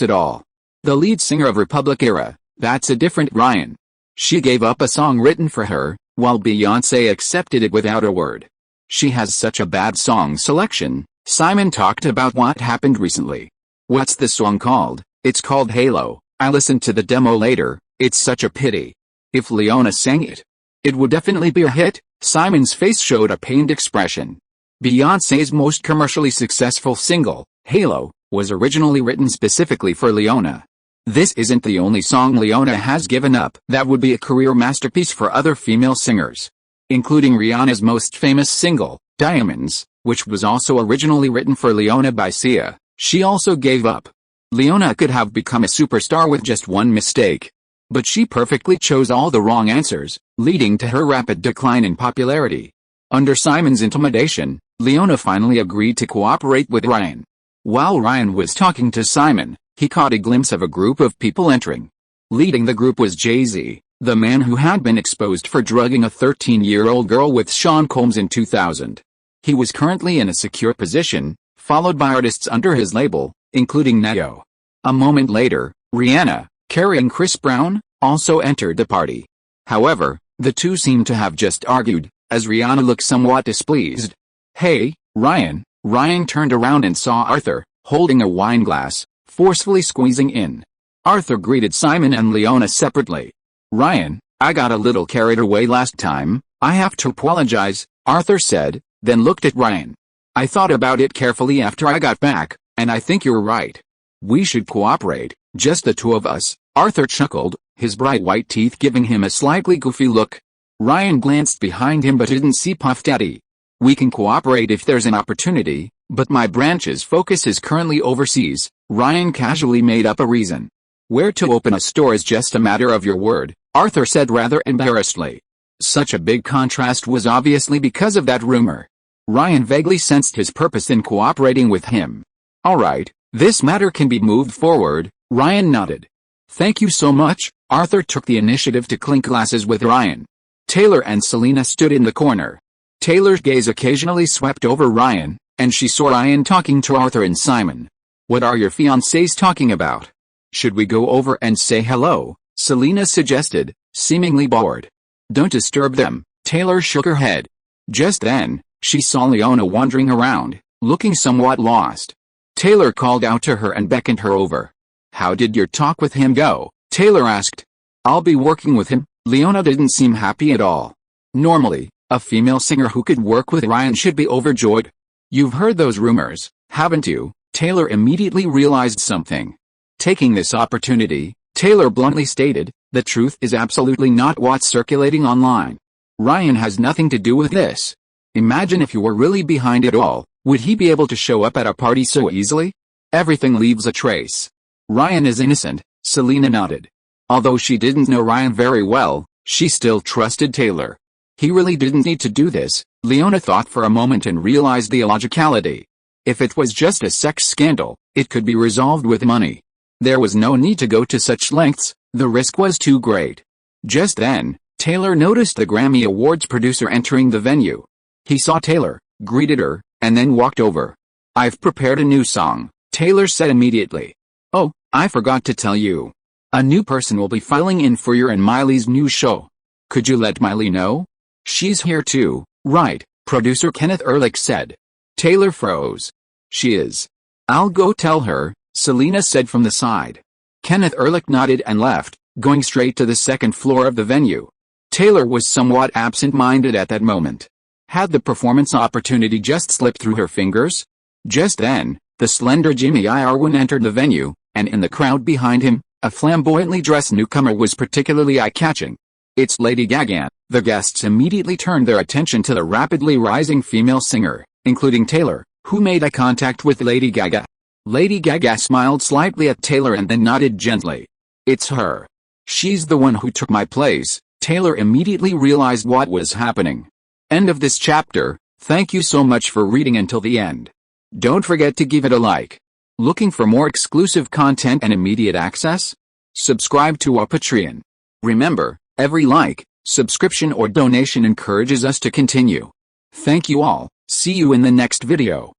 at all. The lead singer of Republic Era, That's a different Ryan. She gave up a song written for her, while Beyoncé accepted it without a word. She has such a bad song selection. Simon talked about what happened recently. What's the song called? It's called Halo. I listened to the demo later. It's such a pity. If Leona sang it, it would definitely be a hit. Simon's face showed a pained expression. Beyoncé's most commercially successful single, Halo, was originally written specifically for Leona. This isn't the only song Leona has given up that would be a career masterpiece for other female singers, including Rihanna's most famous single, Diamonds, which was also originally written for Leona by Sia. She also gave up. Leona could have become a superstar with just one mistake. But she perfectly chose all the wrong answers, leading to her rapid decline in popularity. Under Simon's intimidation, Leona finally agreed to cooperate with Ryan. While Ryan was talking to Simon, he caught a glimpse of a group of people entering. Leading the group was Jay-Z, the man who had been exposed for drugging a 13-year-old girl with Sean Combs in 2000. He was currently in a secure position, followed by artists under his label, including Neo. A moment later, Rihanna, carrying Chris Brown, also entered the party. However, the two seemed to have just argued, as Rihanna looked somewhat displeased. "Hey, Ryan." Ryan turned around and saw Arthur, holding a wine glass, forcefully squeezing in. Arthur greeted Simon and Leona separately. "Ryan, I got a little carried away last time. I have to apologize," Arthur said, then looked at Ryan. "I thought about it carefully after I got back, and I think you're right. We should cooperate, just the two of us." Arthur chuckled, his bright white teeth giving him a slightly goofy look. Ryan glanced behind him but didn't see Puff Daddy. "We can cooperate if there's an opportunity, but my branch's focus is currently overseas." Ryan casually made up a reason. "Where to open a store is just a matter of your word," Arthur said rather embarrassedly. Such a big contrast was obviously because of that rumor. Ryan vaguely sensed his purpose in cooperating with him. "All right, this matter can be moved forward," Ryan nodded. "Thank you so much." Arthur took the initiative to clink glasses with Ryan. Taylor and Selena stood in the corner. Taylor's gaze occasionally swept over Ryan, and she saw Ryan talking to Arthur and Simon. "What are your fiancés talking about? Should we go over and say hello?" Selena suggested, seemingly bored. "Don't disturb them." Taylor shook her head. Just then, she saw Leona wandering around, looking somewhat lost. Taylor called out to her and beckoned her over. "How did your talk with him go?" Taylor asked. "I'll be working with him." Leona didn't seem happy at all. Normally, a female singer who could work with Ryan should be overjoyed. "You've heard those rumors, haven't you?" Taylor immediately realized something. Taking this opportunity, Taylor bluntly stated, "The truth is absolutely not what's circulating online. Ryan has nothing to do with this. Imagine if you were really behind it all, would he be able to show up at a party so easily? Everything leaves a trace." "Ryan is innocent," Selena nodded. Although she didn't know Ryan very well, she still trusted Taylor. He really didn't need to do this. Leona thought for a moment and realized the illogicality. If it was just a sex scandal, it could be resolved with money. There was no need to go to such lengths, the risk was too great. Just then, Taylor noticed the Grammy Awards producer entering the venue. He saw Taylor, greeted her, and then walked over. "I've prepared a new song," Taylor said immediately. "Oh, I forgot to tell you. A new person will be filing in for your and Miley's new show. Could you let Miley know?" "She's here too, right?" producer Kenneth Ehrlich said. Taylor froze. "She is. I'll go tell her," Selena said from the side. Kenneth Ehrlich nodded and left, going straight to the second floor of the venue. Taylor was somewhat absent-minded at that moment. Had the performance opportunity just slipped through her fingers? Just then, the slender Jimmy Iovine entered the venue, and in the crowd behind him, a flamboyantly dressed newcomer was particularly eye-catching. "It's Lady Gaga." The guests immediately turned their attention to the rapidly rising female singer, including Taylor, who made eye contact with Lady Gaga. Lady Gaga smiled slightly at Taylor and then nodded gently. "It's her. She's the one who took my place." Taylor immediately realized what was happening. End of this chapter. Thank you so much for reading until the end. Don't forget to give it a like. Looking for more exclusive content and immediate access? Subscribe to our Patreon. Remember, every like, subscription or donation encourages us to continue. Thank you all. See you in the next video.